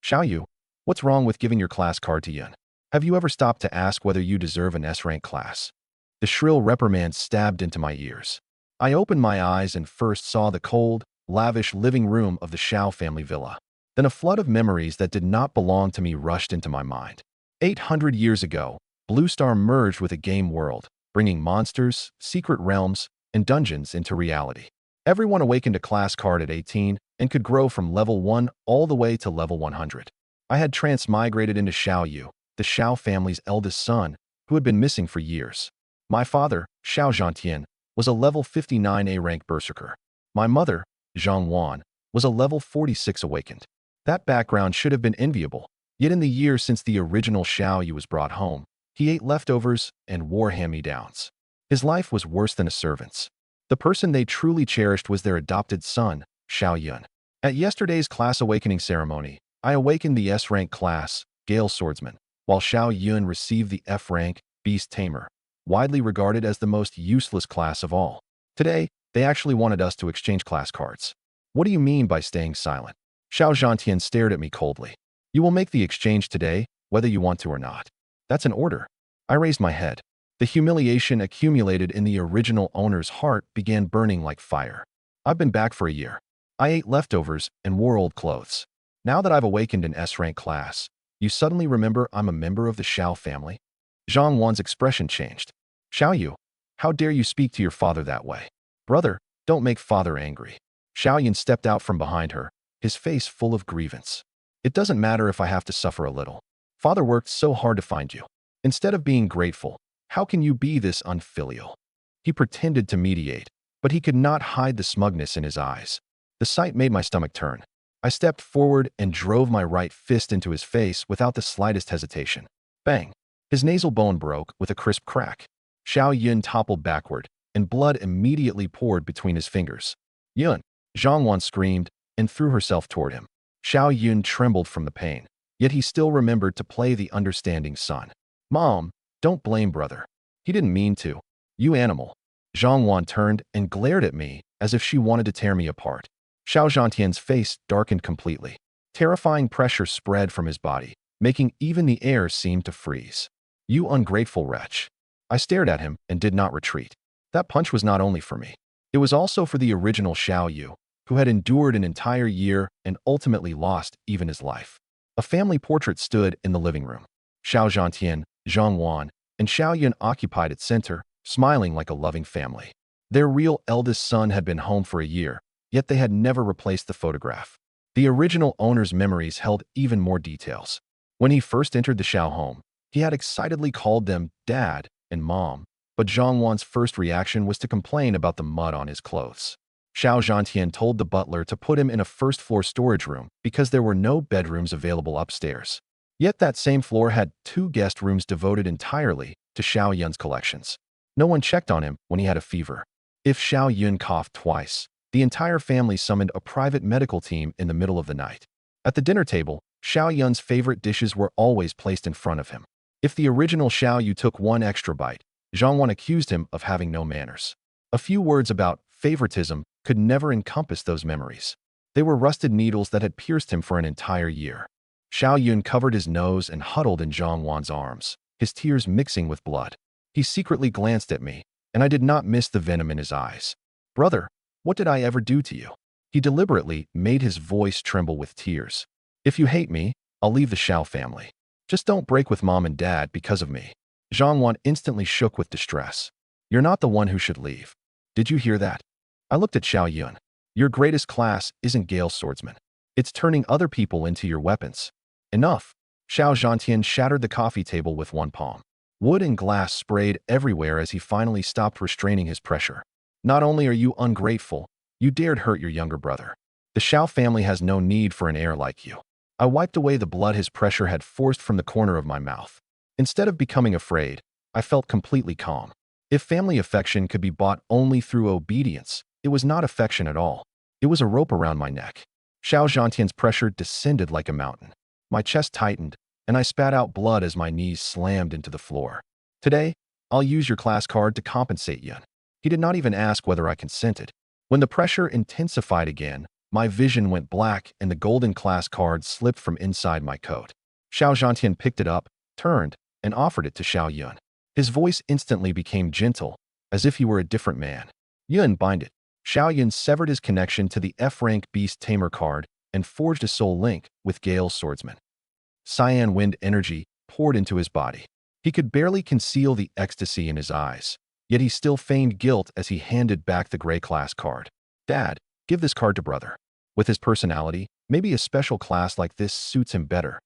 Xiaoyu, what's wrong with giving your class card to Yun? Have you ever stopped to ask whether you deserve an S-rank class? The shrill reprimand stabbed into my ears. I opened my eyes and first saw the cold, lavish living room of the Xiao family villa. Then a flood of memories that did not belong to me rushed into my mind. 800 years ago, Blue Star merged with a game world, bringing monsters, secret realms, and dungeons into reality. Everyone awakened a class card at 18 and could grow from level 1 all the way to level 100. I had transmigrated into Xiaoyu, the Xiao family's eldest son, who had been missing for years. My father, Xiao Zhantian, was a level 59 A-rank berserker. My mother, Zhang Wan, was a level 46 awakened. That background should have been enviable, yet in the years since the original Xiaoyu was brought home, he ate leftovers and wore hand-me-downs. His life was worse than a servant's. The person they truly cherished was their adopted son, Xiao Yun. At yesterday's class awakening ceremony, I awakened the S-rank class, Gale Swordsman, while Xiao Yun received the F-rank, Beast Tamer, widely regarded as the most useless class of all. Today, they actually wanted us to exchange class cards. What do you mean by staying silent? Xiao Zhantian stared at me coldly. You will make the exchange today, whether you want to or not. That's an order. I raised my head. The humiliation accumulated in the original owner's heart began burning like fire. I've been back for a year. I ate leftovers and wore old clothes. Now that I've awakened an S-rank class, you suddenly remember I'm a member of the Xiao family? Zhang Wan's expression changed. Xiaoyu, how dare you speak to your father that way? Brother, don't make father angry. Xiaoyan stepped out from behind her, his face full of grievance. It doesn't matter if I have to suffer a little. Father worked so hard to find you. Instead of being grateful, how can you be this unfilial? He pretended to mediate, but he could not hide the smugness in his eyes. The sight made my stomach turn. I stepped forward and drove my right fist into his face without the slightest hesitation. Bang! His nasal bone broke with a crisp crack. Xiao Yun toppled backward, and blood immediately poured between his fingers. Yun! Zhang Wan screamed and threw herself toward him. Xiao Yun trembled from the pain, yet he still remembered to play the understanding son. Mom, don't blame brother. He didn't mean to. You animal. Zhang Wan turned and glared at me as if she wanted to tear me apart. Xiao Zhantian's face darkened completely. Terrifying pressure spread from his body, making even the air seem to freeze. You ungrateful wretch. I stared at him and did not retreat. That punch was not only for me. It was also for the original Xiaoyu, who had endured an entire year and ultimately lost even his life. A family portrait stood in the living room. Xiao Zhantian, Zhang Wan, and Xiao Yun occupied its center, smiling like a loving family. Their real eldest son had been home for a year, yet they had never replaced the photograph. The original owner's memories held even more details. When he first entered the Xiao home, he had excitedly called them Dad and Mom, but Zhang Wan's first reaction was to complain about the mud on his clothes. Xiao Zhantian told the butler to put him in a first-floor storage room because there were no bedrooms available upstairs. Yet that same floor had 2 guest rooms devoted entirely to Xiao Yun's collections. No one checked on him when he had a fever. If Xiao Yun coughed twice, the entire family summoned a private medical team in the middle of the night. At the dinner table, Xiao Yun's favorite dishes were always placed in front of him. If the original Xiao Yu took one extra bite, Zhang Wan accused him of having no manners. A few words about favoritism could never encompass those memories. They were rusted needles that had pierced him for an entire year. Xiao Yun covered his nose and huddled in Zhang Wan's arms, his tears mixing with blood. He secretly glanced at me, and I did not miss the venom in his eyes. Brother, what did I ever do to you? He deliberately made his voice tremble with tears. If you hate me, I'll leave the Xiao family. Just don't break with Mom and Dad because of me. Zhang Wan instantly shook with distress. You're not the one who should leave. Did you hear that? I looked at Xiao Yun. Your greatest class isn't Gale Swordsman. It's turning other people into your weapons. Enough. Xiao Zhantian shattered the coffee table with one palm. Wood and glass sprayed everywhere as he finally stopped restraining his pressure. Not only are you ungrateful, you dared hurt your younger brother. The Xiao family has no need for an heir like you. I wiped away the blood his pressure had forced from the corner of my mouth. Instead of becoming afraid, I felt completely calm. If family affection could be bought only through obedience, it was not affection at all. It was a rope around my neck. Xiao Zhantian's pressure descended like a mountain. My chest tightened, and I spat out blood as my knees slammed into the floor. Today, I'll use your class card to compensate Yun. He did not even ask whether I consented. When the pressure intensified again, My vision went black and the golden class card slipped from inside my coat. Xiao Zhantian picked it up, turned, and offered it to Xiao Yun. His voice instantly became gentle, as if he were a different man. Yun, bind it. Xiao Yun severed his connection to the F-rank Beast Tamer card and forged a soul link with Gale's swordsman. Cyan wind energy poured into his body. He could barely conceal the ecstasy in his eyes, yet he still feigned guilt as he handed back the gray class card. Dad, give this card to brother. With his personality, maybe a special class like this suits him better.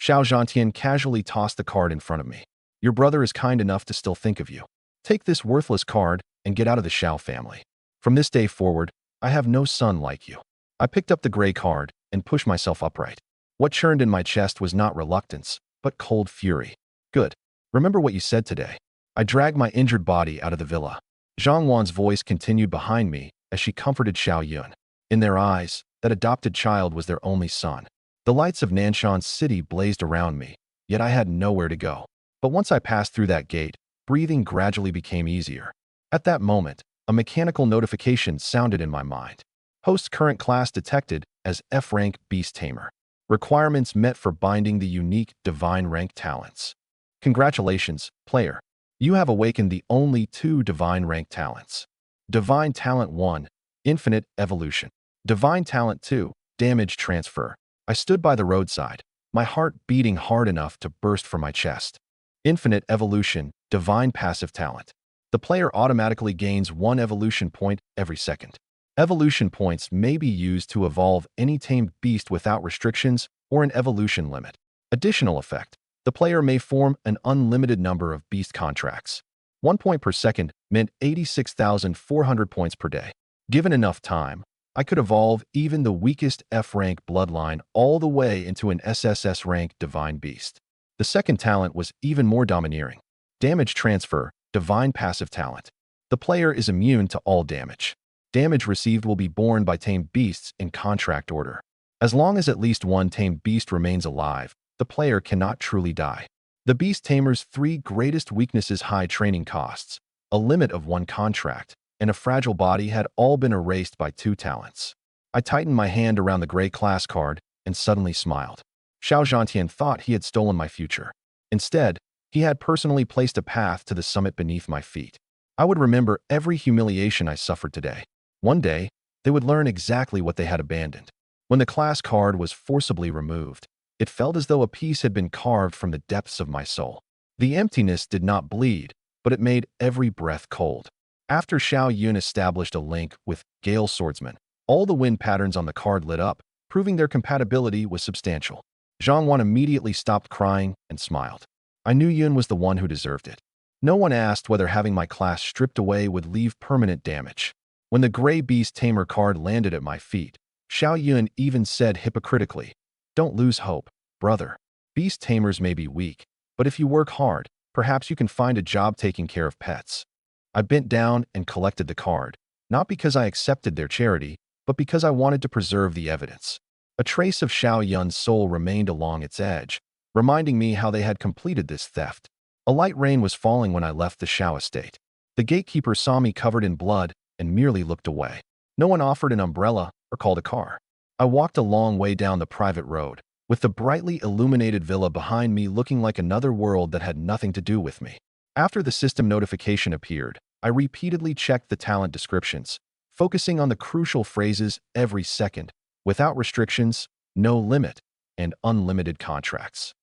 Xiao Zhantian casually tossed the card in front of me. Your brother is kind enough to still think of you. Take this worthless card and get out of the Xiao family. From this day forward, I have no son like you. I picked up the gray card and pushed myself upright. What churned in my chest was not reluctance, but cold fury. Good. Remember what you said today. I dragged my injured body out of the villa. Zhang Wan's voice continued behind me as she comforted Xiao Yun. In their eyes, that adopted child was their only son. The lights of Nanshan's city blazed around me, yet I had nowhere to go. But once I passed through that gate, breathing gradually became easier. At that moment, a mechanical notification sounded in my mind. Host current class detected as F-rank Beast Tamer. Requirements met for binding the unique divine rank talents. Congratulations, player. You have awakened the only 2 divine rank talents. Divine Talent 1, Infinite Evolution. Divine Talent 2, Damage Transfer. I stood by the roadside, my heart beating hard enough to burst from my chest. Infinite Evolution, Divine Passive Talent. The player automatically gains 1 evolution point every second. Evolution points may be used to evolve any tamed beast without restrictions or an evolution limit. Additional effect. The player may form an unlimited number of beast contracts. 1 point per second meant 86,400 points per day. Given enough time, I could evolve even the weakest F-rank bloodline all the way into an SSS rank divine beast. The second talent was even more domineering. Damage Transfer, Divine Passive Talent. The player is immune to all damage. Damage received will be borne by tamed beasts in contract order. As long as at least 1 tamed beast remains alive, the player cannot truly die. The Beast Tamer's 3 greatest weaknesses: high training costs, a limit of 1 contract, and a fragile body had all been erased by 2 talents. I tightened my hand around the gray class card and suddenly smiled. Xiao Zhantian thought he had stolen my future. Instead, he had personally placed a path to the summit beneath my feet. I would remember every humiliation I suffered today. One day, they would learn exactly what they had abandoned. When the class card was forcibly removed, it felt as though a piece had been carved from the depths of my soul. The emptiness did not bleed, but it made every breath cold. After Xiao Yun established a link with Gale's swordsman, all the wind patterns on the card lit up, proving their compatibility was substantial. Zhang Wan immediately stopped crying and smiled. I knew Yun was the one who deserved it. No one asked whether having my class stripped away would leave permanent damage. When the Gray Beast Tamer card landed at my feet, Xiao Yun even said hypocritically, "Don't lose hope, brother. Beast Tamers may be weak, but if you work hard, perhaps you can find a job taking care of pets." I bent down and collected the card, not because I accepted their charity, but because I wanted to preserve the evidence. A trace of Xiao Yun's soul remained along its edge, reminding me how they had completed this theft. A light rain was falling when I left the Xiao estate. The gatekeeper saw me covered in blood and merely looked away. No one offered an umbrella or called a car. I walked a long way down the private road, with the brightly illuminated villa behind me looking like another world that had nothing to do with me. After the system notification appeared, I repeatedly checked the talent descriptions, focusing on the crucial phrases every second: without restrictions, no limit, and unlimited contracts.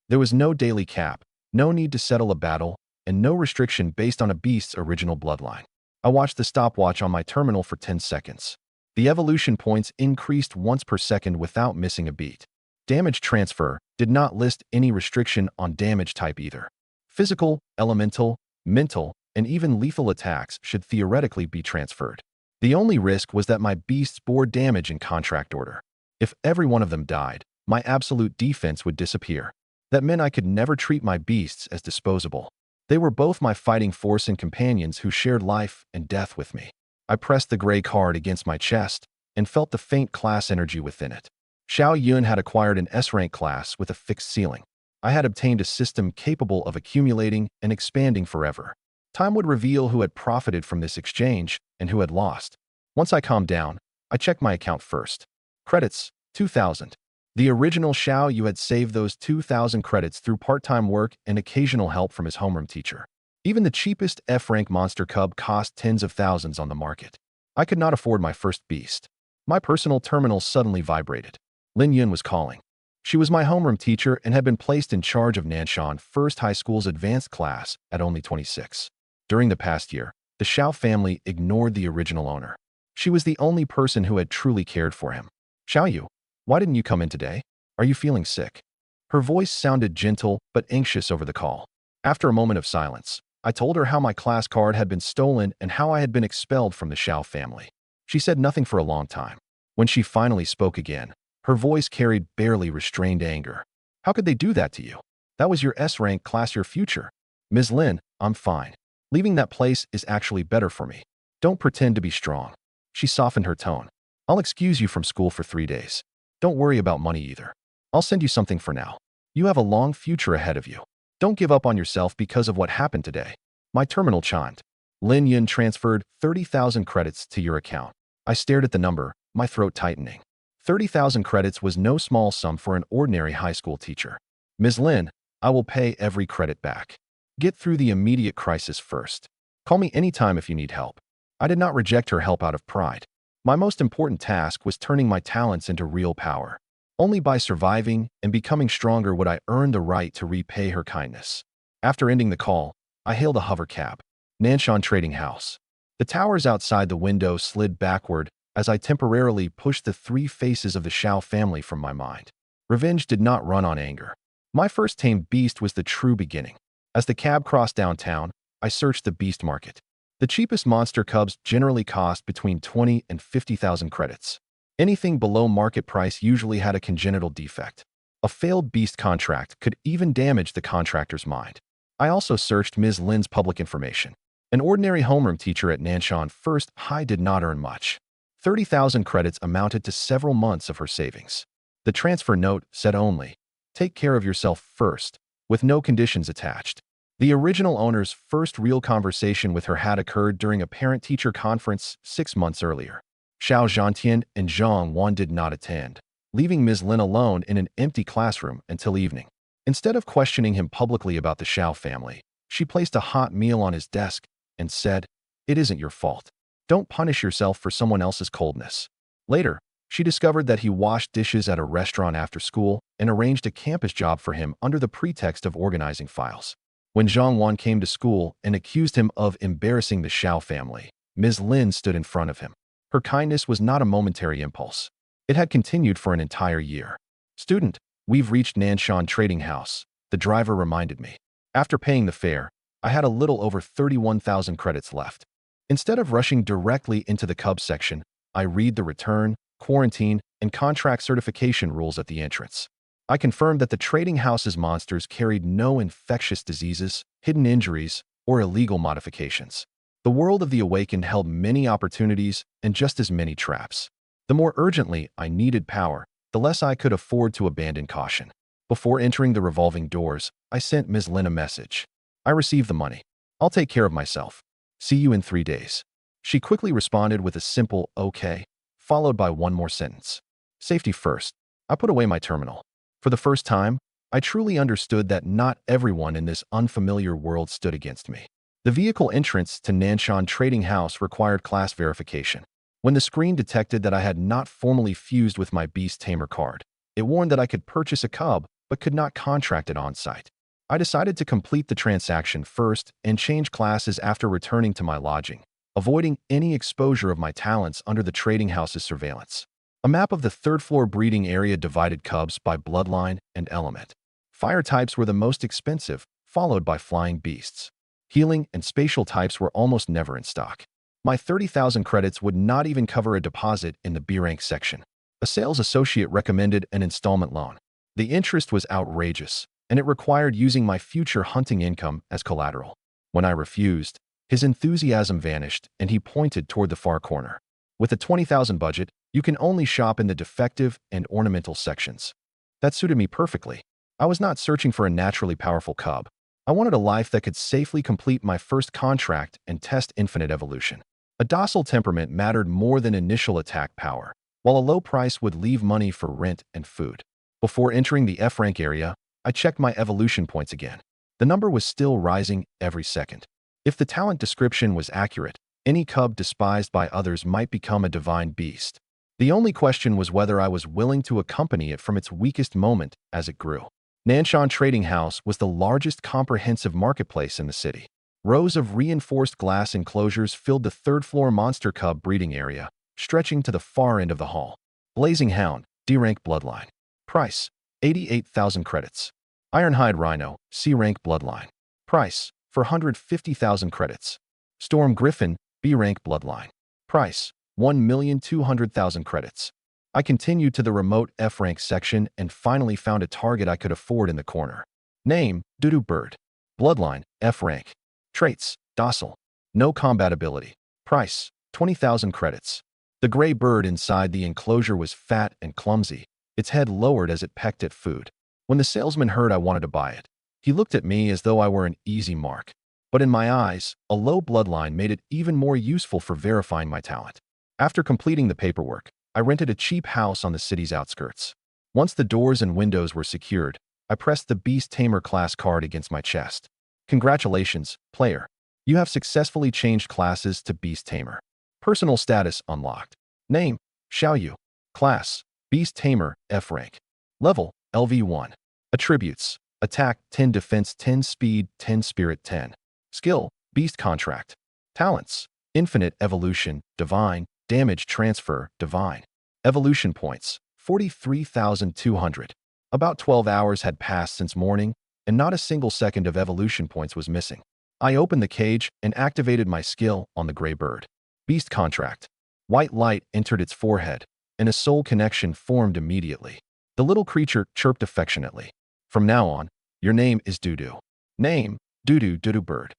There was no daily cap, no need to settle a battle, and no restriction based on a beast's original bloodline. I watched the stopwatch on my terminal for 10 seconds. The evolution points increased once per second without missing a beat. Damage Transfer did not list any restriction on damage type either. Physical, elemental, mental, and even lethal attacks should theoretically be transferred. The only risk was that my beasts bore damage in contract order. If every one of them died, my absolute defense would disappear. That meant I could never treat my beasts as disposable. They were both my fighting force and companions who shared life and death with me. I pressed the gray card against my chest and felt the faint class energy within it. Xiao Yun had acquired an S-rank class with a fixed ceiling. I had obtained a system capable of accumulating and expanding forever. Time would reveal who had profited from this exchange and who had lost. Once I calmed down, I checked my account first. Credits, 2,000. The original Xiao Yu had saved those 2,000 credits through part-time work and occasional help from his homeroom teacher. Even the cheapest F-rank monster cub cost tens of thousands on the market. I could not afford my first beast. My personal terminal suddenly vibrated. Lin Yun was calling. She was my homeroom teacher and had been placed in charge of Nanshan First High School's advanced class at only 26. During the past year, the Xiao family ignored the original owner. She was the only person who had truly cared for him. Xiao Yu, why didn't you come in today? Are you feeling sick? Her voice sounded gentle but anxious over the call. After a moment of silence, I told her how my class card had been stolen and how I had been expelled from the Xiao family. She said nothing for a long time. When she finally spoke again, her voice carried barely restrained anger. How could they do that to you? That was your S-rank class, your future. Ms. Lin, I'm fine. Leaving that place is actually better for me. Don't pretend to be strong. She softened her tone. I'll excuse you from school for 3 days. Don't worry about money either. I'll send you something for now. You have a long future ahead of you. Don't give up on yourself because of what happened today. My terminal chimed. Lin Yun transferred 30,000 credits to your account. I stared at the number, my throat tightening. 30,000 credits was no small sum for an ordinary high school teacher. Ms. Lin, I will pay every credit back. Get through the immediate crisis first. Call me anytime if you need help. I did not reject her help out of pride. My most important task was turning my talents into real power. Only by surviving and becoming stronger would I earn the right to repay her kindness. After ending the call, I hailed a hover cab. Nanshan Trading House. The towers outside the window slid backward as I temporarily pushed the 3 faces of the Xiao family from my mind. Revenge did not run on anger. My first tamed beast was the true beginning. As the cab crossed downtown, I searched the beast market. The cheapest monster cubs generally cost between 20 and 50,000 credits. Anything below market price usually had a congenital defect. A failed beast contract could even damage the contractor's mind. I also searched Ms. Lin's public information. An ordinary homeroom teacher at Nanshan First High did not earn much. 30,000 credits amounted to several months of her savings. The transfer note said only, "Take care of yourself first," with no conditions attached. The original owner's first real conversation with her had occurred during a parent-teacher conference 6 months earlier. Xiao Zhantian and Zhang Wan did not attend, leaving Ms. Lin alone in an empty classroom until evening. Instead of questioning him publicly about the Xiao family, she placed a hot meal on his desk and said, "It isn't your fault. Don't punish yourself for someone else's coldness." Later, she discovered that he washed dishes at a restaurant after school and arranged a campus job for him under the pretext of organizing files. When Zhang Wan came to school and accused him of embarrassing the Xiao family, Ms. Lin stood in front of him. Her kindness was not a momentary impulse. It had continued for an entire year. "Student, we've reached Nanshan Trading House," the driver reminded me. After paying the fare, I had a little over 31,000 credits left. Instead of rushing directly into the Cub section, I read the return, quarantine, and contract certification rules at the entrance. I confirmed that the trading house's monsters carried no infectious diseases, hidden injuries, or illegal modifications. The world of the Awakened held many opportunities and just as many traps. The more urgently I needed power, the less I could afford to abandon caution. Before entering the revolving doors, I sent Ms. Lin a message. "I received the money. I'll take care of myself. See you in 3 days." She quickly responded with a simple "okay," followed by one more sentence. Safety first. I put away my terminal. For the first time, I truly understood that not everyone in this unfamiliar world stood against me. The vehicle entrance to Nanshan Trading House required class verification. When the screen detected that I had not formally fused with my Beast Tamer card, it warned that I could purchase a cub but could not contract it on-site. I decided to complete the transaction first and change classes after returning to my lodging, avoiding any exposure of my talents under the trading house's surveillance. A map of the third-floor breeding area divided cubs by bloodline and element. Fire types were the most expensive, followed by flying beasts. Healing and spatial types were almost never in stock. My 30,000 credits would not even cover a deposit in the B-rank section. A sales associate recommended an installment loan. The interest was outrageous, and it required using my future hunting income as collateral. When I refused, his enthusiasm vanished and he pointed toward the far corner. With a 20,000 budget, you can only shop in the defective and ornamental sections. That suited me perfectly. I was not searching for a naturally powerful cub. I wanted a life that could safely complete my first contract and test infinite evolution. A docile temperament mattered more than initial attack power. while a low price would leave money for rent and food. Before entering the F rank area, I checked my evolution points again. The number was still rising every second. If the talent description was accurate, any cub despised by others might become a divine beast. The only question was whether I was willing to accompany it from its weakest moment as it grew. Nanshan Trading House was the largest comprehensive marketplace in the city. Rows of reinforced glass enclosures filled the third-floor monster cub breeding area, stretching to the far end of the hall. Blazing Hound, D-rank bloodline. Price, 88,000 credits. Ironhide Rhino, C-rank bloodline. Price, 450,000 credits. Storm Griffin, B-rank bloodline. Price, 1,200,000 credits. I continued to the remote F-rank section and finally found a target I could afford in the corner. Name, Doodoo Bird. Bloodline, F-rank. Traits, docile. No combat ability. Price, 20,000 credits. The gray bird inside the enclosure was fat and clumsy, its head lowered as it pecked at food. When the salesman heard I wanted to buy it, he looked at me as though I were an easy mark. But in my eyes, a low bloodline made it even more useful for verifying my talent. After completing the paperwork, I rented a cheap house on the city's outskirts. Once the doors and windows were secured, I pressed the Beast Tamer class card against my chest. Congratulations, player. You have successfully changed classes to Beast Tamer. Personal status unlocked. Name, Xiaoyu. Class, Beast Tamer, F rank. Level, LV1. Attributes, Attack 10, Defense 10, Speed 10, Spirit 10. Skill, Beast Contract. Talents, Infinite Evolution, Divine, Damage Transfer, Divine. Evolution Points, 43,200. About 12 hours had passed since morning, and not a single second of evolution points was missing. I opened the cage and activated my skill on the gray bird. Beast Contract. White light entered its forehead, and a soul connection formed immediately. The little creature chirped affectionately. From now on, your name is Doodoo. Name, Doodoo Bird.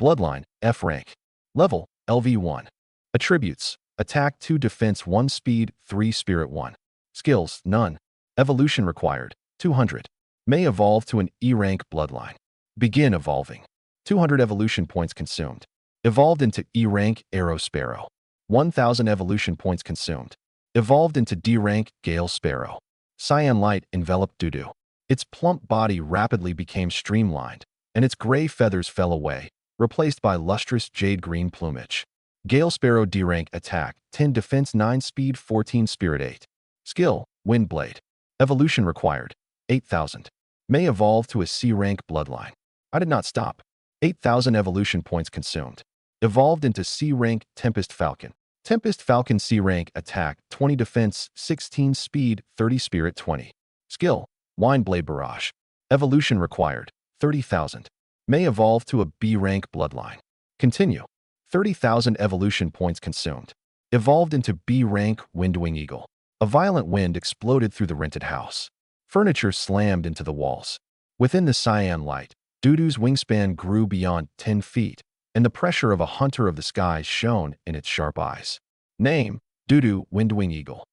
Bloodline, F rank. Level, LV1. Attributes, Attack 2, Defense 1, Speed 3, Spirit 1. Skills, none. Evolution required, 200. May evolve to an E rank bloodline. Begin evolving. 200 evolution points consumed. Evolved into E rank Arrow Sparrow. 1,000 evolution points consumed. Evolved into D rank Gale Sparrow. Cyan light enveloped Doodoo. Its plump body rapidly became streamlined, and its gray feathers fell away, replaced by lustrous jade-green plumage. Gale Sparrow D-rank Attack 10, Defense 9, Speed 14, Spirit 8. Skill, Wind Blade. Evolution required, 8,000. May evolve to a C-rank bloodline. I did not stop. 8,000 evolution points consumed. Evolved into C-rank Tempest Falcon. Tempest Falcon C-rank Attack 20, Defense 16, Speed 30, Spirit 20. Skill, Wind Blade Barrage. Evolution required, 30,000. May evolve to a B-rank bloodline. Continue. 30,000 evolution points consumed. Evolved into B-rank Windwing Eagle. A violent wind exploded through the rented house. Furniture slammed into the walls. Within the cyan light, Doodoo's wingspan grew beyond 10 feet, and the pressure of a hunter of the skies shone in its sharp eyes. Name, Doodoo Windwing Eagle.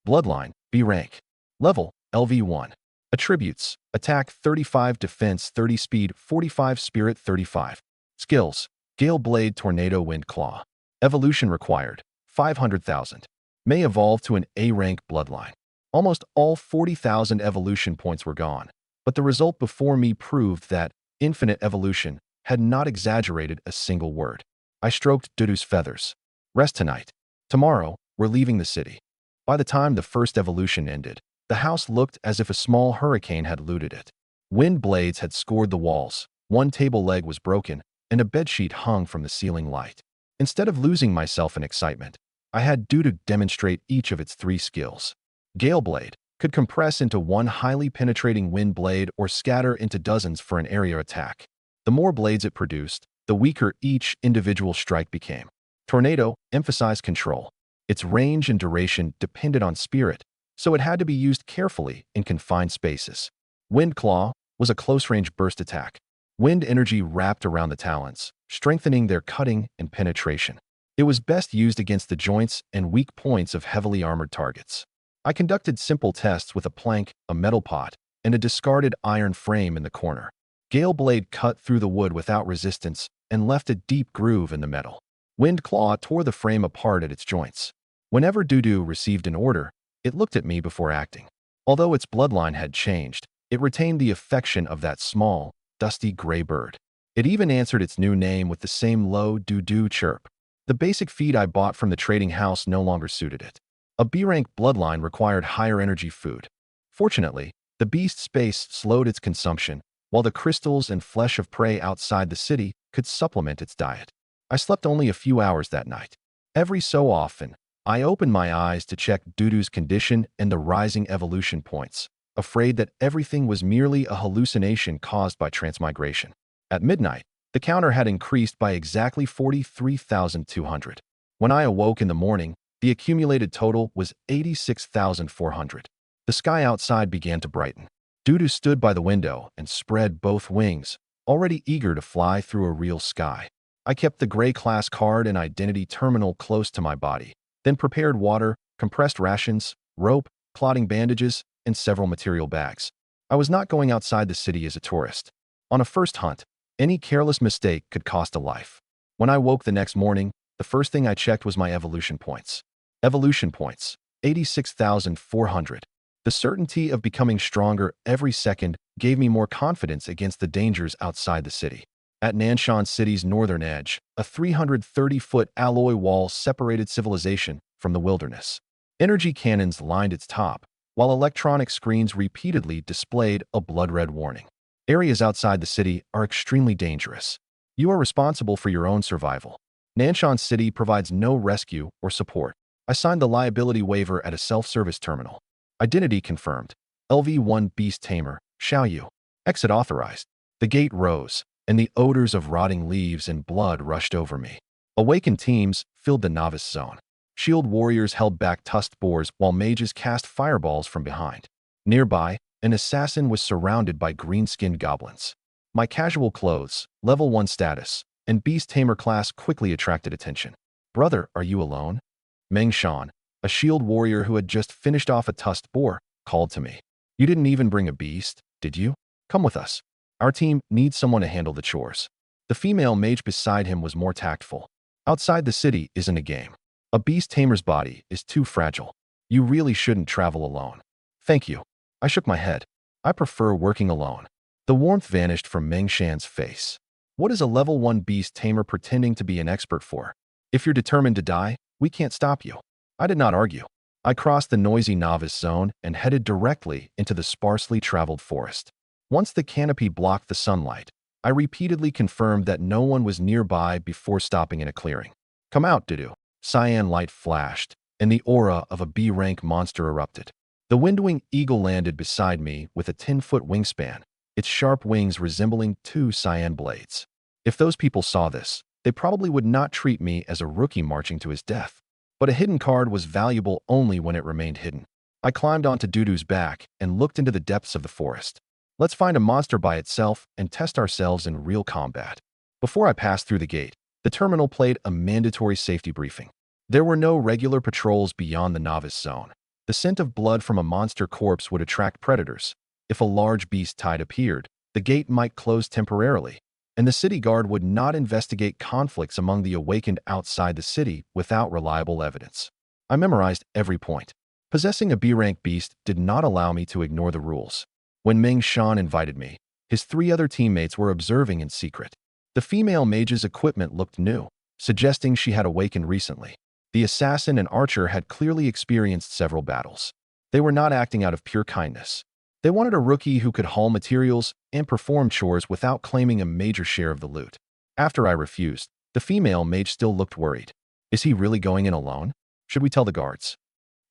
Bloodline, B-rank. Level, LV1. Attributes, Attack 35, Defense 30, Speed 45, Spirit 35. Skills, Gale Blade Tornado Wind Claw. Evolution required, 500,000. May evolve to an A-rank bloodline. Almost all 40,000 evolution points were gone, but the result before me proved that infinite evolution had not exaggerated a single word. I stroked Doodoo's feathers. Rest tonight. Tomorrow, we're leaving the city. By the time the first evolution ended, the house looked as if a small hurricane had looted it. Wind blades had scored the walls, one table leg was broken, and a bedsheet hung from the ceiling light. Instead of losing myself in excitement, I had Doodoo demonstrate each of its 3 skills. Gale Blade could compress into one highly penetrating wind blade or scatter into dozens for an area attack. The more blades it produced, the weaker each individual strike became. Tornado emphasized control. Its range and duration depended on spirit, so it had to be used carefully in confined spaces. Wind Claw was a close-range burst attack. Wind energy wrapped around the talons, strengthening their cutting and penetration. It was best used against the joints and weak points of heavily armored targets. I conducted simple tests with a plank, a metal pot, and a discarded iron frame in the corner. Gale Blade cut through the wood without resistance and left a deep groove in the metal. Wind Claw tore the frame apart at its joints. Whenever Doodoo received an order, It looked at me before acting. Although its bloodline had changed, it retained the affection of that small, dusty gray bird. It even answered its new name with the same low doo-doo chirp. The basic feed I bought from the trading house no longer suited it. A B-rank bloodline required higher energy food. Fortunately, the beast's space slowed its consumption, while the crystals and flesh of prey outside the city could supplement its diet. I slept only a few hours that night. Every so often, I opened my eyes to check Dudu's condition and the rising evolution points, afraid that everything was merely a hallucination caused by transmigration. At midnight, the counter had increased by exactly 43,200. When I awoke in the morning, the accumulated total was 86,400. The sky outside began to brighten. Dudu stood by the window and spread both wings, already eager to fly through a real sky. I kept the gray class card and identity terminal close to my body, then prepared water, compressed rations, rope, clotting bandages, and several material bags. I was not going outside the city as a tourist. On a first hunt, any careless mistake could cost a life. When I woke the next morning, the first thing I checked was my evolution points. Evolution points, 86,400. The certainty of becoming stronger every second gave me more confidence against the dangers outside the city. At Nanshan City's northern edge, a 330-foot alloy wall separated civilization from the wilderness. Energy cannons lined its top, while electronic screens repeatedly displayed a blood-red warning. Areas outside the city are extremely dangerous. You are responsible for your own survival. Nanshan City provides no rescue or support. I signed the liability waiver at a self-service terminal. Identity confirmed. LV-1 Beast Tamer, Xiaoyu. Exit authorized. The gate rose, and the odors of rotting leaves and blood rushed over me. Awakened teams filled the novice zone. Shield warriors held back tusked boars while mages cast fireballs from behind. Nearby, an assassin was surrounded by green-skinned goblins. My casual clothes, level 1 status, and Beast Tamer class quickly attracted attention. "Brother, are you alone?" Meng Shan, a shield warrior who had just finished off a tusked boar, called to me. "You didn't even bring a beast, did you? Come with us. Our team needs someone to handle the chores." The female mage beside him was more tactful. "Outside the city isn't a game. A beast tamer's body is too fragile. You really shouldn't travel alone." "Thank you." I shook my head. I prefer working alone. The warmth vanished from Meng Shan's face. "What is a level 1 beast tamer pretending to be an expert for? If you're determined to die, we can't stop you." I did not argue. I crossed the noisy novice zone and headed directly into the sparsely traveled forest. Once the canopy blocked the sunlight, I repeatedly confirmed that no one was nearby before stopping in a clearing. "Come out, Dudu." Cyan light flashed, and the aura of a B-rank monster erupted. The wind-wing eagle landed beside me with a 10-foot wingspan, its sharp wings resembling two cyan blades. If those people saw this, they probably would not treat me as a rookie marching to his death. But a hidden card was valuable only when it remained hidden. I climbed onto Dudu's back and looked into the depths of the forest. Let's find a monster by itself and test ourselves in real combat. Before I passed through the gate, the terminal played a mandatory safety briefing. There were no regular patrols beyond the novice zone. The scent of blood from a monster corpse would attract predators. If a large beast tide appeared, the gate might close temporarily, and the city guard would not investigate conflicts among the awakened outside the city without reliable evidence. I memorized every point. Possessing a B-rank beast did not allow me to ignore the rules. When Meng Shan invited me, his 3 other teammates were observing in secret. The female mage's equipment looked new, suggesting she had awakened recently. The assassin and archer had clearly experienced several battles. They were not acting out of pure kindness. They wanted a rookie who could haul materials and perform chores without claiming a major share of the loot. After I refused, the female mage still looked worried. "Is he really going in alone? Should we tell the guards?"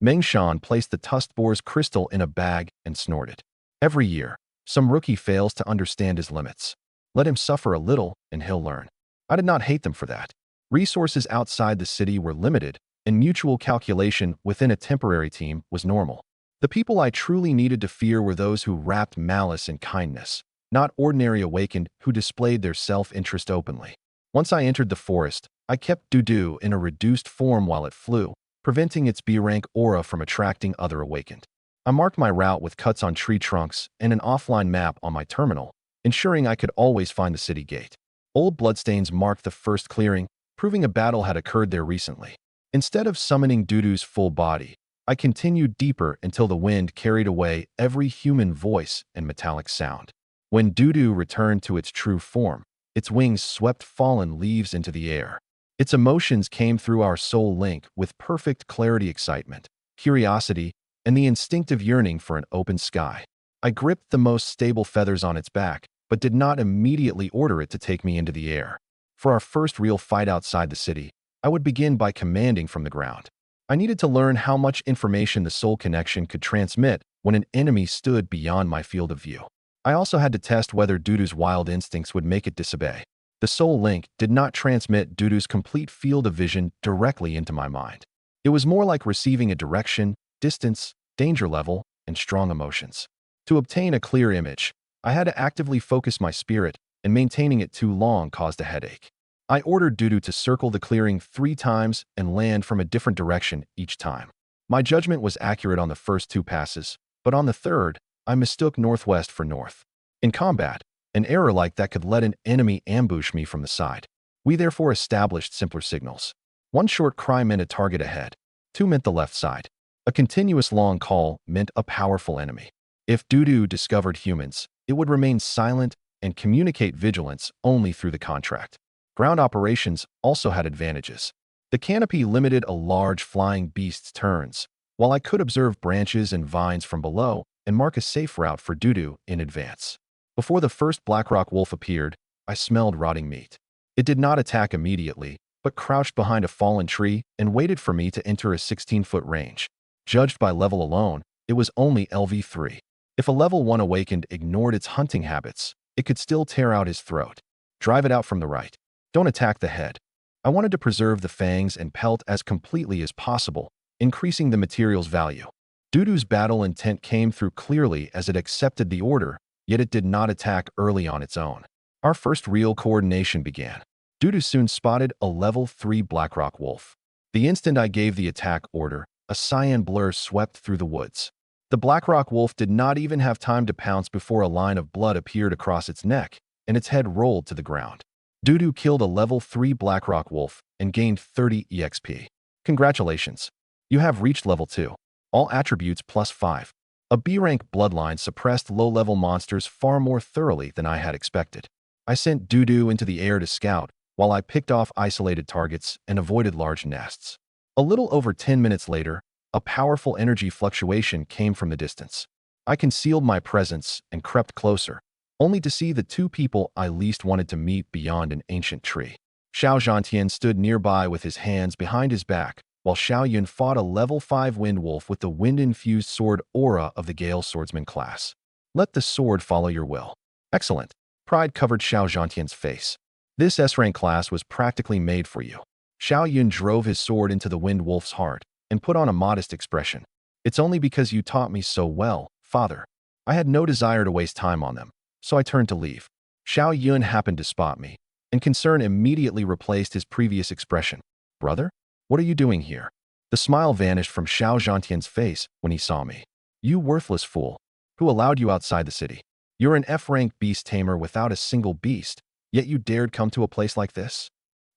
Meng Shan placed the tusked boar's crystal in a bag and snorted. "Every year, some rookie fails to understand his limits. Let him suffer a little and he'll learn." I did not hate them for that. Resources outside the city were limited, and mutual calculation within a temporary team was normal. The people I truly needed to fear were those who wrapped malice in kindness, not ordinary awakened who displayed their self-interest openly. Once I entered the forest, I kept Dudu in a reduced form while it flew, preventing its B-rank aura from attracting other awakened. I marked my route with cuts on tree trunks and an offline map on my terminal, ensuring I could always find the city gate. Old bloodstains marked the first clearing, proving a battle had occurred there recently. Instead of summoning Dudu's full body, I continued deeper until the wind carried away every human voice and metallic sound. When Dudu returned to its true form, its wings swept fallen leaves into the air. Its emotions came through our soul link with perfect clarity, excitement, curiosity, and the instinctive yearning for an open sky. I gripped the most stable feathers on its back, but did not immediately order it to take me into the air. For our first real fight outside the city, I would begin by commanding from the ground. I needed to learn how much information the soul connection could transmit when an enemy stood beyond my field of view. I also had to test whether Dudu's wild instincts would make it disobey. The soul link did not transmit Dudu's complete field of vision directly into my mind. It was more like receiving a direction, distance, danger level, and strong emotions. To obtain a clear image, I had to actively focus my spirit, and maintaining it too long caused a headache. I ordered Dudu to circle the clearing 3 times and land from a different direction each time. My judgment was accurate on the first 2 passes, but on the third, I mistook northwest for north. In combat, an error like that could let an enemy ambush me from the side. We therefore established simpler signals. 1 short cry meant a target ahead. 2 meant the left side. A continuous long call meant a powerful enemy. If Dudu discovered humans, it would remain silent and communicate vigilance only through the contract. Ground operations also had advantages. The canopy limited a large flying beast's turns, while I could observe branches and vines from below and mark a safe route for Dudu in advance. Before the first blackrock wolf appeared, I smelled rotting meat. It did not attack immediately, but crouched behind a fallen tree and waited for me to enter a 16-foot range. Judged by level alone, it was only LV3. If a level 1 awakened ignored its hunting habits, it could still tear out his throat. Drive it out from the right. Don't attack the head. I wanted to preserve the fangs and pelt as completely as possible, increasing the material's value. Dudu's battle intent came through clearly as it accepted the order, yet it did not attack early on its own. Our first real coordination began. Dudu soon spotted a level 3 blackrock wolf. The instant I gave the attack order, a cyan blur swept through the woods. The blackrock wolf did not even have time to pounce before a line of blood appeared across its neck, and its head rolled to the ground. Dudu killed a level 3 blackrock wolf and gained 30 EXP. Congratulations. You have reached level 2. All attributes +5. A B-rank bloodline suppressed low-level monsters far more thoroughly than I had expected. I sent Dudu into the air to scout, while I picked off isolated targets and avoided large nests. A little over 10 minutes later, a powerful energy fluctuation came from the distance. I concealed my presence and crept closer, only to see the 2 people I least wanted to meet beyond an ancient tree. Xiao Zhantian stood nearby with his hands behind his back, while Xiao Yun fought a level 5 wind wolf with the wind-infused sword aura of the Gale Swordsman class. Let the sword follow your will. Excellent. Pride covered Xiao Zhantian's face. This S-rank class was practically made for you. Xiao Yun drove his sword into the wind wolf's heart and put on a modest expression. It's only because you taught me so well, father. I had no desire to waste time on them, so I turned to leave. Xiao Yun happened to spot me, and concern immediately replaced his previous expression. Brother? What are you doing here? The smile vanished from Xiao Zhantian's face when he saw me. You worthless fool. Who allowed you outside the city? You're an F-rank beast tamer without a single beast, yet you dared come to a place like this?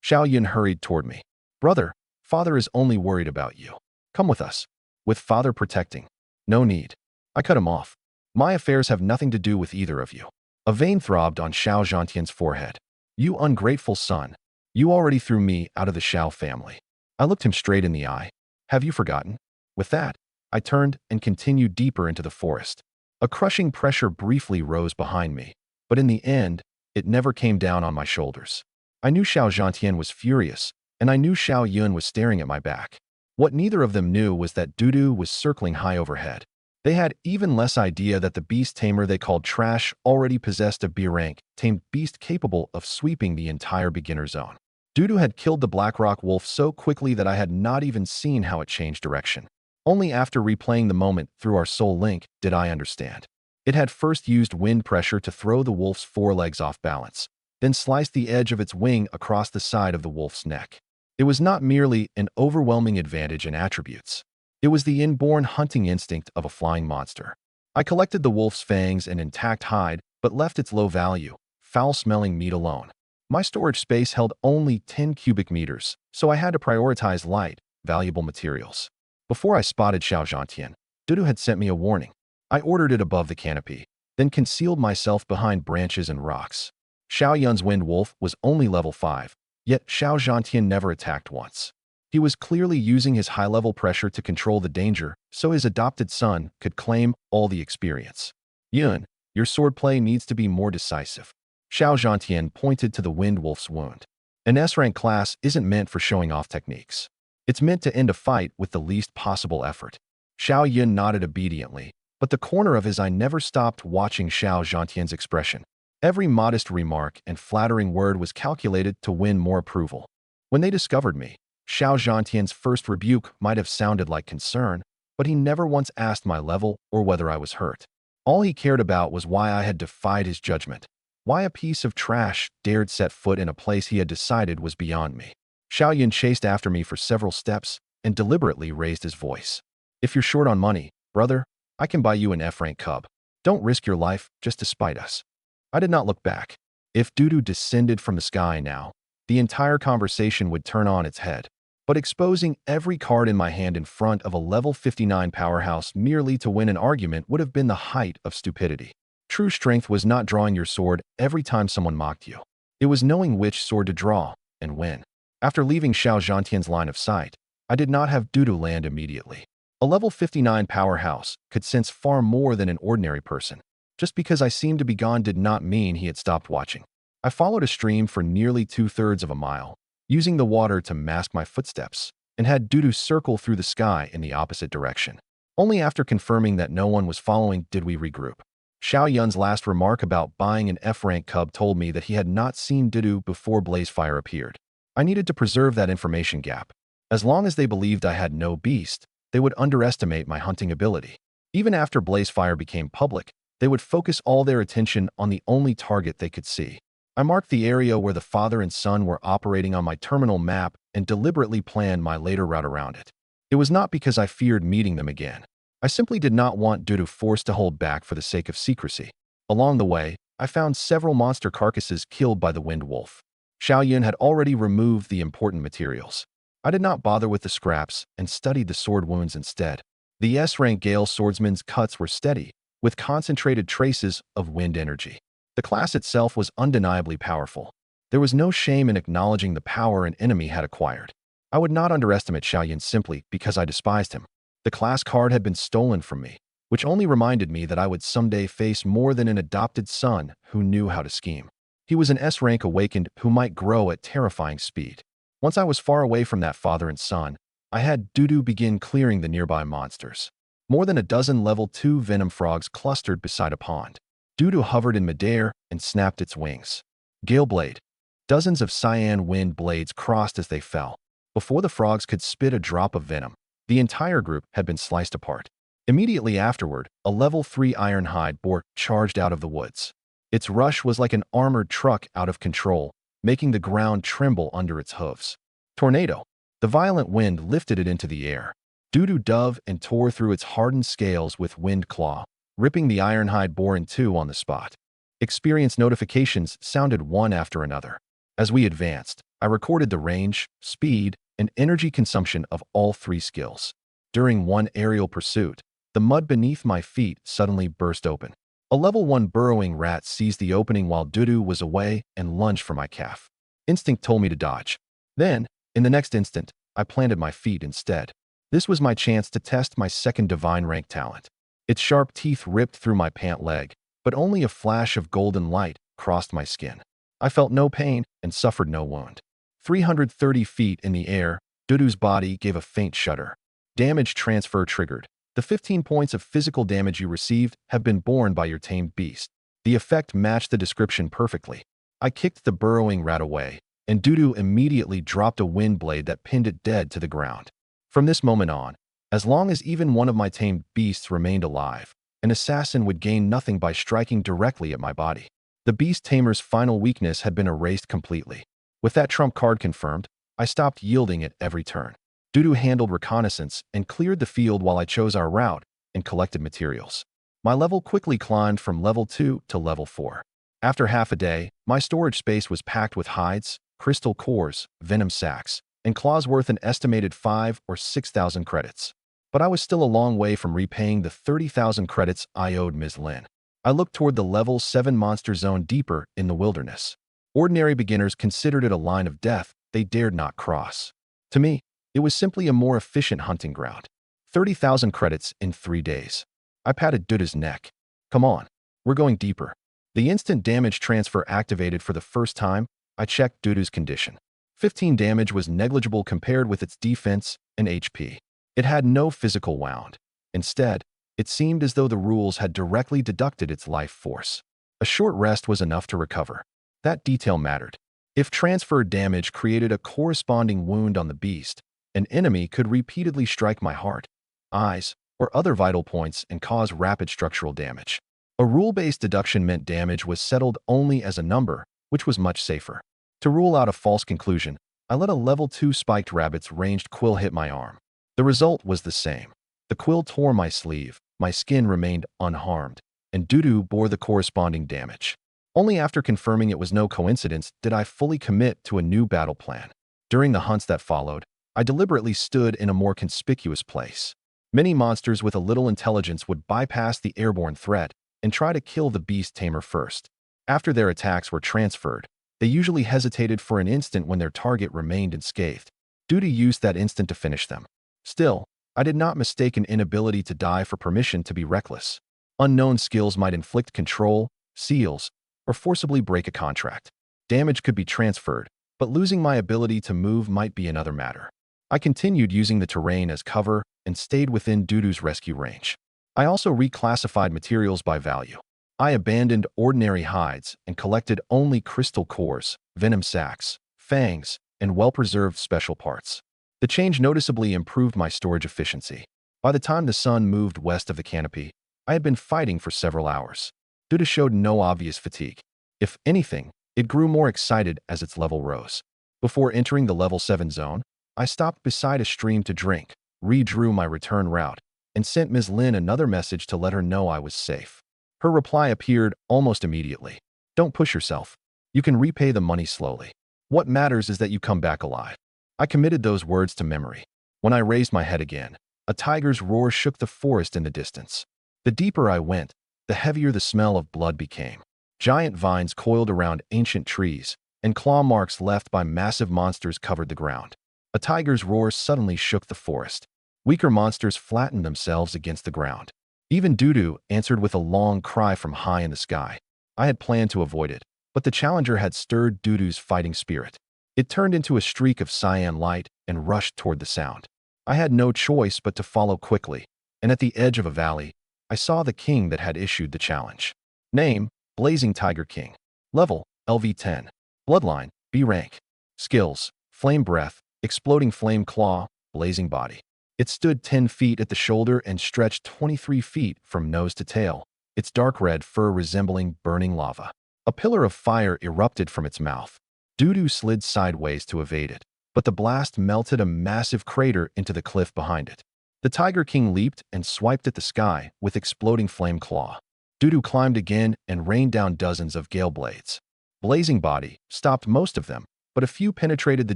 Xiao Yun hurried toward me. Brother, father is only worried about you. Come with us. With father protecting. No need. I cut him off. My affairs have nothing to do with either of you. A vein throbbed on Xiao Zhantian's forehead. You ungrateful son. You already threw me out of the Xiao family. I looked him straight in the eye. Have you forgotten? With that, I turned and continued deeper into the forest. A crushing pressure briefly rose behind me, but in the end, it never came down on my shoulders. I knew Xiao Zhantian was furious, and I knew Xiao Yun was staring at my back. What neither of them knew was that Dudu was circling high overhead. They had even less idea that the beast tamer they called trash already possessed a B-rank, tamed beast capable of sweeping the entire beginner zone. Dudu had killed the blackrock wolf so quickly that I had not even seen how it changed direction. Only after replaying the moment through our soul link did I understand. It had first used wind pressure to throw the wolf's forelegs off balance, then sliced the edge of its wing across the side of the wolf's neck. It was not merely an overwhelming advantage in attributes. It was the inborn hunting instinct of a flying monster. I collected the wolf's fangs and intact hide, but left its low-value, foul-smelling meat alone. My storage space held only 10 cubic meters, so I had to prioritize light, valuable materials. Before I spotted Xiao Zhantian, Dudu had sent me a warning. I ordered it above the canopy, then concealed myself behind branches and rocks. Xiao Yun's Wind Wolf was only level 5, yet Xiao Zhantian never attacked once. He was clearly using his high-level pressure to control the danger so his adopted son could claim all the experience. Yun, your swordplay needs to be more decisive. Xiao Zhantian pointed to the Wind Wolf's wound. An S-rank class isn't meant for showing off techniques. It's meant to end a fight with the least possible effort. Xiao Yun nodded obediently, but the corner of his eye never stopped watching Xiao Zhantian's expression. Every modest remark and flattering word was calculated to win more approval. When they discovered me, Xiao Zhantian's first rebuke might have sounded like concern, but he never once asked my level or whether I was hurt. All he cared about was why I had defied his judgment, why a piece of trash dared set foot in a place he had decided was beyond me. Xiao Yun chased after me for several steps and deliberately raised his voice. If you're short on money, brother, I can buy you an F-rank cub. Don't risk your life just to spite us. I did not look back. If Dudu descended from the sky now, the entire conversation would turn on its head. But exposing every card in my hand in front of a level 59 powerhouse merely to win an argument would have been the height of stupidity. True strength was not drawing your sword every time someone mocked you. It was knowing which sword to draw and when. After leaving Xiao Zhantian's line of sight, I did not have Dudu land immediately. A level 59 powerhouse could sense far more than an ordinary person. Just because I seemed to be gone did not mean he had stopped watching. I followed a stream for nearly 2/3 of a mile, using the water to mask my footsteps, and had Dudu circle through the sky in the opposite direction. Only after confirming that no one was following did we regroup. Xiao Yun's last remark about buying an F-rank cub told me that he had not seen Dudu before Blazefire appeared. I needed to preserve that information gap. As long as they believed I had no beast, they would underestimate my hunting ability. Even after Blazefire became public, they would focus all their attention on the only target they could see. I marked the area where the father and son were operating on my terminal map and deliberately planned my later route around it. It was not because I feared meeting them again. I simply did not want Dudu forced to hold back for the sake of secrecy. Along the way, I found several monster carcasses killed by the Wind Wolf. Xiao Yun had already removed the important materials. I did not bother with the scraps and studied the sword wounds instead. The S-rank Gale swordsman's cuts were steady, with concentrated traces of wind energy. The class itself was undeniably powerful. There was no shame in acknowledging the power an enemy had acquired. I would not underestimate Xiao Yun simply because I despised him. The class card had been stolen from me, which only reminded me that I would someday face more than an adopted son who knew how to scheme. He was an S-rank awakened who might grow at terrifying speed. Once I was far away from that father and son, I had Dudu begin clearing the nearby monsters. More than a dozen level 2 venom frogs clustered beside a pond. Dudu hovered in midair and snapped its wings. Gale blade. Dozens of cyan wind blades crossed as they fell. Before the frogs could spit a drop of venom, the entire group had been sliced apart. Immediately afterward, a level 3 ironhide boar charged out of the woods. Its rush was like an armored truck out of control, making the ground tremble under its hooves. Tornado. The violent wind lifted it into the air. Dudu dove and tore through its hardened scales with wind claw, ripping the ironhide boar in two on the spot. Experience notifications sounded one after another. As we advanced, I recorded the range, speed, and energy consumption of all 3 skills. During one aerial pursuit, the mud beneath my feet suddenly burst open. A level 1 burrowing rat seized the opening while Dudu was away and lunged for my calf. Instinct told me to dodge. Then, in the next instant, I planted my feet instead. This was my chance to test my second divine rank talent. Its sharp teeth ripped through my pant leg, but only a flash of golden light crossed my skin. I felt no pain and suffered no wound. 330 feet in the air, Dudu's body gave a faint shudder. Damage transfer triggered. The 15 points of physical damage you received have been borne by your tamed beast. The effect matched the description perfectly. I kicked the burrowing rat away, and Dudu immediately dropped a wind blade that pinned it dead to the ground. From this moment on, as long as even one of my tamed beasts remained alive, an assassin would gain nothing by striking directly at my body. The beast tamer's final weakness had been erased completely. With that trump card confirmed, I stopped yielding at every turn. Dudu handled reconnaissance and cleared the field while I chose our route and collected materials. My level quickly climbed from level 2 to level 4. After half a day, my storage space was packed with hides, crystal cores, venom sacs, and claws worth an estimated 5 or 6,000 credits. but I was still a long way from repaying the 30,000 credits I owed Ms. Lin. I looked toward the level 7 monster zone deeper in the wilderness. Ordinary beginners considered it a line of death they dared not cross. To me, it was simply a more efficient hunting ground. 30,000 credits in 3 days. I patted Duda's neck. Come on, we're going deeper. The instant damage transfer activated for the first time. I checked Dudu's condition. 15 damage was negligible compared with its defense and HP. It had no physical wound. Instead, it seemed as though the rules had directly deducted its life force. A short rest was enough to recover. That detail mattered. If transferred damage created a corresponding wound on the beast, an enemy could repeatedly strike my heart, eyes, or other vital points and cause rapid structural damage. A rule-based deduction meant damage was settled only as a number, which was much safer. To rule out a false conclusion, I let a level 2 spiked rabbit's ranged quill hit my arm. The result was the same. The quill tore my sleeve, my skin remained unharmed, and Dudu bore the corresponding damage. Only after confirming it was no coincidence did I fully commit to a new battle plan. During the hunts that followed, I deliberately stood in a more conspicuous place. Many monsters with a little intelligence would bypass the airborne threat and try to kill the beast tamer first. After their attacks were transferred, they usually hesitated for an instant when their target remained unscathed. Dudu used that instant to finish them. Still, I did not mistake an inability to die for permission to be reckless. Unknown skills might inflict control, seals, or forcibly break a contract. Damage could be transferred, but losing my ability to move might be another matter. I continued using the terrain as cover and stayed within Dudu's rescue range. I also reclassified materials by value. I abandoned ordinary hides and collected only crystal cores, venom sacs, fangs, and well-preserved special parts. The change noticeably improved my storage efficiency. By the time the sun moved west of the canopy, I had been fighting for several hours. Duda showed no obvious fatigue. If anything, it grew more excited as its level rose. Before entering the level 7 zone, I stopped beside a stream to drink, redrew my return route, and sent Ms. Lin another message to let her know I was safe. Her reply appeared almost immediately. Don't push yourself. You can repay the money slowly. What matters is that you come back alive. I committed those words to memory. When I raised my head again, a tiger's roar shook the forest in the distance. The deeper I went, the heavier the smell of blood became. Giant vines coiled around ancient trees, and claw marks left by massive monsters covered the ground. A tiger's roar suddenly shook the forest. Weaker monsters flattened themselves against the ground. Even Dudu answered with a long cry from high in the sky. I had planned to avoid it, but the challenger had stirred Dudu's fighting spirit. It turned into a streak of cyan light and rushed toward the sound. I had no choice but to follow quickly, and at the edge of a valley, I saw the king that had issued the challenge. Name, Blazing Tiger King. Level, LV10. Bloodline, B rank. Skills, Flame Breath, Exploding Flame Claw, Blazing Body. It stood 10 feet at the shoulder and stretched 23 feet from nose to tail, its dark red fur resembling burning lava. A pillar of fire erupted from its mouth. Dudu slid sideways to evade it, but the blast melted a massive crater into the cliff behind it. The Tiger King leaped and swiped at the sky with exploding flame claw. Dudu climbed again and rained down dozens of gale blades. Blazing Body stopped most of them, but a few penetrated the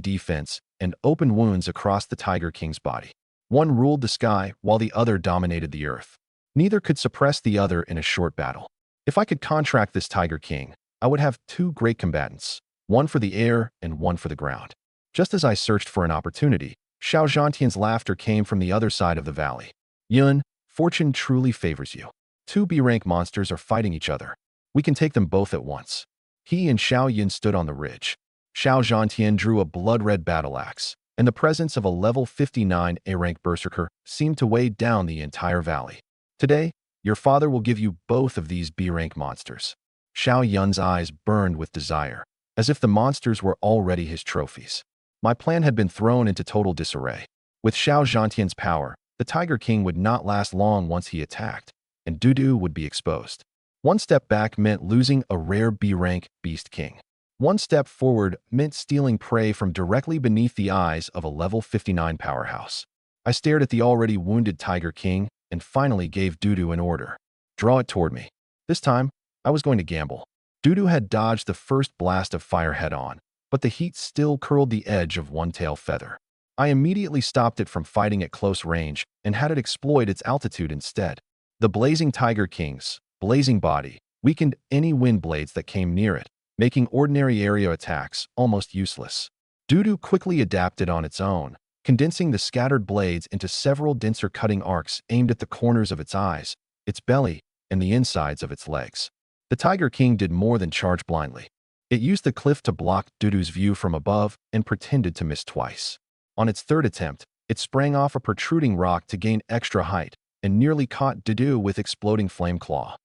defense and opened wounds across the Tiger King's body. One ruled the sky while the other dominated the earth. Neither could suppress the other in a short battle. If I could contract this Tiger King, I would have 2 great combatants, one for the air and one for the ground. Just as I searched for an opportunity, Xiao Zhantian's laughter came from the other side of the valley. Yun, fortune truly favors you. 2 B-rank monsters are fighting each other. We can take them both at once. He and Xiao Yun stood on the ridge. Xiao Zhantian drew a blood-red battle axe, and the presence of a level 59 A-rank berserker seemed to weigh down the entire valley. Today, your father will give you both of these B-rank monsters. Xiao Yun's eyes burned with desire, as if the monsters were already his trophies. My plan had been thrown into total disarray. With Xiao Zhantian's power, the Tiger King would not last long once he attacked, and Dudu would be exposed. One step back meant losing a rare B-rank Beast King. One step forward meant stealing prey from directly beneath the eyes of a level 59 powerhouse. I stared at the already wounded Tiger King and finally gave Dudu an order. Draw it toward me. This time, I was going to gamble. Dudu had dodged the first blast of fire head-on, but the heat still curled the edge of one tail feather. I immediately stopped it from fighting at close range and had it exploit its altitude instead. The blazing Tiger King's blazing body weakened any wind blades that came near it, making ordinary area attacks almost useless. Dudu quickly adapted on its own, condensing the scattered blades into several denser cutting arcs aimed at the corners of its eyes, its belly, and the insides of its legs. The Tiger King did more than charge blindly. It used the cliff to block Dudu's view from above and pretended to miss twice. On its third attempt, it sprang off a protruding rock to gain extra height and nearly caught Dudu with exploding flame claw.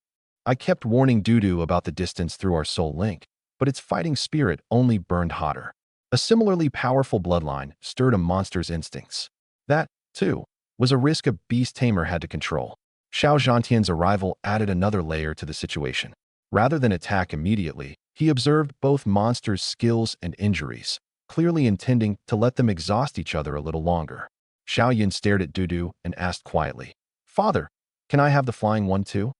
I kept warning Dudu about the distance through our soul link, but its fighting spirit only burned hotter. A similarly powerful bloodline stirred a monster's instincts. That, too, was a risk a beast tamer had to control. Xiao Zhantian's arrival added another layer to the situation. Rather than attack immediately, he observed both monsters' skills and injuries, clearly intending to let them exhaust each other a little longer. Xiao Yin stared at Dudu and asked quietly, "Father, can I have the flying one too?"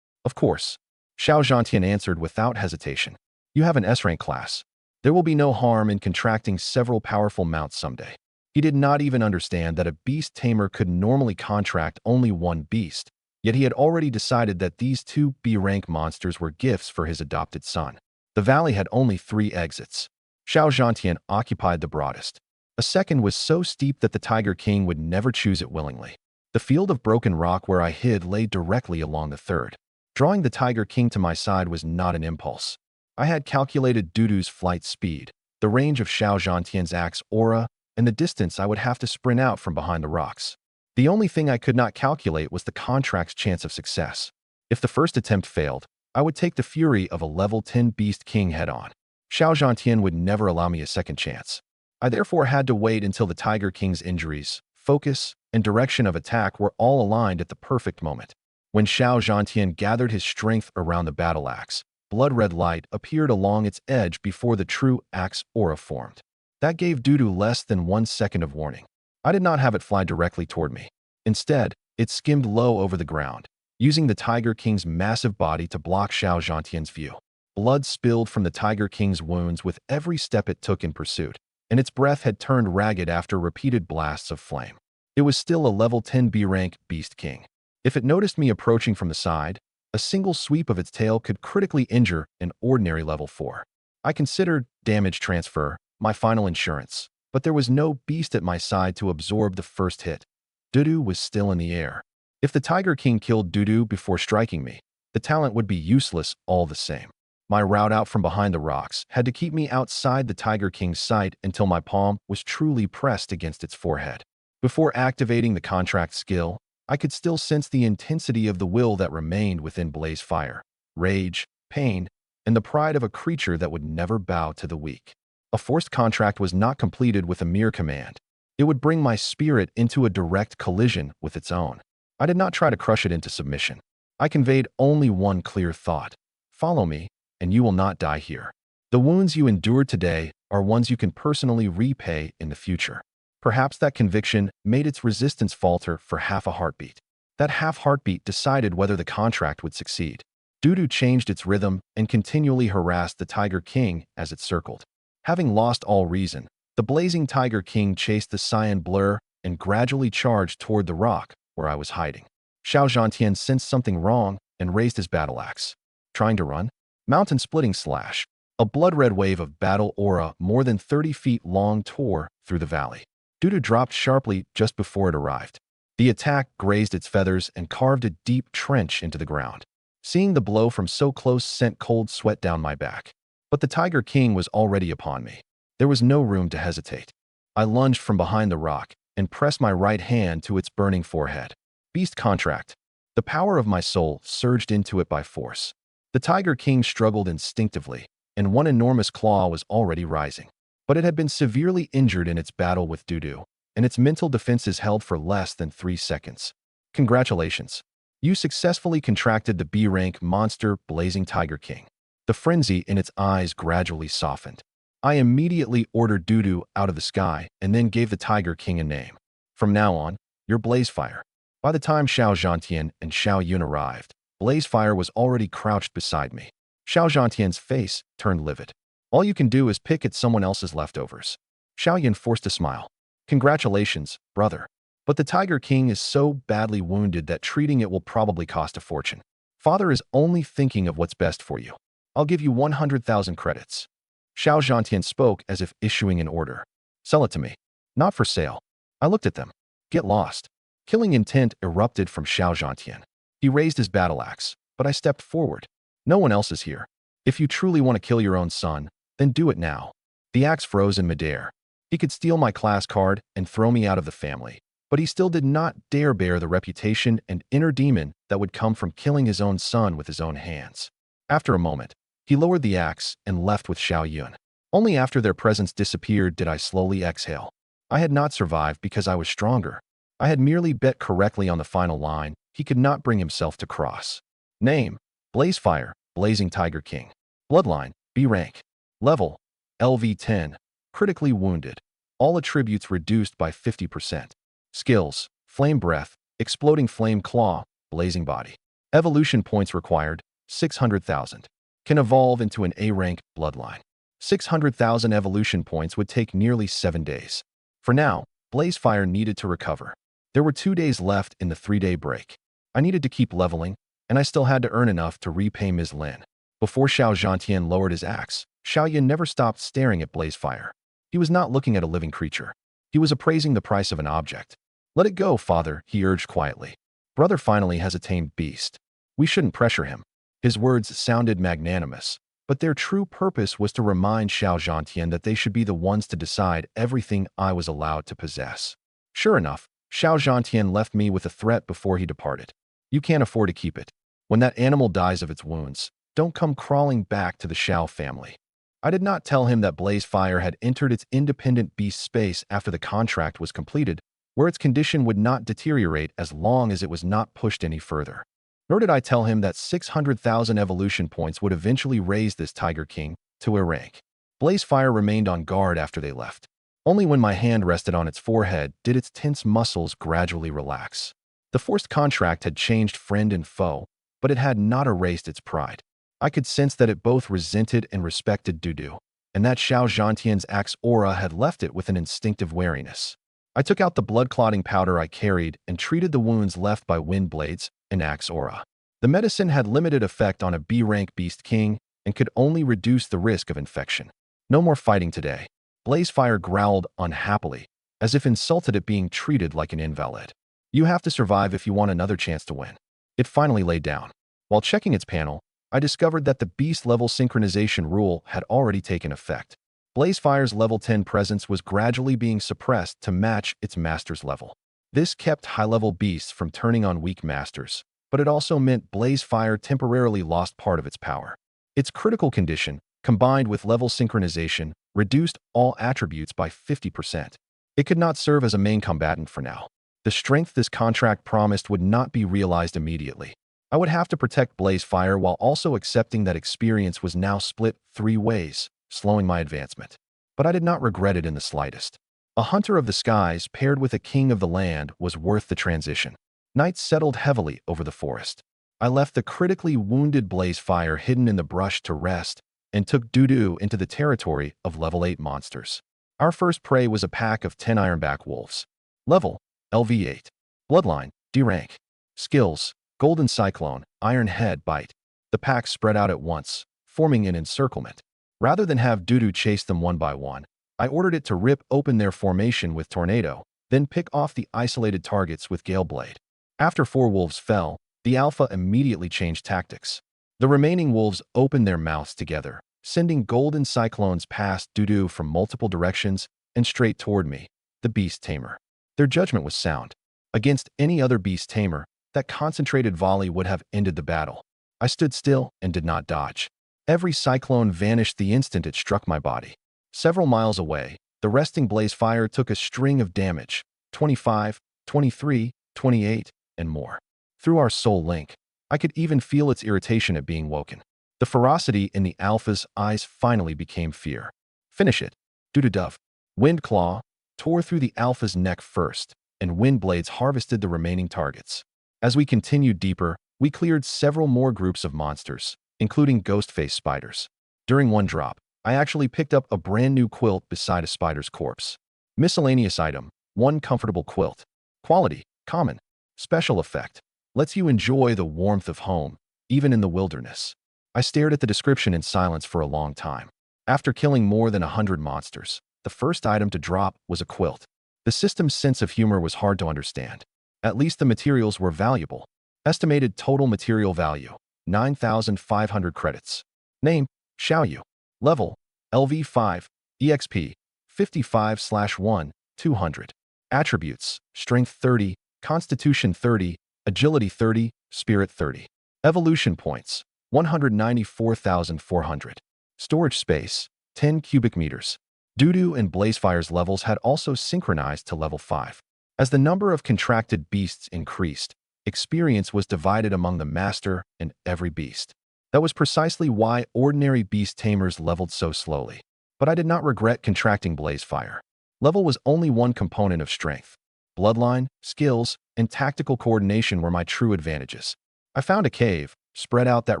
"Of course," Xiao Zhantian answered without hesitation. "You have an S-rank class. There will be no harm in contracting several powerful mounts someday." He did not even understand that a beast tamer could normally contract only one beast, yet he had already decided that these two B-rank monsters were gifts for his adopted son. The valley had only 3 exits. Xiao Zhantian occupied the broadest. A second was so steep that the Tiger King would never choose it willingly. The field of broken rock where I hid lay directly along the third. Drawing the Tiger King to my side was not an impulse. I had calculated Dudu's flight speed, the range of Xiao Zhantian's axe aura, and the distance I would have to sprint out from behind the rocks. The only thing I could not calculate was the contract's chance of success. If the first attempt failed, I would take the fury of a level 10 Beast King head-on. Xiao Zhantian would never allow me a second chance. I therefore had to wait until the Tiger King's injuries, focus, and direction of attack were all aligned at the perfect moment. When Xiao Zhantian gathered his strength around the battle axe, blood-red light appeared along its edge before the true axe aura formed. That gave Dudu less than 1 second of warning. I did not have it fly directly toward me. Instead, it skimmed low over the ground, using the Tiger King's massive body to block Xiao Zhantian's view. Blood spilled from the Tiger King's wounds with every step it took in pursuit, and its breath had turned ragged after repeated blasts of flame. It was still a level 10 B-rank Beast King. If it noticed me approaching from the side, a single sweep of its tail could critically injure an ordinary level 4. I considered damage transfer my final insurance, but there was no beast at my side to absorb the first hit. Dudu was still in the air. If the Tiger King killed Dudu before striking me, the talent would be useless all the same. My route out from behind the rocks had to keep me outside the Tiger King's sight until my palm was truly pressed against its forehead. Before activating the contract skill, I could still sense the intensity of the will that remained within Blaze Fire, rage, pain, and the pride of a creature that would never bow to the weak. A forced contract was not completed with a mere command. It would bring my spirit into a direct collision with its own. I did not try to crush it into submission. I conveyed only one clear thought. Follow me, and you will not die here. The wounds you endured today are ones you can personally repay in the future. Perhaps that conviction made its resistance falter for half a heartbeat. That half heartbeat decided whether the contract would succeed. Dudu changed its rhythm and continually harassed the Tiger King as it circled. Having lost all reason, the blazing Tiger King chased the cyan blur and gradually charged toward the rock where I was hiding. Xiao Zhantian sensed something wrong and raised his battle axe. Trying to run? Mountain-splitting slash. A blood-red wave of battle aura more than 30 feet long tore through the valley. Dudu dropped sharply just before it arrived. The attack grazed its feathers and carved a deep trench into the ground. Seeing the blow from so close sent cold sweat down my back. But the Tiger King was already upon me. There was no room to hesitate. I lunged from behind the rock and pressed my right hand to its burning forehead. Beast contract. The power of my soul surged into it by force. The Tiger King struggled instinctively, and one enormous claw was already rising. But it had been severely injured in its battle with Dudu, and its mental defenses held for less than 3 seconds. Congratulations. You successfully contracted the B-rank monster Blazing Tiger King. The frenzy in its eyes gradually softened. I immediately ordered Dudu out of the sky and then gave the Tiger King a name. From now on, you're Blazefire. By the time Xiao Zhantian and Xiao Yun arrived, Blazefire was already crouched beside me. Xiao Zhantian's face turned livid. All you can do is pick at someone else's leftovers. Xiao Yun forced a smile. Congratulations, brother. But the Tiger King is so badly wounded that treating it will probably cost a fortune. Father is only thinking of what's best for you. I'll give you 100,000 credits. Xiao Zhantian spoke as if issuing an order. Sell it to me. Not for sale. I looked at them. Get lost. Killing intent erupted from Xiao Zhantian. He raised his battle axe, but I stepped forward. No one else is here. If you truly want to kill your own son, then do it now. The axe froze in midair. He could steal my class card and throw me out of the family, but he still did not dare bear the reputation and inner demon that would come from killing his own son with his own hands. After a moment, he lowered the axe and left with Xiao Yun. Only after their presence disappeared did I slowly exhale. I had not survived because I was stronger. I had merely bet correctly on the final line he could not bring himself to cross. Name: Blazefire, Blazing Tiger King. Bloodline: B rank. Level: LV10. Critically wounded. All attributes reduced by 50%. Skills: Flame Breath, Exploding Flame Claw, Blazing Body. Evolution points required: 600,000. Can evolve into an A-rank bloodline. 600,000 evolution points would take nearly 7 days. For now, Blazefire needed to recover. There were 2 days left in the 3-day break. I needed to keep leveling, and I still had to earn enough to repay Ms. Lin. Before Xiao Zhantian lowered his axe, Xiao Yin never stopped staring at Blazefire. He was not looking at a living creature. He was appraising the price of an object. Let it go, father, he urged quietly. Brother finally has a tamed beast. We shouldn't pressure him. His words sounded magnanimous, but their true purpose was to remind Xiao Zhantian that they should be the ones to decide everything I was allowed to possess. Sure enough, Xiao Zhantian left me with a threat before he departed. You can't afford to keep it. When that animal dies of its wounds, don't come crawling back to the Xiao family. I did not tell him that Blazefire had entered its independent beast space after the contract was completed, where its condition would not deteriorate as long as it was not pushed any further. Nor did I tell him that 600,000 evolution points would eventually raise this Tiger King to a rank. Blazefire remained on guard after they left. Only when my hand rested on its forehead did its tense muscles gradually relax. The forced contract had changed friend and foe, but it had not erased its pride. I could sense that it both resented and respected Dudu, and that Xiao Zhantian's axe aura had left it with an instinctive wariness. I took out the blood-clotting powder I carried and treated the wounds left by wind blades and axe aura. The medicine had limited effect on a B-rank beast king and could only reduce the risk of infection. No more fighting today. Blazefire growled unhappily, as if insulted at being treated like an invalid. You have to survive if you want another chance to win. It finally lay down. While checking its panel, I discovered that the beast-level synchronization rule had already taken effect. Blazefire's level 10 presence was gradually being suppressed to match its master's level. This kept high-level beasts from turning on weak masters, but it also meant Blazefire temporarily lost part of its power. Its critical condition, combined with level synchronization, reduced all attributes by 50%. It could not serve as a main combatant for now. The strength this contract promised would not be realized immediately. I would have to protect Blazefire while also accepting that experience was now split 3 ways, slowing my advancement. But I did not regret it in the slightest. A hunter of the skies paired with a king of the land was worth the transition. Night settled heavily over the forest. I left the critically wounded Blazefire hidden in the brush to rest and took Dudu into the territory of level 8 monsters. Our first prey was a pack of 10 ironback wolves. Level: LV8. Bloodline: D rank. Skills: Golden Cyclone, Iron Head Bite. The pack spread out at once, forming an encirclement. Rather than have Dudu chase them one by one, I ordered it to rip open their formation with Tornado, then pick off the isolated targets with Gale Blade. After 4 wolves fell, the alpha immediately changed tactics. The remaining wolves opened their mouths together, sending golden cyclones past Dudu from multiple directions and straight toward me, the beast tamer. Their judgment was sound. Against any other beast tamer, that concentrated volley would have ended the battle. I stood still and did not dodge. Every cyclone vanished the instant it struck my body. Several miles away, the resting Blazefire took a string of damage, 25, 23, 28, and more. Through our soul link, I could even feel its irritation at being woken. The ferocity in the alpha's eyes finally became fear. Finish it. Dududove. Wind Claw tore through the alpha's neck first, and wind blades harvested the remaining targets. As we continued deeper, we cleared several more groups of monsters, including ghost-face spiders. During one drop, I actually picked up a brand new quilt beside a spider's corpse. Miscellaneous item: 1 comfortable quilt. Quality, common. Special effect, lets you enjoy the warmth of home, even in the wilderness. I stared at the description in silence for a long time. After killing more than 100 monsters, the first item to drop was a quilt. The system's sense of humor was hard to understand. At least the materials were valuable. Estimated total material value, 9,500 credits. Name, Xiaoyu. Level, LV5, EXP, 55/1, 200. Attributes, Strength 30, Constitution 30, Agility 30, Spirit 30. Evolution points, 194,400. Storage space, 10 cubic meters. Dudu and Blazefire's levels had also synchronized to level 5. As the number of contracted beasts increased, experience was divided among the master and every beast. That was precisely why ordinary beast tamers leveled so slowly. But I did not regret contracting Blazefire. Level was only one component of strength. Bloodline, skills, and tactical coordination were my true advantages. I found a cave, spread out that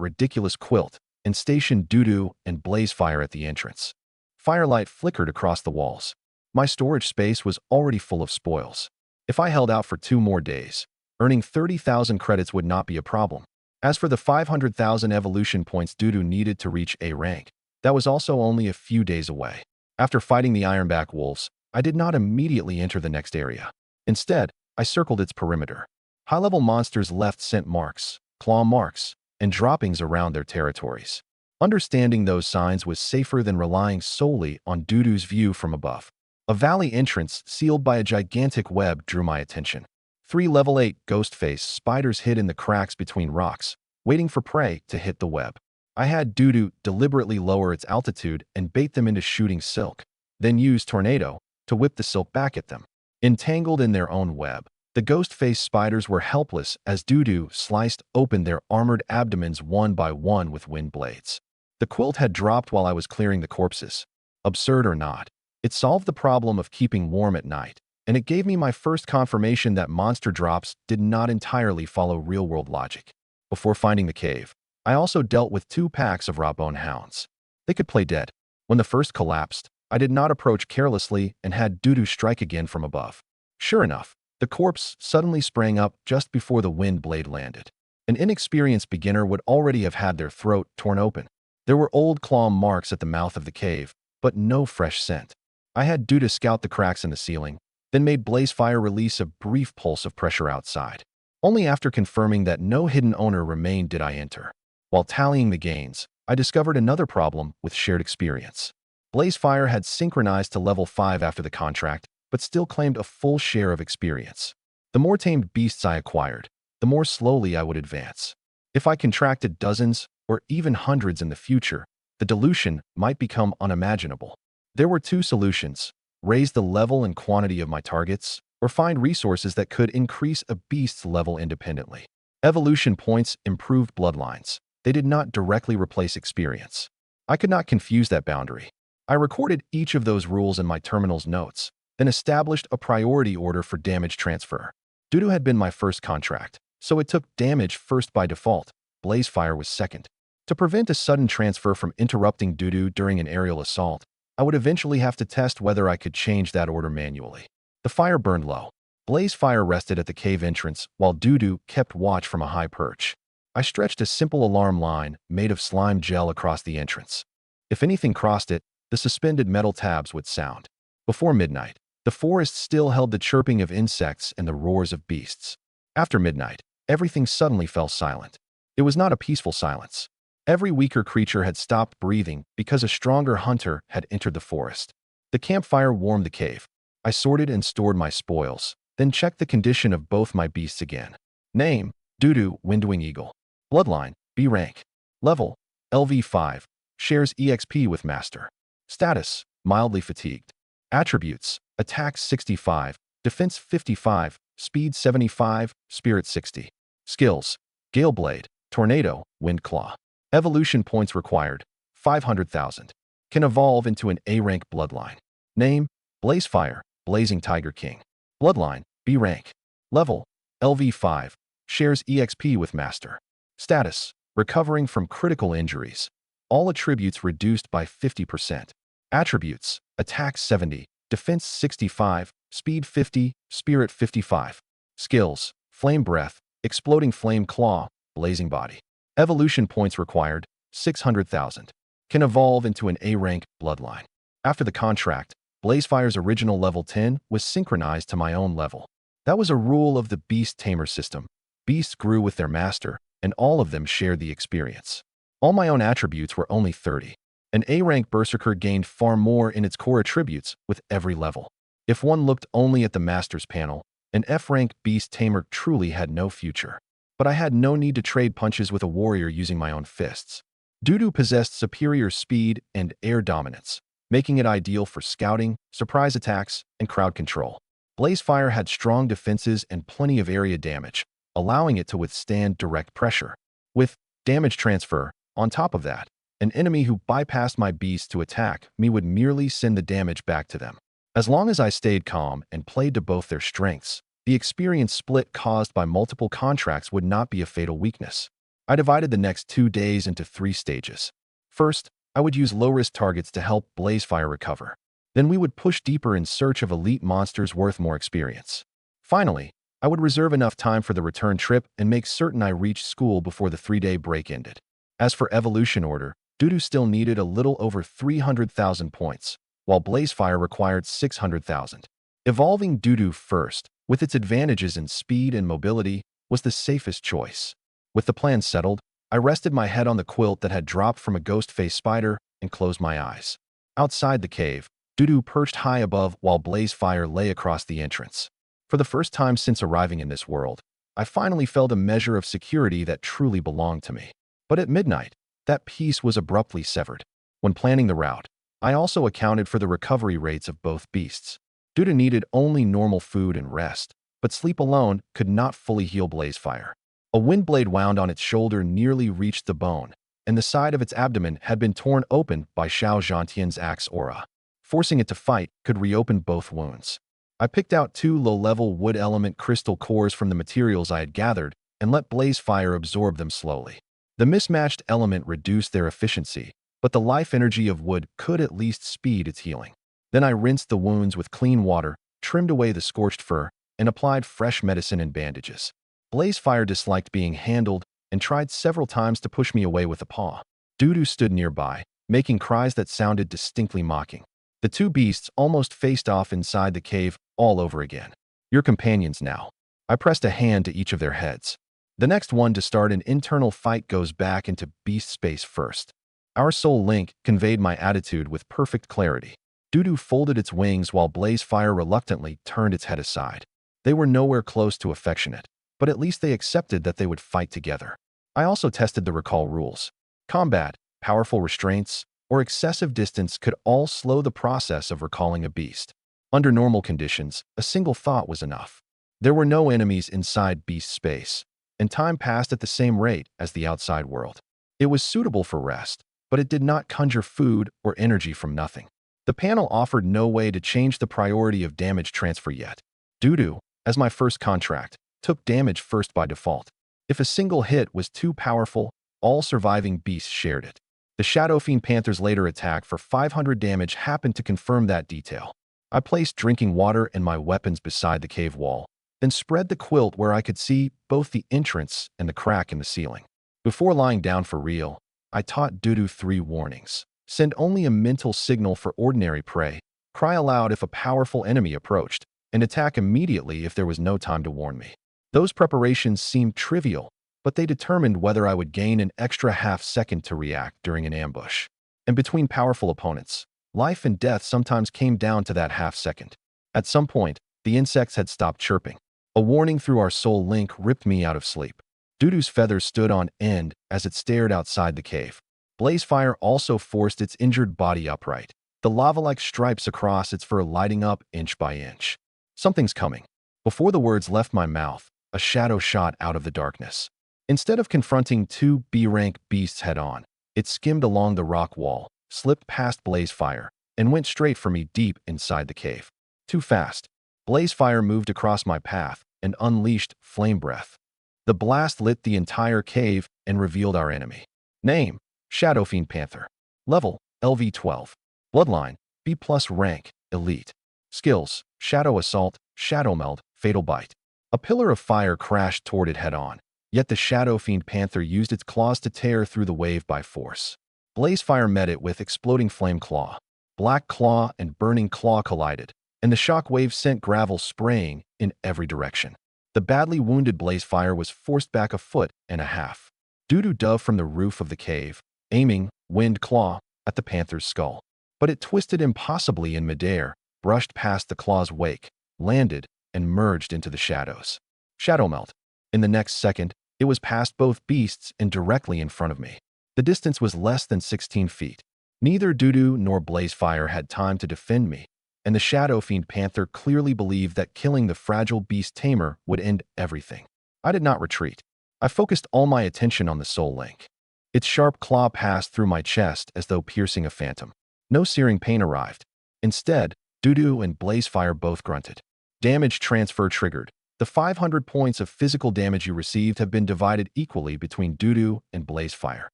ridiculous quilt, and stationed Dudu and Blazefire at the entrance. Firelight flickered across the walls. My storage space was already full of spoils. If I held out for 2 more days, earning 30,000 credits would not be a problem. As for the 500,000 evolution points Dudu needed to reach A rank, that was also only a few days away. After fighting the Ironback wolves, I did not immediately enter the next area. Instead, I circled its perimeter. High-level monsters left scent marks, claw marks, and droppings around their territories. Understanding those signs was safer than relying solely on Dudu's view from above. A valley entrance sealed by a gigantic web drew my attention. 3 level 8 ghost-face spiders hid in the cracks between rocks, waiting for prey to hit the web. I had Dudu deliberately lower its altitude and bait them into shooting silk, then use Tornado to whip the silk back at them. Entangled in their own web, the ghost-face spiders were helpless as Dudu sliced open their armored abdomens one by one with wind blades. The quilt had dropped while I was clearing the corpses. Absurd or not, it solved the problem of keeping warm at night, and it gave me my first confirmation that monster drops did not entirely follow real-world logic. Before finding the cave, I also dealt with 2 packs of rawbone hounds. They could play dead. When the first collapsed, I did not approach carelessly and had Dudu strike again from above. Sure enough, the corpse suddenly sprang up just before the wind blade landed. An inexperienced beginner would already have had their throat torn open. There were old claw marks at the mouth of the cave, but no fresh scent. I had Dudu scout the cracks in the ceiling, then made Blazefire release a brief pulse of pressure outside. Only after confirming that no hidden owner remained did I enter. While tallying the gains, I discovered another problem with shared experience. Blazefire had synchronized to level 5 after the contract, but still claimed a full share of experience. The more tamed beasts I acquired, the more slowly I would advance. If I contracted dozens or even hundreds in the future, the dilution might become unimaginable. There were 2 solutions: raise the level and quantity of my targets, or find resources that could increase a beast's level independently. Evolution points improved bloodlines. They did not directly replace experience. I could not confuse that boundary. I recorded each of those rules in my terminal's notes, then established a priority order for damage transfer. Dudu had been my first contract, so it took damage first by default. Blazefire was second. To prevent a sudden transfer from interrupting Dudu during an aerial assault, I would eventually have to test whether I could change that order manually. The fire burned low. Blazefire rested at the cave entrance while Dudu kept watch from a high perch. I stretched a simple alarm line made of slime gel across the entrance. If anything crossed it, the suspended metal tabs would sound. Before midnight, the forest still held the chirping of insects and the roars of beasts. After midnight, everything suddenly fell silent. It was not a peaceful silence. Every weaker creature had stopped breathing because a stronger hunter had entered the forest. The campfire warmed the cave. I sorted and stored my spoils, then checked the condition of both my beasts again. Name, Dudu, Windwing Eagle. Bloodline, B rank. Level, LV5. Shares EXP with Master. Status, mildly fatigued. Attributes, attack 65, defense 55, speed 75, spirit 60. Skills, Gale Blade, Tornado, Wind Claw. Evolution points required, 500,000. Can evolve into an A-rank bloodline. Name, Blazefire, Blazing Tiger King. Bloodline, B rank. Level, LV5. Shares EXP with Master. Status, recovering from critical injuries. All attributes reduced by 50%. Attributes, attack 70, defense 65, Speed 50, Spirit 55. Skills: Flame Breath, Exploding Flame Claw, Blazing Body. Evolution points required: 600,000. Can evolve into an A-rank bloodline. After the contract, Blazefire's original level 10 was synchronized to my own level. That was a rule of the Beast Tamer system. Beasts grew with their master, and all of them shared the experience. All my own attributes were only 30. An A-rank Berserker gained far more in its core attributes with every level. If one looked only at the Master's panel, an F-rank Beast Tamer truly had no future. But I had no need to trade punches with a warrior using my own fists. Dudu possessed superior speed and air dominance, making it ideal for scouting, surprise attacks, and crowd control. Blazefire had strong defenses and plenty of area damage, allowing it to withstand direct pressure. With damage transfer, on top of that, an enemy who bypassed my beast to attack me would merely send the damage back to them. As long as I stayed calm and played to both their strengths, the experience split caused by multiple contracts would not be a fatal weakness. I divided the next 2 days into 3 stages. First, I would use low-risk targets to help Blazefire recover. Then we would push deeper in search of elite monsters worth more experience. Finally, I would reserve enough time for the return trip and make certain I reached school before the 3-day break ended. As for evolution order, Dudu still needed a little over 300,000 points, while Blazefire required 600,000. Evolving Dudu first, with its advantages in speed and mobility, was the safest choice. With the plan settled, I rested my head on the quilt that had dropped from a ghost-faced spider and closed my eyes. Outside the cave, Dudu perched high above while Blazefire lay across the entrance. For the first time since arriving in this world, I finally felt a measure of security that truly belonged to me. But at midnight, that peace was abruptly severed. When planning the route, I also accounted for the recovery rates of both beasts. Dudu needed only normal food and rest, but sleep alone could not fully heal Blazefire. A wind blade wound on its shoulder nearly reached the bone, and the side of its abdomen had been torn open by Xiao Zhantian's axe aura. Forcing it to fight could reopen both wounds. I picked out 2 low-level wood element crystal cores from the materials I had gathered and let Blazefire absorb them slowly. The mismatched element reduced their efficiency, but the life energy of wood could at least speed its healing. Then I rinsed the wounds with clean water, trimmed away the scorched fur, and applied fresh medicine and bandages. Blazefire disliked being handled and tried several times to push me away with a paw. Dudu stood nearby, making cries that sounded distinctly mocking. The 2 beasts almost faced off inside the cave all over again. Your companions now. I pressed a hand to each of their heads. The next one to start an internal fight goes back into beast space first. Our soul link conveyed my attitude with perfect clarity. Dudu folded its wings while Blazefire reluctantly turned its head aside. They were nowhere close to affectionate, but at least they accepted that they would fight together. I also tested the recall rules. Combat, powerful restraints, or excessive distance could all slow the process of recalling a beast. Under normal conditions, a single thought was enough. There were no enemies inside beast space, and time passed at the same rate as the outside world. It was suitable for rest, but it did not conjure food or energy from nothing. The panel offered no way to change the priority of damage transfer yet. Dudu, as my first contract, took damage first by default. If a single hit was too powerful, all surviving beasts shared it. The Shadowfiend Panther's later attack for 500 damage happened to confirm that detail. I placed drinking water and my weapons beside the cave wall, then spread the quilt where I could see both the entrance and the crack in the ceiling. Before lying down for real, I taught Dudu 3 warnings. Send only a mental signal for ordinary prey, cry aloud if a powerful enemy approached, and attack immediately if there was no time to warn me. Those preparations seemed trivial, but they determined whether I would gain an extra half-second to react during an ambush. And between powerful opponents, life and death sometimes came down to that half-second. At some point, the insects had stopped chirping. A warning through our soul link ripped me out of sleep. Dudu's feathers stood on end as it stared outside the cave. Blazefire also forced its injured body upright, the lava-like stripes across its fur lighting up inch by inch. Something's coming. Before the words left my mouth, a shadow shot out of the darkness. Instead of confronting 2 B-rank beasts head-on, it skimmed along the rock wall, slipped past Blazefire, and went straight for me deep inside the cave. Too fast. Blazefire moved across my path and unleashed Flame Breath. The blast lit the entire cave and revealed our enemy. Name: Shadowfiend Panther. Level: LV12. Bloodline: B+ rank, Elite. Skills: shadow assault, shadow meld, fatal bite. A pillar of fire crashed toward it head-on, yet the shadow fiend panther used its claws to tear through the wave by force. Blazefire met it with exploding flame claw. Black claw and burning claw collided, and the shock wave sent gravel spraying in every direction. The badly wounded Blazefire was forced back a foot and a half. Dudu dove from the roof of the cave, aiming, wind claw, at the panther's skull. But it twisted impossibly in midair, brushed past the claw's wake, landed, and merged into the shadows. Shadow melt. In the next second, it was past both beasts and directly in front of me. The distance was less than 16 feet. Neither Dudu nor Blazefire had time to defend me, and the Shadow Fiend Panther clearly believed that killing the fragile beast tamer would end everything. I did not retreat. I focused all my attention on the Soul Link. Its sharp claw passed through my chest as though piercing a phantom. No searing pain arrived. Instead, Dudu and Blazefire both grunted. Damage transfer triggered. The 500 points of physical damage you received have been divided equally between Dudu and Blazefire.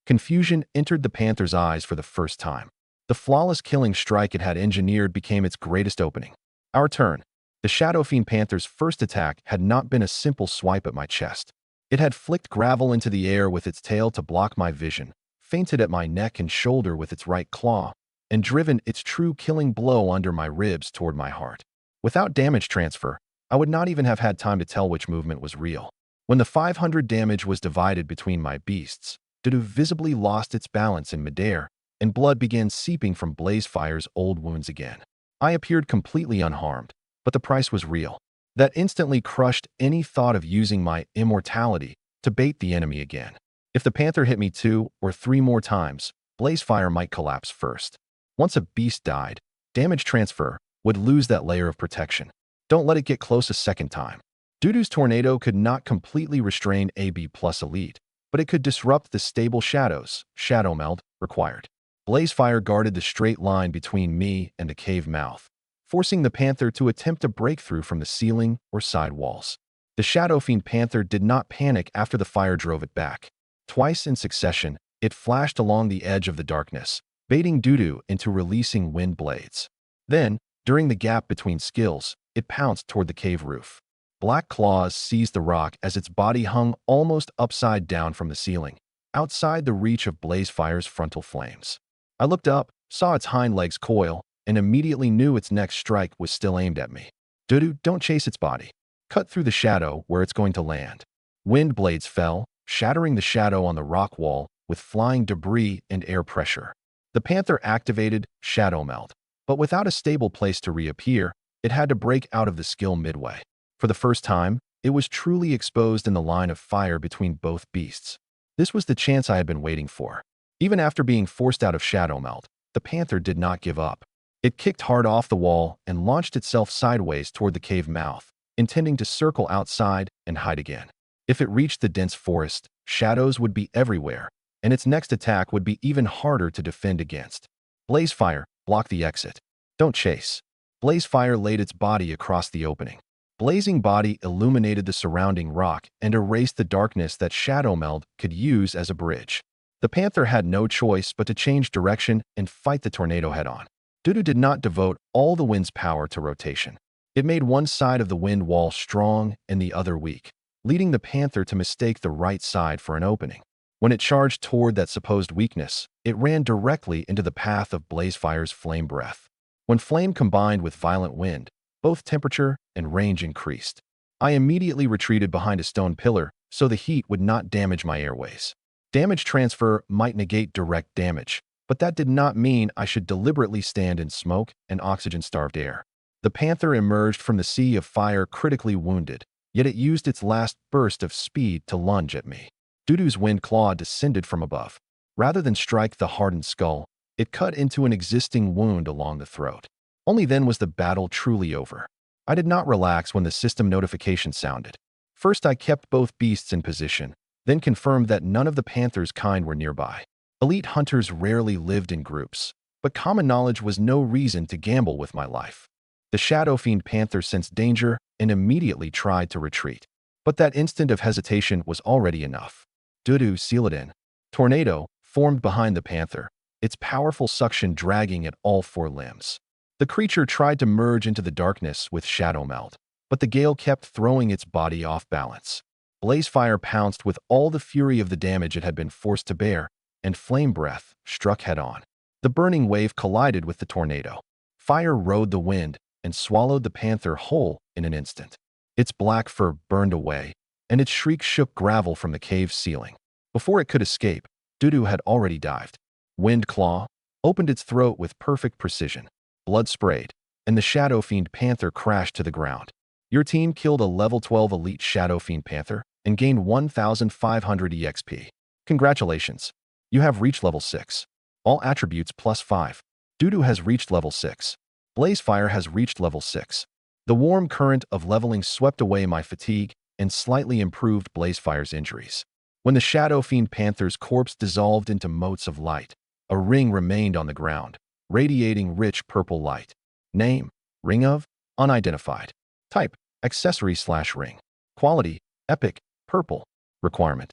Confusion entered the panther's eyes for the first time. The flawless killing strike it had engineered became its greatest opening. Our turn. The Shadow Fiend Panther's first attack had not been a simple swipe at my chest. It had flicked gravel into the air with its tail to block my vision, feinted at my neck and shoulder with its right claw, and driven its true killing blow under my ribs toward my heart. Without damage transfer, I would not even have had time to tell which movement was real. When the 500 damage was divided between my beasts, Dudu visibly lost its balance in midair, and blood began seeping from Blazefire's old wounds again. I appeared completely unharmed, but the price was real. That instantly crushed any thought of using my immortality to bait the enemy again. If the panther hit me 2 or 3 more times, Blazefire might collapse first. Once a beast died, damage transfer would lose that layer of protection. Don't let it get close a second time. Dudu's tornado could not completely restrain AB plus Elite, but it could disrupt the stable shadows, shadow meld, required. Blazefire guarded the straight line between me and the cave mouth, forcing the panther to attempt a breakthrough from the ceiling or side walls. The Shadow Fiend Panther did not panic after the fire drove it back. Twice in succession, it flashed along the edge of the darkness, baiting Dudu into releasing wind blades. Then, during the gap between skills, it pounced toward the cave roof. Black claws seized the rock as its body hung almost upside down from the ceiling, outside the reach of Blazefire's frontal flames. I looked up, saw its hind legs coil, and immediately knew its next strike was still aimed at me. Dudu, don't chase its body. Cut through the shadow where it's going to land. Wind blades fell, shattering the shadow on the rock wall with flying debris and air pressure. The panther activated Shadow Meld, but without a stable place to reappear, it had to break out of the skill midway. For the first time, it was truly exposed in the line of fire between both beasts. This was the chance I had been waiting for. Even after being forced out of Shadow Meld, the panther did not give up. It kicked hard off the wall and launched itself sideways toward the cave mouth, intending to circle outside and hide again. If it reached the dense forest, shadows would be everywhere, and its next attack would be even harder to defend against. Blazefire, block the exit. Don't chase. Blazefire laid its body across the opening. Blazing body illuminated the surrounding rock and erased the darkness that Shadow Meld could use as a bridge. The panther had no choice but to change direction and fight the tornado head-on. Dudu did not devote all the wind's power to rotation. It made one side of the wind wall strong and the other weak, leading the panther to mistake the right side for an opening. When it charged toward that supposed weakness, it ran directly into the path of Blazefire's flame breath. When flame combined with violent wind, both temperature and range increased. I immediately retreated behind a stone pillar so the heat would not damage my airways. Damage transfer might negate direct damage, but that did not mean I should deliberately stand in smoke and oxygen-starved air. The panther emerged from the sea of fire critically wounded, yet it used its last burst of speed to lunge at me. Dudu's wind claw descended from above. Rather than strike the hardened skull, it cut into an existing wound along the throat. Only then was the battle truly over. I did not relax when the system notification sounded. First, I kept both beasts in position, then confirmed that none of the panther's kind were nearby. Elite hunters rarely lived in groups, but common knowledge was no reason to gamble with my life. The Shadow Fiend Panther sensed danger and immediately tried to retreat. But that instant of hesitation was already enough. Dudu sealed it in. Tornado formed behind the panther, its powerful suction dragging at all 4 limbs. The creature tried to merge into the darkness with shadow meld, but the gale kept throwing its body off balance. Blazefire pounced with all the fury of the damage it had been forced to bear, and flame breath struck head-on. The burning wave collided with the tornado. Fire rode the wind and swallowed the panther whole in an instant. Its black fur burned away, and its shriek shook gravel from the cave's ceiling. Before it could escape, Dudu had already dived. Wind Claw opened its throat with perfect precision. Blood sprayed, and the Shadow Fiend Panther crashed to the ground. Your team killed a level 12 elite Shadow Fiend Panther and gained 1,500 EXP. Congratulations. You have reached level 6. All attributes +5. Dudu has reached level 6. Blazefire has reached level 6. The warm current of leveling swept away my fatigue and slightly improved Blazefire's injuries. When the Shadow Fiend Panther's corpse dissolved into motes of light, a ring remained on the ground, radiating rich purple light. Name: Ring of Unidentified. Type: Accessory/ring. Quality: Epic, Purple. Requirement: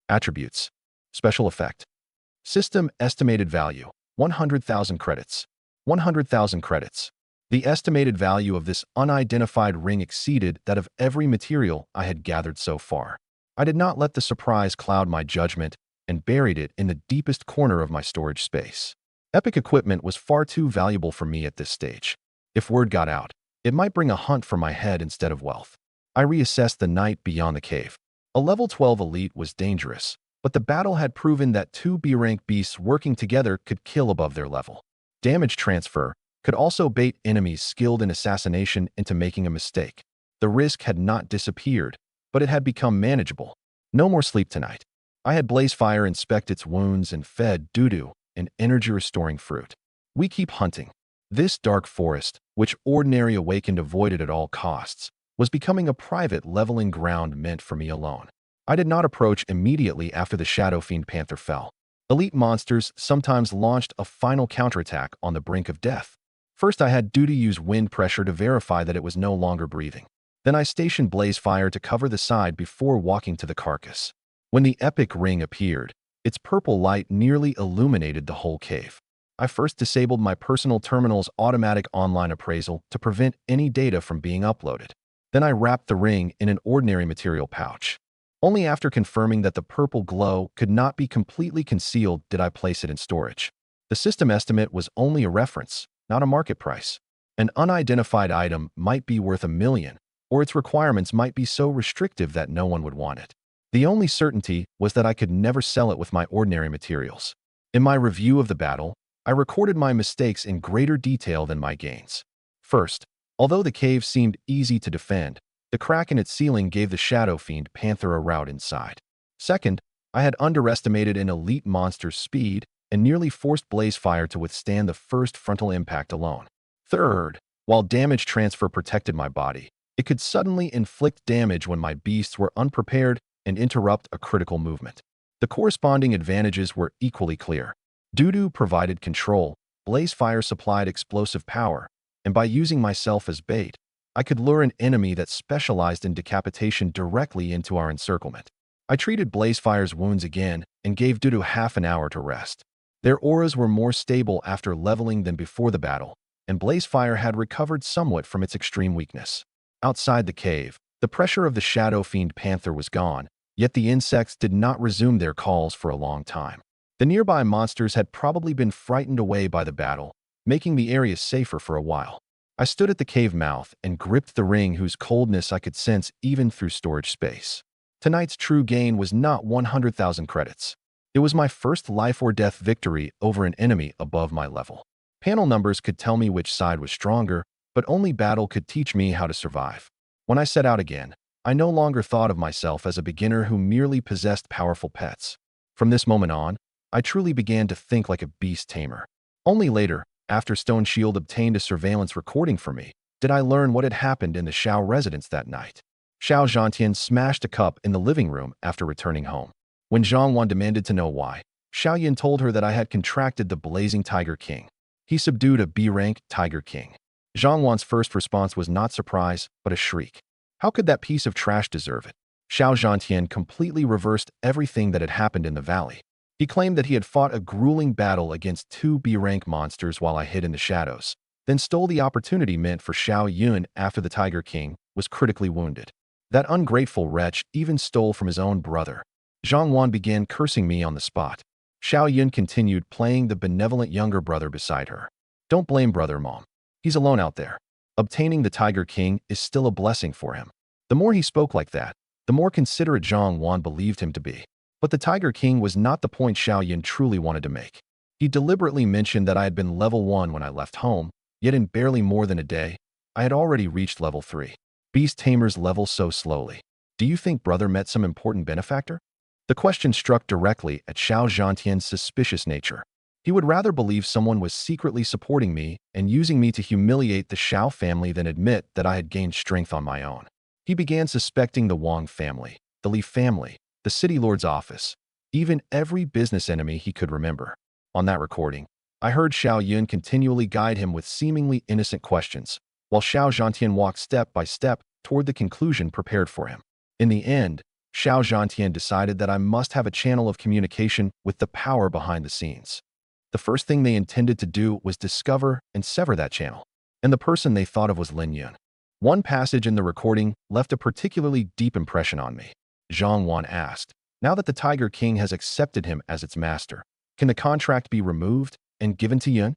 Attributes: Special Effect. System Estimated Value: 100,000 credits. 100,000 credits. The estimated value of this unidentified ring exceeded that of every material I had gathered so far. I did not let the surprise cloud my judgment and buried it in the deepest corner of my storage space. Epic equipment was far too valuable for me at this stage. If word got out, it might bring a hunt for my head instead of wealth. I reassessed the night beyond the cave. A level 12 elite was dangerous, but the battle had proven that two B-rank beasts working together could kill above their level. Damage transfer could also bait enemies skilled in assassination into making a mistake. The risk had not disappeared, but it had become manageable. No more sleep tonight. I had Blazefire inspect its wounds and fed Dudu an energy-restoring fruit. We keep hunting. This dark forest, which Ordinary Awakened avoided at all costs, was becoming a private leveling ground meant for me alone. I did not approach immediately after the Shadow Fiend Panther fell. Elite monsters sometimes launched a final counterattack on the brink of death. First, I had Dudu use wind pressure to verify that it was no longer breathing. Then I stationed Blazefire to cover the side before walking to the carcass. When the epic ring appeared, its purple light nearly illuminated the whole cave. I first disabled my personal terminal's automatic online appraisal to prevent any data from being uploaded. Then I wrapped the ring in an ordinary material pouch. Only after confirming that the purple glow could not be completely concealed did I place it in storage. The system estimate was only a reference, not a market price. An unidentified item might be worth $1 million, or its requirements might be so restrictive that no one would want it. The only certainty was that I could never sell it with my ordinary materials. In my review of the battle, I recorded my mistakes in greater detail than my gains. First, although the cave seemed easy to defend, the crack in its ceiling gave the Shadow Fiend Panther a rout inside. Second, I had underestimated an elite monster's speed and nearly forced Blazefire to withstand the first frontal impact alone. Third, while damage transfer protected my body, it could suddenly inflict damage when my beasts were unprepared and interrupt a critical movement. The corresponding advantages were equally clear. Dudu provided control, Blazefire supplied explosive power, and by using myself as bait, I could lure an enemy that specialized in decapitation directly into our encirclement. I treated Blazefire's wounds again and gave Dudu half an hour to rest. Their auras were more stable after leveling than before the battle, and Blazefire had recovered somewhat from its extreme weakness. Outside the cave, the pressure of the Shadow Fiend Panther was gone, yet the insects did not resume their calls for a long time. The nearby monsters had probably been frightened away by the battle, making the area safer for a while. I stood at the cave mouth and gripped the ring whose coldness I could sense even through storage space. Tonight's true gain was not 100,000 credits. It was my first life-or-death victory over an enemy above my level. Panel numbers could tell me which side was stronger, but only battle could teach me how to survive. When I set out again, I no longer thought of myself as a beginner who merely possessed powerful pets. From this moment on, I truly began to think like a beast tamer. Only later, after Stone Shield obtained a surveillance recording for me, did I learn what had happened in the Xiao residence that night. Xiao Zhantian smashed a cup in the living room after returning home. When Zhangwan demanded to know why, Xiaoyan told her that I had contracted the Blazing Tiger King. He subdued a B-rank Tiger King. Zhangwan's first response was not surprise, but a shriek. How could that piece of trash deserve it? Xiao Zhantian completely reversed everything that had happened in the valley. He claimed that he had fought a grueling battle against two B-rank monsters while I hid in the shadows. then stole the opportunity meant for Xiao Yun after the Tiger King was critically wounded. That ungrateful wretch even stole from his own brother. Zhang Wan began cursing me on the spot. Xiao Yun continued playing the benevolent younger brother beside her. Don't blame brother, Mom. He's alone out there. Obtaining the Tiger King is still a blessing for him. The more he spoke like that, the more considerate Zhang Wan believed him to be. But the Tiger King was not the point Xiao Yun truly wanted to make. He deliberately mentioned that I had been level 1 when I left home, yet in barely more than a day, I had already reached level 3. Beast tamers level so slowly. Do you think brother met some important benefactor? The question struck directly at Xiao Zhantian's suspicious nature. He would rather believe someone was secretly supporting me and using me to humiliate the Xiao family than admit that I had gained strength on my own. He began suspecting the Wang family, the Li family, the city lord's office, even every business enemy he could remember. On that recording, I heard Xiao Yun continually guide him with seemingly innocent questions, while Xiao Zhantian walked step by step toward the conclusion prepared for him. In the end, Xiao Zhantian decided that I must have a channel of communication with the power behind the scenes. The first thing they intended to do was discover and sever that channel, and the person they thought of was Lin Yun. One passage in the recording left a particularly deep impression on me. Zhang Wan asked, now that the Tiger King has accepted him as its master, can the contract be removed and given to Yun?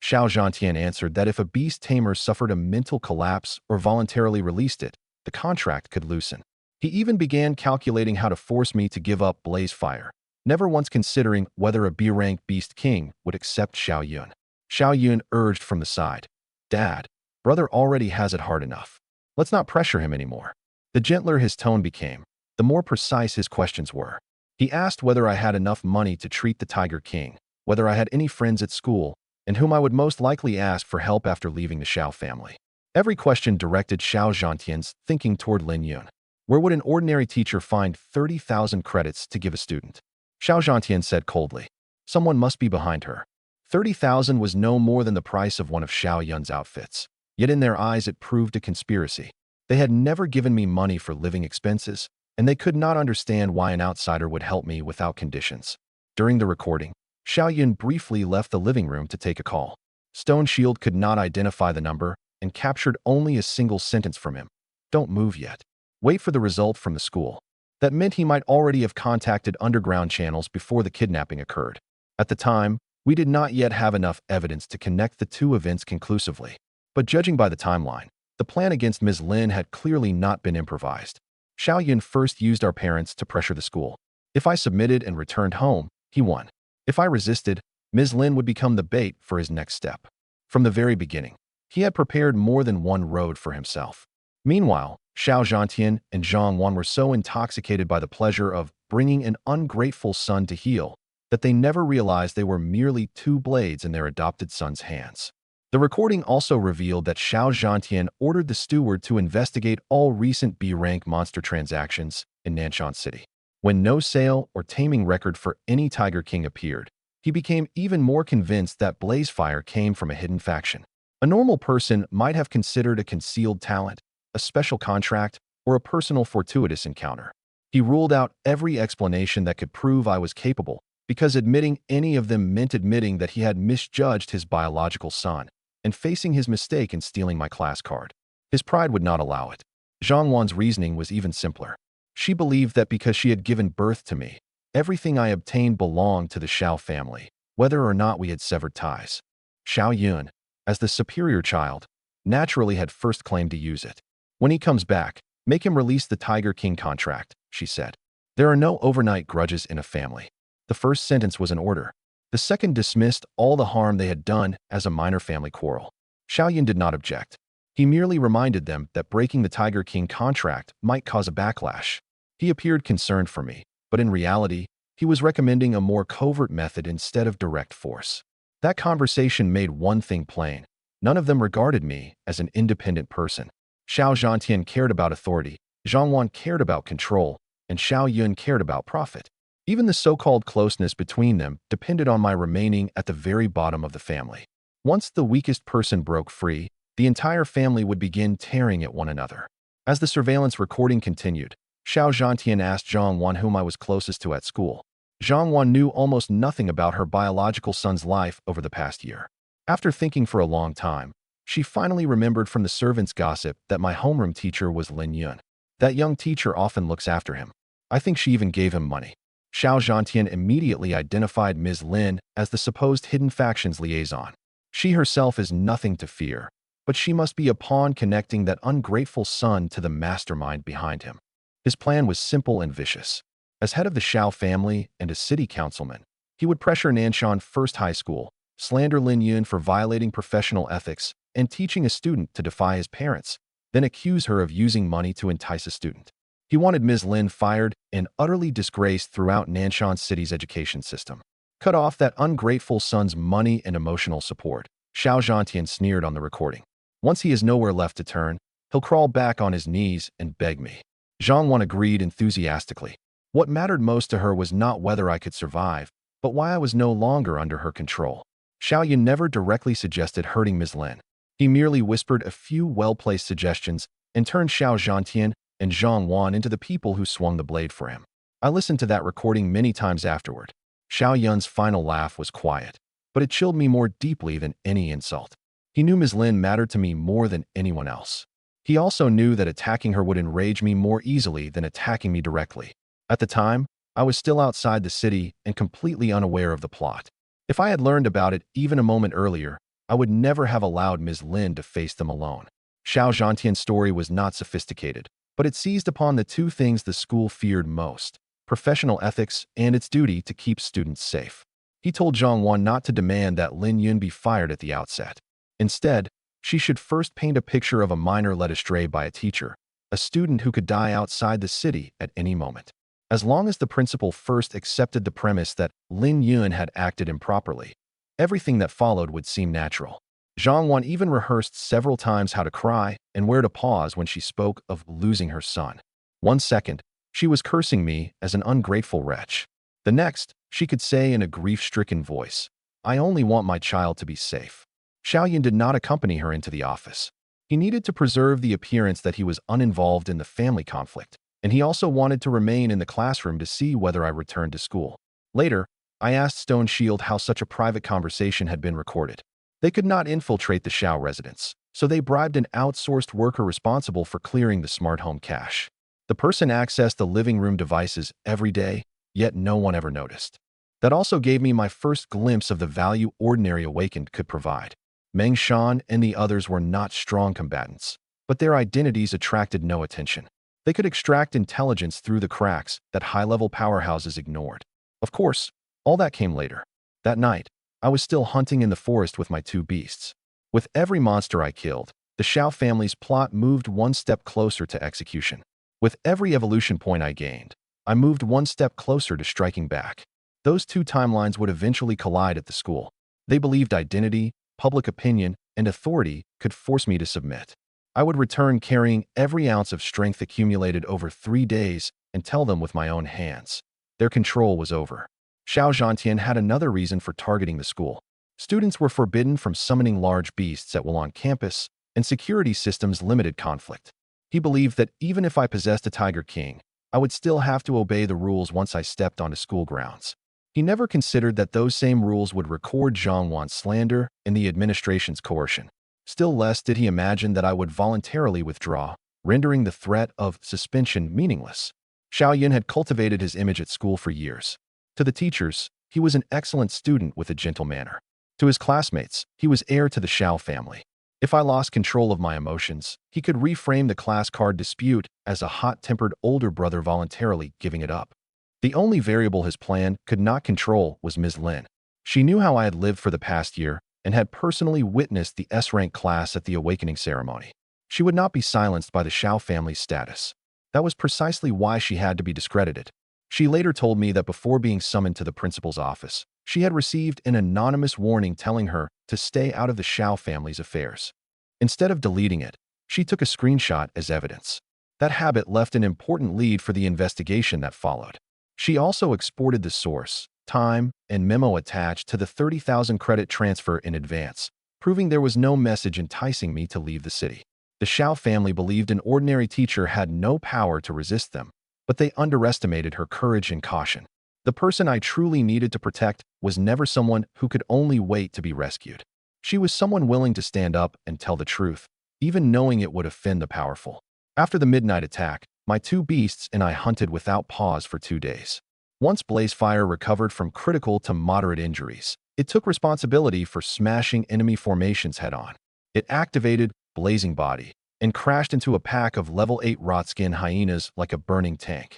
Xiao Zhantian answered that if a beast tamer suffered a mental collapse or voluntarily released it, the contract could loosen. He even began calculating how to force me to give up Blaze Fire, never once considering whether a B-rank Beast King would accept Xiao Yun. Xiao Yun urged from the side, Dad, brother already has it hard enough. Let's not pressure him anymore. The gentler his tone became, the more precise his questions were. He asked whether I had enough money to treat the Tiger King, whether I had any friends at school, and whom I would most likely ask for help after leaving the Xiao family. Every question directed Xiao Zhantian's thinking toward Lin Yun. Where would an ordinary teacher find 30,000 credits to give a student? Xiao Zhantian said coldly. Someone must be behind her. 30,000 was no more than the price of one of Xiao Yun's outfits. Yet in their eyes it proved a conspiracy. They had never given me money for living expenses, and they could not understand why an outsider would help me without conditions. During the recording, Xiao Yun briefly left the living room to take a call. Stone Shield could not identify the number and captured only a single sentence from him. Don't move yet. Wait for the result from the school. That meant he might already have contacted underground channels before the kidnapping occurred. At the time, we did not yet have enough evidence to connect the two events conclusively. But judging by the timeline, the plan against Ms. Lin had clearly not been improvised. Xiao Yun first used our parents to pressure the school. If I submitted and returned home, he won. If I resisted, Ms. Lin would become the bait for his next step. From the very beginning, he had prepared more than one road for himself. Meanwhile, Xiao Zhantian and Zhang Wan were so intoxicated by the pleasure of bringing an ungrateful son to heel that they never realized they were merely two blades in their adopted son's hands. The recording also revealed that Xiao Zhantian ordered the steward to investigate all recent B-rank monster transactions in Nanshan City. When no sale or taming record for any Tiger King appeared, he became even more convinced that Blaze Fire came from a hidden faction. A normal person might have considered a concealed talent, a special contract, or a personal fortuitous encounter. He ruled out every explanation that could prove I was capable, because admitting any of them meant admitting that he had misjudged his biological son and facing his mistake in stealing my class card. His pride would not allow it. Zhang Wan's reasoning was even simpler. She believed that because she had given birth to me, everything I obtained belonged to the Xiao family, whether or not we had severed ties. Xiao Yun, as the superior child, naturally had first claimed to use it. When he comes back, make him release the Tiger King contract, she said. There are no overnight grudges in a family. The first sentence was an order. The second dismissed all the harm they had done as a minor family quarrel. Xiao Yun did not object. He merely reminded them that breaking the Tiger King contract might cause a backlash. He appeared concerned for me, but in reality, he was recommending a more covert method instead of direct force. That conversation made one thing plain. None of them regarded me as an independent person. Xiao Zhantian cared about authority, Zhang Wan cared about control, and Xiao Yun cared about profit. Even the so-called closeness between them depended on my remaining at the very bottom of the family. Once the weakest person broke free, the entire family would begin tearing at one another. As the surveillance recording continued, Xiao Zhantian asked Zhang Wan whom I was closest to at school. Zhang Wan knew almost nothing about her biological son's life over the past year. After thinking for a long time, She finally remembered from the servants' gossip that my homeroom teacher was Lin Yun. That young teacher often looks after him. I think she even gave him money. Xiao Zhantian immediately identified Ms. Lin as the supposed hidden factions liaison. She herself is nothing to fear, but she must be a pawn connecting that ungrateful son to the mastermind behind him. His plan was simple and vicious. As head of the Xiao family and a city councilman, he would pressure Nanshan First High School, slander Lin Yun for violating professional ethics and teaching a student to defy his parents, then accuse her of using money to entice a student. He wanted Ms. Lin fired and utterly disgraced throughout Nanshan City's education system. Cut off that ungrateful son's money and emotional support. Xiao Zhantian sneered on the recording. Once he has nowhere left to turn, he'll crawl back on his knees and beg me. Zhang Wan agreed enthusiastically. What mattered most to her was not whether I could survive, but why I was no longer under her control. Xiao Yun never directly suggested hurting Ms. Lin. He merely whispered a few well-placed suggestions and turned Xiao Zhantian and Zhang Wan into the people who swung the blade for him. I listened to that recording many times afterward. Xiao Yun's final laugh was quiet, but it chilled me more deeply than any insult. He knew Ms. Lin mattered to me more than anyone else. He also knew that attacking her would enrage me more easily than attacking me directly. At the time, I was still outside the city and completely unaware of the plot. If I had learned about it even a moment earlier, I would never have allowed Ms. Lin to face them alone. Xiao Zhantian's story was not sophisticated, but it seized upon the two things the school feared most: professional ethics and its duty to keep students safe. He told Zhang Wan not to demand that Lin Yun be fired at the outset. Instead, she should first paint a picture of a minor led astray by a teacher, a student who could die outside the city at any moment. As long as the principal first accepted the premise that Lin Yun had acted improperly, everything that followed would seem natural. Zhang Wan even rehearsed several times how to cry and where to pause when she spoke of losing her son. One second, she was cursing me as an ungrateful wretch. The next, she could say in a grief-stricken voice, "I only want my child to be safe." Xiao Yun did not accompany her into the office. He needed to preserve the appearance that he was uninvolved in the family conflict, and he also wanted to remain in the classroom to see whether I returned to school. Later, I asked Stone Shield how such a private conversation had been recorded. They could not infiltrate the Xiao residence, so they bribed an outsourced worker responsible for clearing the smart home cache. The person accessed the living room devices every day, yet no one ever noticed. That also gave me my first glimpse of the value Ordinary Awakened could provide. Meng Shan and the others were not strong combatants, but their identities attracted no attention. They could extract intelligence through the cracks that high-level powerhouses ignored. Of course, all that came later. That night, I was still hunting in the forest with my two beasts. With every monster I killed, the Xiao family's plot moved one step closer to execution. With every evolution point I gained, I moved one step closer to striking back. Those two timelines would eventually collide at the school. They believed identity, public opinion, and authority could force me to submit. I would return carrying every ounce of strength accumulated over 3 days and tell them with my own hands. Their control was over. Xiao Zhantian had another reason for targeting the school. Students were forbidden from summoning large beasts at will on campus, and security systems limited conflict. He believed that even if I possessed a Tiger King, I would still have to obey the rules once I stepped onto school grounds. He never considered that those same rules would record Zhang Wan's slander and the administration's coercion. Still less did he imagine that I would voluntarily withdraw, rendering the threat of suspension meaningless. Xiao Yun had cultivated his image at school for years. To the teachers, he was an excellent student with a gentle manner. To his classmates, he was heir to the Xiao family. If I lost control of my emotions, he could reframe the class card dispute as a hot-tempered older brother voluntarily giving it up. The only variable his plan could not control was Ms. Lin. She knew how I had lived for the past year and had personally witnessed the S-rank class at the awakening ceremony. She would not be silenced by the Xiao family's status. That was precisely why she had to be discredited. She later told me that before being summoned to the principal's office, she had received an anonymous warning telling her to stay out of the Xiao family's affairs. Instead of deleting it, she took a screenshot as evidence. That habit left an important lead for the investigation that followed. She also exported the source, time, and memo attached to the 30,000 credit transfer in advance, proving there was no message enticing me to leave the city. The Xiao family believed an ordinary teacher had no power to resist them, but they underestimated her courage and caution. The person I truly needed to protect was never someone who could only wait to be rescued. She was someone willing to stand up and tell the truth, even knowing it would offend the powerful. After the midnight attack, my two beasts and I hunted without pause for 2 days. Once Blazefire recovered from critical to moderate injuries, it took responsibility for smashing enemy formations head-on. It activated Blazing Body and crashed into a pack of level 8 Rotskin hyenas like a burning tank.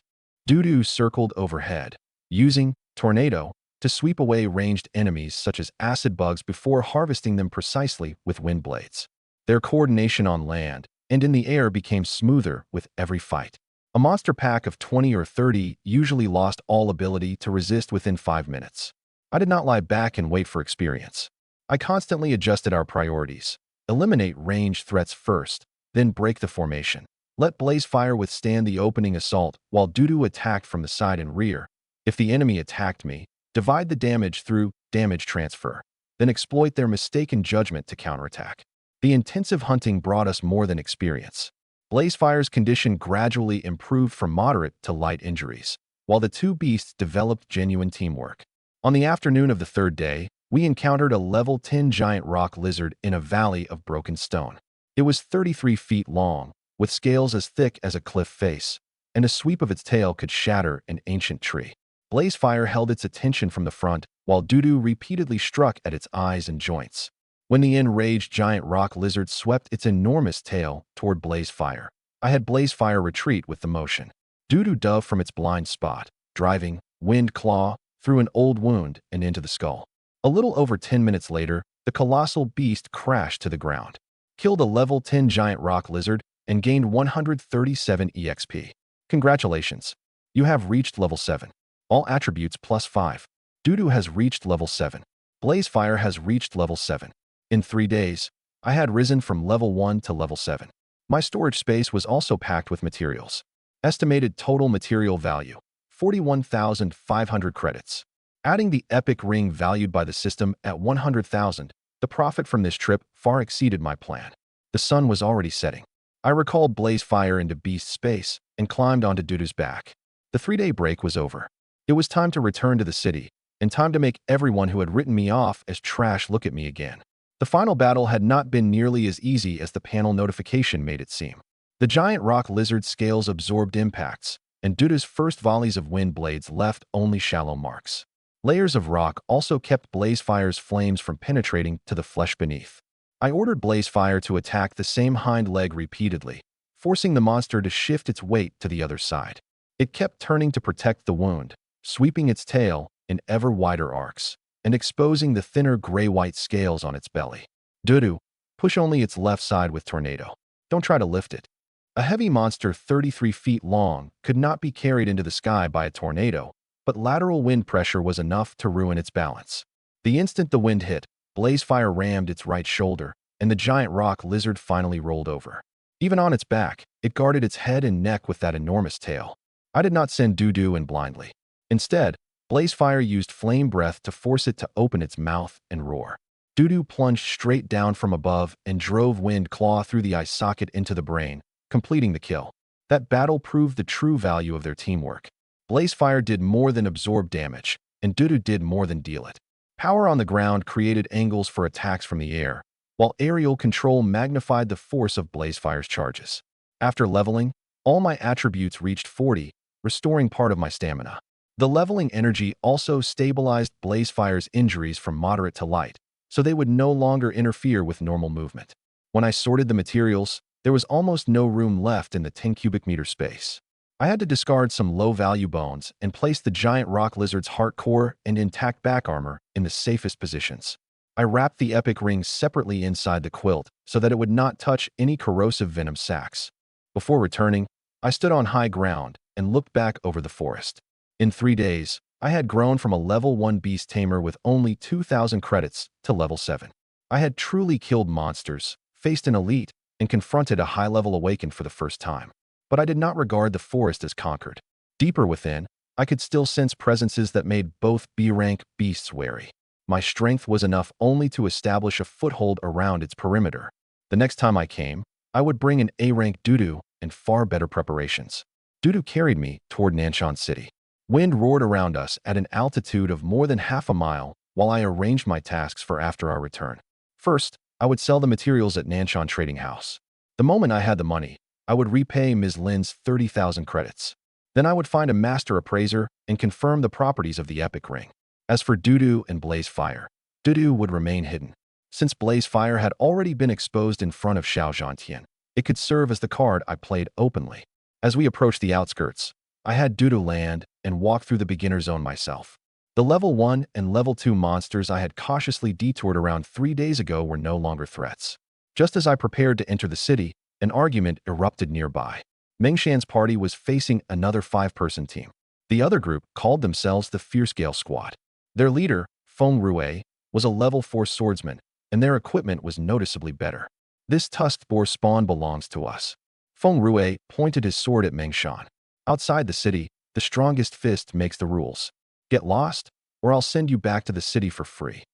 Dudu circled overhead, using Tornado to sweep away ranged enemies such as acid bugs before harvesting them precisely with wind blades. Their coordination on land and in the air became smoother with every fight. A monster pack of 20 or 30 usually lost all ability to resist within 5 minutes. I did not lie back and wait for experience. I constantly adjusted our priorities. Eliminate ranged threats first, then break the formation. Let Blazefire withstand the opening assault while Dudu attacked from the side and rear. If the enemy attacked me, divide the damage through damage transfer, then exploit their mistaken judgment to counterattack. The intensive hunting brought us more than experience. Blazefire's condition gradually improved from moderate to light injuries, while the two beasts developed genuine teamwork. On the afternoon of the third day, we encountered a level 10 giant rock lizard in a valley of broken stone. It was 33 feet long, with scales as thick as a cliff face, and a sweep of its tail could shatter an ancient tree. Blazefire held its attention from the front, while Dudu repeatedly struck at its eyes and joints. When the enraged giant rock lizard swept its enormous tail toward Blazefire, I had Blazefire retreat with the motion. Dudu dove from its blind spot, driving Wind Claw through an old wound and into the skull. A little over 10 minutes later, the colossal beast crashed to the ground, killed a level 10 giant rock lizard, and gained 137 EXP. Congratulations! You have reached level 7. All attributes +5. Dudu has reached level 7. Blazefire has reached level 7. In 3 days, I had risen from level 1 to level 7. My storage space was also packed with materials. Estimated total material value, 41,500 credits. Adding the epic ring valued by the system at 100,000, the profit from this trip far exceeded my plan. The sun was already setting. I recalled Blazefire into Beast Space and climbed onto Dudu's back. The 3-day break was over. It was time to return to the city, and time to make everyone who had written me off as trash look at me again. The final battle had not been nearly as easy as the panel notification made it seem. The giant rock lizard's scales absorbed impacts, and Dudu's first volleys of wind blades left only shallow marks. Layers of rock also kept Blazefire's flames from penetrating to the flesh beneath. I ordered Blazefire to attack the same hind leg repeatedly, forcing the monster to shift its weight to the other side. It kept turning to protect the wound, sweeping its tail in ever wider arcs, and exposing the thinner gray-white scales on its belly. Dudu, push only its left side with Tornado. Don't try to lift it. A heavy monster 33 feet long could not be carried into the sky by a tornado, but lateral wind pressure was enough to ruin its balance. The instant the wind hit, Blazefire rammed its right shoulder, and the giant rock lizard finally rolled over. Even on its back, it guarded its head and neck with that enormous tail. I did not send Dudu in blindly. Instead, Blazefire used flame breath to force it to open its mouth and roar. Dudu plunged straight down from above and drove Wind Claw through the eye socket into the brain, completing the kill. That battle proved the true value of their teamwork. Blazefire did more than absorb damage, and Dudu did more than deal it. Power on the ground created angles for attacks from the air, while aerial control magnified the force of Blazefire's charges. After leveling, all my attributes reached 40, restoring part of my stamina. The leveling energy also stabilized Blazefire's injuries from moderate to light, so they would no longer interfere with normal movement. When I sorted the materials, there was almost no room left in the 10 cubic meter space. I had to discard some low-value bones and place the giant rock lizard's heart core and intact back armor in the safest positions. I wrapped the epic ring separately inside the quilt so that it would not touch any corrosive venom sacs. Before returning, I stood on high ground and looked back over the forest. In 3 days, I had grown from a level 1 beast tamer with only 2,000 credits to level 7. I had truly killed monsters, faced an elite, and confronted a high-level awakened for the first time. But I did not regard the forest as conquered. Deeper within, I could still sense presences that made both B-rank beasts wary. My strength was enough only to establish a foothold around its perimeter. The next time I came, I would bring an A-rank Dudu and far better preparations. Dudu carried me toward Nanshan City. Wind roared around us at an altitude of more than half a mile while I arranged my tasks for after our return. First, I would sell the materials at Nanshan Trading House. The moment I had the money, I would repay Ms. Lin's 30,000 credits. Then I would find a master appraiser and confirm the properties of the epic ring. As for Dudu and Blaze Fire, Dudu would remain hidden. Since Blaze Fire had already been exposed in front of Xiao Zhantian, it could serve as the card I played openly. As we approached the outskirts, I had Dudu land and walk through the beginner zone myself. The level 1 and level 2 monsters I had cautiously detoured around 3 days ago were no longer threats. Just as I prepared to enter the city, an argument erupted nearby. Mengshan's party was facing another 5-person team. The other group called themselves the Fierce Gale Squad. Their leader, Feng Rue, was a level 4 swordsman, and their equipment was noticeably better. This tusked boar spawn belongs to us. Feng Rue pointed his sword at Mengshan. Outside the city, the strongest fist makes the rules. Get lost, or I'll send you back to the city for free.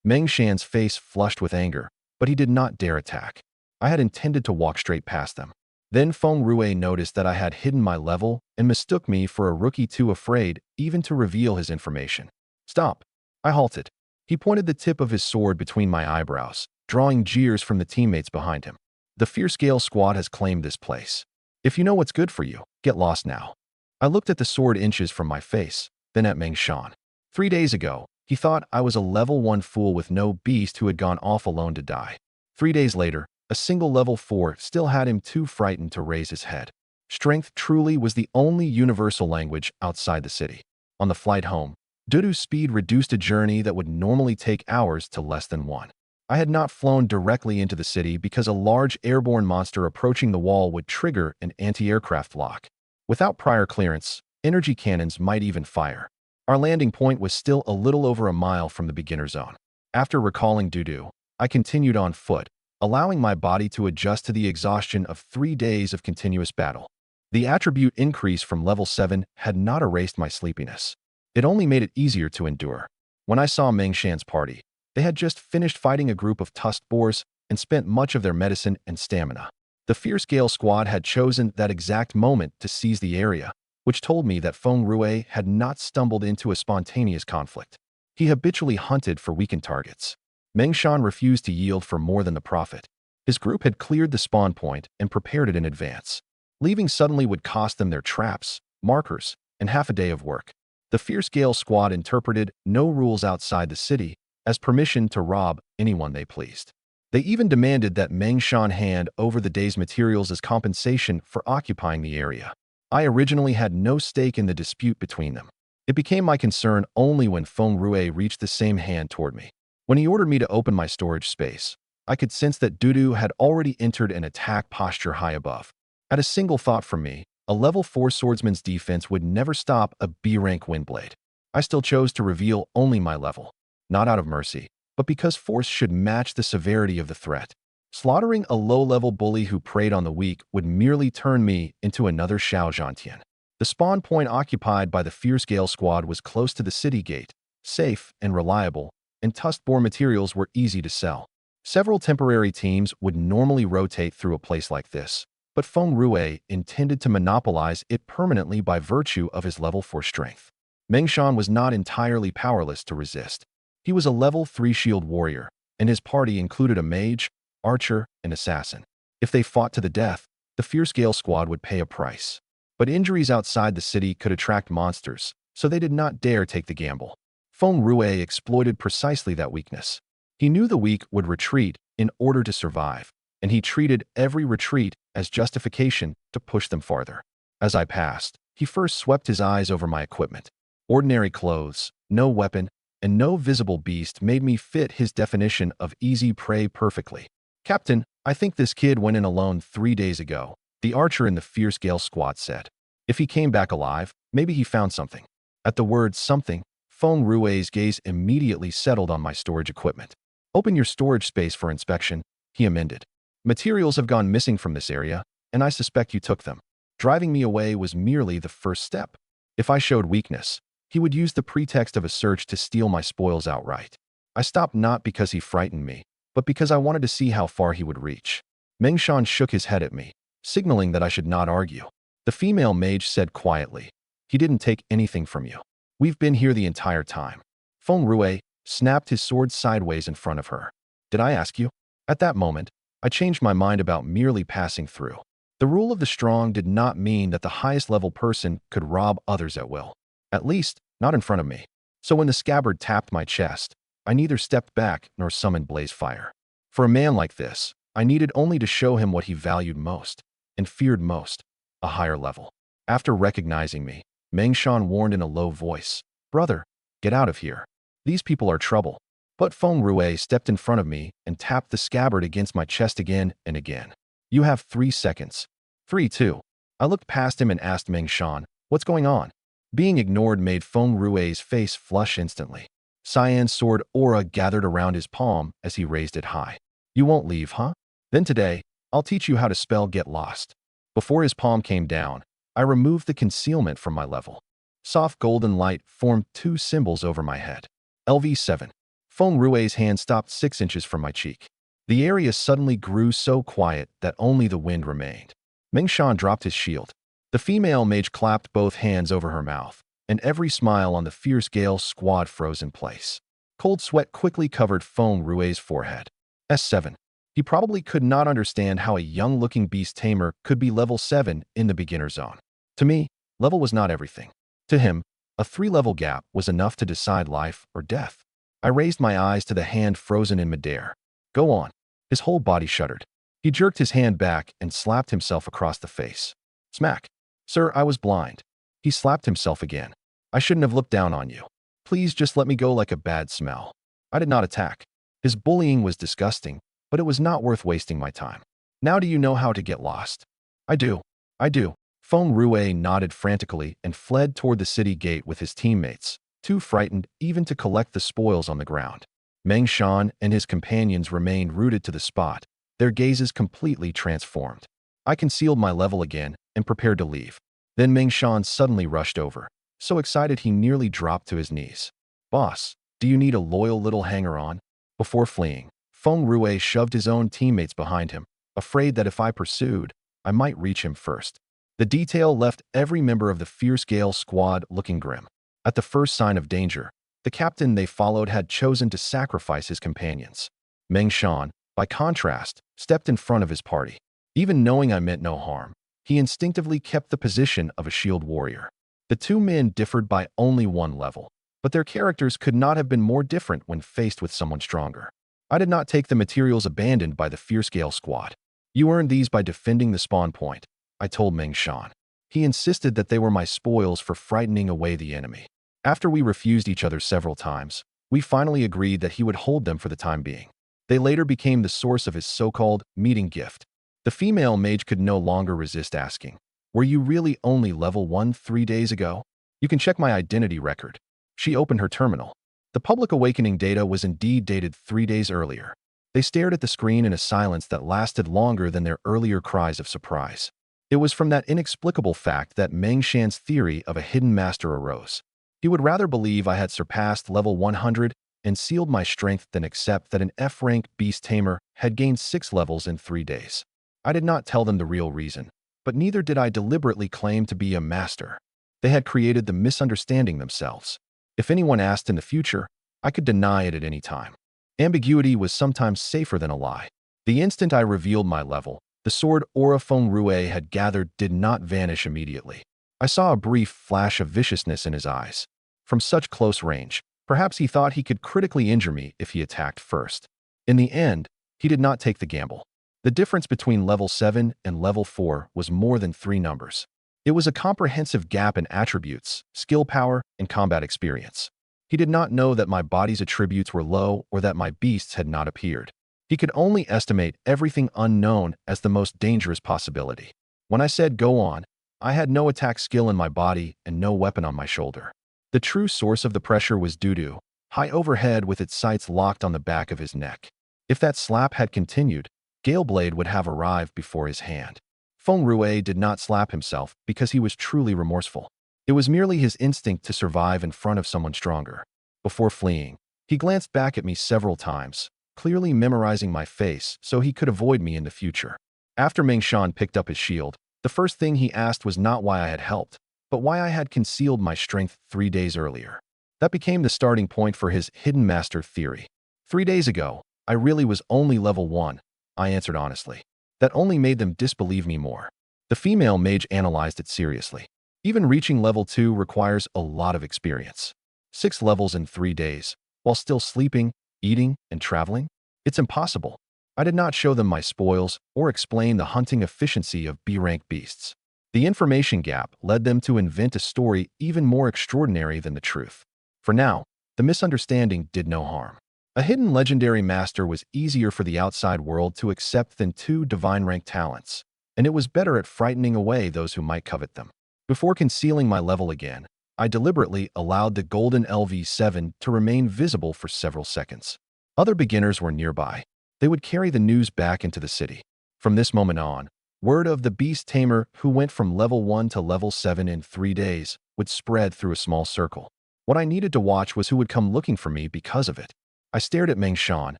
Mengshan's face flushed with anger, but he did not dare attack. I had intended to walk straight past them. Then Feng Rue noticed that I had hidden my level and mistook me for a rookie too afraid even to reveal his information. Stop. I halted. He pointed the tip of his sword between my eyebrows, drawing jeers from the teammates behind him. The Fierce Gale Squad has claimed this place. If you know what's good for you, get lost now. I looked at the sword inches from my face, then at Mengshan. 3 days ago, he thought I was a level 1 fool with no beast who had gone off alone to die. 3 days later, a single level 4 still had him too frightened to raise his head. Strength truly was the only universal language outside the city. On the flight home, Dudu's speed reduced a journey that would normally take hours to less than 1. I had not flown directly into the city because a large airborne monster approaching the wall would trigger an anti-aircraft lock. Without prior clearance, energy cannons might even fire. Our landing point was still a little over a mile from the beginner zone. After recalling Dudu, I continued on foot, allowing my body to adjust to the exhaustion of 3 days of continuous battle. The attribute increase from level 7 had not erased my sleepiness. It only made it easier to endure. When I saw Mengshan's party, they had just finished fighting a group of tusked boars and spent much of their medicine and stamina. The Fierce Gale Squad had chosen that exact moment to seize the area, which told me that Feng Rue had not stumbled into a spontaneous conflict. He habitually hunted for weakened targets. Mengshan refused to yield for more than the profit. His group had cleared the spawn point and prepared it in advance. Leaving suddenly would cost them their traps, markers, and half a day of work. The Fierce Gale Squad interpreted no rules outside the city as permission to rob anyone they pleased. They even demanded that Mengshan hand over the day's materials as compensation for occupying the area. I originally had no stake in the dispute between them. It became my concern only when Feng Rue reached the same hand toward me. When he ordered me to open my storage space, I could sense that Dudu had already entered an attack posture high above. At a single thought from me, a level 4 swordsman's defense would never stop a B-rank windblade. I still chose to reveal only my level, not out of mercy, but because force should match the severity of the threat. Slaughtering a low-level bully who preyed on the weak would merely turn me into another Xiao Zhantian. The spawn point occupied by the Fierce Gale Squad was close to the city gate, safe and reliable, and tusked boar materials were easy to sell. Several temporary teams would normally rotate through a place like this, but Feng Rue intended to monopolize it permanently by virtue of his level 4 strength. Mengshan was not entirely powerless to resist. He was a level 3 shield warrior, and his party included a mage, archer, and assassin. If they fought to the death, the Fierce Gale Squad would pay a price. But injuries outside the city could attract monsters, so they did not dare take the gamble. Feng Rue exploited precisely that weakness. He knew the weak would retreat in order to survive, and he treated every retreat as justification to push them farther. As I passed, he first swept his eyes over my equipment. Ordinary clothes, no weapon, and no visible beast made me fit his definition of easy prey perfectly. Captain, I think this kid went in alone 3 days ago, the archer in the Fierce Gale Squad said. If he came back alive, maybe he found something. At the word something, Feng Rue's gaze immediately settled on my storage equipment. Open your storage space for inspection, he amended. Materials have gone missing from this area, and I suspect you took them. Driving me away was merely the first step. If I showed weakness, he would use the pretext of a search to steal my spoils outright. I stopped not because he frightened me, but because I wanted to see how far he would reach. Mengshan shook his head at me, signaling that I should not argue. The female mage said quietly, "He didn't take anything from you. We've been here the entire time." Feng Rue snapped his sword sideways in front of her. Did I ask you? At that moment, I changed my mind about merely passing through. The rule of the strong did not mean that the highest level person could rob others at will. At least, not in front of me. So when the scabbard tapped my chest, I neither stepped back nor summoned blaze fire. For a man like this, I needed only to show him what he valued most and feared most, a higher level. After recognizing me, Meng Shan warned in a low voice, "Brother, get out of here. These people are trouble." But Feng Rue stepped in front of me and tapped the scabbard against my chest again and again. "You have 3 seconds. 3, 2. I looked past him and asked Meng Shan, "What's going on?" Being ignored made Feng Rue's face flush instantly. Cyan's sword aura gathered around his palm as he raised it high. "You won't leave, huh? Then today, I'll teach you how to spell Get Lost." Before his palm came down, I removed the concealment from my level. Soft golden light formed 2 symbols over my head. LV7. Feng Rue's hand stopped 6 inches from my cheek. The area suddenly grew so quiet that only the wind remained. Meng Shan dropped his shield. The female mage clapped both hands over her mouth, and every smile on the fierce Gale squad froze in place. Cold sweat quickly covered Feng Rue's forehead. S7. He probably could not understand how a young-looking beast tamer could be level 7 in the beginner zone. To me, level was not everything. To him, a 3-level gap was enough to decide life or death. I raised my eyes to the hand frozen in midair. "Go on." His whole body shuddered. He jerked his hand back and slapped himself across the face. Smack. "Sir, I was blind." He slapped himself again. "I shouldn't have looked down on you. Please just let me go like a bad smell." I did not attack. His bullying was disgusting, but it was not worth wasting my time. "Now do you know how to get lost?" "I do. I do." Feng Rue nodded frantically and fled toward the city gate with his teammates, too frightened even to collect the spoils on the ground. Meng Shan and his companions remained rooted to the spot, their gazes completely transformed. I concealed my level again and prepared to leave. Then Meng Shan suddenly rushed over, so excited he nearly dropped to his knees. "Boss, do you need a loyal little hanger-on?" Before fleeing, Feng Rue shoved his own teammates behind him, afraid that if I pursued, I might reach him first. The detail left every member of the fierce Gale squad looking grim. At the first sign of danger, the captain they followed had chosen to sacrifice his companions. Meng Shan, by contrast, stepped in front of his party. Even knowing I meant no harm, he instinctively kept the position of a shield warrior. The 2 men differed by only 1 level, but their characters could not have been more different when faced with someone stronger. I did not take the materials abandoned by the fierce Gale squad. "You earned these by defending the spawn point," I told Meng Shan. He insisted that they were my spoils for frightening away the enemy. After we refused each other several times, we finally agreed that he would hold them for the time being. They later became the source of his so-called meeting gift. The female mage could no longer resist asking, "Were you really only level 1 3 days ago? You can check my identity record." She opened her terminal. The public awakening data was indeed dated 3 days earlier. They stared at the screen in a silence that lasted longer than their earlier cries of surprise. It was from that inexplicable fact that Meng Shan's theory of a hidden master arose. He would rather believe I had surpassed level 100 and sealed my strength than accept that an F-rank beast tamer had gained 6 levels in 3 days. I did not tell them the real reason, but neither did I deliberately claim to be a master. They had created the misunderstanding themselves. If anyone asked in the future, I could deny it at any time. Ambiguity was sometimes safer than a lie. The instant I revealed my level, the sword aura Feng Rue had gathered did not vanish immediately. I saw a brief flash of viciousness in his eyes. From such close range, perhaps he thought he could critically injure me if he attacked first. In the end, he did not take the gamble. The difference between level 7 and level 4 was more than 3 numbers. It was a comprehensive gap in attributes, skill power, and combat experience. He did not know that my body's attributes were low or that my beasts had not appeared. He could only estimate everything unknown as the most dangerous possibility. When I said go on, I had no attack skill in my body and no weapon on my shoulder. The true source of the pressure was Dudu, high overhead with its sights locked on the back of his neck. If that slap had continued, Galeblade would have arrived before his hand. Feng Rue did not slap himself because he was truly remorseful. It was merely his instinct to survive in front of someone stronger. Before fleeing, he glanced back at me several times, clearly memorizing my face so he could avoid me in the future. After Meng Shan picked up his shield, the first thing he asked was not why I had helped, but why I had concealed my strength 3 days earlier. That became the starting point for his hidden master theory. 3 days ago, I really was only level 1, I answered honestly. That only made them disbelieve me more. The female mage analyzed it seriously. Even reaching level 2 requires a lot of experience. 6 levels in 3 days, while still sleeping, eating, and traveling? It's impossible. I did not show them my spoils or explain the hunting efficiency of B-rank beasts. The information gap led them to invent a story even more extraordinary than the truth. For now, the misunderstanding did no harm. A hidden legendary master was easier for the outside world to accept than 2 divine-rank talents, and it was better at frightening away those who might covet them. Before concealing my level again, I deliberately allowed the golden LV7 to remain visible for several seconds. Other beginners were nearby. They would carry the news back into the city. From this moment on, word of the beast tamer who went from level 1 to level 7 in 3 days would spread through a small circle. What I needed to watch was who would come looking for me because of it. I stared at Meng Shan,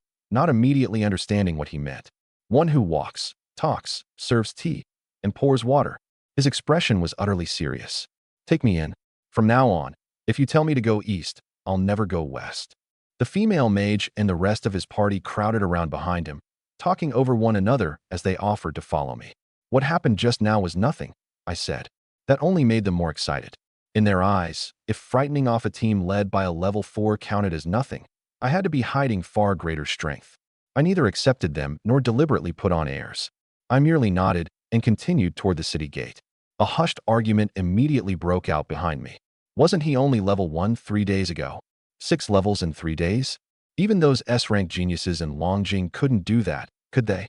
not immediately understanding what he meant. One who walks, talks, serves tea, and pours water. His expression was utterly serious. Take me in. From now on, if you tell me to go east, I'll never go west. The female mage and the rest of his party crowded around behind him, talking over one another as they offered to follow me. What happened just now was nothing, I said. That only made them more excited. In their eyes, if frightening off a team led by a level 4 counted as nothing, I had to be hiding far greater strength. I neither accepted them nor deliberately put on airs. I merely nodded and continued toward the city gate. A hushed argument immediately broke out behind me. Wasn't he only level 1 3 days ago? 6 levels in 3 days? Even those S-rank geniuses in Longjing couldn't do that, could they?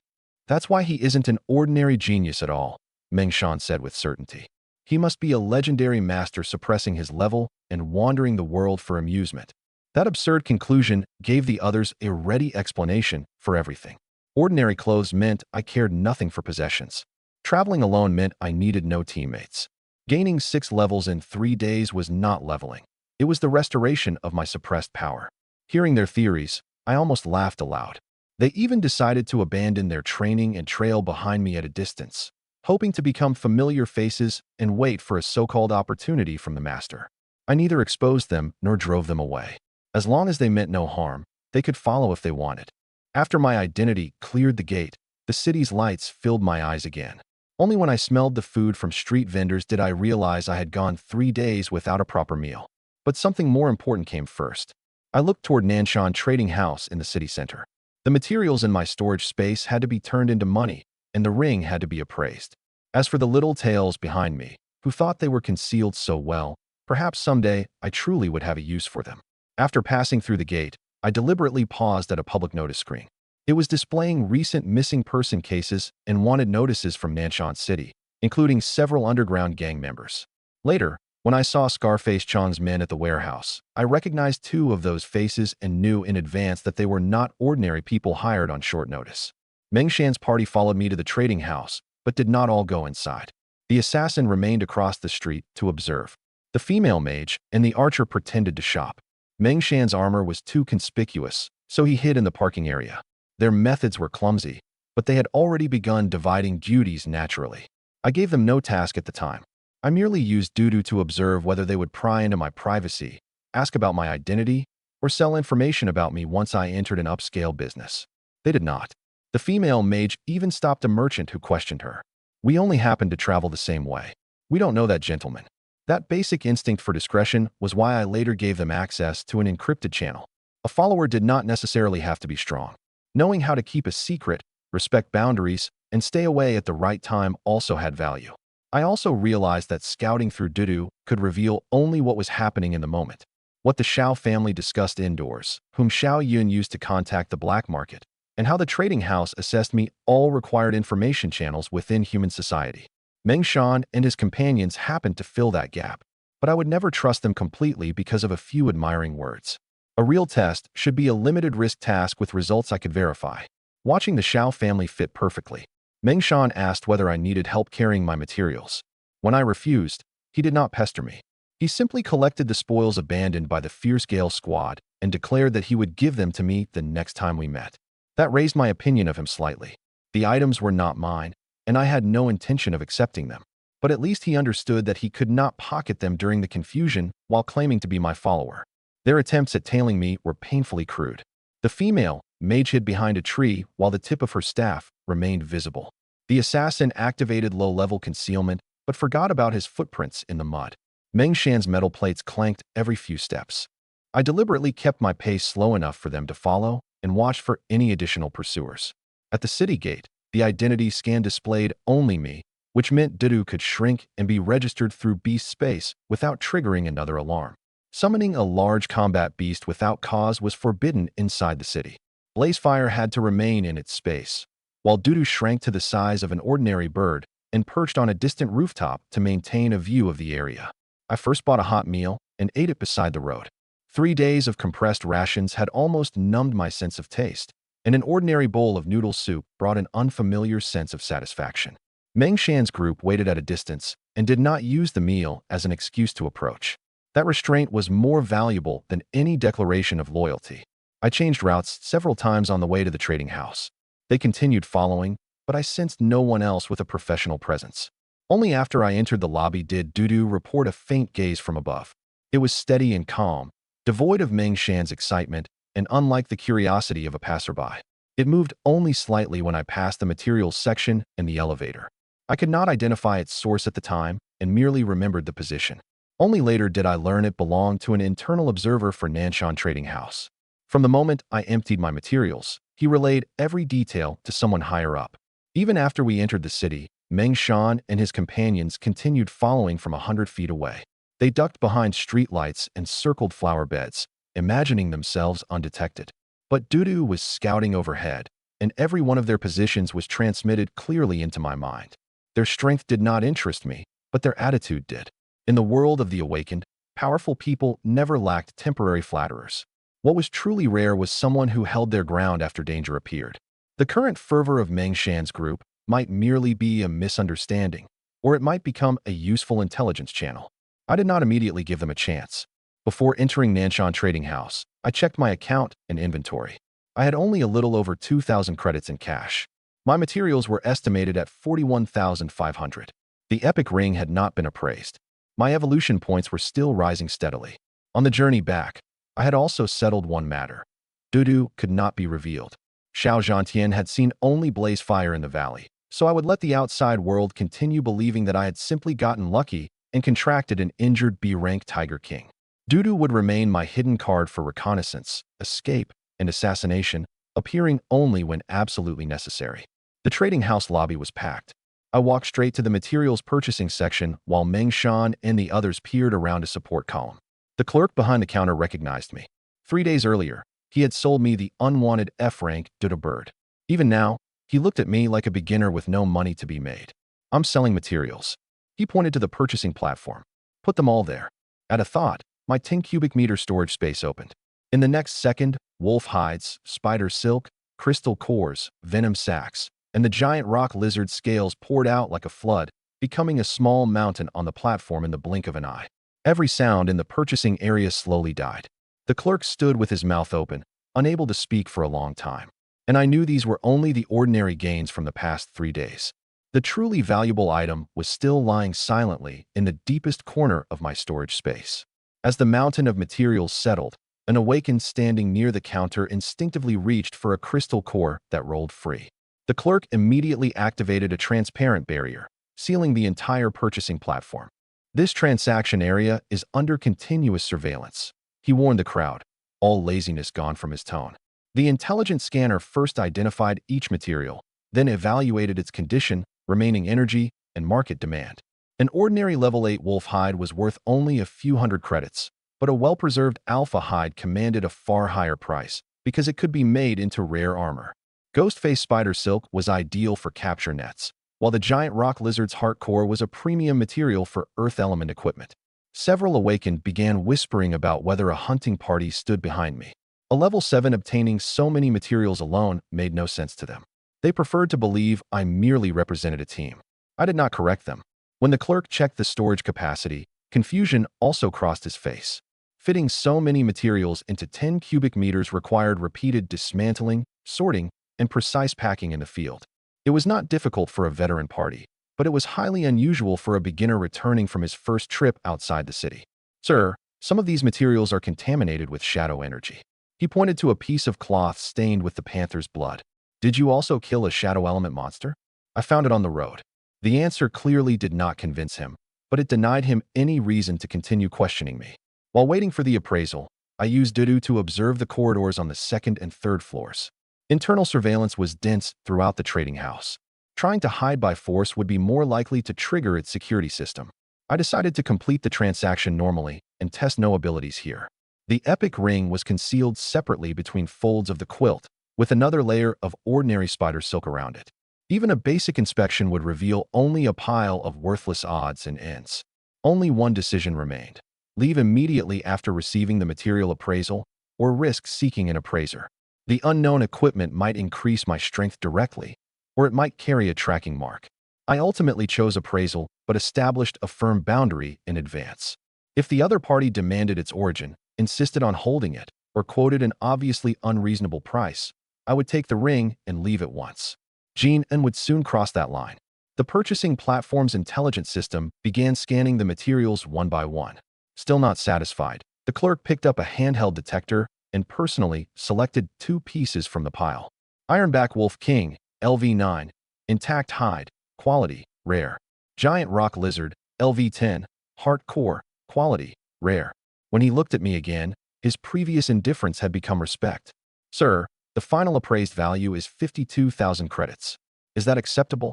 That's why he isn't an ordinary genius at all, Meng Shan said with certainty. He must be a legendary master suppressing his level and wandering the world for amusement. That absurd conclusion gave the others a ready explanation for everything. Ordinary clothes meant I cared nothing for possessions. Traveling alone meant I needed no teammates. Gaining 6 levels in 3 days was not leveling. It was the restoration of my suppressed power. Hearing their theories, I almost laughed aloud. They even decided to abandon their training and trail behind me at a distance, hoping to become familiar faces and wait for a so-called opportunity from the master. I neither exposed them nor drove them away. As long as they meant no harm, they could follow if they wanted. After my identity cleared the gate, the city's lights filled my eyes again. Only when I smelled the food from street vendors did I realize I had gone 3 days without a proper meal. But something more important came first. I looked toward Nanshan Trading House in the city center. The materials in my storage space had to be turned into money, and the ring had to be appraised. As for the little tails behind me, who thought they were concealed so well, perhaps someday I truly would have a use for them. After passing through the gate, I deliberately paused at a public notice screen. It was displaying recent missing person cases and wanted notices from Nanshan City, including several underground gang members. Later, when I saw Scarface Chang's men at the warehouse, I recognized 2 of those faces and knew in advance that they were not ordinary people hired on short notice. Meng Shan's party followed me to the trading house, but did not all go inside. The assassin remained across the street to observe. The female mage and the archer pretended to shop. Meng Shan's armor was too conspicuous, so he hid in the parking area. Their methods were clumsy, but they had already begun dividing duties naturally. I gave them no task at the time. I merely used Dudu to observe whether they would pry into my privacy, ask about my identity, or sell information about me once I entered an upscale business. They did not. The female mage even stopped a merchant who questioned her. We only happened to travel the same way. We don't know that gentleman. That basic instinct for discretion was why I later gave them access to an encrypted channel. A follower did not necessarily have to be strong. Knowing how to keep a secret, respect boundaries, and stay away at the right time also had value. I also realized that scouting through Dudu could reveal only what was happening in the moment. What the Xiao family discussed indoors, whom Xiao Yun used to contact the black market, and how the trading house assessed me all required information channels within human society. Meng Shan and his companions happened to fill that gap, but I would never trust them completely because of a few admiring words. A real test should be a limited-risk task with results I could verify. Watching the Xiao family fit perfectly, Meng Shan asked whether I needed help carrying my materials. When I refused, he did not pester me. He simply collected the spoils abandoned by the Fierce Gale squad and declared that he would give them to me the next time we met. That raised my opinion of him slightly. The items were not mine, and I had no intention of accepting them. But at least he understood that he could not pocket them during the confusion while claiming to be my follower. Their attempts at tailing me were painfully crude. The female, Mage hid behind a tree while the tip of her staff remained visible. The assassin activated low-level concealment but forgot about his footprints in the mud. Meng Shan's metal plates clanked every few steps. I deliberately kept my pace slow enough for them to follow and watched for any additional pursuers. At the city gate, the identity scan displayed only me, which meant Dudu could shrink and be registered through beast space without triggering another alarm. Summoning a large combat beast without cause was forbidden inside the city. Blazefire had to remain in its space, while Dudu shrank to the size of an ordinary bird and perched on a distant rooftop to maintain a view of the area. I first bought a hot meal and ate it beside the road. 3 days of compressed rations had almost numbed my sense of taste, and an ordinary bowl of noodle soup brought an unfamiliar sense of satisfaction. Meng Shan's group waited at a distance and did not use the meal as an excuse to approach. That restraint was more valuable than any declaration of loyalty. I changed routes several times on the way to the trading house. They continued following, but I sensed no one else with a professional presence. Only after I entered the lobby did Dudu report a faint gaze from above. It was steady and calm, devoid of Meng Shan's excitement, and unlike the curiosity of a passerby. It moved only slightly when I passed the materials section and the elevator. I could not identify its source at the time and merely remembered the position. Only later did I learn it belonged to an internal observer for Nanshan Trading House. From the moment I emptied my materials, he relayed every detail to someone higher up. Even after we entered the city, Meng Shan and his companions continued following from 100 feet away. They ducked behind streetlights and circled flower beds, imagining themselves undetected. But Dudu was scouting overhead, and every one of their positions was transmitted clearly into my mind. Their strength did not interest me, but their attitude did. In the world of the awakened, powerful people never lacked temporary flatterers. What was truly rare was someone who held their ground after danger appeared. The current fervor of Meng Shan's group might merely be a misunderstanding, or it might become a useful intelligence channel. I did not immediately give them a chance. Before entering Nanshan Trading House, I checked my account and inventory. I had only a little over 2,000 credits in cash. My materials were estimated at 41,500. The epic ring had not been appraised. My evolution points were still rising steadily. On the journey back, I had also settled one matter. Dudu could not be revealed. Xiao Zhantian had seen only blaze fire in the valley, so I would let the outside world continue believing that I had simply gotten lucky and contracted an injured B-rank Tiger King. Dudu would remain my hidden card for reconnaissance, escape, and assassination, appearing only when absolutely necessary. The trading house lobby was packed. I walked straight to the materials purchasing section while Meng Shan and the others peered around a support column. The clerk behind the counter recognized me. 3 days earlier, he had sold me the unwanted F-rank Duda bird. Even now, he looked at me like a beginner with no money to be made. I'm selling materials. He pointed to the purchasing platform. Put them all there. At a thought, my 10 cubic meter storage space opened. In the next second, wolf hides, spider silk, crystal cores, venom sacs, and the giant rock lizard scales poured out like a flood, becoming a small mountain on the platform in the blink of an eye. Every sound in the purchasing area slowly died. The clerk stood with his mouth open, unable to speak for a long time. And I knew these were only the ordinary gains from the past 3 days. The truly valuable item was still lying silently in the deepest corner of my storage space. As the mountain of materials settled, an awakened standing near the counter instinctively reached for a crystal core that rolled free. The clerk immediately activated a transparent barrier, sealing the entire purchasing platform. This transaction area is under continuous surveillance, he warned the crowd, all laziness gone from his tone. The intelligent scanner first identified each material, then evaluated its condition, remaining energy, and market demand. An ordinary level 8 wolf hide was worth only a few hundred credits, but a well-preserved alpha hide commanded a far higher price because it could be made into rare armor. Ghostface spider silk was ideal for capture nets, while the giant rock lizard's heart core was a premium material for earth element equipment. Several awakened began whispering about whether a hunting party stood behind me. A level 7 obtaining so many materials alone made no sense to them. They preferred to believe I merely represented a team. I did not correct them. When the clerk checked the storage capacity, confusion also crossed his face. Fitting so many materials into 10 cubic meters required repeated dismantling, sorting, and precise packing in the field. It was not difficult for a veteran party, but it was highly unusual for a beginner returning from his first trip outside the city. "Sir, some of these materials are contaminated with shadow energy," He pointed to a piece of cloth stained with the panther's blood. Did you also kill a shadow element monster? I found it on the road. The answer clearly did not convince him, but it denied him any reason to continue questioning me. While waiting for the appraisal, I used Dudu to observe the corridors on the second and third floors. Internal surveillance was dense throughout the trading house. Trying to hide by force would be more likely to trigger its security system. I decided to complete the transaction normally and test no abilities here. The epic ring was concealed separately between folds of the quilt, with another layer of ordinary spider silk around it. Even a basic inspection would reveal only a pile of worthless odds and ends. Only one decision remained: leave immediately after receiving the material appraisal, or risk seeking an appraiser. The unknown equipment might increase my strength directly, or it might carry a tracking mark. I ultimately chose appraisal, but established a firm boundary in advance. If the other party demanded its origin, insisted on holding it, or quoted an obviously unreasonable price, I would take the ring and leave at once. Jean and would soon cross that line. The purchasing platform's intelligence system began scanning the materials one by one. Still not satisfied, the clerk picked up a handheld detector and personally selected 2 pieces from the pile. Ironback Wolf King, LV9, intact hide, quality, rare. Giant Rock Lizard, LV10, heart core, quality, rare. When he looked at me again, his previous indifference had become respect. Sir, the final appraised value is 52,000 credits. Is that acceptable?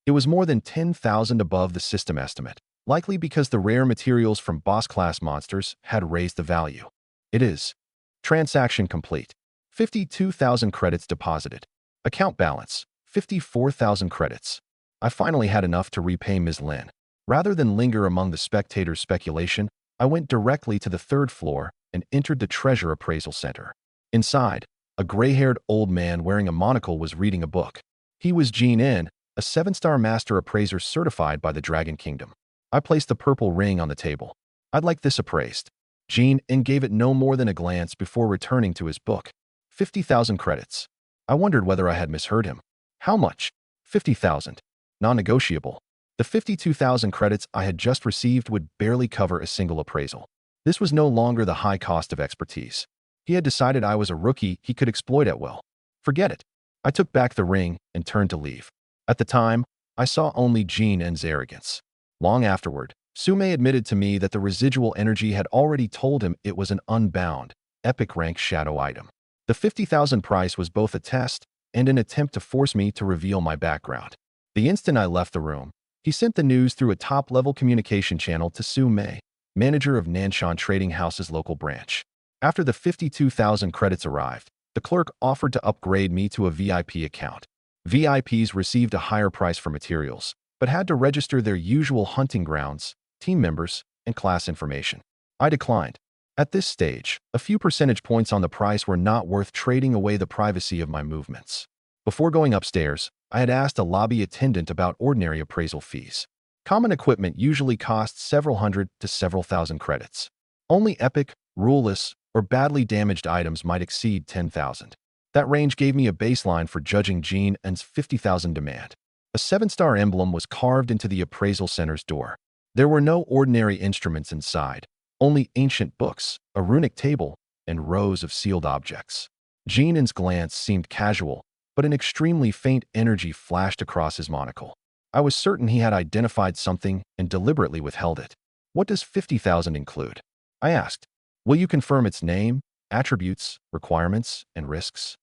It was more than 10,000 above the system estimate, likely because the rare materials from boss-class monsters had raised the value. It is. Transaction complete. 52,000 credits deposited. Account balance, 54,000 credits. I finally had enough to repay Ms. Lin. Rather than linger among the spectators' speculation, I went directly to the 3rd floor and entered the Treasure Appraisal Center. Inside, a gray-haired old man wearing a monocle was reading a book. He was Jean N, a 7-star master appraiser certified by the Dragon Kingdom. I placed the purple ring on the table. I'd like this appraised. Jean N gave it no more than a glance before returning to his book. 50,000 credits. I wondered whether I had misheard him. How much? 50,000. Non-negotiable. The 52,000 credits I had just received would barely cover a single appraisal. This was no longer the high cost of expertise. He had decided I was a rookie he could exploit at will. Forget it. I took back the ring and turned to leave. At the time, I saw only Jean N's arrogance. Long afterward, Sume admitted to me that the residual energy had already told him it was an unbound, epic rank shadow item. The 50,000 price was both a test and an attempt to force me to reveal my background. The instant I left the room, he sent the news through a top-level communication channel to Sume, manager of Nanshan Trading House's local branch. After the 52,000 credits arrived, the clerk offered to upgrade me to a VIP account. VIPs received a higher price for materials, but had to register their usual hunting grounds, team members, and class information. I declined. At this stage, a few percentage points on the price were not worth trading away the privacy of my movements. Before going upstairs, I had asked a lobby attendant about ordinary appraisal fees. Common equipment usually costs several hundred to several thousand credits. Only epic, ruleless, or badly damaged items might exceed 10,000. That range gave me a baseline for judging Jean N's 50,000 demand. A 7-star emblem was carved into the appraisal center's door. There were no ordinary instruments inside, only ancient books, a runic table, and rows of sealed objects. Jean N's glance seemed casual, but an extremely faint energy flashed across his monocle. I was certain he had identified something and deliberately withheld it. What does 50,000 include? I asked. Will you confirm its name, attributes, requirements, and risks?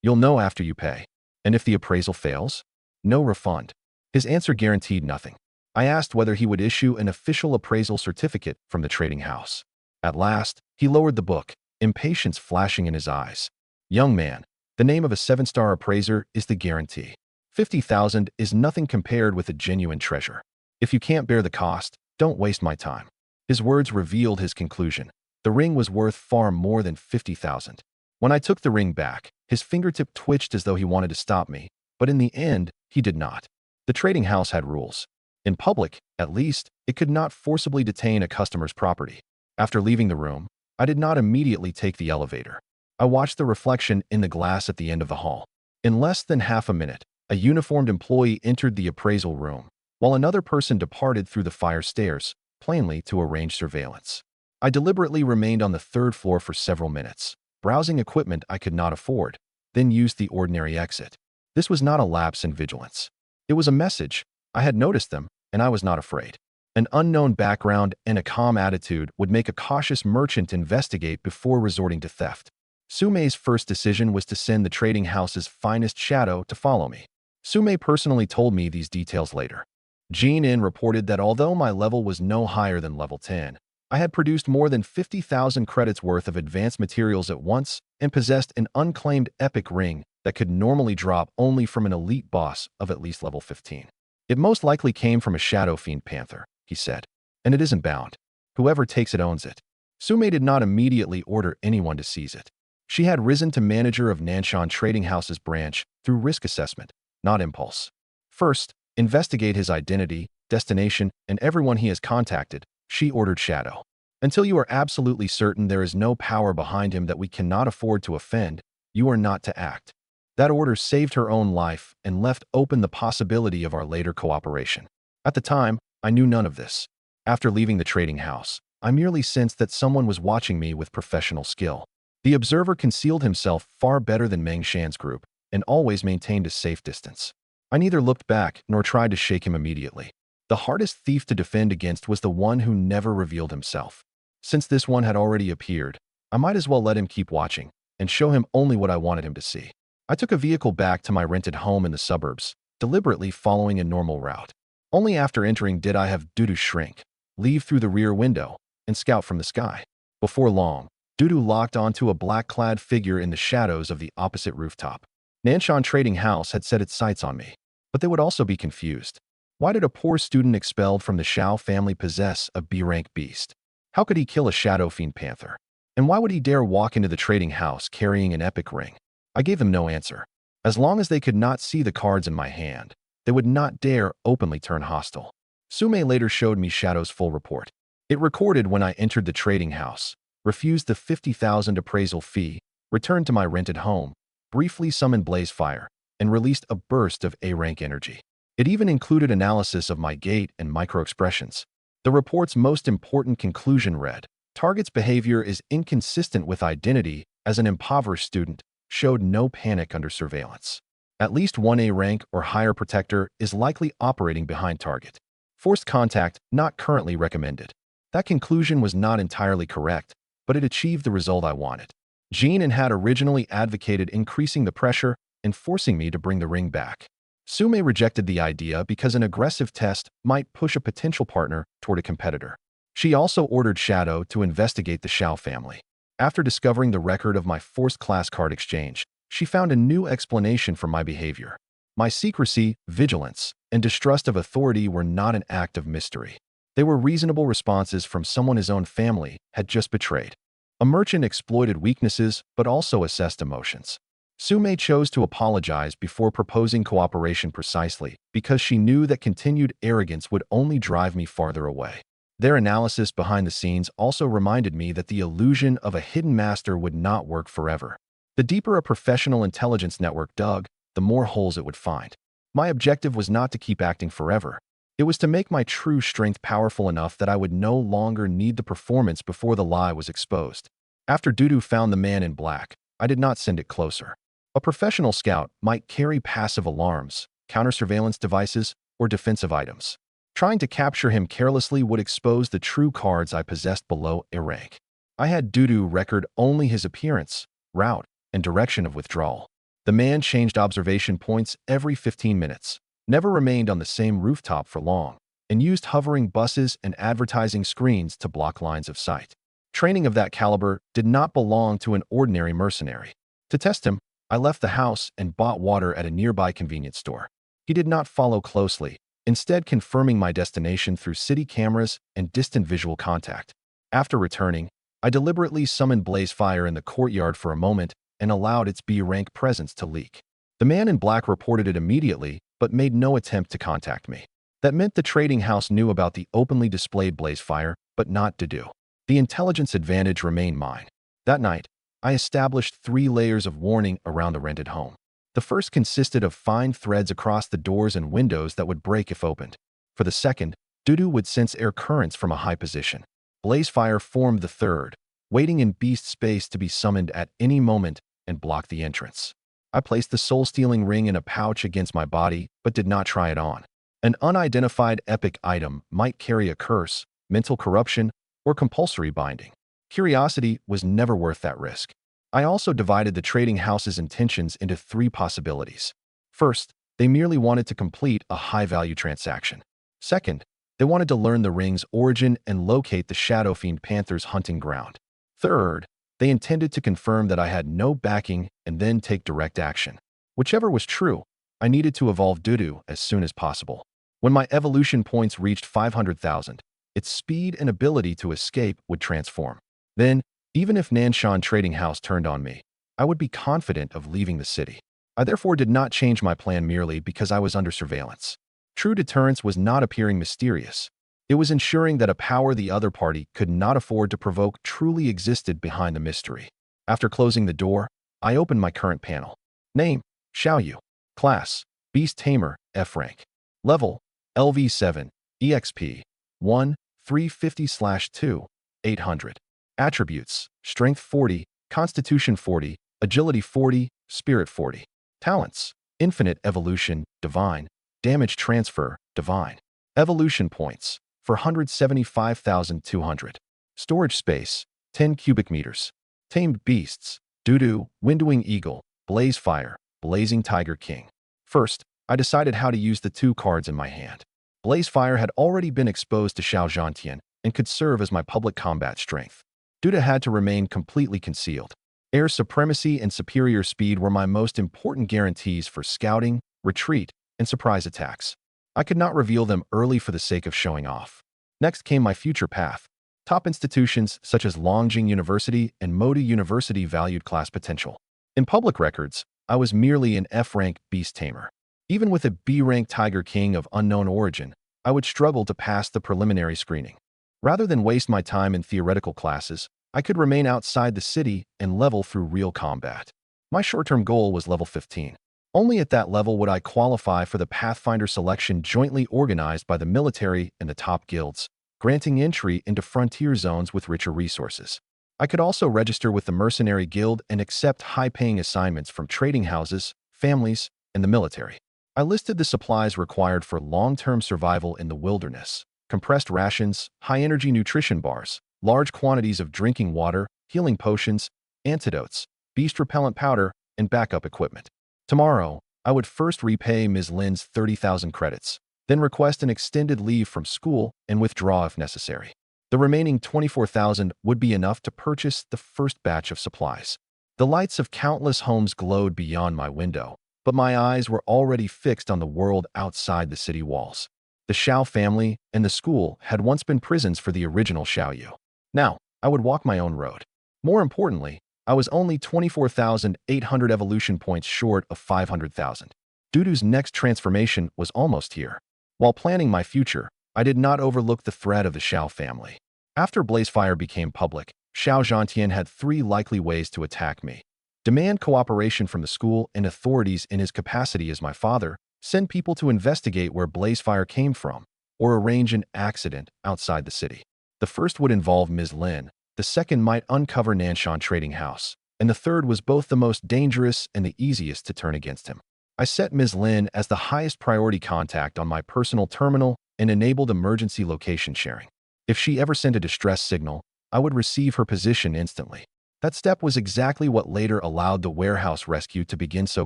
You'll know after you pay. And if the appraisal fails? No refund. His answer guaranteed nothing. I asked whether he would issue an official appraisal certificate from the trading house. At last, he lowered the book, impatience flashing in his eyes. Young man, the name of a 7-star appraiser is the guarantee. 50,000 is nothing compared with a genuine treasure. If you can't bear the cost, don't waste my time. His words revealed his conclusion. The ring was worth far more than 50,000. When I took the ring back, his fingertip twitched as though he wanted to stop me, but in the end, he did not. The trading house had rules. In public, at least, it could not forcibly detain a customer's property. After leaving the room, I did not immediately take the elevator. I watched the reflection in the glass at the end of the hall. In less than half a minute, a uniformed employee entered the appraisal room, while another person departed through the fire stairs, plainly to arrange surveillance. I deliberately remained on the 3rd floor for several minutes. browsing equipment I could not afford, then used the ordinary exit. This was not a lapse in vigilance. It was a message. I had noticed them, and I was not afraid. An unknown background and a calm attitude would make a cautious merchant investigate before resorting to theft. Sumei's first decision was to send the trading house's finest shadow to follow me. Sumei personally told me these details later. Jin reported that although my level was no higher than level 10, I had produced more than 50,000 credits worth of advanced materials at once and possessed an unclaimed epic ring that could normally drop only from an elite boss of at least level 15. It most likely came from a Shadow Fiend Panther, he said, and it isn't bound. Whoever takes it owns it. Sumei did not immediately order anyone to seize it. She had risen to manager of Nanshan Trading House's branch through risk assessment, not impulse. First, investigate his identity, destination, and everyone he has contacted, she ordered Shadow. Until you are absolutely certain there is no power behind him that we cannot afford to offend, you are not to act. That order saved her own life and left open the possibility of our later cooperation. At the time, I knew none of this. After leaving the trading house, I merely sensed that someone was watching me with professional skill. The observer concealed himself far better than Meng Shan's group and always maintained a safe distance. I neither looked back nor tried to shake him immediately. The hardest thief to defend against was the one who never revealed himself. Since this one had already appeared, I might as well let him keep watching and show him only what I wanted him to see. I took a vehicle back to my rented home in the suburbs, deliberately following a normal route. Only after entering did I have Dudu shrink, leave through the rear window, and scout from the sky. Before long, Dudu locked onto a black-clad figure in the shadows of the opposite rooftop. Nanshan Trading House had set its sights on me, but they would also be confused. Why did a poor student expelled from the Shao family possess a B-rank beast? How could he kill a Shadow Fiend Panther? And why would he dare walk into the trading house carrying an epic ring? I gave them no answer. As long as they could not see the cards in my hand, they would not dare openly turn hostile. Sumei later showed me Shadow's full report. It recorded when I entered the trading house, refused the 50,000 appraisal fee, returned to my rented home, briefly summoned Blazefire, and released a burst of A-rank energy. It even included analysis of my gait and microexpressions. The report's most important conclusion read, Target's behavior is inconsistent with identity as an impoverished student, showed no panic under surveillance. At least one A-rank or higher protector is likely operating behind Target. Forced contact not currently recommended. That conclusion was not entirely correct, but it achieved the result I wanted. Jin had originally advocated increasing the pressure and forcing me to bring the ring back. Sumei rejected the idea because an aggressive test might push a potential partner toward a competitor. She also ordered Shadow to investigate the Shao family. After discovering the record of my forced class card exchange, she found a new explanation for my behavior. My secrecy, vigilance, and distrust of authority were not an act of mystery. They were reasonable responses from someone his own family had just betrayed. A merchant exploited weaknesses but also assessed emotions. Sumei chose to apologize before proposing cooperation precisely because she knew that continued arrogance would only drive me farther away. Their analysis behind the scenes also reminded me that the illusion of a hidden master would not work forever. The deeper a professional intelligence network dug, the more holes it would find. My objective was not to keep acting forever. It was to make my true strength powerful enough that I would no longer need the performance before the lie was exposed. After Dudu found the man in black, I did not send it closer. A professional scout might carry passive alarms, counter-surveillance devices, or defensive items. Trying to capture him carelessly would expose the true cards I possessed below A rank. I had Dudu record only his appearance, route, and direction of withdrawal. The man changed observation points every 15 minutes, never remained on the same rooftop for long, and used hovering buses and advertising screens to block lines of sight. Training of that caliber did not belong to an ordinary mercenary. To test him, I left the house and bought water at a nearby convenience store. He did not follow closely, instead confirming my destination through city cameras and distant visual contact. After returning, I deliberately summoned Blazefire in the courtyard for a moment and allowed its B-rank presence to leak. The man in black reported it immediately, but made no attempt to contact me. That meant the trading house knew about the openly displayed Blazefire, but not Dudu. The intelligence advantage remained mine. That night, I established 3 layers of warning around the rented home. The first consisted of fine threads across the doors and windows that would break if opened. For the second, Dudu would sense air currents from a high position. Blazefire formed the third, waiting in beast space to be summoned at any moment and block the entrance. I placed the soul-stealing ring in a pouch against my body, but did not try it on. An unidentified epic item might carry a curse, mental corruption, or compulsory binding. Curiosity was never worth that risk. I also divided the trading house's intentions into three possibilities. First, they merely wanted to complete a high-value transaction. Second, they wanted to learn the ring's origin and locate the Shadow Fiend Panther's hunting ground. Third, they intended to confirm that I had no backing and then take direct action. Whichever was true, I needed to evolve Dudu as soon as possible. When my evolution points reached 500,000, its speed and ability to escape would transform. Then, even if Nanshan Trading House turned on me, I would be confident of leaving the city. I therefore did not change my plan merely because I was under surveillance. True deterrence was not appearing mysterious. It was ensuring that a power the other party could not afford to provoke truly existed behind the mystery. After closing the door, I opened my current panel. Name, Xiaoyu. Class, Beast Tamer, F rank. Level, LV7, EXP, 1, 350/2, 800. Attributes, Strength 40, Constitution 40, Agility 40, Spirit 40. Talents, Infinite Evolution, Divine, Damage Transfer, Divine. Evolution Points, 475,200. Storage Space, 10 cubic meters. Tamed Beasts, Dudu, Windwing Eagle, Blaze Fire, Blazing Tiger King. First, I decided how to use the two cards in my hand. Blaze Fire had already been exposed to Xiao Zhantian and could serve as my public combat strength. Dudu had to remain completely concealed. Air supremacy and superior speed were my most important guarantees for scouting, retreat, and surprise attacks. I could not reveal them early for the sake of showing off. Next came my future path. Top institutions such as Longjing University and Moda University valued class potential. In public records, I was merely an F-rank beast tamer. Even with a B-rank Tiger King of unknown origin, I would struggle to pass the preliminary screening. Rather than waste my time in theoretical classes, I could remain outside the city and level through real combat. My short-term goal was level 15. Only at that level would I qualify for the Pathfinder selection jointly organized by the military and the top guilds, granting entry into frontier zones with richer resources. I could also register with the Mercenary Guild and accept high-paying assignments from trading houses, families, and the military. I listed the supplies required for long-term survival in the wilderness: compressed rations, high-energy nutrition bars, large quantities of drinking water, healing potions, antidotes, beast repellent powder, and backup equipment. Tomorrow, I would first repay Ms. Lin's 30,000 credits, then request an extended leave from school and withdraw if necessary. The remaining 24,000 would be enough to purchase the first batch of supplies. The lights of countless homes glowed beyond my window, but my eyes were already fixed on the world outside the city walls. The Xiao family and the school had once been prisons for the original Xiaoyu. Now, I would walk my own road. More importantly, I was only 24,800 evolution points short of 500,000. Dudu's next transformation was almost here. While planning my future, I did not overlook the threat of the Xiao family. After Blazefire became public, Xiao Zhantian had three likely ways to attack me: demand cooperation from the school and authorities in his capacity as my father, send people to investigate where Blazefire came from, or arrange an accident outside the city. The first would involve Ms. Lin, the second might uncover Nanshan Trading House, and the third was both the most dangerous and the easiest to turn against him. I set Ms. Lin as the highest priority contact on my personal terminal and enabled emergency location sharing. If she ever sent a distress signal, I would receive her position instantly. That step was exactly what later allowed the warehouse rescue to begin so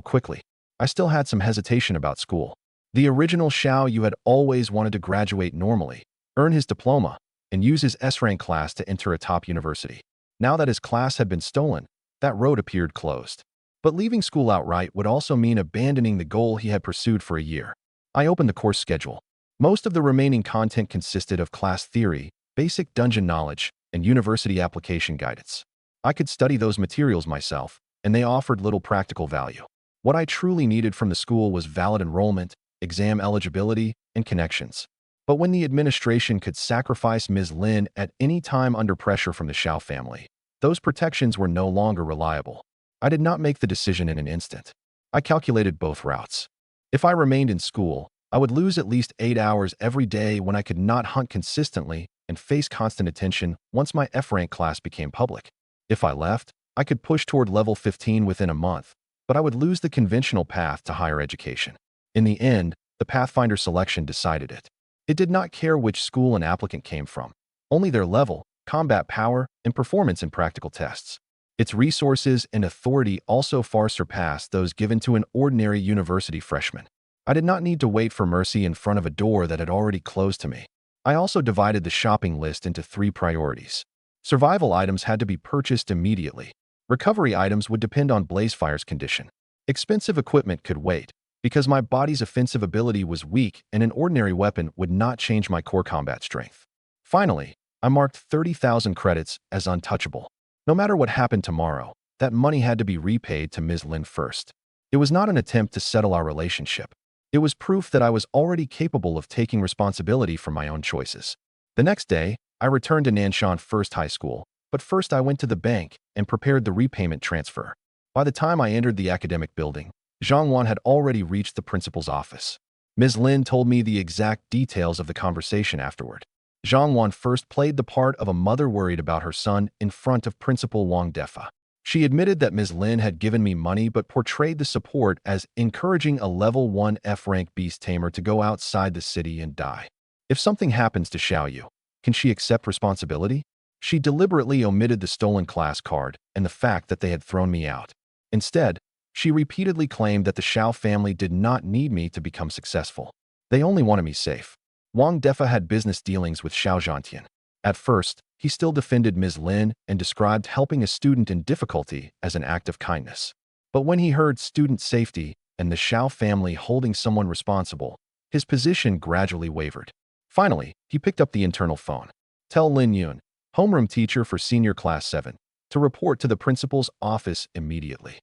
quickly. I still had some hesitation about school. The original Xiaoyu had always wanted to graduate normally, earn his diploma, and use his S-rank class to enter a top university. Now that his class had been stolen, that road appeared closed. But leaving school outright would also mean abandoning the goal he had pursued for a year. I opened the course schedule. Most of the remaining content consisted of class theory, basic dungeon knowledge, and university application guidance. I could study those materials myself, and they offered little practical value. What I truly needed from the school was valid enrollment, exam eligibility, and connections. But when the administration could sacrifice Ms. Lin at any time under pressure from the Xiao family, those protections were no longer reliable. I did not make the decision in an instant. I calculated both routes. If I remained in school, I would lose at least 8 hours every day when I could not hunt consistently and face constant attention once my F-rank class became public. If I left, I could push toward level 15 within a month, but I would lose the conventional path to higher education. In the end, the Pathfinder selection decided it. It did not care which school an applicant came from, only their level, combat power, and performance in practical tests. Its resources and authority also far surpassed those given to an ordinary university freshman. I did not need to wait for mercy in front of a door that had already closed to me. I also divided the shopping list into 3 priorities. Survival items had to be purchased immediately. Recovery items would depend on Blazefire's condition. Expensive equipment could wait, because my body's offensive ability was weak and an ordinary weapon would not change my core combat strength. Finally, I marked 30,000 credits as untouchable. No matter what happened tomorrow, that money had to be repaid to Ms. Lin first. It was not an attempt to settle our relationship. It was proof that I was already capable of taking responsibility for my own choices. The next day, I returned to Nanshan First High School, but first I went to the bank and prepared the repayment transfer. By the time I entered the academic building, Zhang Wan had already reached the principal's office. Ms. Lin told me the exact details of the conversation afterward. Zhang Wan first played the part of a mother worried about her son in front of Principal Wang Defa. She admitted that Ms. Lin had given me money but portrayed the support as encouraging a level 1 F-rank beast tamer to go outside the city and die. If something happens to Xiaoyu, can she accept responsibility? She deliberately omitted the stolen class card and the fact that they had thrown me out. Instead, she repeatedly claimed that the Xiao family did not need me to become successful. They only wanted me safe. Wang Defa had business dealings with Xiao Zhantian. At first, he still defended Ms. Lin and described helping a student in difficulty as an act of kindness. But when he heard student safety and the Xiao family holding someone responsible, his position gradually wavered. Finally, he picked up the internal phone. Tell Lin Yun, homeroom teacher for senior class 7, to report to the principal's office immediately.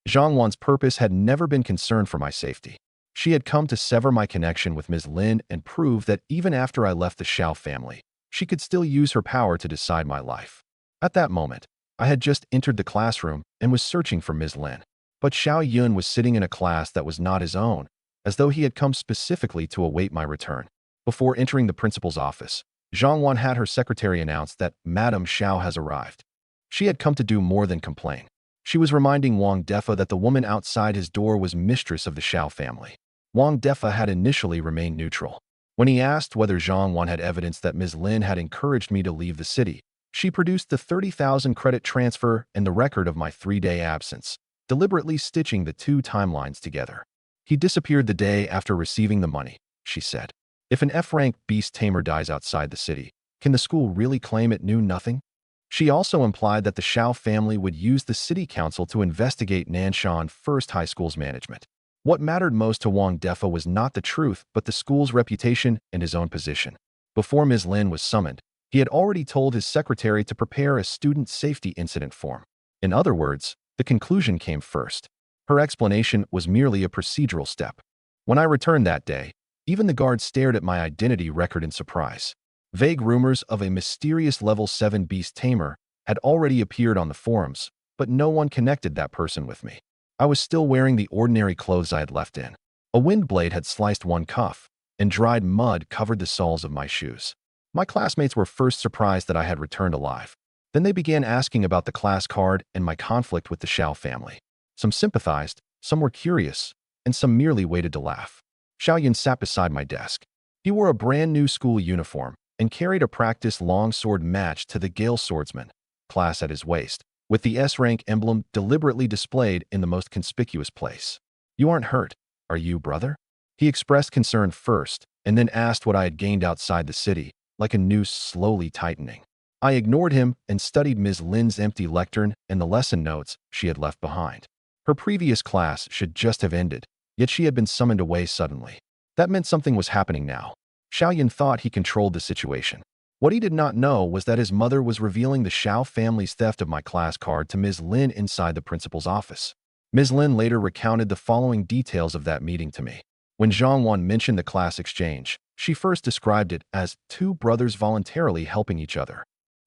Zhang Wan's purpose had never been concerned for my safety. She had come to sever my connection with Ms. Lin and prove that even after I left the Xiao family, she could still use her power to decide my life. At that moment, I had just entered the classroom and was searching for Ms. Lin. But Xiao Yun was sitting in a class that was not his own, as though he had come specifically to await my return. Before entering the principal's office, Zhang Wan had her secretary announce that Madame Xiao has arrived. She had come to do more than complain. She was reminding Wang Defa that the woman outside his door was mistress of the Xiao family. Wang Defa had initially remained neutral. When he asked whether Zhang Wan had evidence that Ms. Lin had encouraged me to leave the city, she produced the 30,000 credit transfer and the record of my 3-day absence, deliberately stitching the 2 timelines together. He disappeared the day after receiving the money, she said. If an F-rank beast tamer dies outside the city, can the school really claim it knew nothing? She also implied that the Xiao family would use the city council to investigate Nanshan First High School's management. What mattered most to Wang Defa was not the truth, but the school's reputation and his own position. Before Ms. Lin was summoned, he had already told his secretary to prepare a student safety incident form. In other words, the conclusion came first. Her explanation was merely a procedural step. When I returned that day, even the guards stared at my identity record in surprise. Vague rumors of a mysterious level 7 beast tamer had already appeared on the forums, but no one connected that person with me. I was still wearing the ordinary clothes I had left in. A wind blade had sliced one cuff, and dried mud covered the soles of my shoes. My classmates were first surprised that I had returned alive. Then they began asking about the class card and my conflict with the Xiao family. Some sympathized, some were curious, and some merely waited to laugh. Xiaoyun sat beside my desk. He wore a brand new school uniform and carried a practice longsword matched to the Gale Swordsman class at his waist, with the S-rank emblem deliberately displayed in the most conspicuous place. You aren't hurt, are you, brother? He expressed concern first, and then asked what I had gained outside the city, like a noose slowly tightening. I ignored him and studied Ms. Lin's empty lectern and the lesson notes she had left behind. Her previous class should just have ended, yet she had been summoned away suddenly. That meant something was happening now. Xiaoyun thought he controlled the situation. What he did not know was that his mother was revealing the Xiao family's theft of my class card to Ms. Lin inside the principal's office. Ms. Lin later recounted the following details of that meeting to me. When Zhang Wan mentioned the class exchange, she first described it as 2 brothers voluntarily helping each other.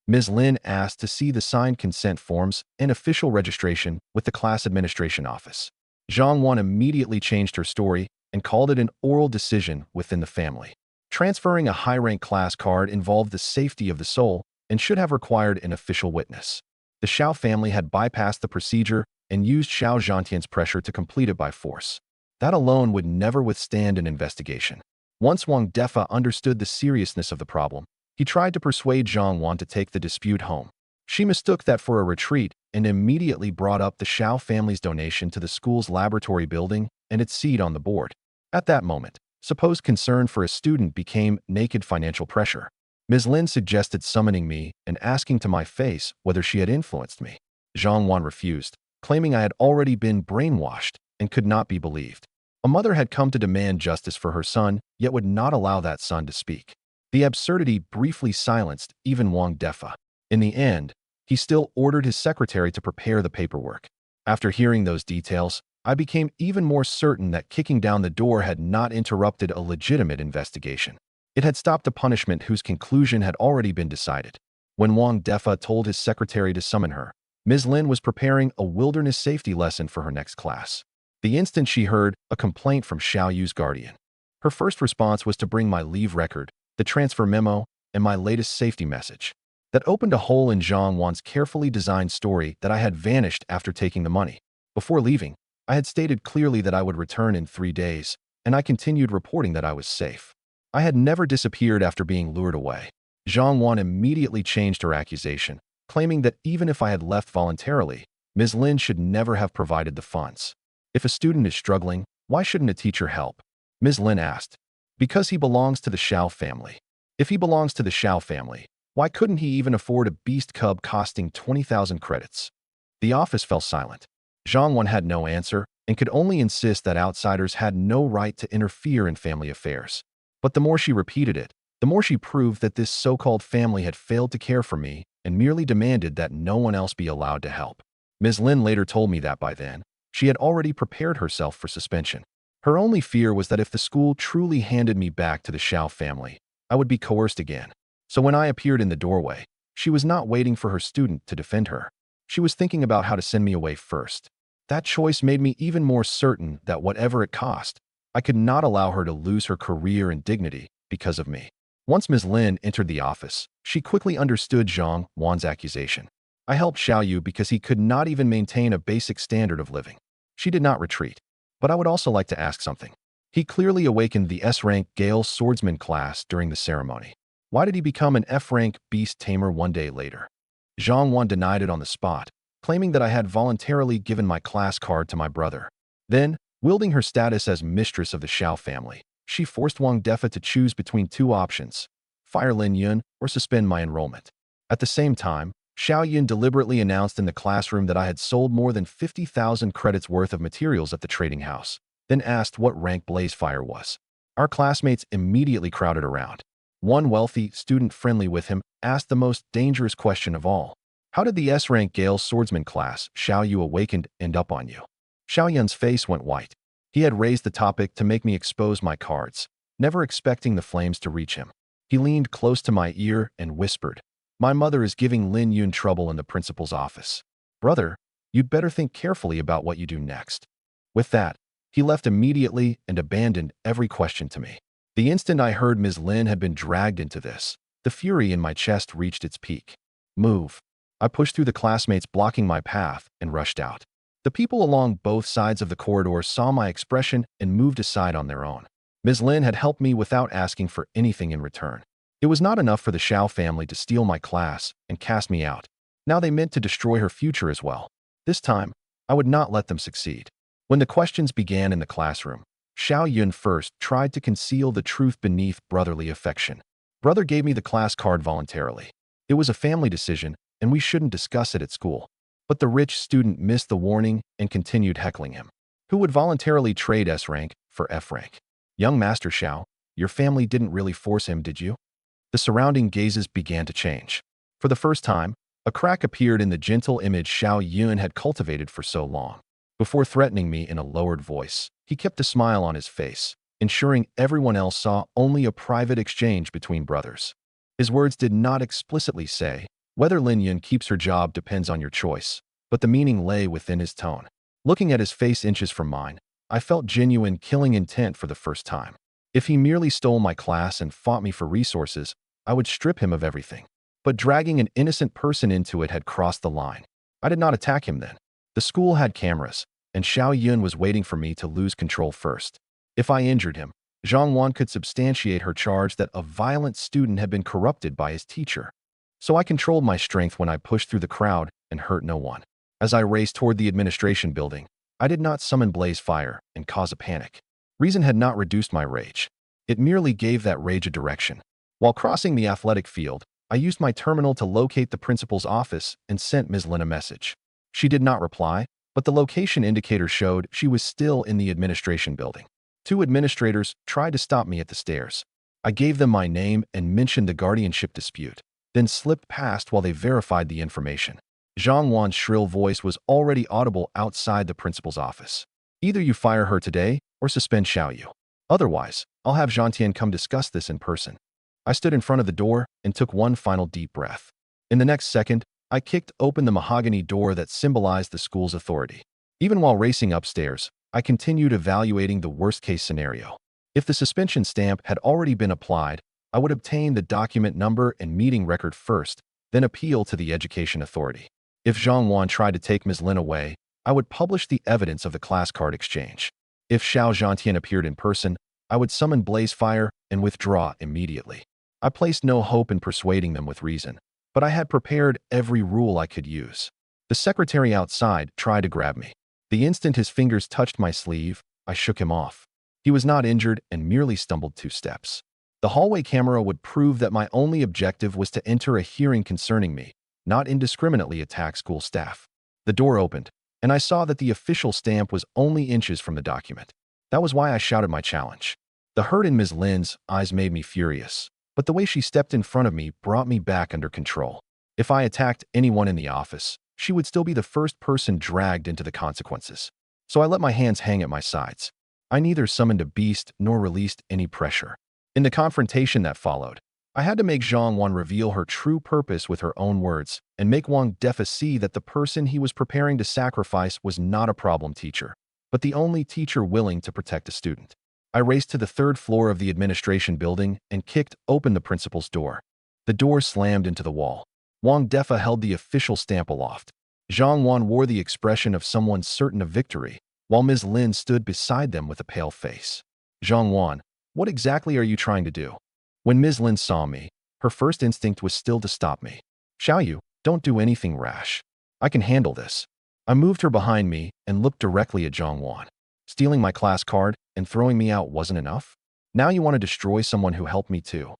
Ms. Lin asked to see the signed consent forms and official registration with the class administration office. Zhang Wan immediately changed her story and called it an oral decision within the family. Transferring a high-rank class card involved the safety of the soul and should have required an official witness. The Xiao family had bypassed the procedure and used Xiao Zhantian's pressure to complete it by force. That alone would never withstand an investigation. Once Wang Defa understood the seriousness of the problem, he tried to persuade Zhang Wan to take the dispute home. She mistook that for a retreat and immediately brought up the Xiao family's donation to the school's laboratory building and its seat on the board. At that moment, supposed concern for a student became naked financial pressure. Ms. Lin suggested summoning me and asking to my face whether she had influenced me. Zhang Wan refused, claiming I had already been brainwashed and could not be believed. A mother had come to demand justice for her son, yet would not allow that son to speak. The absurdity briefly silenced even Wang Defa. In the end, he still ordered his secretary to prepare the paperwork. After hearing those details, I became even more certain that kicking down the door had not interrupted a legitimate investigation. It had stopped a punishment whose conclusion had already been decided. When Wang Defa told his secretary to summon her, Ms. Lin was preparing a wilderness safety lesson for her next class. The instant she heard a complaint from Xiao Yu's guardian, her first response was to bring my leave record, the transfer memo, and my latest safety message. That opened a hole in Zhang Wan's carefully designed story that I had vanished after taking the money. Before leaving, I had stated clearly that I would return in 3 days, and I continued reporting that I was safe. I had never disappeared after being lured away. Zhang Wan immediately changed her accusation, claiming that even if I had left voluntarily, Ms. Lin should never have provided the funds. If a student is struggling, why shouldn't a teacher help? Ms. Lin asked. Because he belongs to the Xiao family. If he belongs to the Xiao family, why couldn't he even afford a beast cub costing 20,000 credits? The office fell silent. Zhang Wan had no answer and could only insist that outsiders had no right to interfere in family affairs. But the more she repeated it, the more she proved that this so-called family had failed to care for me and merely demanded that no one else be allowed to help. Ms. Lin later told me that by then, she had already prepared herself for suspension. Her only fear was that if the school truly handed me back to the Xiao family, I would be coerced again. So when I appeared in the doorway, she was not waiting for her student to defend her. She was thinking about how to send me away first. That choice made me even more certain that whatever it cost, I could not allow her to lose her career and dignity because of me. Once Ms. Lin entered the office, she quickly understood Zhang Wan's accusation. I helped Xiao Yu because he could not even maintain a basic standard of living. She did not retreat. But I would also like to ask something. He clearly awakened the S-rank Gale swordsman class during the ceremony. Why did he become an F-rank beast tamer 1 day later? Zhang Wan denied it on the spot, claiming that I had voluntarily given my class card to my brother. Then, wielding her status as mistress of the Xiao family, she forced Wang Defa to choose between 2 options: fire Lin Yun or suspend my enrollment. At the same time, Xiao Yun deliberately announced in the classroom that I had sold more than 50,000 credits worth of materials at the trading house, then asked what rank Blazefire was. Our classmates immediately crowded around. One wealthy student friendly with him asked the most dangerous question of all. How did the S-rank Gale swordsman class Xiao Yu awakened end up on you? Xiao Yun's face went white. He had raised the topic to make me expose my cards, never expecting the flames to reach him. He leaned close to my ear and whispered, "My mother is giving Lin Yun trouble in the principal's office. Brother, you'd better think carefully about what you do next." With that, he left immediately and abandoned every question to me. The instant I heard Ms. Lin had been dragged into this, the fury in my chest reached its peak. Move. I pushed through the classmates blocking my path and rushed out. The people along both sides of the corridor saw my expression and moved aside on their own. Ms. Lin had helped me without asking for anything in return. It was not enough for the Xiao family to steal my class and cast me out. Now they meant to destroy her future as well. This time, I would not let them succeed. When the questions began in the classroom, Xiao Yun first tried to conceal the truth beneath brotherly affection. Brother gave me the class card voluntarily. It was a family decision, and we shouldn't discuss it at school. But the rich student missed the warning and continued heckling him. Who would voluntarily trade S rank for F rank? Young Master Xiao, your family didn't really force him, did you? The surrounding gazes began to change. For the first time, a crack appeared in the gentle image Xiao Yun had cultivated for so long. Before threatening me in a lowered voice, he kept a smile on his face, ensuring everyone else saw only a private exchange between brothers. His words did not explicitly say, "Whether Lin Yun keeps her job depends on your choice," but the meaning lay within his tone. Looking at his face inches from mine, I felt genuine killing intent for the first time. If he merely stole my class and fought me for resources, I would strip him of everything. But dragging an innocent person into it had crossed the line. I did not attack him then. The school had cameras, and Xiao Yun was waiting for me to lose control first. If I injured him, Zhang Wan could substantiate her charge that a violent student had been corrupted by his teacher. So I controlled my strength when I pushed through the crowd and hurt no one. As I raced toward the administration building, I did not summon blaze fire and cause a panic. Reason had not reduced my rage. It merely gave that rage a direction. While crossing the athletic field, I used my terminal to locate the principal's office and sent Ms. Lin a message. She did not reply, but the location indicator showed she was still in the administration building. 2 administrators tried to stop me at the stairs. I gave them my name and mentioned the guardianship dispute, then slipped past while they verified the information. Zhang Wan's shrill voice was already audible outside the principal's office. Either you fire her today or suspend Xiaoyu. Otherwise, I'll have Zhantian come discuss this in person. I stood in front of the door and took one final deep breath. In the next second, I kicked open the mahogany door that symbolized the school's authority. Even while racing upstairs, I continued evaluating the worst-case scenario. If the suspension stamp had already been applied, I would obtain the document number and meeting record first, then appeal to the education authority. If Zhang Wan tried to take Ms. Lin away, I would publish the evidence of the class card exchange. If Xiao Zhantian appeared in person, I would summon blaze fire and withdraw immediately. I placed no hope in persuading them with reason, but I had prepared every rule I could use. The secretary outside tried to grab me. The instant his fingers touched my sleeve, I shook him off. He was not injured and merely stumbled 2 steps. The hallway camera would prove that my only objective was to enter a hearing concerning me, not indiscriminately attack school staff. The door opened, and I saw that the official stamp was only inches from the document. That was why I shouted my challenge. The hurt in Ms. Lin's eyes made me furious, but the way she stepped in front of me brought me back under control. If I attacked anyone in the office, she would still be the first person dragged into the consequences. So I let my hands hang at my sides. I neither summoned a beast nor released any pressure. In the confrontation that followed, I had to make Zhang Wan reveal her true purpose with her own words and make Wang Defa see that the person he was preparing to sacrifice was not a problem teacher, but the only teacher willing to protect a student. I raced to the 3rd floor of the administration building and kicked open the principal's door. The door slammed into the wall. Wang Defa held the official stamp aloft. Zhang Wan wore the expression of someone certain of victory, while Ms. Lin stood beside them with a pale face. Zhang Wan, what exactly are you trying to do? When Ms. Lin saw me, her first instinct was still to stop me. Xiaoyu, don't do anything rash. I can handle this. I moved her behind me and looked directly at Zhang Wan. Stealing my class card and throwing me out wasn't enough? Now you want to destroy someone who helped me too.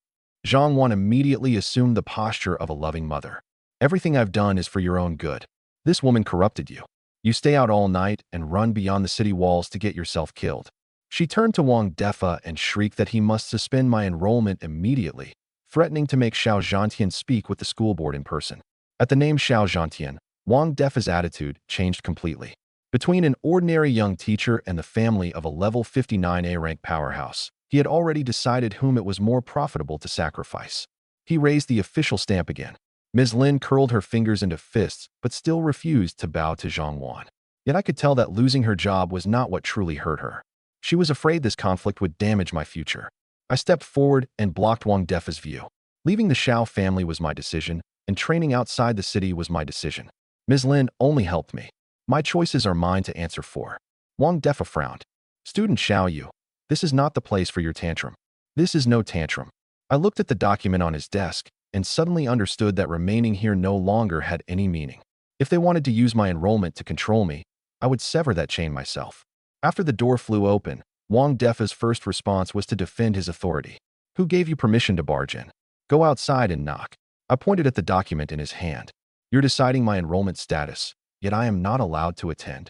Zhang Wan immediately assumed the posture of a loving mother. Everything I've done is for your own good. This woman corrupted you. You stay out all night and run beyond the city walls to get yourself killed. She turned to Wang Defa and shrieked that he must suspend my enrollment immediately, threatening to make Xiao Zhantian speak with the school board in person. At the name Xiao Zhantian, Wang Defa's attitude changed completely. Between an ordinary young teacher and the family of a level 59 A-rank powerhouse, he had already decided whom it was more profitable to sacrifice. He raised the official stamp again. Ms. Lin curled her fingers into fists, but still refused to bow to Zhang Wan. Yet I could tell that losing her job was not what truly hurt her. She was afraid this conflict would damage my future. I stepped forward and blocked Wang Defa's view. Leaving the Xiao family was my decision, and training outside the city was my decision. Ms. Lin only helped me. My choices are mine to answer for. Wang Defa frowned. Student Xiaoyu, this is not the place for your tantrum. This is no tantrum. I looked at the document on his desk and suddenly understood that remaining here no longer had any meaning. If they wanted to use my enrollment to control me, I would sever that chain myself. After the door flew open, Wang Defa's first response was to defend his authority. Who gave you permission to barge in? Go outside and knock. I pointed at the document in his hand. You're deciding my enrollment status, yet I am not allowed to attend.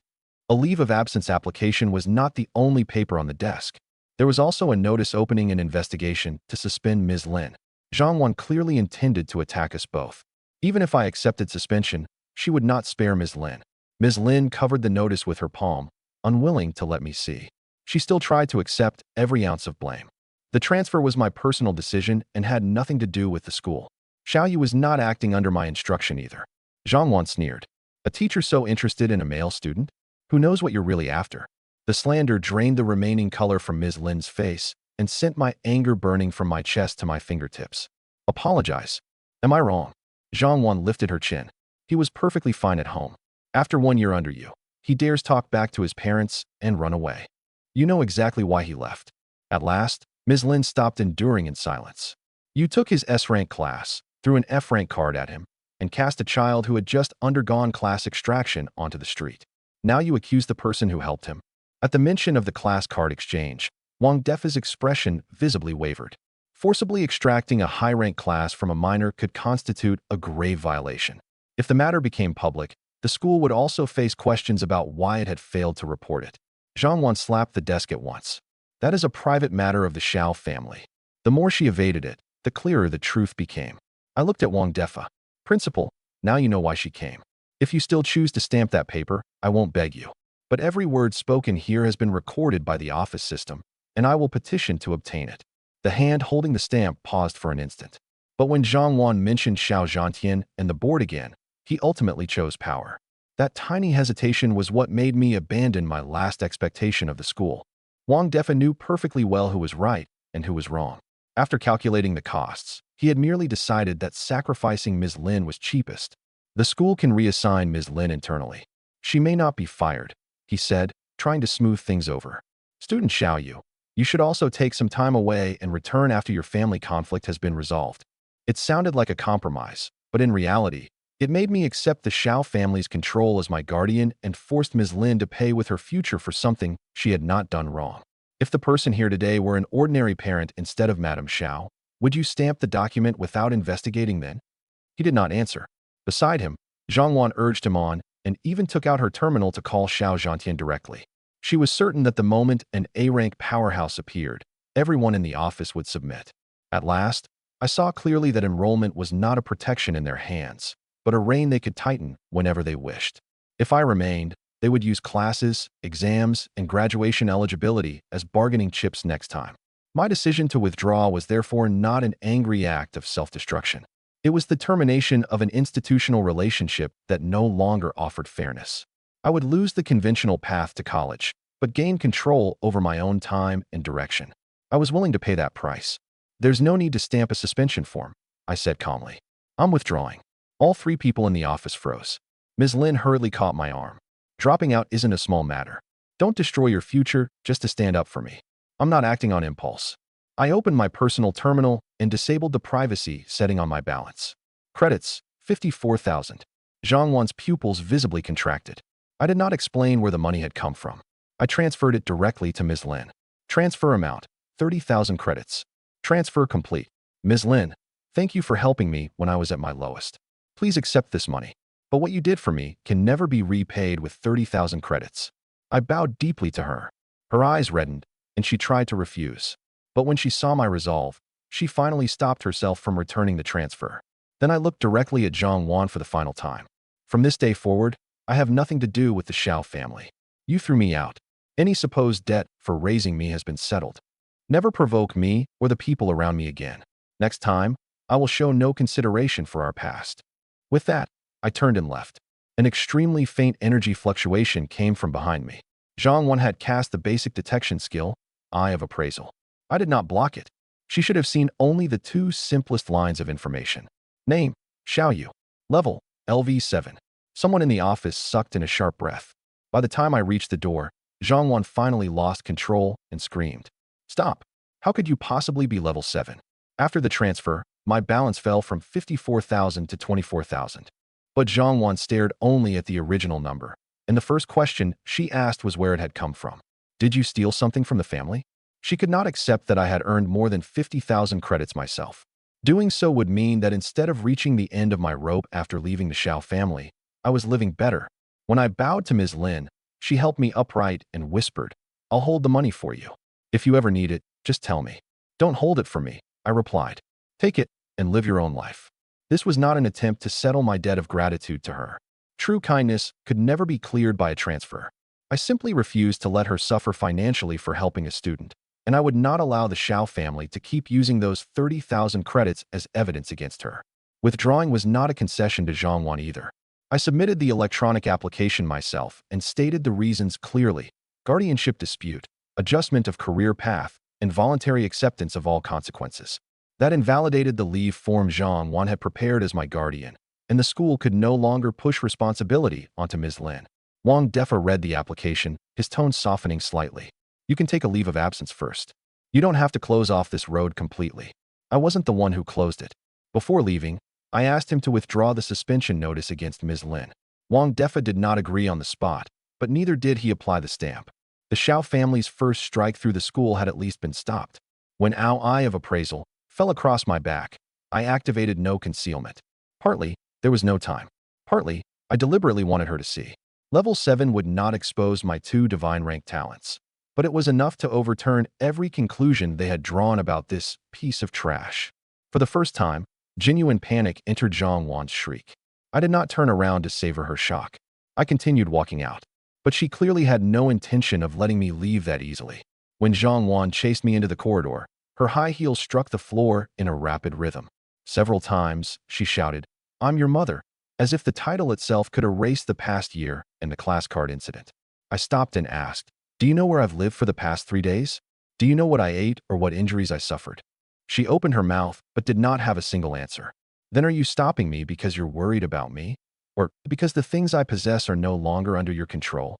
A leave of absence application was not the only paper on the desk. There was also a notice opening an investigation to suspend Ms. Lin. Zhang Wan clearly intended to attack us both. Even if I accepted suspension, she would not spare Ms. Lin. Ms. Lin covered the notice with her palm, unwilling to let me see. She still tried to accept every ounce of blame. The transfer was my personal decision and had nothing to do with the school. Xiaoyu was not acting under my instruction either. Zhang Wan sneered. A teacher so interested in a male student? Who knows what you're really after? The slander drained the remaining color from Ms. Lin's face and sent my anger burning from my chest to my fingertips. Apologize. Am I wrong? Zhang Wan lifted her chin. He was perfectly fine at home. After 1 year under you, he dares talk back to his parents and run away. You know exactly why he left. At last, Ms. Lin stopped enduring in silence. You took his S-rank class, threw an F-rank card at him, and cast a child who had just undergone class extraction onto the street. Now you accuse the person who helped him. At the mention of the class card exchange, Wang Defa's expression visibly wavered. Forcibly extracting a high-rank class from a minor could constitute a grave violation. If the matter became public, the school would also face questions about why it had failed to report it. Zhang Wan slapped the desk at once. That is a private matter of the Xiao family. The more she evaded it, the clearer the truth became. I looked at Wang Defa. Principal, now you know why she came. If you still choose to stamp that paper, I won't beg you. But every word spoken here has been recorded by the office system, and I will petition to obtain it. The hand holding the stamp paused for an instant. But when Zhang Wan mentioned Xiao Zhantian and the board again, he ultimately chose power. That tiny hesitation was what made me abandon my last expectation of the school. Wang Defa knew perfectly well who was right and who was wrong. After calculating the costs, he had merely decided that sacrificing Ms. Lin was cheapest. The school can reassign Ms. Lin internally. She may not be fired, he said, trying to smooth things over. Student Xiao Yu, you should also take some time away and return after your family conflict has been resolved. It sounded like a compromise, but in reality, it made me accept the Xiao family's control as my guardian and forced Ms. Lin to pay with her future for something she had not done wrong. If the person here today were an ordinary parent instead of Madame Xiao, would you stamp the document without investigating then? He did not answer. Beside him, Zhang Wan urged him on and even took out her terminal to call Xiao Zhantian directly. She was certain that the moment an A-rank powerhouse appeared, everyone in the office would submit. At last, I saw clearly that enrollment was not a protection in their hands, but a rein they could tighten whenever they wished. If I remained, they would use classes, exams, and graduation eligibility as bargaining chips next time. My decision to withdraw was therefore not an angry act of self-destruction. It was the termination of an institutional relationship that no longer offered fairness. I would lose the conventional path to college, but gain control over my own time and direction. I was willing to pay that price. There's no need to stamp a suspension form, I said calmly. I'm withdrawing. All three people in the office froze. Ms. Lin hurriedly caught my arm. Dropping out isn't a small matter. Don't destroy your future just to stand up for me. I'm not acting on impulse. I opened my personal terminal and disabled the privacy setting on my balance. Credits, 54,000. Zhang Wan's pupils visibly contracted. I did not explain where the money had come from. I transferred it directly to Ms. Lin. Transfer amount, 30,000 credits. Transfer complete. Ms. Lin, thank you for helping me when I was at my lowest. Please accept this money. But what you did for me can never be repaid with 30,000 credits. I bowed deeply to her. Her eyes reddened, and she tried to refuse. But when she saw my resolve, she finally stopped herself from returning the transfer. Then I looked directly at Zhang Wan for the final time. From this day forward, I have nothing to do with the Xiao family. You threw me out. Any supposed debt for raising me has been settled. Never provoke me or the people around me again. Next time, I will show no consideration for our past. With that, I turned and left. An extremely faint energy fluctuation came from behind me. Zhang Wan had cast the basic detection skill, Eye of Appraisal. I did not block it. She should have seen only the two simplest lines of information. Name, Xiao Yu. Level, LV7. Someone in the office sucked in a sharp breath. By the time I reached the door, Zhang Wan finally lost control and screamed. Stop! How could you possibly be level 7? After the transfer, my balance fell from 54,000 to 24,000. But Zhang Wan stared only at the original number, and the first question she asked was where it had come from. Did you steal something from the family? She could not accept that I had earned more than 50,000 credits myself. Doing so would mean that instead of reaching the end of my rope after leaving the Xiao family, I was living better. When I bowed to Ms. Lin, she helped me upright and whispered, I'll hold the money for you. If you ever need it, just tell me. Don't hold it for me, I replied. Take it and live your own life. This was not an attempt to settle my debt of gratitude to her. True kindness could never be cleared by a transfer. I simply refused to let her suffer financially for helping a student, and I would not allow the Xiao family to keep using those 30,000 credits as evidence against her. Withdrawing was not a concession to Zhang Wan either. I submitted the electronic application myself and stated the reasons clearly. guardianship dispute, adjustment of career path, and voluntary acceptance of all consequences. That invalidated the leave form Zhang Wan had prepared as my guardian, and the school could no longer push responsibility onto Ms. Lin. Wang Defa read the application, his tone softening slightly. You can take a leave of absence first. You don't have to close off this road completely. I wasn't the one who closed it. Before leaving, I asked him to withdraw the suspension notice against Ms. Lin. Wang Defa did not agree on the spot, but neither did he apply the stamp. The Xiao family's first strike through the school had at least been stopped. When our eye of appraisal fell across my back, I activated no concealment. Partly, there was no time. Partly, I deliberately wanted her to see. Level 7 would not expose my 2 divine rank talents, but it was enough to overturn every conclusion they had drawn about this piece of trash. For the first time, genuine panic entered Zhang Wan's shriek. I did not turn around to savor her shock. I continued walking out, but she clearly had no intention of letting me leave that easily. When Zhang Wan chased me into the corridor, her high heels struck the floor in a rapid rhythm. Several times, she shouted, "I'm your mother," as if the title itself could erase the past year and the class card incident. I stopped and asked, "Do you know where I've lived for the past 3 days? Do you know what I ate or what injuries I suffered?" She opened her mouth, but did not have a single answer. "Then are you stopping me because you're worried about me? Or because the things I possess are no longer under your control?"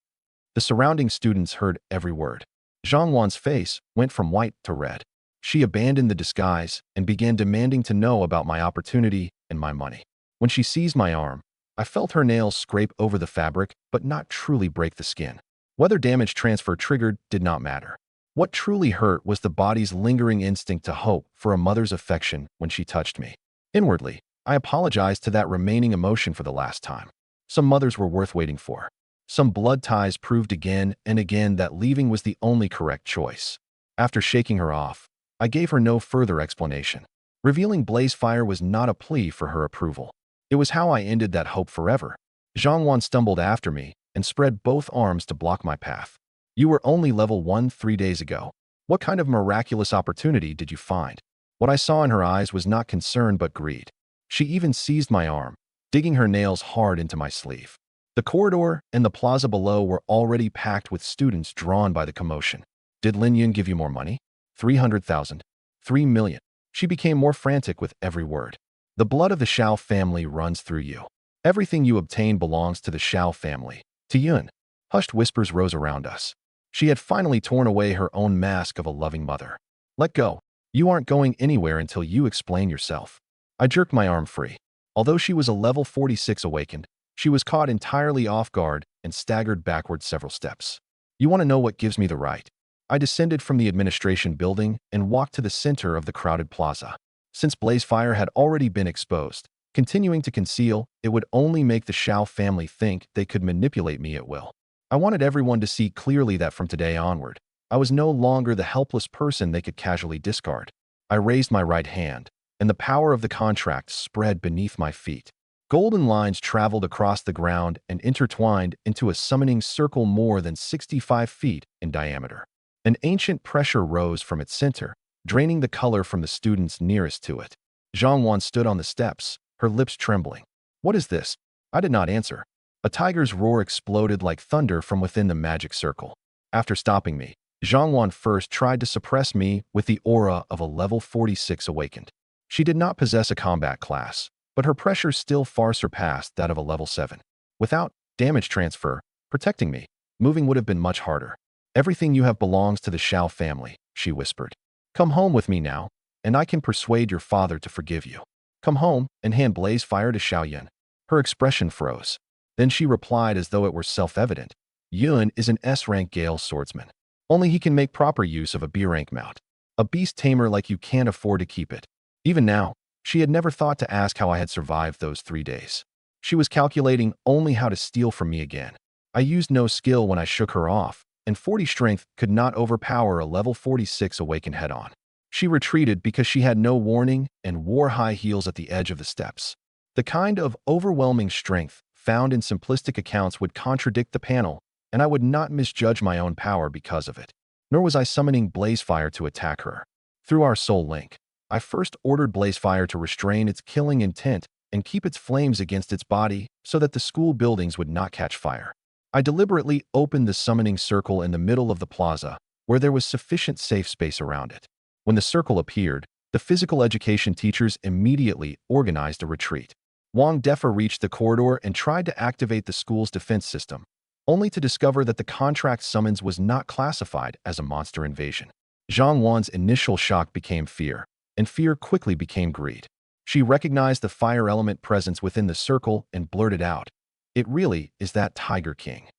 The surrounding students heard every word. Zhang Wan's face went from white to red. She abandoned the disguise and began demanding to know about my opportunity and my money. When she seized my arm, I felt her nails scrape over the fabric but not truly break the skin. Whether damage transfer triggered did not matter. What truly hurt was the body's lingering instinct to hope for a mother's affection when she touched me. Inwardly, I apologized to that remaining emotion for the last time. Some mothers were worth waiting for. Some blood ties proved again and again that leaving was the only correct choice. After shaking her off, I gave her no further explanation. Revealing Blazefire was not a plea for her approval. It was how I ended that hope forever. Zhang Wan stumbled after me and spread both arms to block my path. "You were only level 1 3 days ago. What kind of miraculous opportunity did you find?" What I saw in her eyes was not concern but greed. She even seized my arm, digging her nails hard into my sleeve. The corridor and the plaza below were already packed with students drawn by the commotion. "Did Lin Yun give you more money? 300,000. 3 million. She became more frantic with every word. "The blood of the Xiao family runs through you. Everything you obtain belongs to the Xiao family. To Yun." Hushed whispers rose around us. She had finally torn away her own mask of a loving mother. "Let go. You aren't going anywhere until you explain yourself." I jerked my arm free. Although she was a level 46 awakened, she was caught entirely off guard and staggered backward several steps. "You want to know what gives me the right?" I descended from the administration building and walked to the center of the crowded plaza. Since Blazefire had already been exposed, continuing to conceal it would only make the Xiao family think they could manipulate me at will. I wanted everyone to see clearly that from today onward, I was no longer the helpless person they could casually discard. I raised my right hand, and the power of the contract spread beneath my feet. Golden lines traveled across the ground and intertwined into a summoning circle more than 65 feet in diameter. An ancient pressure rose from its center, draining the color from the students nearest to it. Zhang Wan stood on the steps, her lips trembling. "What is this?" I did not answer. A tiger's roar exploded like thunder from within the magic circle. After stopping me, Zhang Wan first tried to suppress me with the aura of a level 46 awakened. She did not possess a combat class, but her pressure still far surpassed that of a level 7. Without damage transfer, protecting me, moving would have been much harder. "Everything you have belongs to the Xiao family," she whispered. "Come home with me now, and I can persuade your father to forgive you. Come home and hand Blazefire to Xiao Yun." Her expression froze. Then she replied as though it were self-evident. "Yun is an S-rank Gale swordsman. Only he can make proper use of a B-rank mount. A beast tamer like you can't afford to keep it." Even now, she had never thought to ask how I had survived those 3 days. She was calculating only how to steal from me again. I used no skill when I shook her off, and 40 strength could not overpower a level 46 awakened head-on. She retreated because she had no warning and wore high heels at the edge of the steps. The kind of overwhelming strength found in simplistic accounts would contradict the panel, and I would not misjudge my own power because of it. Nor was I summoning Blazefire to attack her. Through our soul link, I first ordered Blazefire to restrain its killing intent and keep its flames against its body so that the school buildings would not catch fire. I deliberately opened the summoning circle in the middle of the plaza, where there was sufficient safe space around it. When the circle appeared, the physical education teachers immediately organized a retreat. Wang Defa reached the corridor and tried to activate the school's defense system, only to discover that the contract summons was not classified as a monster invasion. Zhang Wan's initial shock became fear, and fear quickly became greed. She recognized the fire element presence within the circle and blurted out, "It really is that Tiger King."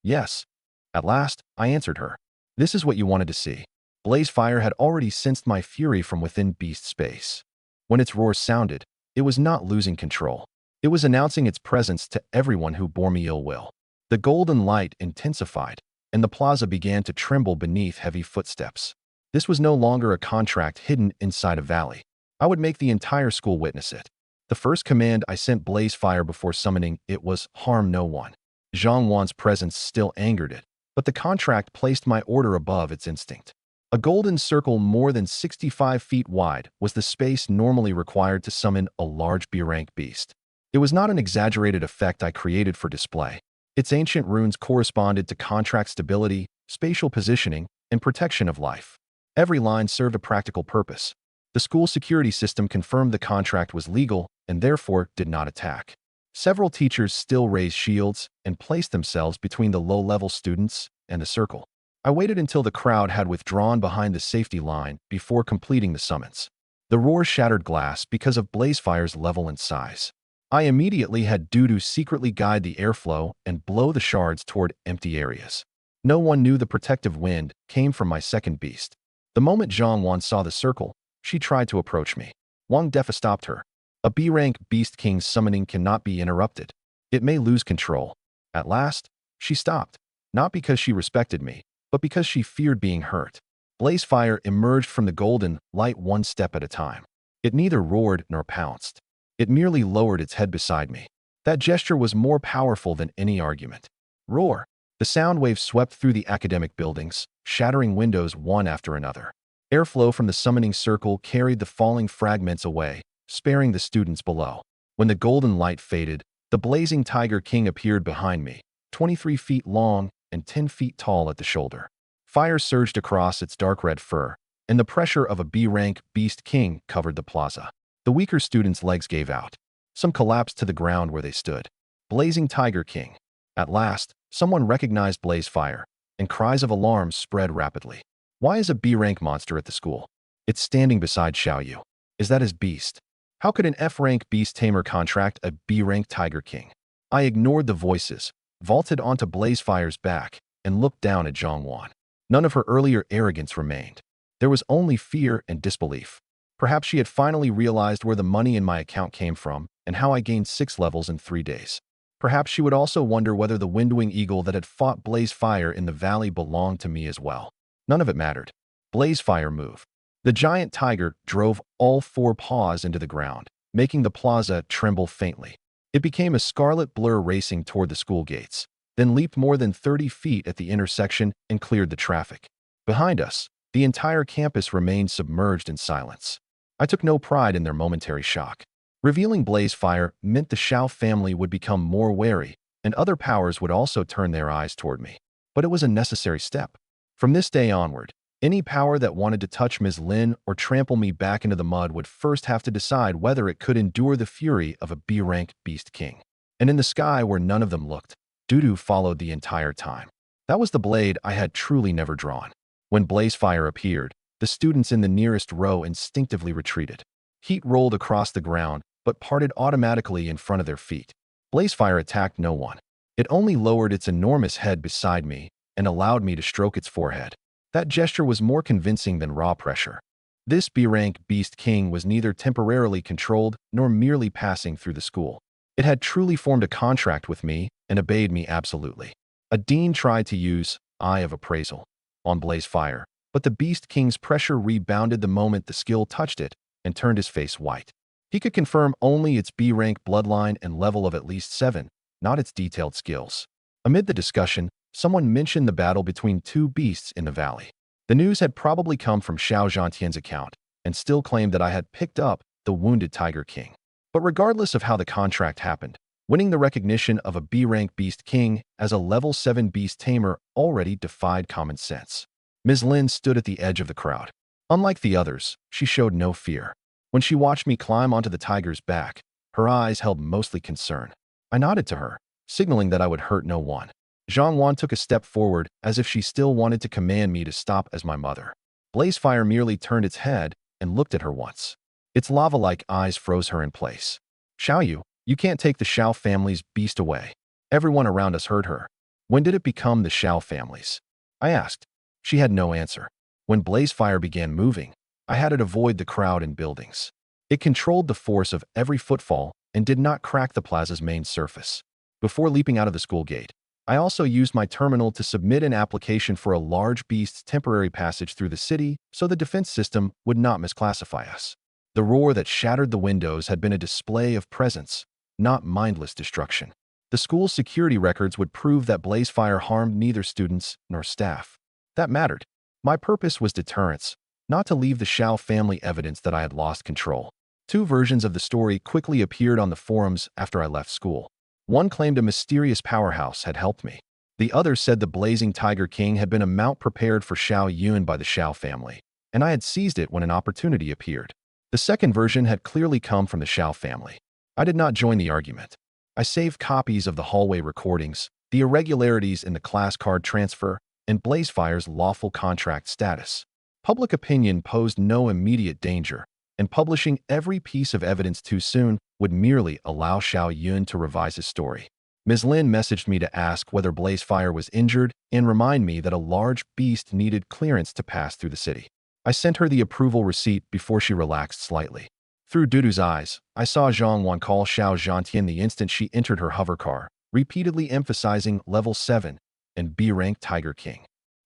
"Yes." At last, I answered her. "This is what you wanted to see." Blaze Fire had already sensed my fury from within beast space. When its roar sounded, it was not losing control. It was announcing its presence to everyone who bore me ill will. The golden light intensified, and the plaza began to tremble beneath heavy footsteps. This was no longer a contract hidden inside a valley. I would make the entire school witness it. The first command I sent Blaze Fire before summoning it was harm no one. Zhang Wan's presence still angered it, but the contract placed my order above its instinct. A golden circle more than 65 feet wide was the space normally required to summon a large B-rank beast. It was not an exaggerated effect I created for display. Its ancient runes corresponded to contract stability, spatial positioning, and protection of life. Every line served a practical purpose. The school security system confirmed the contract was legal and therefore did not attack. Several teachers still raised shields and placed themselves between the low-level students and the circle. I waited until the crowd had withdrawn behind the safety line before completing the summons. The roar shattered glass because of Blazefire's level and size. I immediately had Dudu secretly guide the airflow and blow the shards toward empty areas. No one knew the protective wind came from my second beast. The moment Zhang Wan saw the circle, she tried to approach me. Wang Defa stopped her. A B-rank Beast King's summoning cannot be interrupted. It may lose control. At last, she stopped, not because she respected me, but because she feared being hurt. Blazefire emerged from the golden light one step at a time. It neither roared nor pounced. It merely lowered its head beside me. That gesture was more powerful than any argument. Roar! The sound wave swept through the academic buildings, shattering windows one after another. Airflow from the summoning circle carried the falling fragments away, sparing the students below. When the golden light faded, the blazing Tiger King appeared behind me, 23 feet long and 10 feet tall at the shoulder. Fire surged across its dark red fur, and the pressure of a B-rank Beast King covered the plaza. The weaker students' legs gave out. Some collapsed to the ground where they stood. Blazing Tiger King. At last, someone recognized Blazefire, and cries of alarm spread rapidly. Why is a B-rank monster at the school? It's standing beside Xiaoyu. Is that his beast? How could an F-rank beast tamer contract a B-rank Tiger King? I ignored the voices, vaulted onto Blazefire's back, and looked down at Zhang Wan. None of her earlier arrogance remained. There was only fear and disbelief. Perhaps she had finally realized where the money in my account came from and how I gained 6 levels in 3 days. Perhaps she would also wonder whether the windwing eagle that had fought Blazefire in the valley belonged to me as well. None of it mattered. Blazefire moved. The giant tiger drove all 4 paws into the ground, making the plaza tremble faintly. It became a scarlet blur racing toward the school gates, then leaped more than 30 feet at the intersection and cleared the traffic. Behind us, the entire campus remained submerged in silence. I took no pride in their momentary shock. Revealing Blazefire meant the Xiao family would become more wary, and other powers would also turn their eyes toward me. But it was a necessary step. From this day onward, any power that wanted to touch Ms. Lin or trample me back into the mud would first have to decide whether it could endure the fury of a B-rank Beast King. And in the sky where none of them looked, Dudu followed the entire time. That was the blade I had truly never drawn. When Blazefire appeared, the students in the nearest row instinctively retreated. Heat rolled across the ground, but parted automatically in front of their feet. Blazefire attacked no one. It only lowered its enormous head beside me and allowed me to stroke its forehead. That gesture was more convincing than raw pressure. This B-rank Beast King was neither temporarily controlled nor merely passing through the school. It had truly formed a contract with me and obeyed me absolutely. A dean tried to use Eye of Appraisal on Blazefire, but the Beast King's pressure rebounded the moment the skill touched it and turned his face white. He could confirm only its B-rank bloodline and level of at least 7, not its detailed skills. Amid the discussion, someone mentioned the battle between 2 beasts in the valley. The news had probably come from Xiao Zhantian's account and still claimed that I had picked up the wounded Tiger King. But regardless of how the contract happened, Winning the recognition of a B-rank Beast King as a level 7 Beast Tamer already defied common sense. Ms. Lin stood at the edge of the crowd. Unlike the others, she showed no fear. When she watched me climb onto the tiger's back, her eyes held mostly concern. I nodded to her, signaling that I would hurt no one. Zhang Wan took a step forward as if she still wanted to command me to stop as my mother. Blazefire merely turned its head and looked at her once. Its lava-like eyes froze her in place. Xiaoyu, you can't take the Xiao family's beast away. Everyone around us heard her. When did it become the Xiao family's? I asked. She had no answer. When Blazefire began moving, I had it avoid the crowd and buildings. It controlled the force of every footfall and did not crack the plaza's main surface. Before leaping out of the school gate, I also used my terminal to submit an application for a large beast's temporary passage through the city so the defense system would not misclassify us. The roar that shattered the windows had been a display of presence, not mindless destruction. The school's security records would prove that Blazefire harmed neither students nor staff. That mattered. My purpose was deterrence, not to leave the Xiao family evidence that I had lost control. Two versions of the story quickly appeared on the forums after I left school. One claimed a mysterious powerhouse had helped me. The other said the Blazing Tiger King had been a mount prepared for Xiao Yun by the Xiao family, and I had seized it when an opportunity appeared. The second version had clearly come from the Xiao family. I did not join the argument. I saved copies of the hallway recordings, the irregularities in the class card transfer, and Blazefire's lawful contract status. Public opinion posed no immediate danger, and publishing every piece of evidence too soon would merely allow Xiao Yun to revise his story. Ms. Lin messaged me to ask whether Blazefire was injured and remind me that a large beast needed clearance to pass through the city. I sent her the approval receipt before she relaxed slightly. Through Dudu's eyes, I saw Zhang Wan call Xiao Zhantian the instant she entered her hover car, repeatedly emphasizing level 7 and B-rank Tiger King.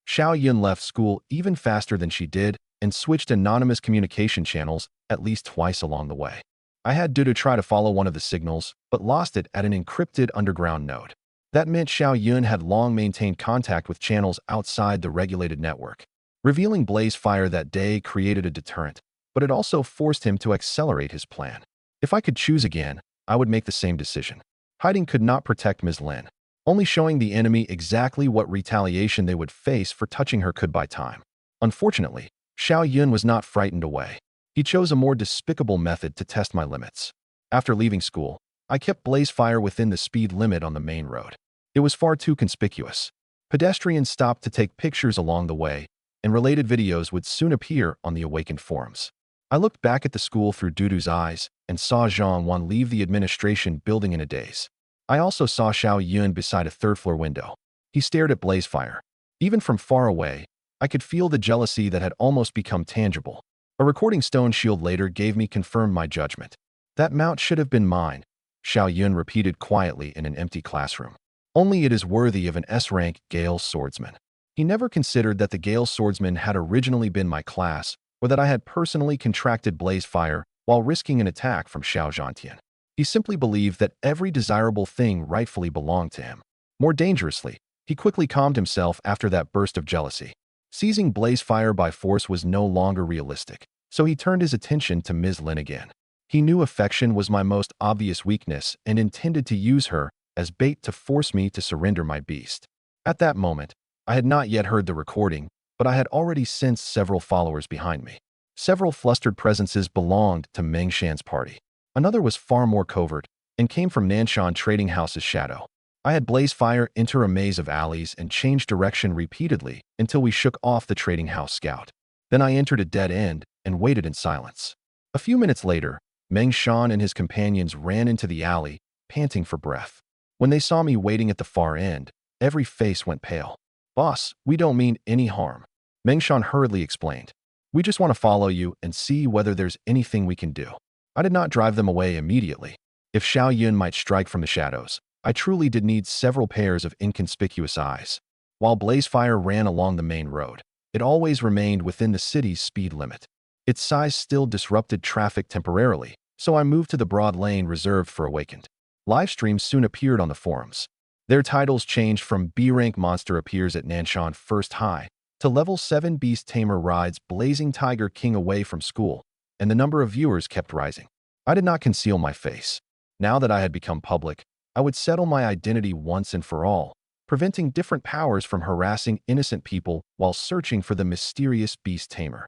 Xiao Yun left school even faster than she did and switched anonymous communication channels at least twice along the way. I had Dudu try to follow one of the signals, but lost it at an encrypted underground node. That meant Xiao Yun had long maintained contact with channels outside the regulated network. Revealing Blazefire that day created a deterrent, but it also forced him to accelerate his plan. If I could choose again, I would make the same decision. Hiding could not protect Ms. Lin. Only showing the enemy exactly what retaliation they would face for touching her could buy time. Unfortunately, Xiao Yun was not frightened away. He chose a more despicable method to test my limits. After leaving school, I kept Blazefire within the speed limit on the main road. It was far too conspicuous. Pedestrians stopped to take pictures along the way, and related videos would soon appear on the awakened forums. I looked back at the school through Dudu's eyes and saw Zhang Wan leave the administration building in a daze. I also saw Xiao Yun beside a third-floor window. He stared at Blazefire. Even from far away, I could feel the jealousy that had almost become tangible. A recording stone shield later gave me confirmed my judgment. That mount should have been mine, Xiao Yun repeated quietly in an empty classroom. Only it is worthy of an S-rank Gale swordsman. He never considered that the Gale swordsman had originally been my class, or that I had personally contracted Blazefire while risking an attack from Xiao Zhantian. He simply believed that every desirable thing rightfully belonged to him. More dangerously, he quickly calmed himself after that burst of jealousy. Seizing Blazefire by force was no longer realistic, so he turned his attention to Ms. Lin again. He knew affection was my most obvious weakness and intended to use her as bait to force me to surrender my beast. At that moment, I had not yet heard the recording, but I had already sensed several followers behind me. Several flustered presences belonged to Meng Shan's party. Another was far more covert and came from Nanshan Trading House's shadow. I had Blazefire enter a maze of alleys and change direction repeatedly until we shook off the trading house scout. Then I entered a dead end and waited in silence. A few minutes later, Meng Shan and his companions ran into the alley, panting for breath. When they saw me waiting at the far end, every face went pale. "Boss, we don't mean any harm," Meng Shan hurriedly explained. "We just want to follow you and see whether there's anything we can do." I did not drive them away immediately. If Xiao Yun might strike from the shadows, I truly did need several pairs of inconspicuous eyes. While Blazefire ran along the main road, it always remained within the city's speed limit. Its size still disrupted traffic temporarily, so I moved to the broad lane reserved for Awakened. Live streams soon appeared on the forums. Their titles changed from B-rank monster appears at Nanshan First High to level 7 beast tamer rides Blazing Tiger King away from school, and the number of viewers kept rising. I did not conceal my face. Now that I had become public, I would settle my identity once and for all, preventing different powers from harassing innocent people while searching for the mysterious beast tamer.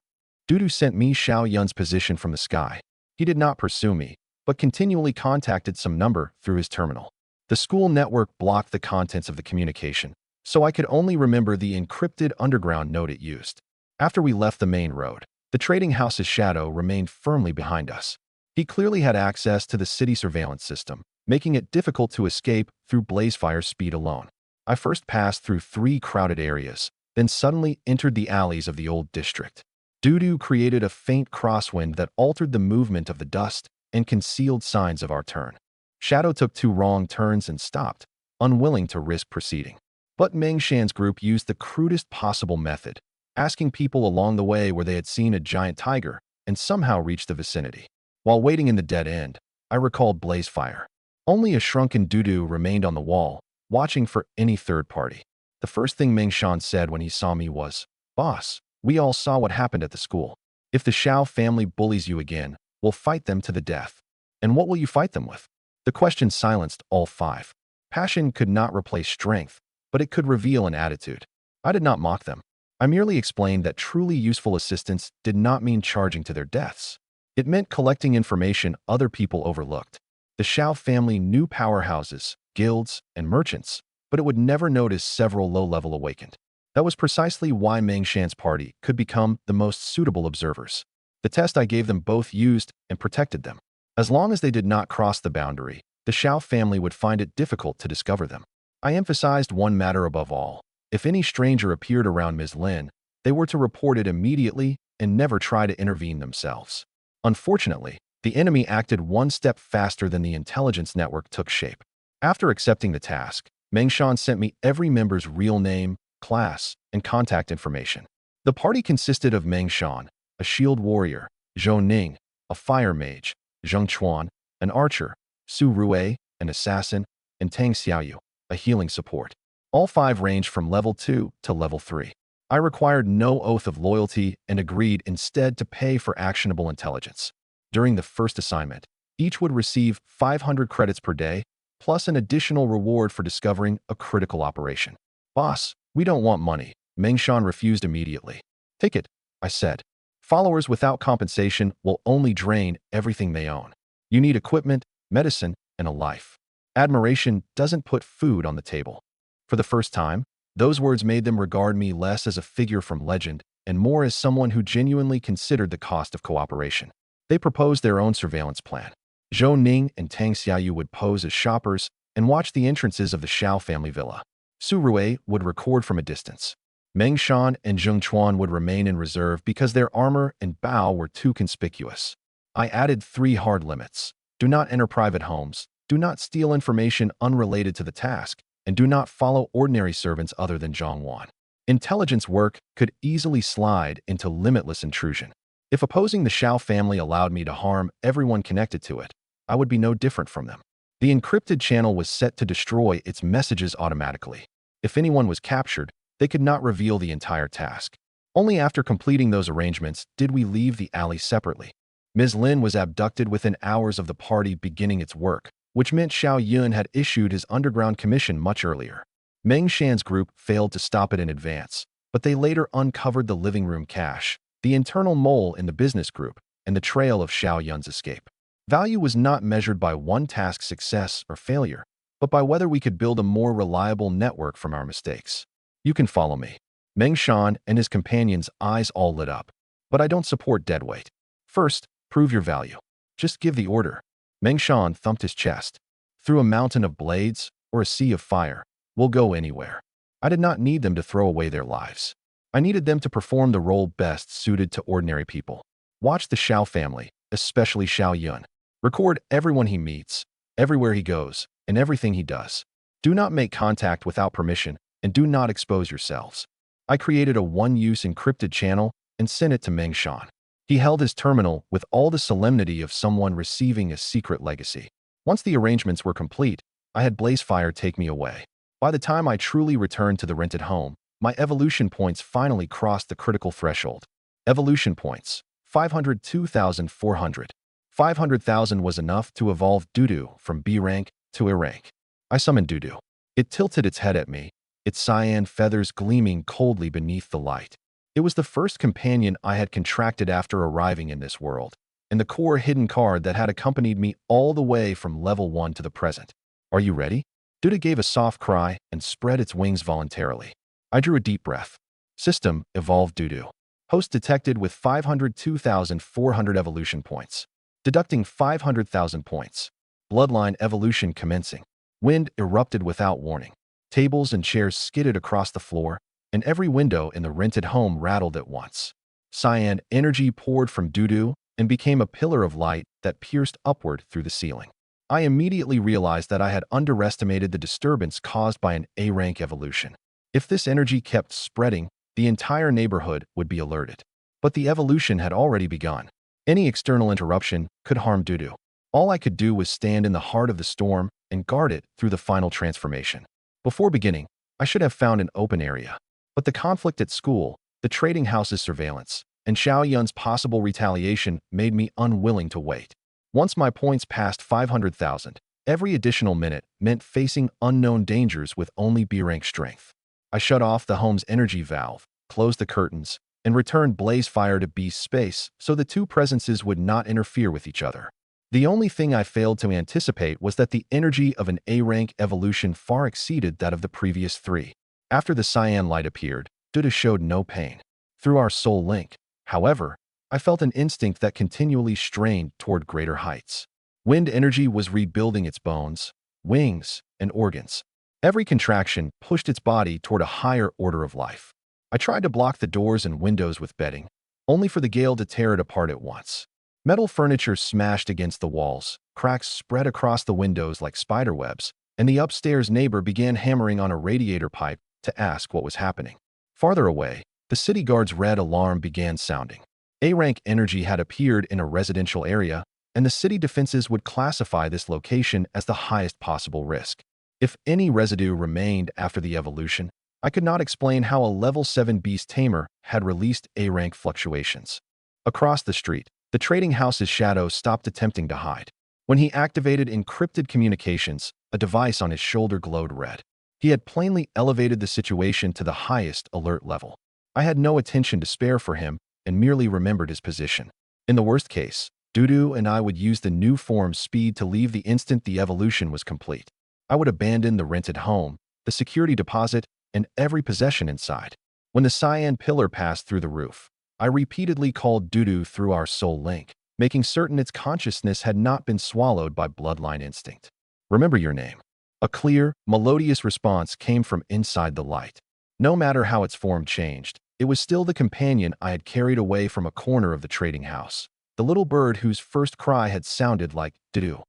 Dudu sent me Xiao Yun's position from the sky. He did not pursue me, but continually contacted some number through his terminal. The school network blocked the contents of the communication, so I could only remember the encrypted underground note it used. After we left the main road, the trading house's shadow remained firmly behind us. He clearly had access to the city surveillance system, making it difficult to escape through Blazefire's speed alone. I first passed through 3 crowded areas, then suddenly entered the alleys of the old district. Dudu created a faint crosswind that altered the movement of the dust and concealed signs of our turn. Shadow took 2 wrong turns and stopped, unwilling to risk proceeding. But Meng Shan's group used the crudest possible method, asking people along the way where they had seen a giant tiger and somehow reached the vicinity. While waiting in the dead end, I recalled Blazefire. Only a shrunken Dudu remained on the wall, watching for any third party. The first thing Meng Shan said when he saw me was, "Boss, we all saw what happened at the school. If the Xiao family bullies you again, we'll fight them to the death." "And what will you fight them with?" The question silenced all 5. Passion could not replace strength, but it could reveal an attitude. I did not mock them. I merely explained that truly useful assistance did not mean charging to their deaths. It meant collecting information other people overlooked. The Xiao family knew powerhouses, guilds, and merchants, but it would never notice several low-level awakened. That was precisely why Meng Shan's party could become the most suitable observers. The test I gave them both used and protected them. As long as they did not cross the boundary, the Xiao family would find it difficult to discover them. I emphasized one matter above all. If any stranger appeared around Ms. Lin, they were to report it immediately and never try to intervene themselves. Unfortunately, the enemy acted one step faster than the intelligence network took shape. After accepting the task, Meng Shan sent me every member's real name, class, and contact information. The party consisted of Meng Shan, a shield warrior, Zhou Ning, a fire mage, Zheng Chuan, an archer, Su Rui, an assassin, and Tang Xiaoyu, a healing support. All 5 ranged from level 2 to level 3. I required no oath of loyalty and agreed instead to pay for actionable intelligence. During the first assignment, each would receive 500 credits per day, plus an additional reward for discovering a critical operation. "Boss, we don't want money," Meng Shan refused immediately. "Take it," I said. "Followers without compensation will only drain everything they own. You need equipment, medicine, and a life. Admiration doesn't put food on the table." For the first time, those words made them regard me less as a figure from legend and more as someone who genuinely considered the cost of cooperation. They proposed their own surveillance plan. Zhou Ning and Tang Xiaoyu would pose as shoppers and watch the entrances of the Xiao family villa. Su Rui would record from a distance. Meng Shan and Zheng Chuan would remain in reserve because their armor and bow were too conspicuous. I added 3 hard limits. Do not enter private homes, do not steal information unrelated to the task, and do not follow ordinary servants other than Zhongwan. Intelligence work could easily slide into limitless intrusion. If opposing the Xiao family allowed me to harm everyone connected to it, I would be no different from them. The encrypted channel was set to destroy its messages automatically. If anyone was captured, they could not reveal the entire task. Only after completing those arrangements did we leave the alley separately. Ms. Lin was abducted within hours of the party beginning its work, which meant Xiao Yun had issued his underground commission much earlier. Meng Shan's group failed to stop it in advance, but they later uncovered the living room cache, the internal mole in the business group, and the trail of Xiao Yun's escape. Value was not measured by one task's success or failure, but by whether we could build a more reliable network from our mistakes. "You can follow me." Meng Shan and his companions' eyes all lit up. "But I don't support deadweight. First, prove your value. Just give the order." Meng Shan thumped his chest. "Through a mountain of blades or a sea of fire, we'll go anywhere." I did not need them to throw away their lives. I needed them to perform the role best suited to ordinary people. Watch the Xiao family, especially Xiao Yun. Record everyone he meets, everywhere he goes, and everything he does. Do not make contact without permission, and do not expose yourselves. I created a one-use encrypted channel and sent it to Meng Shan. He held his terminal with all the solemnity of someone receiving a secret legacy. Once the arrangements were complete, I had Blazefire take me away. By the time I truly returned to the rented home, my evolution points finally crossed the critical threshold. Evolution points, 502,400. 500,000 was enough to evolve Dudu from B rank to A rank. I summoned Dudu. It tilted its head at me, its cyan feathers gleaming coldly beneath the light. It was the first companion I had contracted after arriving in this world, and the core hidden card that had accompanied me all the way from level 1 to the present. Are you ready? Dudu gave a soft cry and spread its wings voluntarily. I drew a deep breath. System, evolved Dudu. Host detected with 502,400 evolution points. Deducting 500,000 points. Bloodline evolution commencing. Wind erupted without warning. Tables and chairs skidded across the floor, and every window in the rented home rattled at once. Cyan energy poured from Dudu and became a pillar of light that pierced upward through the ceiling. I immediately realized that I had underestimated the disturbance caused by an A-rank evolution. If this energy kept spreading, the entire neighborhood would be alerted. But the evolution had already begun. Any external interruption could harm Dudu. All I could do was stand in the heart of the storm and guard it through the final transformation. Before beginning, I should have found an open area. But the conflict at school, the trading house's surveillance, and Xiao Yun's possible retaliation made me unwilling to wait. Once my points passed 500,000, every additional minute meant facing unknown dangers with only B-rank strength. I shut off the home's energy valve, closed the curtains, and returned blaze fire to B's space so the two presences would not interfere with each other. The only thing I failed to anticipate was that the energy of an A-rank evolution far exceeded that of the previous three. After the cyan light appeared, Dudu showed no pain. Through our soul link, however, I felt an instinct that continually strained toward greater heights. Wind energy was rebuilding its bones, wings, and organs. Every contraction pushed its body toward a higher order of life. I tried to block the doors and windows with bedding, only for the gale to tear it apart at once. Metal furniture smashed against the walls, cracks spread across the windows like spiderwebs, and the upstairs neighbor began hammering on a radiator pipe to ask what was happening. Farther away, the city guard's red alarm began sounding. A-rank energy had appeared in a residential area, and the city defenses would classify this location as the highest possible risk. If any residue remained after the evolution, I could not explain how a level 7 beast tamer had released A-rank fluctuations. Across the street, the trading house's shadow stopped attempting to hide. When he activated encrypted communications, a device on his shoulder glowed red. He had plainly elevated the situation to the highest alert level. I had no attention to spare for him and merely remembered his position. In the worst case, Dudu and I would use the new form's speed to leave the instant the evolution was complete. I would abandon the rented home, the security deposit, and every possession inside. When the cyan pillar passed through the roof, I repeatedly called Dudu through our soul link, making certain its consciousness had not been swallowed by bloodline instinct. Remember your name. A clear, melodious response came from inside the light. No matter how its form changed, it was still the companion I had carried away from a corner of the trading house, the little bird whose first cry had sounded like Dudu.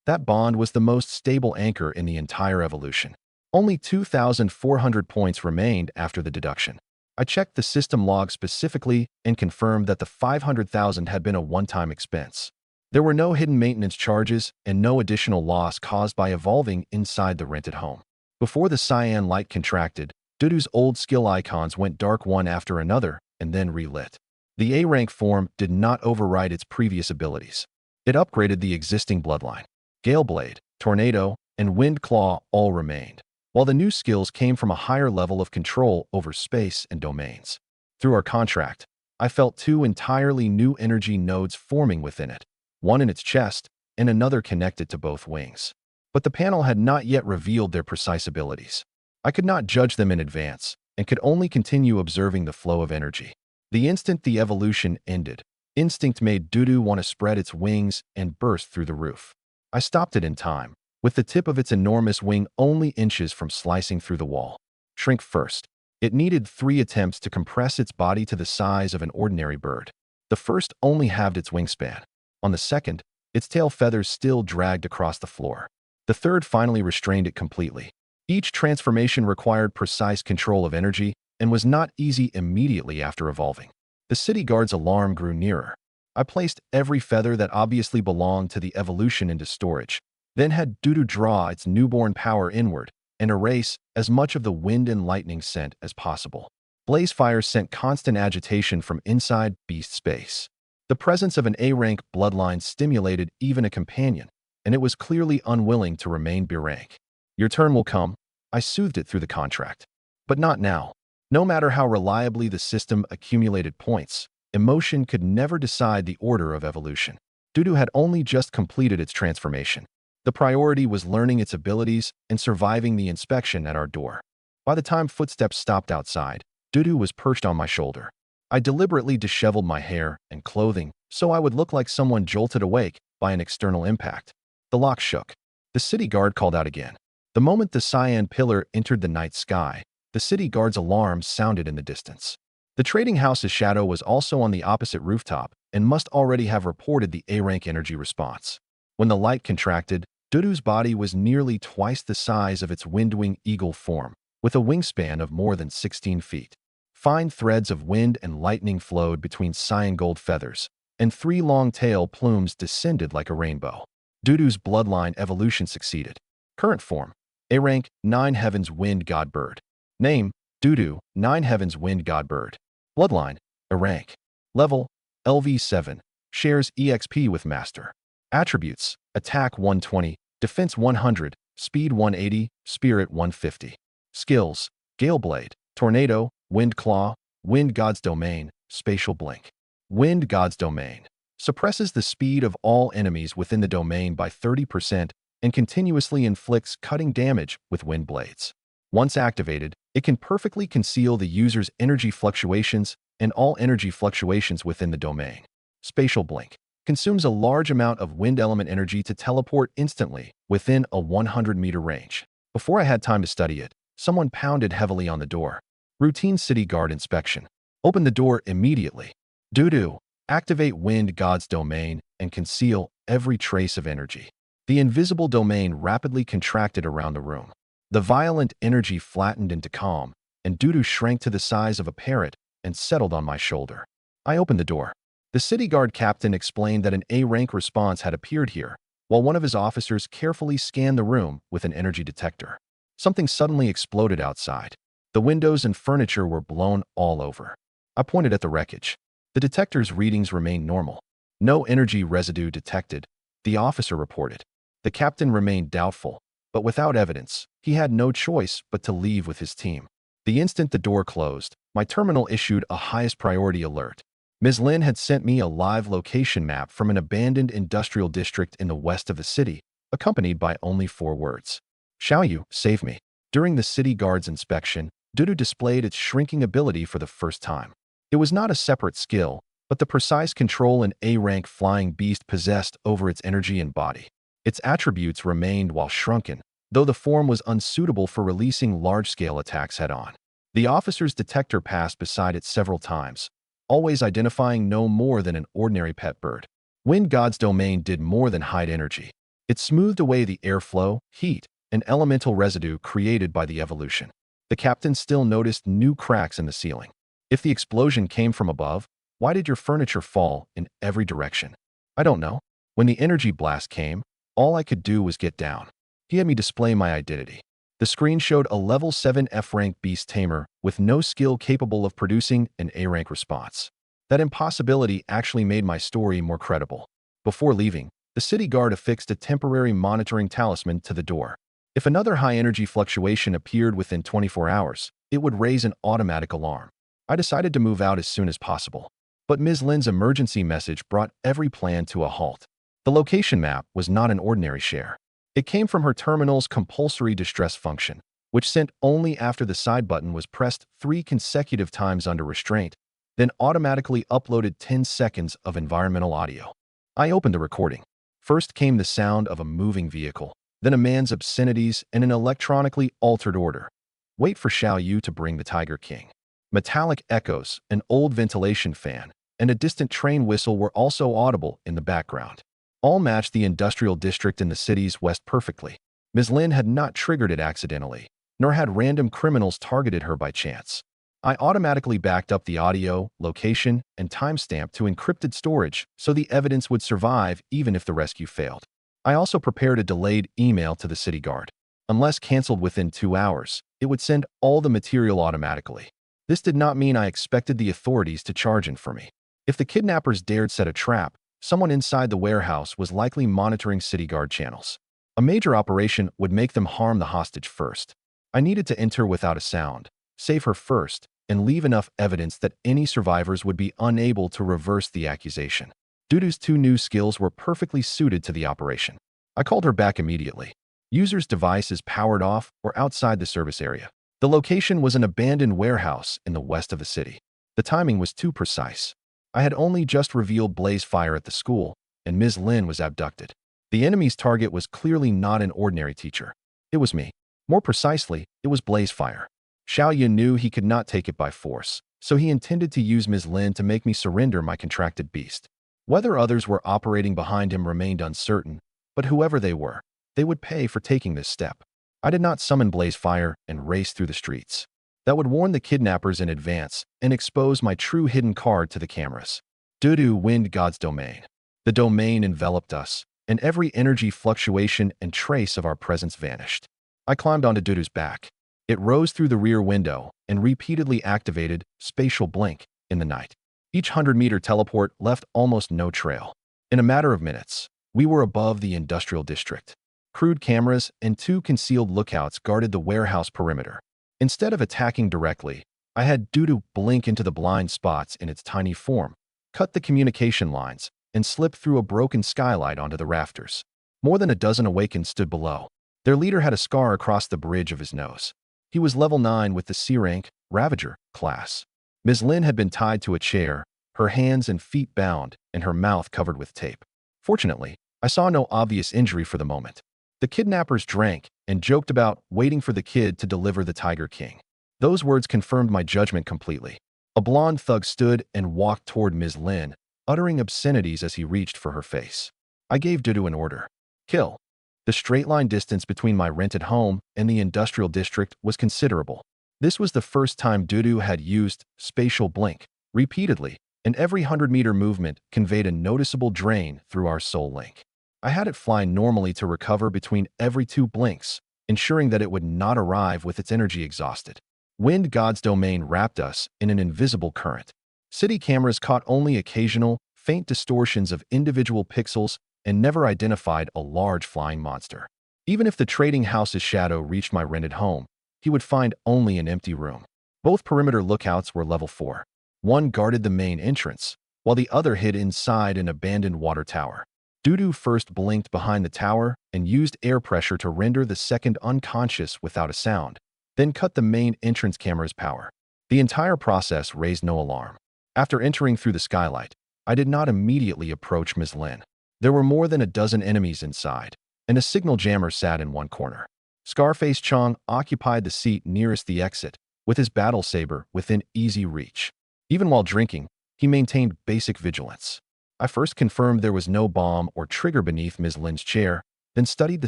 That bond was the most stable anchor in the entire evolution. Only 2,400 points remained after the deduction. I checked the system log specifically and confirmed that the 500,000 had been a one-time expense. There were no hidden maintenance charges and no additional loss caused by evolving inside the rented home. Before the cyan light contracted, Dudu's old skill icons went dark one after another and then relit. The A-rank form did not override its previous abilities. It upgraded the existing bloodline. Gale Blade, Tornado, and Wind Claw all remained, while the new skills came from a higher level of control over space and domains. Through our contract, I felt two entirely new energy nodes forming within it, one in its chest and another connected to both wings. But the panel had not yet revealed their precise abilities. I could not judge them in advance and could only continue observing the flow of energy. The instant the evolution ended, instinct made Dudu want to spread its wings and burst through the roof. I stopped it in time, with the tip of its enormous wing only inches from slicing through the wall. Shrink first. It needed 3 attempts to compress its body to the size of an ordinary bird. The first only halved its wingspan. On the second, its tail feathers still dragged across the floor. The third finally restrained it completely. Each transformation required precise control of energy and was not easy immediately after evolving. The city guard's alarm grew nearer. I placed every feather that obviously belonged to the evolution into storage, then had Dudu draw its newborn power inward and erase as much of the wind and lightning scent as possible. Blaze fire sent constant agitation from inside beast space. The presence of an A-rank bloodline stimulated even a companion, and it was clearly unwilling to remain B-rank. Your turn will come. I soothed it through the contract. But not now. No matter how reliably the system accumulated points, emotion could never decide the order of evolution. Dudu had only just completed its transformation. The priority was learning its abilities and surviving the inspection at our door. By the time footsteps stopped outside, Dudu was perched on my shoulder. I deliberately disheveled my hair and clothing so I would look like someone jolted awake by an external impact. The lock shook. The city guard called out again. The moment the cyan pillar entered the night sky, the city guard's alarm sounded in the distance. The trading house's shadow was also on the opposite rooftop and must already have reported the A-rank energy response. When the light contracted, Dudu's body was nearly twice the size of its windwing eagle form, with a wingspan of more than 16 feet. Fine threads of wind and lightning flowed between cyan gold feathers, and 3 long tail plumes descended like a rainbow. Dudu's bloodline evolution succeeded. Current form: A-rank, 9 heavens wind god bird. Name: Dudu, 9 heavens wind god bird. Bloodline: A-rank. Level: LV7. Shares EXP with master. Attributes: Attack 120, Defense 100, Speed 180, Spirit 150. Skills: Gale Blade, Tornado, Wind Claw, Wind God's Domain, Spatial Blink. Wind God's Domain suppresses the speed of all enemies within the domain by 30% and continuously inflicts cutting damage with wind blades. Once activated, it can perfectly conceal the user's energy fluctuations and all energy fluctuations within the domain. Spatial Blink consumes a large amount of wind element energy to teleport instantly within a 100-meter range. Before I had time to study it, someone pounded heavily on the door. Routine city guard inspection. Open the door immediately. Dudu, activate Wind God's Domain and conceal every trace of energy. The invisible domain rapidly contracted around the room. The violent energy flattened into calm, and Dudu shrank to the size of a parrot and settled on my shoulder. I opened the door. The city guard captain explained that an A-rank response had appeared here, while one of his officers carefully scanned the room with an energy detector. Something suddenly exploded outside. The windows and furniture were blown all over. I pointed at the wreckage. The detector's readings remained normal. No energy residue detected, the officer reported. The captain remained doubtful, but without evidence, he had no choice but to leave with his team. The instant the door closed, my terminal issued a highest priority alert. Ms. Lin had sent me a live location map from an abandoned industrial district in the west of the city, accompanied by only 4 words. Xiaoyu, save me. During the city guard's inspection, Dudu displayed its shrinking ability for the first time. It was not a separate skill, but the precise control an A-rank flying beast possessed over its energy and body. Its attributes remained while shrunken, though the form was unsuitable for releasing large-scale attacks head-on. The officer's detector passed beside it several times, always identifying no more than an ordinary pet bird. Wind God's Domain did more than hide energy. It smoothed away the airflow, heat, and elemental residue created by the evolution. The captain still noticed new cracks in the ceiling. If the explosion came from above, why did your furniture fall in every direction? I don't know. When the energy blast came, all I could do was get down. He had me display my identity. The screen showed a level 7 F-rank beast tamer with no skill capable of producing an A-rank response. That impossibility actually made my story more credible. Before leaving, the city guard affixed a temporary monitoring talisman to the door. If another high-energy fluctuation appeared within 24 hours, it would raise an automatic alarm. I decided to move out as soon as possible. But Ms. Lin's emergency message brought every plan to a halt. The location map was not an ordinary share. It came from her terminal's compulsory distress function, which sent only after the side button was pressed 3 consecutive times under restraint, then automatically uploaded 10 seconds of environmental audio. I opened the recording. First came the sound of a moving vehicle, then a man's obscenities and an electronically altered order. Wait for Xiaoyu to bring the Tiger King. Metallic echoes, an old ventilation fan, and a distant train whistle were also audible in the background. All matched the industrial district in the city's west perfectly. Ms. Lin had not triggered it accidentally, nor had random criminals targeted her by chance. I automatically backed up the audio, location, and timestamp to encrypted storage so the evidence would survive even if the rescue failed. I also prepared a delayed email to the city guard. Unless canceled within 2 hours, it would send all the material automatically. This did not mean I expected the authorities to charge in for me. If the kidnappers dared set a trap, someone inside the warehouse was likely monitoring city guard channels. A major operation would make them harm the hostage first. I needed to enter without a sound, save her first, and leave enough evidence that any survivors would be unable to reverse the accusation. Dudu's two new skills were perfectly suited to the operation. I called her back immediately. User's device is powered off or outside the service area. The location was an abandoned warehouse in the west of the city. The timing was too precise. I had only just revealed blaze fire at the school, and Ms. Lin was abducted. The enemy's target was clearly not an ordinary teacher. It was me. More precisely, it was blaze fire. Xiao Yun knew he could not take it by force, so he intended to use Ms. Lin to make me surrender my contracted beast. Whether others were operating behind him remained uncertain, but whoever they were, they would pay for taking this step. I did not summon blaze fire and race through the streets. That would warn the kidnappers in advance and expose my true hidden card to the cameras. Dudu Wind God's domain. The domain enveloped us, and every energy fluctuation and trace of our presence vanished. I climbed onto Dudu's back. It rose through the rear window and repeatedly activated spatial blink in the night. Each 100-meter teleport left almost no trail. In a matter of minutes, we were above the industrial district. Crude cameras and 2 concealed lookouts guarded the warehouse perimeter. Instead of attacking directly, I had Dudu blink into the blind spots in its tiny form, cut the communication lines, and slip through a broken skylight onto the rafters. More than a dozen Awakens stood below. Their leader had a scar across the bridge of his nose. He was level 9 with the C-rank Ravager class. Ms. Lin had been tied to a chair, her hands and feet bound, and her mouth covered with tape. Fortunately, I saw no obvious injury for the moment. The kidnappers drank and joked about waiting for the kid to deliver the Tiger King. Those words confirmed my judgment completely. A blonde thug stood and walked toward Ms. Lin, uttering obscenities as he reached for her face. I gave Dudu an order. Kill. The straight-line distance between my rented home and the industrial district was considerable. This was the first time Dudu had used spatial blink repeatedly, and every 100-meter movement conveyed a noticeable drain through our soul link. I had it fly normally to recover between every 2 blinks, ensuring that it would not arrive with its energy exhausted. Wind God's domain wrapped us in an invisible current. City cameras caught only occasional, faint distortions of individual pixels and never identified a large flying monster. Even if the trading house's shadow reached my rented home, he would find only an empty room. Both perimeter lookouts were level 4. One guarded the main entrance, while the other hid inside an abandoned water tower. Dudu first blinked behind the tower and used air pressure to render the second unconscious without a sound, then cut the main entrance camera's power. The entire process raised no alarm. After entering through the skylight, I did not immediately approach Ms. Lin. There were more than a dozen enemies inside, and a signal jammer sat in one corner. Scarface Chong occupied the seat nearest the exit, with his battle saber within easy reach. Even while drinking, he maintained basic vigilance. I first confirmed there was no bomb or trigger beneath Ms. Lin's chair, then studied the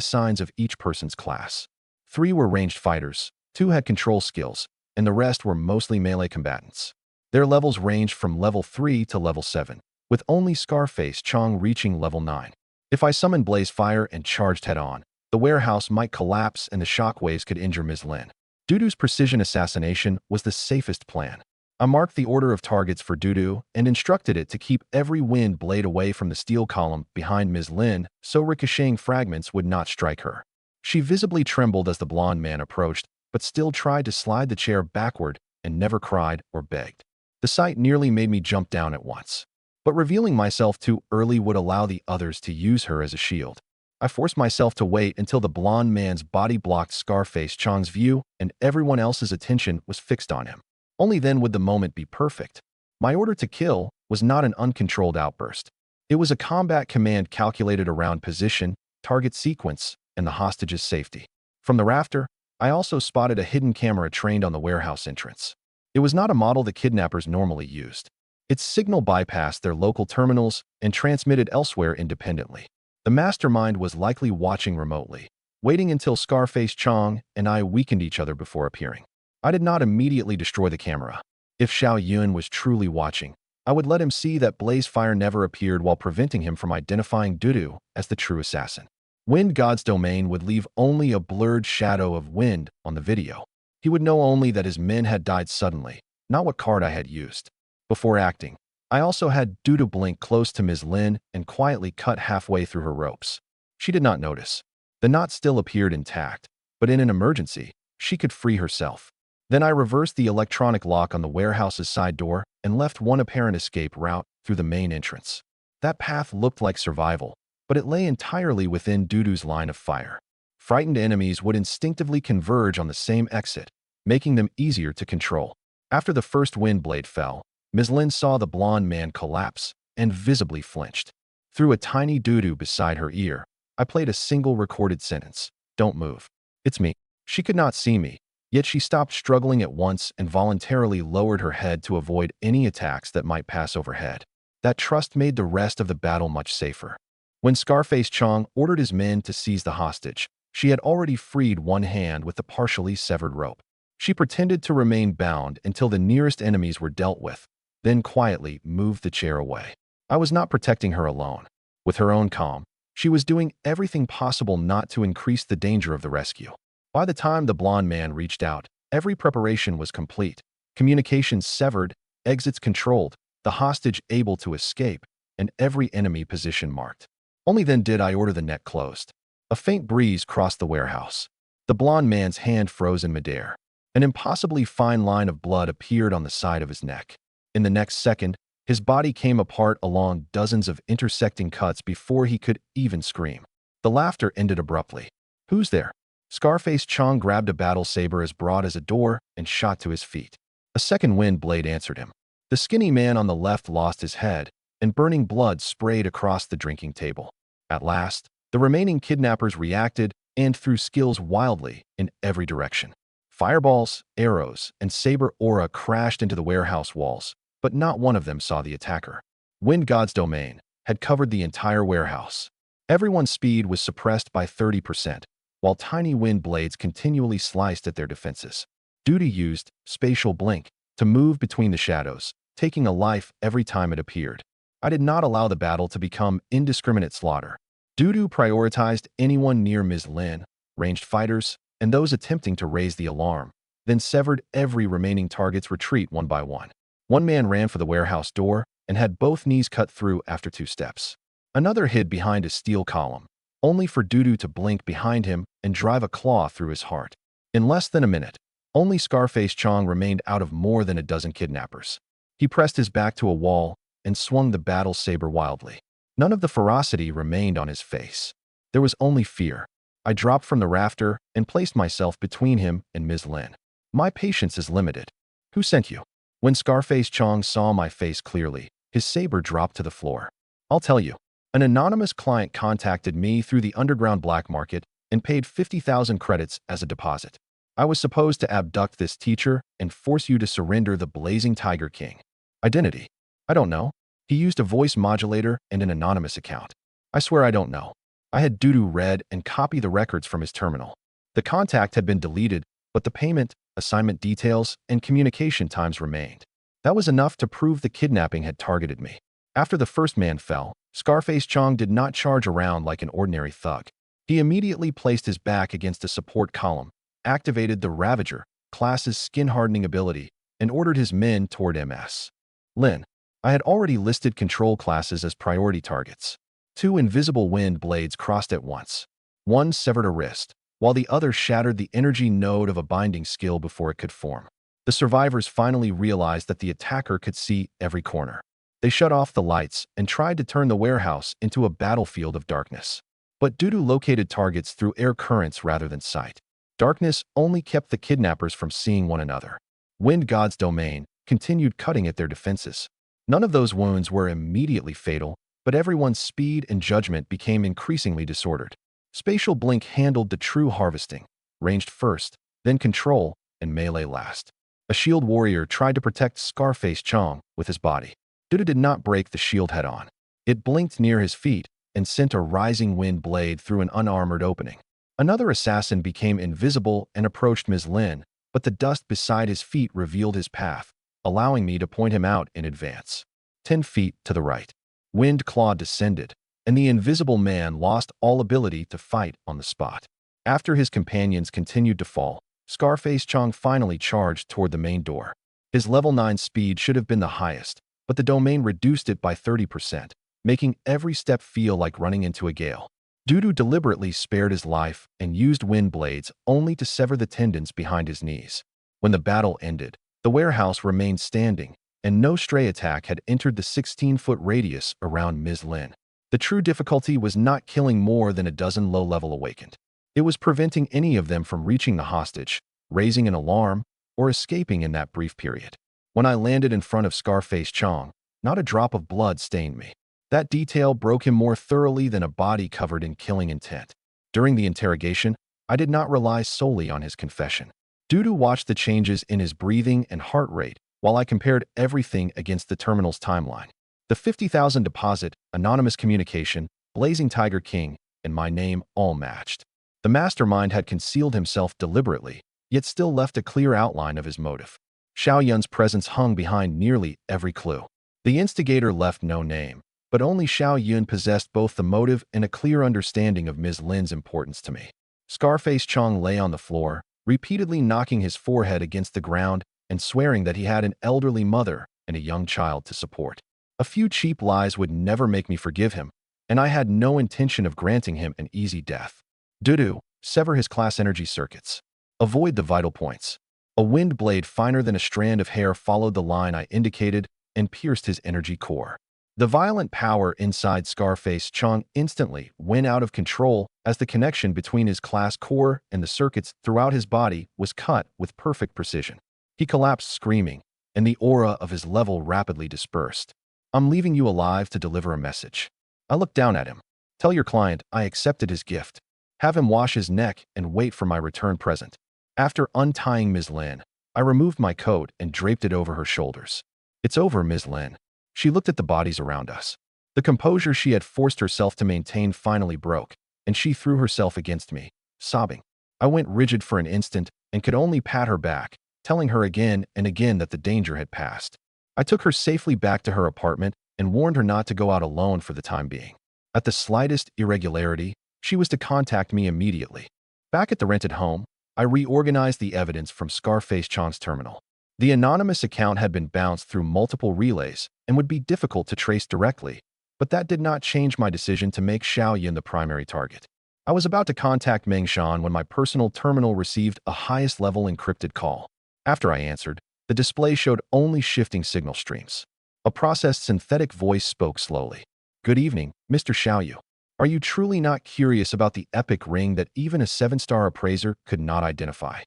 signs of each person's class. 3 were ranged fighters, 2 had control skills, and the rest were mostly melee combatants. Their levels ranged from level 3 to level 7, with only Scarface Chong reaching level 9. If I summoned Blaze Fire and charged head-on, the warehouse might collapse and the shockwaves could injure Ms. Lin. Dudu's precision assassination was the safest plan. I marked the order of targets for Dudu and instructed it to keep every wind blade away from the steel column behind Ms. Lin so ricocheting fragments would not strike her. She visibly trembled as the blonde man approached, but still tried to slide the chair backward and never cried or begged. The sight nearly made me jump down at once. But revealing myself too early would allow the others to use her as a shield. I forced myself to wait until the blonde man's body blocked Scarface Chong's view and everyone else's attention was fixed on him. Only then would the moment be perfect. My order to kill was not an uncontrolled outburst. It was a combat command calculated around position, target sequence, and the hostage's safety. From the rafter, I also spotted a hidden camera trained on the warehouse entrance. It was not a model the kidnappers normally used. Its signal bypassed their local terminals and transmitted elsewhere independently. The mastermind was likely watching remotely, waiting until Scarface Chong and I weakened each other before appearing. I did not immediately destroy the camera. If Xiao Yun was truly watching, I would let him see that Blaze Fire never appeared while preventing him from identifying Dudu as the true assassin. Wind God's domain would leave only a blurred shadow of wind on the video. He would know only that his men had died suddenly, not what card I had used. Before acting, I also had Dudu blink close to Ms. Lin and quietly cut halfway through her ropes. She did not notice. The knot still appeared intact, but in an emergency, she could free herself. Then I reversed the electronic lock on the warehouse's side door and left one apparent escape route through the main entrance. That path looked like survival, but it lay entirely within Dudu's line of fire. Frightened enemies would instinctively converge on the same exit, making them easier to control. After the first wind blade fell, Ms. Lin saw the blonde man collapse and visibly flinched. Through a tiny Dudu beside her ear, I played a single recorded sentence. "Don't move. It's me." She could not see me, yet she stopped struggling at once and voluntarily lowered her head to avoid any attacks that might pass overhead. That trust made the rest of the battle much safer. When Scarface Chong ordered his men to seize the hostage, she had already freed one hand with the partially severed rope. She pretended to remain bound until the nearest enemies were dealt with, then quietly moved the chair away. I was not protecting her alone. With her own calm, she was doing everything possible not to increase the danger of the rescue. By the time the blonde man reached out, every preparation was complete. Communications severed, exits controlled, the hostage able to escape, and every enemy position marked. Only then did I order the net closed. A faint breeze crossed the warehouse. The blonde man's hand froze in midair. An impossibly fine line of blood appeared on the side of his neck. In the next second, his body came apart along dozens of intersecting cuts before he could even scream. The laughter ended abruptly. "Who's there?" Scarface Chong grabbed a battle saber as broad as a door and shot to his feet. A second wind blade answered him. The skinny man on the left lost his head, and burning blood sprayed across the drinking table. At last, the remaining kidnappers reacted and threw skills wildly in every direction. Fireballs, arrows, and saber aura crashed into the warehouse walls, but not one of them saw the attacker. Wind God's domain had covered the entire warehouse. Everyone's speed was suppressed by 30%, while tiny wind blades continually sliced at their defenses. Duty used spatial blink to move between the shadows, taking a life every time it appeared. I did not allow the battle to become indiscriminate slaughter. Dudu prioritized anyone near Ms. Lin, ranged fighters, and those attempting to raise the alarm, then severed every remaining target's retreat one by one. One man ran for the warehouse door and had both knees cut through after 2 steps. Another hid behind a steel column, only for Dudu to blink behind him and drive a claw through his heart. In less than a minute, only Scarface Chong remained out of more than a dozen kidnappers. He pressed his back to a wall and swung the battle saber wildly. None of the ferocity remained on his face. There was only fear. I dropped from the rafter and placed myself between him and Ms. Lin. My patience is limited. "Who sent you?" When Scarface Chong saw my face clearly, his saber dropped to the floor. "I'll tell you. An anonymous client contacted me through the underground black market and paid 50,000 credits as a deposit. I was supposed to abduct this teacher and force you to surrender the Blazing Tiger King. Identity? I don't know. He used a voice modulator and an anonymous account. I swear I don't know." I had Dudu read and copy the records from his terminal. The contact had been deleted, but the payment, assignment details, and communication times remained. That was enough to prove the kidnapping had targeted me. After the first man fell, Scarface Chong did not charge around like an ordinary thug. He immediately placed his back against a support column, activated the Ravager, class's skin-hardening ability, and ordered his men toward Ms. Lin. I had already listed control classes as priority targets. 2 invisible wind blades crossed at once. One severed a wrist, while the other shattered the energy node of a binding skill before it could form. The survivors finally realized that the attacker could see every corner. They shut off the lights and tried to turn the warehouse into a battlefield of darkness. But Dudu located targets through air currents rather than sight. Darkness only kept the kidnappers from seeing one another. Wind God's domain continued cutting at their defenses. None of those wounds were immediately fatal, but everyone's speed and judgment became increasingly disordered. Spatial blink handled the true harvesting, ranged first, then control, and melee last. A shield warrior tried to protect Scarface Chong with his body. Dudu did not break the shield head-on. It blinked near his feet and sent a rising wind blade through an unarmored opening. Another assassin became invisible and approached Ms. Lin, but the dust beside his feet revealed his path, allowing me to point him out in advance. 10 feet to the right. Wind Claw descended, and the invisible man lost all ability to fight on the spot. After his companions continued to fall, Scarface Chong finally charged toward the main door. His level 9 speed should have been the highest, but the domain reduced it by 30%, making every step feel like running into a gale. Dudu deliberately spared his life and used wind blades only to sever the tendons behind his knees. When the battle ended, the warehouse remained standing, and no stray attack had entered the 16-foot radius around Ms. Lin. The true difficulty was not killing more than a dozen low-level awakened. It was preventing any of them from reaching the hostage, raising an alarm, or escaping in that brief period. When I landed in front of Scarface Chong, not a drop of blood stained me. That detail broke him more thoroughly than a body covered in killing intent. During the interrogation, I did not rely solely on his confession. Dudu watched the changes in his breathing and heart rate while I compared everything against the terminal's timeline. The 50,000 deposit, anonymous communication, Blazing Tiger King, and my name all matched. The mastermind had concealed himself deliberately, yet still left a clear outline of his motive. Xiao Yun's presence hung behind nearly every clue. The instigator left no name, but only Xiao Yun possessed both the motive and a clear understanding of Ms. Lin's importance to me. Scarface Chong lay on the floor, repeatedly knocking his forehead against the ground and swearing that he had an elderly mother and a young child to support. A few cheap lies would never make me forgive him, and I had no intention of granting him an easy death. Dudu, sever his class energy circuits. Avoid the vital points. A wind blade finer than a strand of hair followed the line I indicated and pierced his energy core. The violent power inside Scarface Chong instantly went out of control as the connection between his class core and the circuits throughout his body was cut with perfect precision. He collapsed screaming, and the aura of his level rapidly dispersed. I'm leaving you alive to deliver a message. I looked down at him. Tell your client I accepted his gift. Have him wash his neck and wait for my return present. After untying Ms. Lin, I removed my coat and draped it over her shoulders. It's over, Ms. Lin. She looked at the bodies around us. The composure she had forced herself to maintain finally broke, and she threw herself against me, sobbing. I went rigid for an instant and could only pat her back, telling her again and again that the danger had passed. I took her safely back to her apartment and warned her not to go out alone for the time being. At the slightest irregularity, she was to contact me immediately. Back at the rented home, I reorganized the evidence from Scarface Chong's terminal. The anonymous account had been bounced through multiple relays and would be difficult to trace directly, but that did not change my decision to make Xiao Yun the primary target. I was about to contact Meng Shan when my personal terminal received a highest-level encrypted call. After I answered, the display showed only shifting signal streams. A processed synthetic voice spoke slowly. Good evening, Mr. Xiao Yu. Are you truly not curious about the epic ring that even a 7-star appraiser could not identify?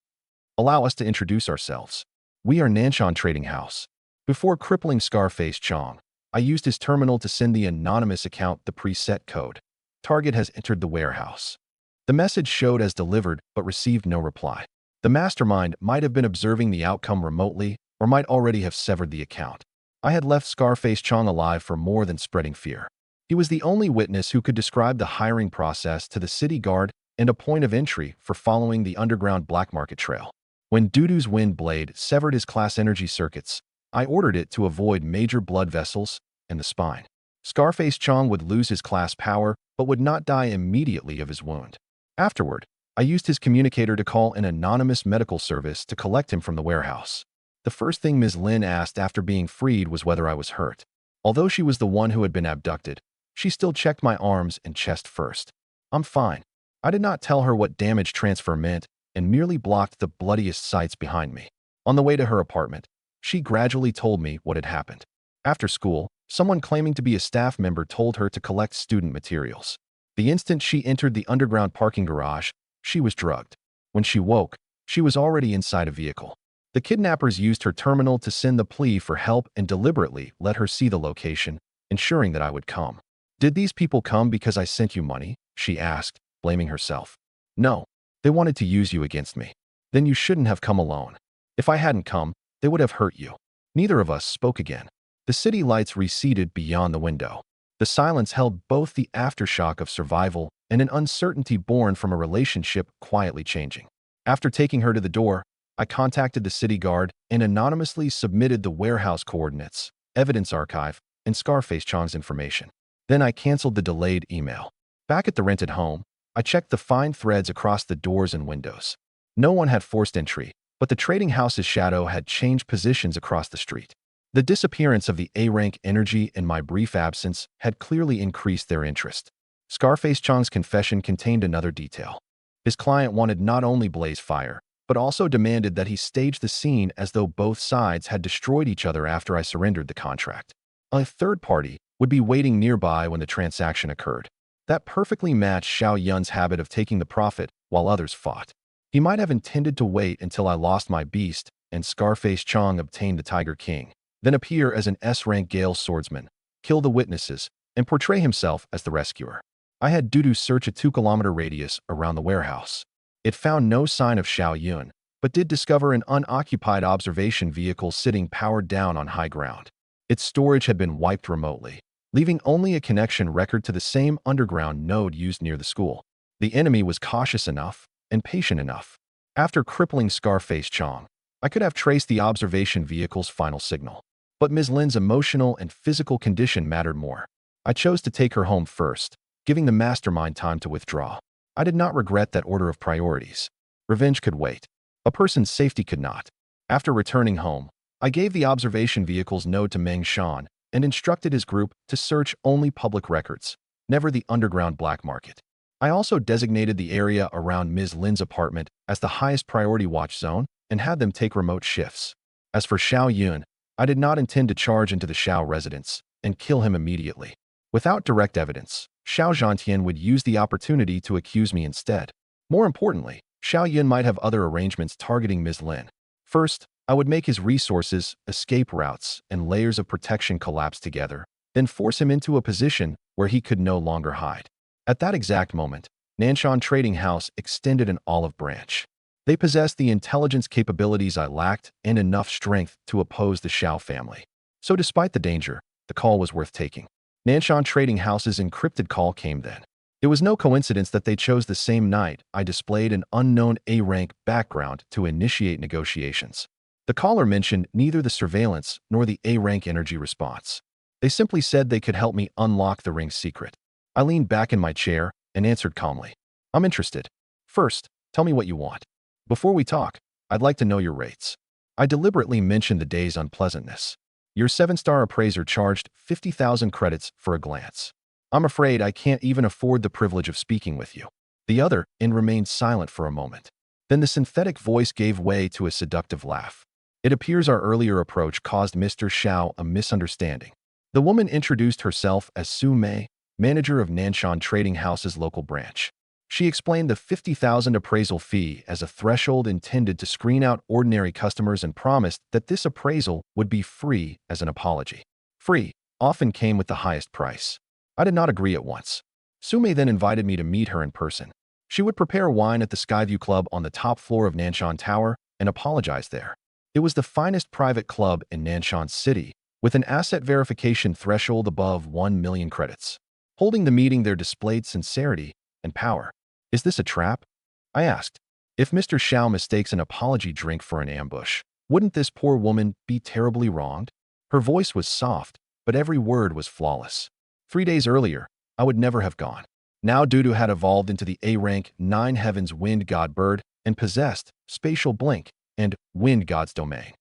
Allow us to introduce ourselves. We are Nanshan Trading House. Before crippling Scarface Chong, I used his terminal to send the anonymous account the preset code. Target has entered the warehouse. The message showed as delivered but received no reply. The mastermind might have been observing the outcome remotely or might already have severed the account. I had left Scarface Chong alive for more than spreading fear. He was the only witness who could describe the hiring process to the city guard and a point of entry for following the underground black market trail. When Dudu's wind blade severed his class energy circuits, I ordered it to avoid major blood vessels and the spine. Scarface Chong would lose his class power but would not die immediately of his wound. Afterward, I used his communicator to call an anonymous medical service to collect him from the warehouse. The first thing Ms. Lin asked after being freed was whether I was hurt. Although she was the one who had been abducted, she still checked my arms and chest first. I'm fine. I did not tell her what damage transfer meant and merely blocked the bloodiest sights behind me. On the way to her apartment, she gradually told me what had happened. After school, someone claiming to be a staff member told her to collect student materials. The instant she entered the underground parking garage, she was drugged. When she woke, she was already inside a vehicle. The kidnappers used her terminal to send the plea for help and deliberately let her see the location, ensuring that I would come. Did these people come because I sent you money? She asked, blaming herself. No. They wanted to use you against me. Then you shouldn't have come alone. If I hadn't come, they would have hurt you. Neither of us spoke again. The city lights receded beyond the window. The silence held both the aftershock of survival and an uncertainty born from a relationship quietly changing. After taking her to the door, I contacted the city guard and anonymously submitted the warehouse coordinates, evidence archive, and Scarface Chong's information. Then I canceled the delayed email. Back at the rented home, I checked the fine threads across the doors and windows. No one had forced entry, but the trading house's shadow had changed positions across the street. The disappearance of the A-rank energy in my brief absence had clearly increased their interest. Scarface Chang's confession contained another detail. His client wanted not only blaze fire, but also demanded that he stage the scene as though both sides had destroyed each other after I surrendered the contract. A third party would be waiting nearby when the transaction occurred. That perfectly matched Xiao Yun's habit of taking the profit while others fought. He might have intended to wait until I lost my beast and Scarface Chang obtained the Tiger King, then appear as an S-rank Gale swordsman, kill the witnesses, and portray himself as the rescuer. I had Dudu search a 2-kilometer radius around the warehouse. It found no sign of Xiao Yun, but did discover an unoccupied observation vehicle sitting powered down on high ground. Its storage had been wiped remotely, leaving only a connection record to the same underground node used near the school. The enemy was cautious enough and patient enough. After crippling Scarface Chang, I could have traced the observation vehicle's final signal. But Ms. Lin's emotional and physical condition mattered more. I chose to take her home first, giving the mastermind time to withdraw. I did not regret that order of priorities. Revenge could wait. A person's safety could not. After returning home, I gave the observation vehicle's node to Meng Shan and instructed his group to search only public records, never the underground black market. I also designated the area around Ms. Lin's apartment as the highest priority watch zone and had them take remote shifts. As for Xiao Yun, I did not intend to charge into the Xiao residence and kill him immediately. Without direct evidence, Xiao Zhantian would use the opportunity to accuse me instead. More importantly, Xiao Yun might have other arrangements targeting Ms. Lin. First, I would make his resources, escape routes, and layers of protection collapse together, then force him into a position where he could no longer hide. At that exact moment, Nanshan Trading House extended an olive branch. They possessed the intelligence capabilities I lacked and enough strength to oppose the Xiao family. So despite the danger, the call was worth taking. Nanshan Trading House's encrypted call came then. It was no coincidence that they chose the same night I displayed an unknown A-rank background to initiate negotiations. The caller mentioned neither the surveillance nor the A-rank energy response. They simply said they could help me unlock the ring's secret. I leaned back in my chair and answered calmly. I'm interested. First, tell me what you want. Before we talk, I'd like to know your rates. I deliberately mentioned the day's unpleasantness. Your 7-star appraiser charged 50,000 credits for a glance. I'm afraid I can't even afford the privilege of speaking with you. The other remained silent for a moment. Then the synthetic voice gave way to a seductive laugh. It appears our earlier approach caused Mr. Xiao a misunderstanding. The woman introduced herself as Su Mei, manager of Nanshan Trading House's local branch. She explained the 50,000 appraisal fee as a threshold intended to screen out ordinary customers and promised that this appraisal would be free as an apology. Free often came with the highest price. I did not agree at once. Sume then invited me to meet her in person. She would prepare wine at the Skyview Club on the top floor of Nanshan Tower and apologize there. It was the finest private club in Nanshan City, with an asset verification threshold above 1 million credits. Holding the meeting there displayed sincerity and power. Is this a trap? I asked. If Mr. Xiao mistakes an apology drink for an ambush, wouldn't this poor woman be terribly wronged? Her voice was soft, but every word was flawless. 3 days earlier, I would never have gone. Now Dudu had evolved into the A-rank 9 Heavens Wind God Bird and possessed Spatial Blink and Wind God's Domain.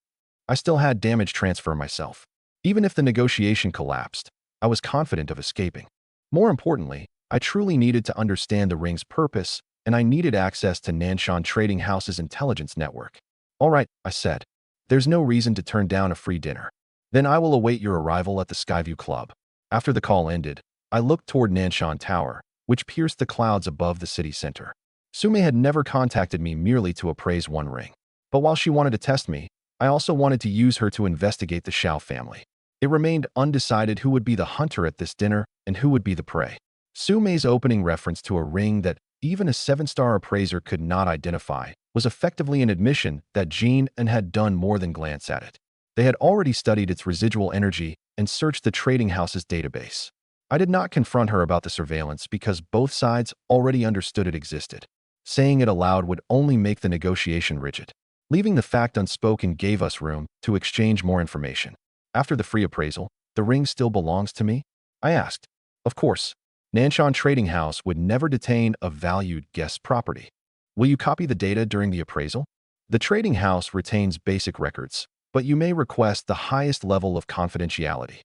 I still had damage transfer myself. Even if the negotiation collapsed, I was confident of escaping. More importantly, I truly needed to understand the ring's purpose, and I needed access to Nanshan Trading House's intelligence network. All right, I said. There's no reason to turn down a free dinner. Then I will await your arrival at the Skyview Club. After the call ended, I looked toward Nanshan Tower, which pierced the clouds above the city center. Sume had never contacted me merely to appraise one ring. But while she wanted to test me, I also wanted to use her to investigate the Xiao family. It remained undecided who would be the hunter at this dinner and who would be the prey. Sume's opening reference to a ring that even a 7-star appraiser could not identify was effectively an admission that Jean had done more than glance at it. They had already studied its residual energy and searched the trading house's database. I did not confront her about the surveillance because both sides already understood it existed. Saying it aloud would only make the negotiation rigid. Leaving the fact unspoken gave us room to exchange more information. After the free appraisal, the ring still belongs to me? I asked. Of course. Nanshan Trading House would never detain a valued guest's property. Will you copy the data during the appraisal? The trading house retains basic records, but you may request the highest level of confidentiality.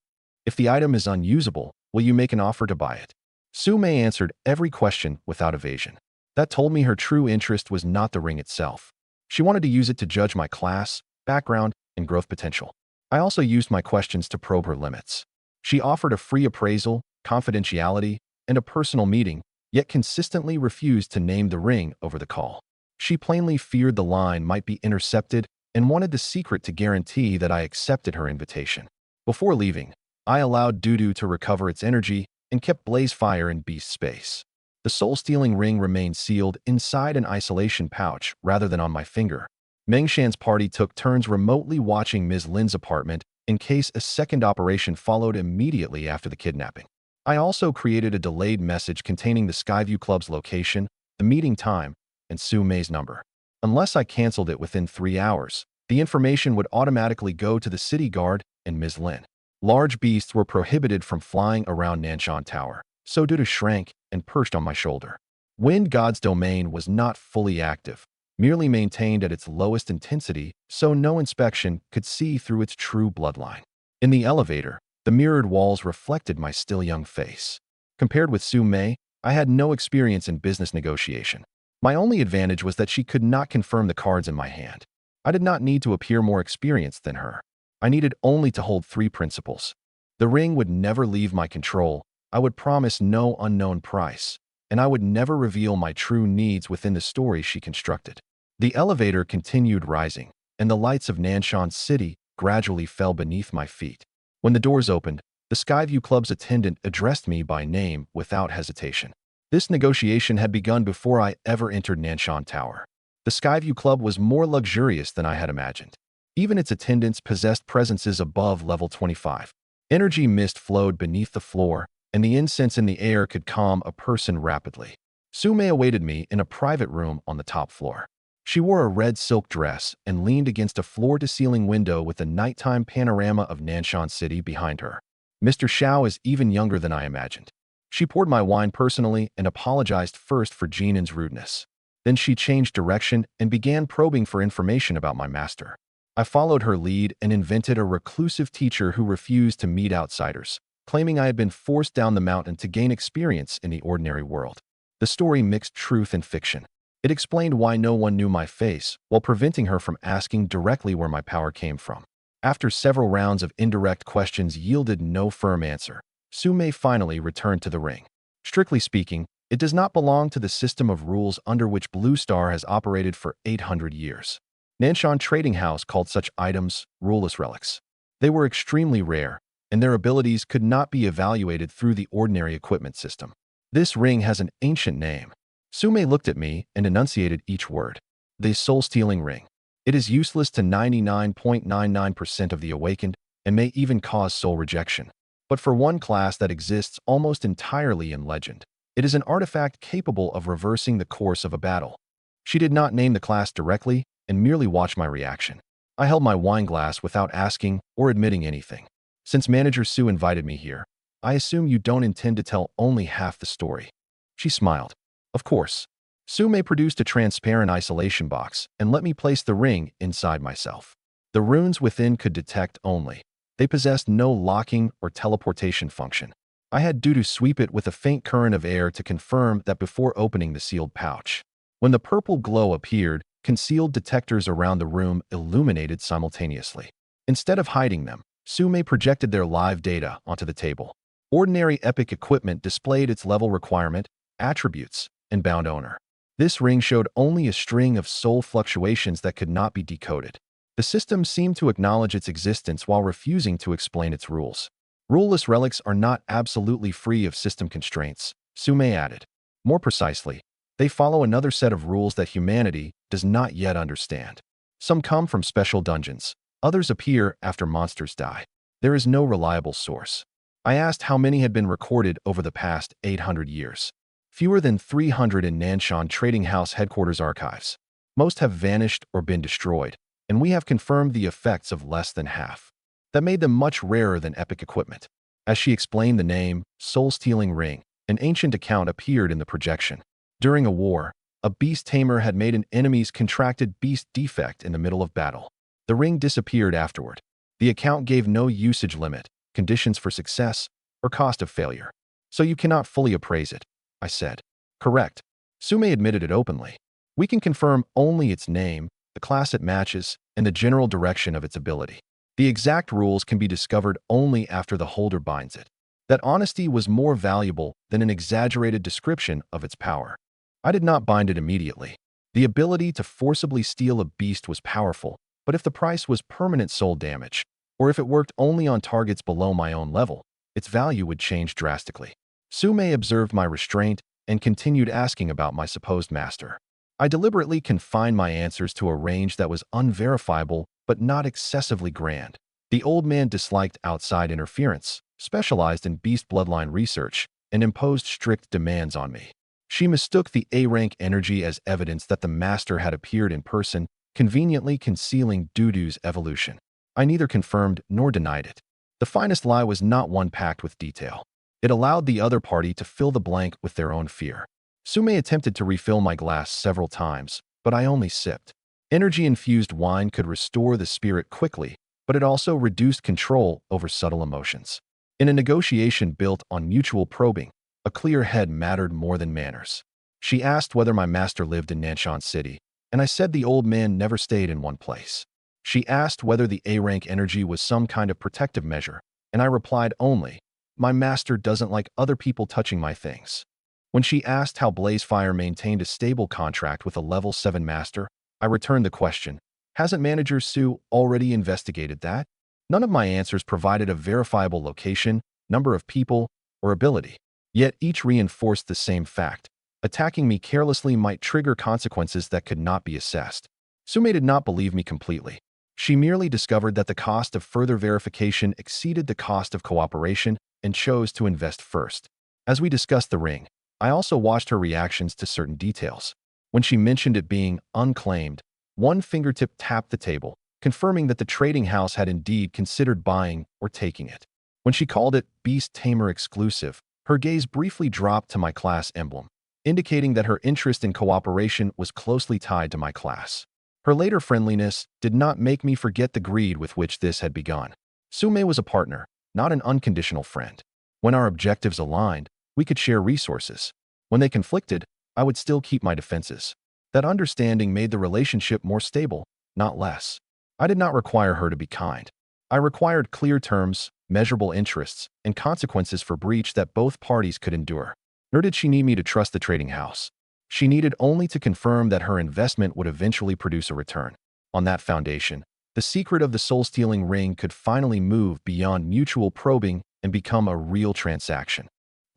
If the item is unusable, will you make an offer to buy it? Sume answered every question without evasion. That told me her true interest was not the ring itself. She wanted to use it to judge my class, background, and growth potential. I also used my questions to probe her limits. She offered a free appraisal, confidentiality, and a personal meeting, yet consistently refused to name the ring over the call. She plainly feared the line might be intercepted and wanted the secret to guarantee that I accepted her invitation. Before leaving, I allowed Dudu to recover its energy and kept Blaze Fire in Beast space. The soul-stealing ring remained sealed inside an isolation pouch rather than on my finger. Mengshan's party took turns remotely watching Ms. Lin's apartment in case a second operation followed immediately after the kidnapping. I also created a delayed message containing the Skyview Club's location, the meeting time, and Sue May's number. Unless I canceled it within 3 hours, the information would automatically go to the city guard and Ms. Lin. Large beasts were prohibited from flying around Nanshan Tower, so Dudu shrank and perched on my shoulder. Wind God's domain was not fully active, merely maintained at its lowest intensity so no inspection could see through its true bloodline. In the elevator, the mirrored walls reflected my still young face. Compared with Sue May, I had no experience in business negotiation. My only advantage was that she could not confirm the cards in my hand. I did not need to appear more experienced than her. I needed only to hold 3 principles. The ring would never leave my control, I would promise no unknown price, and I would never reveal my true needs within the story she constructed. The elevator continued rising, and the lights of Nanshan City gradually fell beneath my feet. When the doors opened, the Skyview Club's attendant addressed me by name without hesitation. This negotiation had begun before I ever entered Nanshan Tower. The Skyview Club was more luxurious than I had imagined. Even its attendants possessed presences above level 25. Energy mist flowed beneath the floor, and the incense in the air could calm a person rapidly. Sume awaited me in a private room on the top floor. She wore a red silk dress and leaned against a floor-to-ceiling window with the nighttime panorama of Nanshan City behind her. Mr. Xiao is even younger than I imagined. She poured my wine personally and apologized first for Jinan's rudeness. Then she changed direction and began probing for information about my master. I followed her lead and invented a reclusive teacher who refused to meet outsiders, claiming I had been forced down the mountain to gain experience in the ordinary world. The story mixed truth and fiction. It explained why no one knew my face, while preventing her from asking directly where my power came from. After several rounds of indirect questions yielded no firm answer, Sume finally returned to the ring. Strictly speaking, it does not belong to the system of rules under which Blue Star has operated for 800 years. Nanshan Trading House called such items ruleless relics. They were extremely rare, and their abilities could not be evaluated through the ordinary equipment system. This ring has an ancient name. Sume looked at me and enunciated each word. The soul-stealing ring. It is useless to 99.99% of the awakened and may even cause soul rejection. But for one class that exists almost entirely in legend, it is an artifact capable of reversing the course of a battle. She did not name the class directly and merely watched my reaction. I held my wine glass without asking or admitting anything. Since Manager Sue invited me here, I assume you don't intend to tell only half the story. She smiled. Of course. Sume produced a transparent isolation box and let me place the ring inside myself. The runes within could detect only. They possessed no locking or teleportation function. I had Dudu sweep it with a faint current of air to confirm that before opening the sealed pouch. When the purple glow appeared, concealed detectors around the room illuminated simultaneously. Instead of hiding them, Sume projected their live data onto the table. Ordinary epic equipment displayed its level requirement, attributes, and bound owner. This ring showed only a string of soul fluctuations that could not be decoded. The system seemed to acknowledge its existence while refusing to explain its rules. Ruleless relics are not absolutely free of system constraints, Sume added. More precisely, they follow another set of rules that humanity does not yet understand. Some come from special dungeons, others appear after monsters die. There is no reliable source. I asked how many had been recorded over the past 800 years. Fewer than 300 in Nanshan Trading House headquarters archives. Most have vanished or been destroyed, and we have confirmed the effects of less than half. That made them much rarer than epic equipment. As she explained the name, Soul-Stealing Ring, an ancient account appeared in the projection. During a war, a beast tamer had made an enemy's contracted beast defect in the middle of battle. The ring disappeared afterward. The account gave no usage limit, conditions for success, or cost of failure. So you cannot fully appraise it, I said. Correct. Sume admitted it openly. We can confirm only its name, the class it matches, and the general direction of its ability. The exact rules can be discovered only after the holder binds it. That honesty was more valuable than an exaggerated description of its power. I did not bind it immediately. The ability to forcibly steal a beast was powerful, but if the price was permanent soul damage, or if it worked only on targets below my own level, its value would change drastically. Sume observed my restraint and continued asking about my supposed master. I deliberately confined my answers to a range that was unverifiable but not excessively grand. The old man disliked outside interference, specialized in beast bloodline research, and imposed strict demands on me. She mistook the A-rank energy as evidence that the master had appeared in person, conveniently concealing Dudu's evolution. I neither confirmed nor denied it. The finest lie was not one packed with detail. It allowed the other party to fill the blank with their own fear. Sume attempted to refill my glass several times, but I only sipped. Energy-infused wine could restore the spirit quickly, but it also reduced control over subtle emotions. In a negotiation built on mutual probing, a clear head mattered more than manners. She asked whether my master lived in Nanshan City, and I said the old man never stayed in one place. She asked whether the A-rank energy was some kind of protective measure, and I replied only, my master doesn't like other people touching my things. When she asked how Blazefire maintained a stable contract with a level 7 master, I returned the question, hasn't Manager Sue already investigated that? None of my answers provided a verifiable location, number of people, or ability. Yet each reinforced the same fact. Attacking me carelessly might trigger consequences that could not be assessed. Sume did not believe me completely. She merely discovered that the cost of further verification exceeded the cost of cooperation and chose to invest first. As we discussed the ring, I also watched her reactions to certain details. When she mentioned it being unclaimed, one fingertip tapped the table, confirming that the trading house had indeed considered buying or taking it. When she called it Beast Tamer exclusive, her gaze briefly dropped to my class emblem, indicating that her interest in cooperation was closely tied to my class. Her later friendliness did not make me forget the greed with which this had begun. Sume was a partner, not an unconditional friend. When our objectives aligned, we could share resources. When they conflicted, I would still keep my defenses. That understanding made the relationship more stable, not less. I did not require her to be kind. I required clear terms, measurable interests, and consequences for breach that both parties could endure. Nor did she need me to trust the trading house. She needed only to confirm that her investment would eventually produce a return. On that foundation, the secret of the soul-stealing ring could finally move beyond mutual probing and become a real transaction.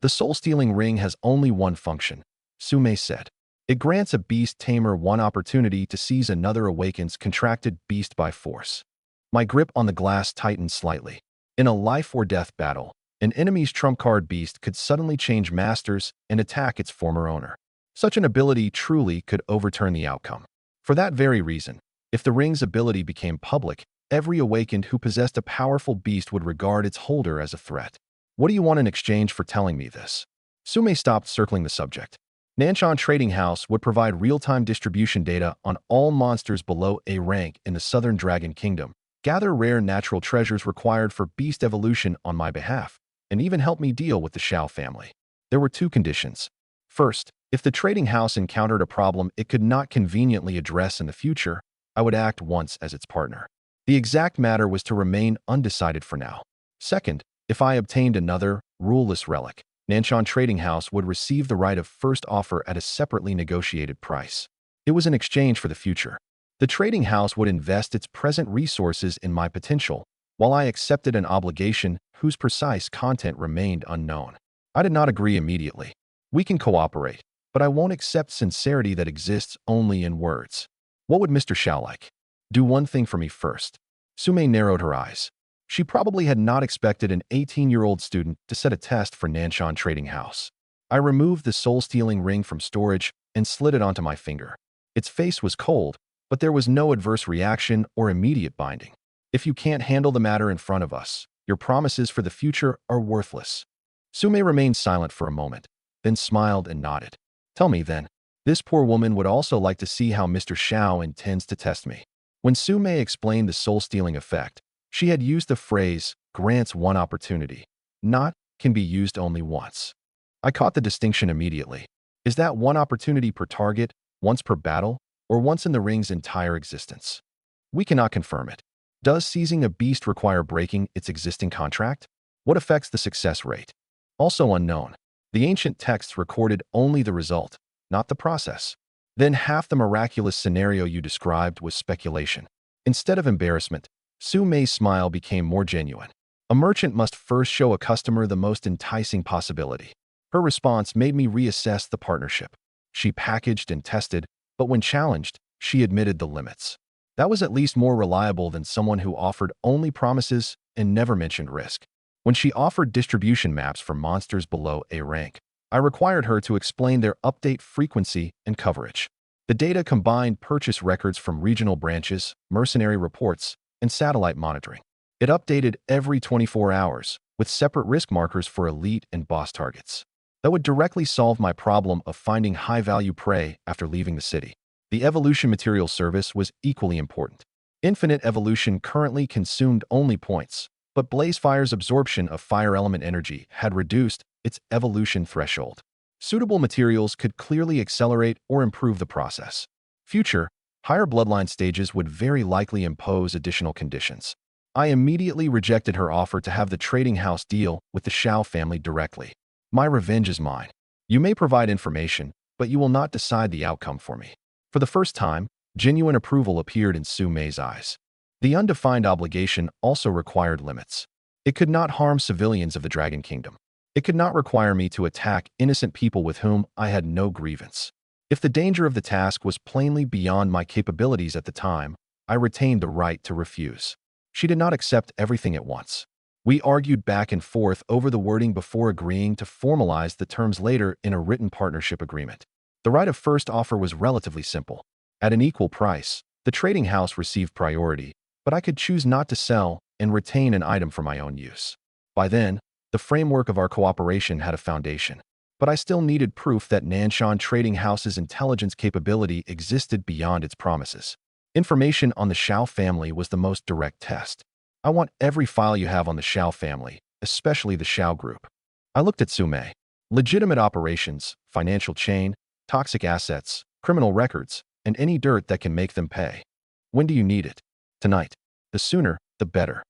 The soul-stealing ring has only one function, Sume said. It grants a beast tamer one opportunity to seize another awaken's contracted beast by force. My grip on the glass tightened slightly. In a life-or-death battle, an enemy's trump card beast could suddenly change masters and attack its former owner. Such an ability truly could overturn the outcome. For that very reason, if the ring's ability became public, every awakened who possessed a powerful beast would regard its holder as a threat. What do you want in exchange for telling me this? Sume stopped circling the subject. Nanshan Trading House would provide real-time distribution data on all monsters below A rank in the Southern Dragon Kingdom, gather rare natural treasures required for beast evolution on my behalf, and even help me deal with the Shao family. There were two conditions. First, if the trading house encountered a problem it could not conveniently address in the future, I would act once as its partner. The exact matter was to remain undecided for now. Second, if I obtained another, ruleless relic, Nanshan Trading House would receive the right of first offer at a separately negotiated price. It was an exchange for the future. The trading house would invest its present resources in my potential, while I accepted an obligation whose precise content remained unknown. I did not agree immediately. We can cooperate, but I won't accept sincerity that exists only in words. What would Mr. Shao like? Do one thing for me first. Sume narrowed her eyes. She probably had not expected an 18-year-old student to set a test for Nanshan Trading House. I removed the soul-stealing ring from storage and slid it onto my finger. Its face was cold, but there was no adverse reaction or immediate binding. If you can't handle the matter in front of us, your promises for the future are worthless. Sume remained silent for a moment, then smiled and nodded. Tell me then. This poor woman would also like to see how Mr. Shao intends to test me. When Sume explained the soul-stealing effect, she had used the phrase, grants one opportunity, not can be used only once. I caught the distinction immediately. Is that one opportunity per target, once per battle, or once in the ring's entire existence? We cannot confirm it. Does seizing a beast require breaking its existing contract? What affects the success rate? Also unknown. The ancient texts recorded only the result, not the process. Then half the miraculous scenario you described was speculation. Instead of embarrassment, Su Mei's smile became more genuine. A merchant must first show a customer the most enticing possibility. Her response made me reassess the partnership. She packaged and tested, but when challenged, she admitted the limits. That was at least more reliable than someone who offered only promises and never mentioned risk. When she offered distribution maps for monsters below A rank, I required her to explain their update frequency and coverage. The data combined purchase records from regional branches, mercenary reports, and satellite monitoring. It updated every 24 hours, with separate risk markers for elite and boss targets. That would directly solve my problem of finding high-value prey after leaving the city. The evolution material service was equally important. Infinite evolution currently consumed only points, but Blazefire's absorption of fire element energy had reduced its evolution threshold. Suitable materials could clearly accelerate or improve the process. Future, higher bloodline stages would very likely impose additional conditions. I immediately rejected her offer to have the trading house deal with the Shao family directly. My revenge is mine. You may provide information, but you will not decide the outcome for me. For the first time, genuine approval appeared in Su Mei's eyes. The undefined obligation also required limits. It could not harm civilians of the Dragon Kingdom. It could not require me to attack innocent people with whom I had no grievance. If the danger of the task was plainly beyond my capabilities at the time, I retained the right to refuse. She did not accept everything at once. We argued back and forth over the wording before agreeing to formalize the terms later in a written partnership agreement. The right of first offer was relatively simple. At an equal price, the trading house received priority, but I could choose not to sell and retain an item for my own use. By then, the framework of our cooperation had a foundation, but I still needed proof that Nanshan Trading House's intelligence capability existed beyond its promises. Information on the Shao family was the most direct test. I want every file you have on the Shao family, especially the Shao group. I looked at Su Mei. Legitimate operations, financial chain, toxic assets, criminal records, and any dirt that can make them pay. When do you need it? Tonight. The sooner, the better.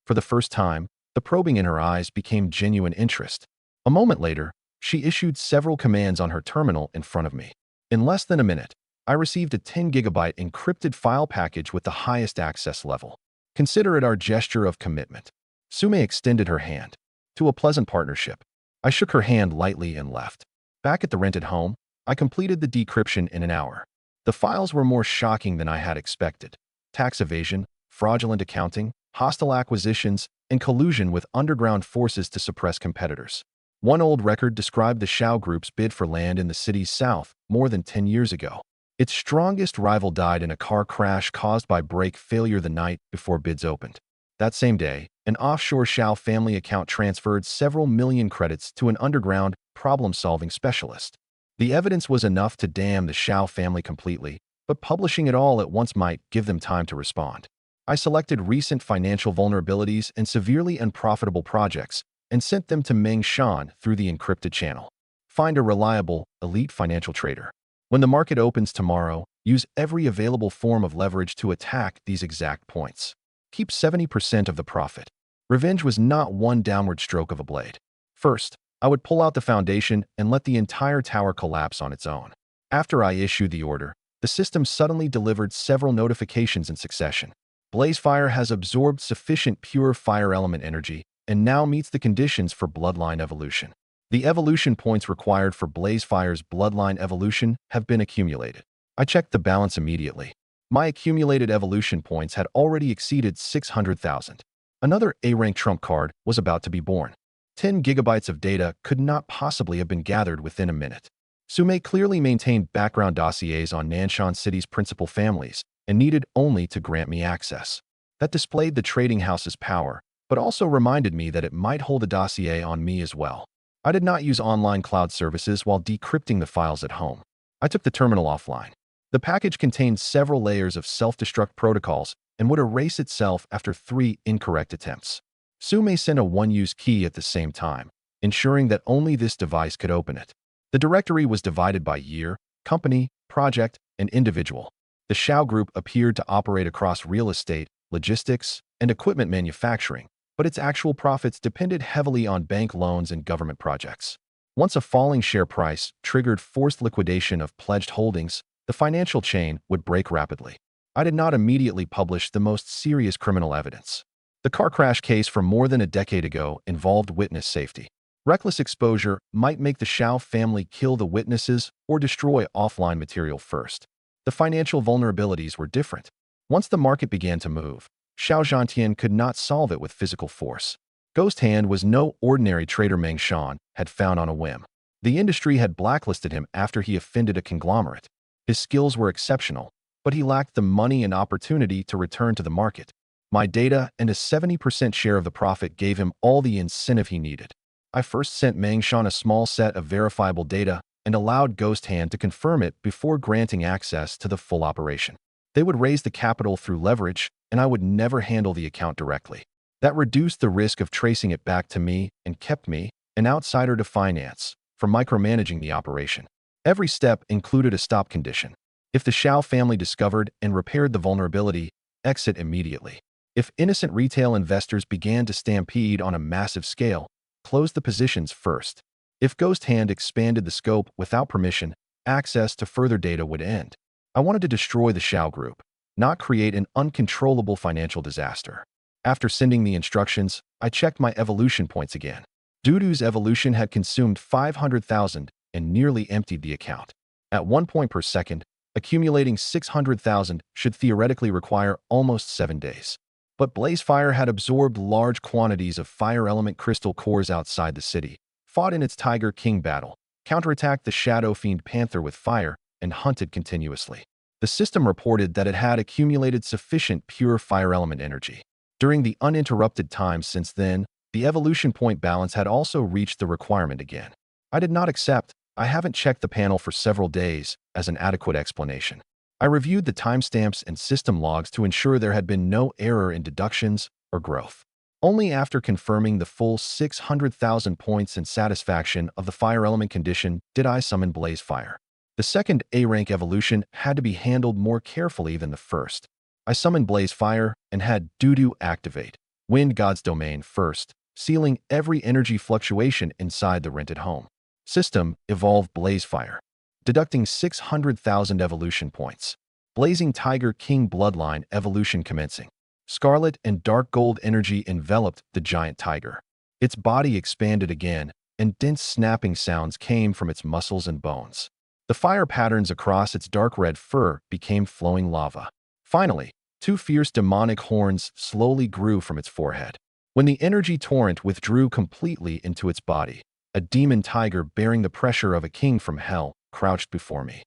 For the first time, the probing in her eyes became genuine interest. A moment later, she issued several commands on her terminal in front of me. In less than a minute, I received a 10-gigabyte encrypted file package with the highest access level. Consider it our gesture of commitment. Su Mei extended her hand. To a pleasant partnership. I shook her hand lightly and left. Back at the rented home, I completed the decryption in an hour. The files were more shocking than I had expected. Tax evasion, fraudulent accounting, hostile acquisitions, and collusion with underground forces to suppress competitors. One old record described the Shao Group's bid for land in the city's south more than 10 years ago. Its strongest rival died in a car crash caused by brake failure the night before bids opened. That same day, an offshore Shao family account transferred several million credits to an underground problem-solving specialist. The evidence was enough to damn the Shao family completely, but publishing it all at once might give them time to respond. I selected recent financial vulnerabilities and severely unprofitable projects and sent them to Meng Shan through the encrypted channel. Find a reliable, elite financial trader. When the market opens tomorrow, use every available form of leverage to attack these exact points. Keep 70% of the profit. Revenge was not one downward stroke of a blade. First, I would pull out the foundation and let the entire tower collapse on its own. After I issued the order, the system suddenly delivered several notifications in succession. Blazefire has absorbed sufficient pure fire element energy and now meets the conditions for bloodline evolution. The evolution points required for Blazefire's bloodline evolution have been accumulated. I checked the balance immediately. My accumulated evolution points had already exceeded 600,000. Another A-rank trump card was about to be born. 10 gigabytes of data could not possibly have been gathered within a minute. Su Mei clearly maintained background dossiers on Nanshan City's principal families and needed only to grant me access. That displayed the trading house's power, but also reminded me that it might hold a dossier on me as well. I did not use online cloud services while decrypting the files at home. I took the terminal offline. The package contained several layers of self-destruct protocols and would erase itself after 3 incorrect attempts. Su Mei sent a one-use key at the same time, ensuring that only this device could open it. The directory was divided by year, company, project, and individual. The Xiao Group appeared to operate across real estate, logistics, and equipment manufacturing, but its actual profits depended heavily on bank loans and government projects. Once a falling share price triggered forced liquidation of pledged holdings, the financial chain would break rapidly. I did not immediately publish the most serious criminal evidence. The car crash case from more than a decade ago involved witness safety. Reckless exposure might make the Xiao family kill the witnesses or destroy offline material first. The financial vulnerabilities were different. Once the market began to move, Xiao Zhantian could not solve it with physical force. Ghost Hand was no ordinary trader Meng Shan had found on a whim. The industry had blacklisted him after he offended a conglomerate. His skills were exceptional, but he lacked the money and opportunity to return to the market. My data and a 70% share of the profit gave him all the incentive he needed. I first sent Meng Shan a small set of verifiable data and allowed Ghost Hand to confirm it before granting access to the full operation. They would raise the capital through leverage, and I would never handle the account directly. That reduced the risk of tracing it back to me and kept me, an outsider to finance, from micromanaging the operation. Every step included a stop condition. If the Xiao family discovered and repaired the vulnerability, exit immediately. If innocent retail investors began to stampede on a massive scale, close the positions first. If Ghost Hand expanded the scope without permission, access to further data would end. I wanted to destroy the Xiao Group, not create an uncontrollable financial disaster. After sending the instructions, I checked my evolution points again. Dudu's evolution had consumed 500,000 and nearly emptied the account. At 1 point per second, accumulating 600,000 should theoretically require almost 7 days. But Blazefire had absorbed large quantities of fire element crystal cores outside the city, fought in its Tiger King battle, counterattacked the Shadow Fiend Panther with fire, and hunted continuously. The system reported that it had accumulated sufficient pure fire element energy. During the uninterrupted time since then, the evolution point balance had also reached the requirement again. I did not accept, I haven't checked the panel for several days, as an adequate explanation. I reviewed the timestamps and system logs to ensure there had been no error in deductions or growth. Only after confirming the full 600,000 points and satisfaction of the fire element condition did I summon Blazefire. The second A-rank evolution had to be handled more carefully than the first. I summoned Blazefire and had Dudu activate Wind God's Domain first, sealing every energy fluctuation inside the rented home. System evolve Blazefire, deducting 600,000 evolution points. Blazing Tiger King Bloodline evolution commencing. Scarlet and dark gold energy enveloped the giant tiger. Its body expanded again, and dense snapping sounds came from its muscles and bones. The fire patterns across its dark red fur became flowing lava. Finally, 2 fierce demonic horns slowly grew from its forehead. When the energy torrent withdrew completely into its body, a demon tiger bearing the pressure of a king from hell crouched before me.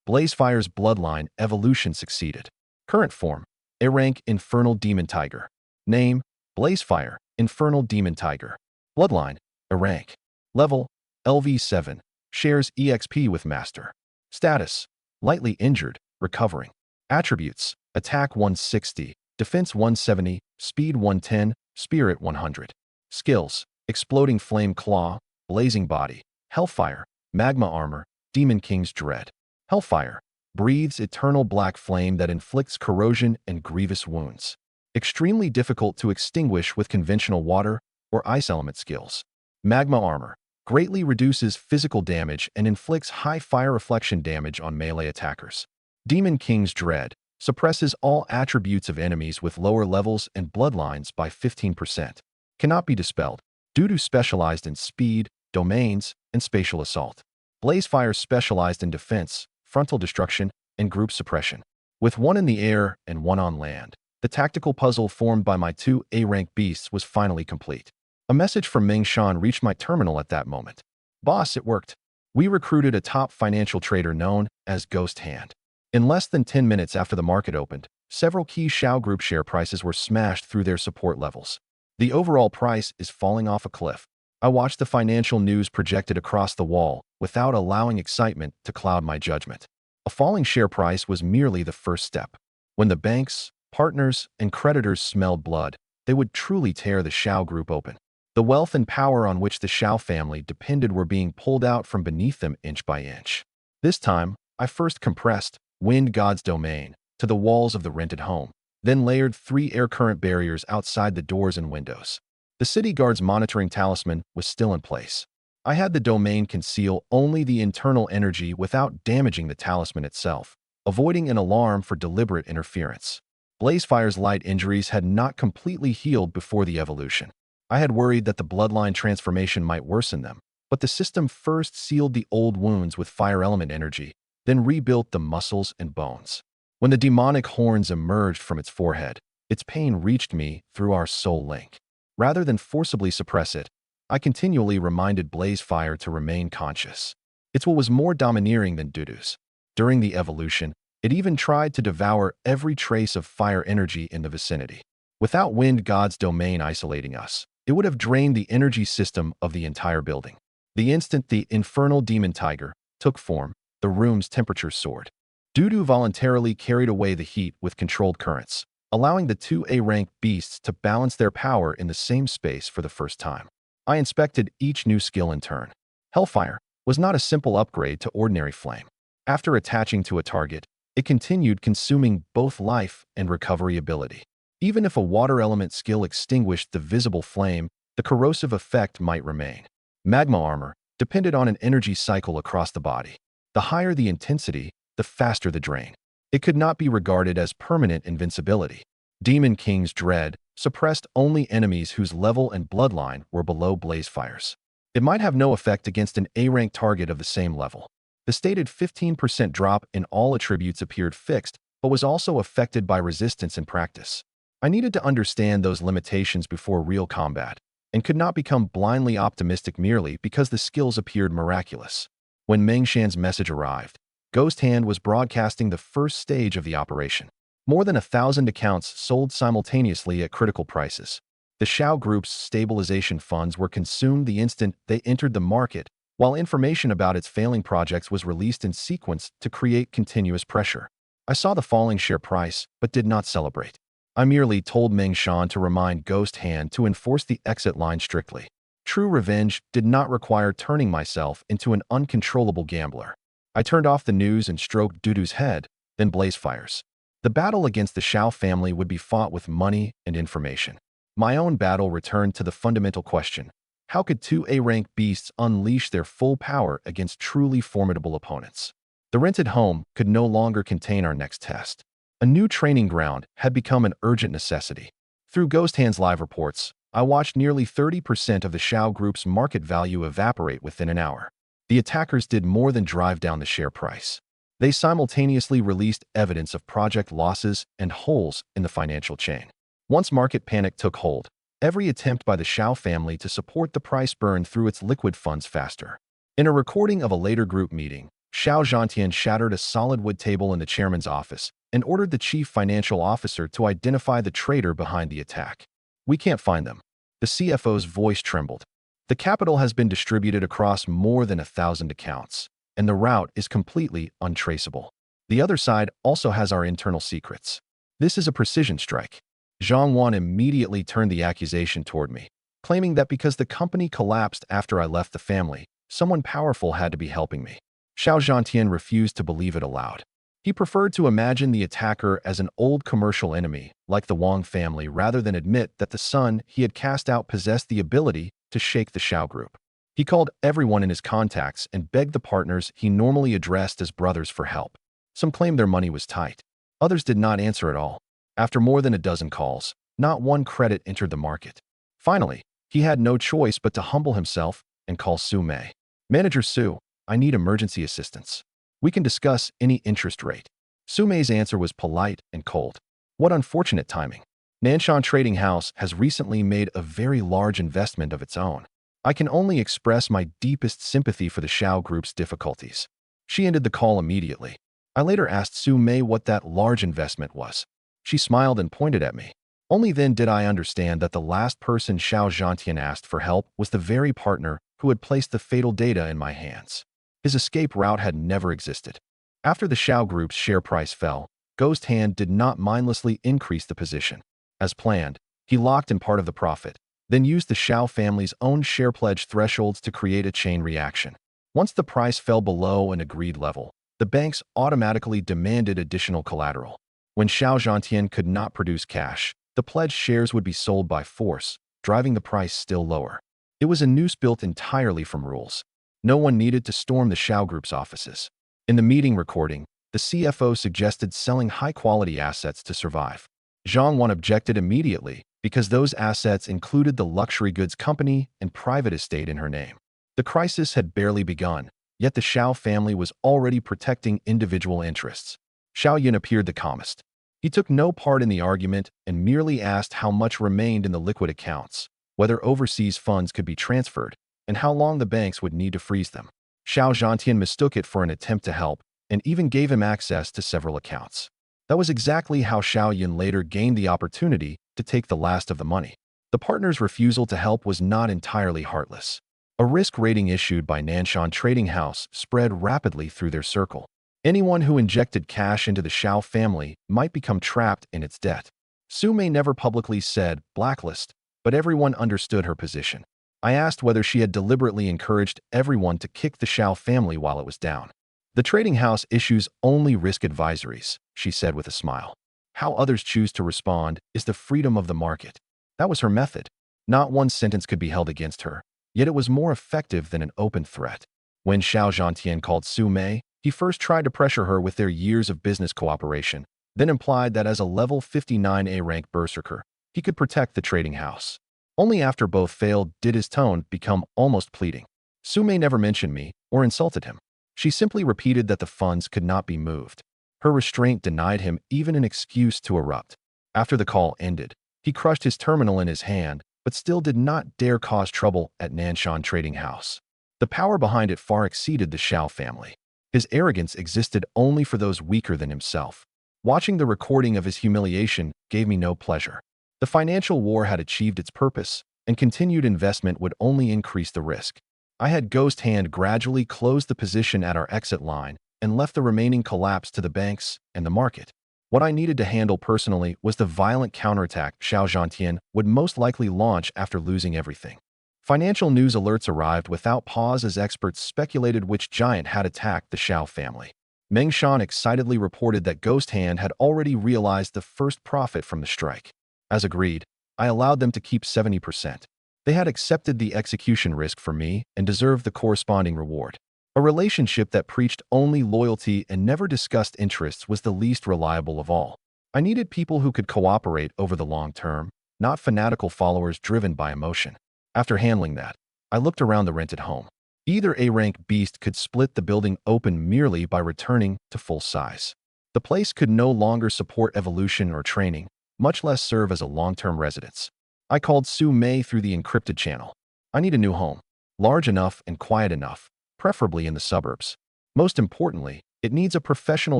Blazefire's bloodline evolution succeeded. Current form, A-rank Infernal Demon Tiger. Name, Blazefire, Infernal Demon Tiger. Bloodline, A-rank. Level, LV7. Shares EXP with Master. Status, lightly injured, recovering. Attributes, Attack 160, Defense 170, Speed 110, Spirit 100. Skills, Exploding Flame Claw, Blazing Body, Hellfire, Magma Armor, Demon King's Dread. Hellfire, breathes eternal black flame that inflicts corrosion and grievous wounds. Extremely difficult to extinguish with conventional water or ice element skills. Magma Armor, greatly reduces physical damage and inflicts high fire reflection damage on melee attackers. Demon King's Dread, suppresses all attributes of enemies with lower levels and bloodlines by 15%. Cannot be dispelled. Dudu specialized in speed, domains, and spatial assault. Blazefire specialized in defense, frontal destruction, and group suppression. With 1 in the air and 1 on land, the tactical puzzle formed by my 2 A-rank beasts was finally complete. A message from Meng Shan reached my terminal at that moment. Boss, it worked. We recruited a top financial trader known as Ghost Hand. In less than 10 minutes after the market opened, several key Xiao Group share prices were smashed through their support levels. The overall price is falling off a cliff. I watched the financial news projected across the wall without allowing excitement to cloud my judgment. A falling share price was merely the first step. When the banks, partners, and creditors smelled blood, they would truly tear the Xiao Group open. The wealth and power on which the Xiao family depended were being pulled out from beneath them inch by inch. This time, I first compressed Wind God's domain to the walls of the rented home, then layered 3 air current barriers outside the doors and windows. The city guard's monitoring talisman was still in place. I had the domain conceal only the internal energy without damaging the talisman itself, avoiding an alarm for deliberate interference. Blazefire's light injuries had not completely healed before the evolution. I had worried that the bloodline transformation might worsen them, but the system first sealed the old wounds with fire element energy, then rebuilt the muscles and bones. When the demonic horns emerged from its forehead, its pain reached me through our soul link. Rather than forcibly suppress it, I continually reminded Blazefire to remain conscious. Its will was more domineering than Dudu's. During the evolution, it even tried to devour every trace of fire energy in the vicinity. Without Wind God's domain isolating us, it would have drained the energy system of the entire building. The instant the infernal demon tiger took form, the room's temperature soared. Dudu voluntarily carried away the heat with controlled currents, allowing the 2 A-rank beasts to balance their power in the same space for the first time. I inspected each new skill in turn. Hellfire was not a simple upgrade to ordinary flame. After attaching to a target, it continued consuming both life and recovery ability. Even if a water element skill extinguished the visible flame, the corrosive effect might remain. Magma armor depended on an energy cycle across the body. The higher the intensity, the faster the drain. It could not be regarded as permanent invincibility. Demon King's Dread suppressed only enemies whose level and bloodline were below Blazefire's. It might have no effect against an A-rank target of the same level. The stated 15% drop in all attributes appeared fixed, but was also affected by resistance in practice. I needed to understand those limitations before real combat, and could not become blindly optimistic merely because the skills appeared miraculous. When Mengshan's message arrived, Ghost Hand was broadcasting the first stage of the operation. More than 1,000 accounts sold simultaneously at critical prices. The Xiao Group's stabilization funds were consumed the instant they entered the market, while information about its failing projects was released in sequence to create continuous pressure. I saw the falling share price, but did not celebrate. I merely told Mengshan to remind Ghost Hand to enforce the exit line strictly. True revenge did not require turning myself into an uncontrollable gambler. I turned off the news and stroked Dudu's head, then Blazefire's. The battle against the Xiao family would be fought with money and information. My own battle returned to the fundamental question: how could 2 A-rank beasts unleash their full power against truly formidable opponents? The rented home could no longer contain our next test. A new training ground had become an urgent necessity. Through Ghost Hand's live reports, I watched nearly 30% of the Xiao Group's market value evaporate within an hour. The attackers did more than drive down the share price. They simultaneously released evidence of project losses and holes in the financial chain. Once market panic took hold, every attempt by the Xiao family to support the price burned through its liquid funds faster. In a recording of a later group meeting, Xiao Zhantian shattered a solid wood table in the chairman's office and ordered the chief financial officer to identify the traitor behind the attack. "We can't find them." The CFO's voice trembled. "The capital has been distributed across more than 1,000 accounts, and the route is completely untraceable. The other side also has our internal secrets. This is a precision strike." Zhang Wan immediately turned the accusation toward me, claiming that because the company collapsed after I left the family, someone powerful had to be helping me. Xiao Zhantian refused to believe it aloud. He preferred to imagine the attacker as an old commercial enemy, like the Wang family, rather than admit that the son he had cast out possessed the ability to shake the Xiao Group. He called everyone in his contacts and begged the partners he normally addressed as brothers for help. Some claimed their money was tight. Others did not answer at all. After more than a dozen calls, not one credit entered the market. Finally, he had no choice but to humble himself and call Su Mei. "Manager Su, I need emergency assistance. We can discuss any interest rate." Su Mei's answer was polite and cold. "What unfortunate timing. Nanshan Trading House has recently made a very large investment of its own. I can only express my deepest sympathy for the Xiao Group's difficulties." She ended the call immediately. I later asked Su Mei what that large investment was. She smiled and pointed at me. Only then did I understand that the last person Xiao Zhantian asked for help was the very partner who had placed the fatal data in my hands. His escape route had never existed. After the Xiao Group's share price fell, Ghost Hand did not mindlessly increase the position. As planned, he locked in part of the profit, then used the Xiao family's own share pledge thresholds to create a chain reaction. Once the price fell below an agreed level, the banks automatically demanded additional collateral. When Xiao Zhantian could not produce cash, the pledged shares would be sold by force, driving the price still lower. It was a noose built entirely from rules. No one needed to storm the Xiao Group's offices. In the meeting recording, the CFO suggested selling high-quality assets to survive. Zhang Wan objected immediately because those assets included the luxury goods company and private estate in her name. The crisis had barely begun, yet the Xiao family was already protecting individual interests. Xiao Yin appeared the calmest. He took no part in the argument and merely asked how much remained in the liquid accounts, whether overseas funds could be transferred, and how long the banks would need to freeze them. Xiao Zhantian mistook it for an attempt to help and even gave him access to several accounts. That was exactly how Xiao Yin later gained the opportunity to take the last of the money. The partner's refusal to help was not entirely heartless. A risk rating issued by Nanshan Trading House spread rapidly through their circle. Anyone who injected cash into the Xiao family might become trapped in its debt. Su Mei never publicly said blacklist, but everyone understood her position. I asked whether she had deliberately encouraged everyone to kick the Xiao family while it was down. The trading house issues only risk advisories, she said with a smile. How others choose to respond is the freedom of the market. That was her method. Not one sentence could be held against her, yet it was more effective than an open threat. When Xiao Zhantian called Su Mei, he first tried to pressure her with their years of business cooperation, then implied that as a level 59A rank berserker, he could protect the trading house. Only after both failed did his tone become almost pleading. Su Mei never mentioned me or insulted him. She simply repeated that the funds could not be moved. Her restraint denied him even an excuse to erupt. After the call ended, he crushed his terminal in his hand, but still did not dare cause trouble at Nanshan Trading House. The power behind it far exceeded the Xiao family. His arrogance existed only for those weaker than himself. Watching the recording of his humiliation gave me no pleasure. The financial war had achieved its purpose, and continued investment would only increase the risk. I had Ghost Hand gradually close the position at our exit line and left the remaining collapse to the banks and the market. What I needed to handle personally was the violent counterattack Xiao Zhantian would most likely launch after losing everything. Financial news alerts arrived without pause as experts speculated which giant had attacked the Xiao family. Meng Shan excitedly reported that Ghost Hand had already realized the first profit from the strike. As agreed, I allowed them to keep 70%. They had accepted the execution risk for me and deserved the corresponding reward. A relationship that preached only loyalty and never discussed interests was the least reliable of all. I needed people who could cooperate over the long term, not fanatical followers driven by emotion. After handling that, I looked around the rented home. Either A-rank beast could split the building open merely by returning to full size. The place could no longer support evolution or training, much less serve as a long-term residence. I called Su Mei through the encrypted channel. I need a new home, large enough and quiet enough, preferably in the suburbs. Most importantly, it needs a professional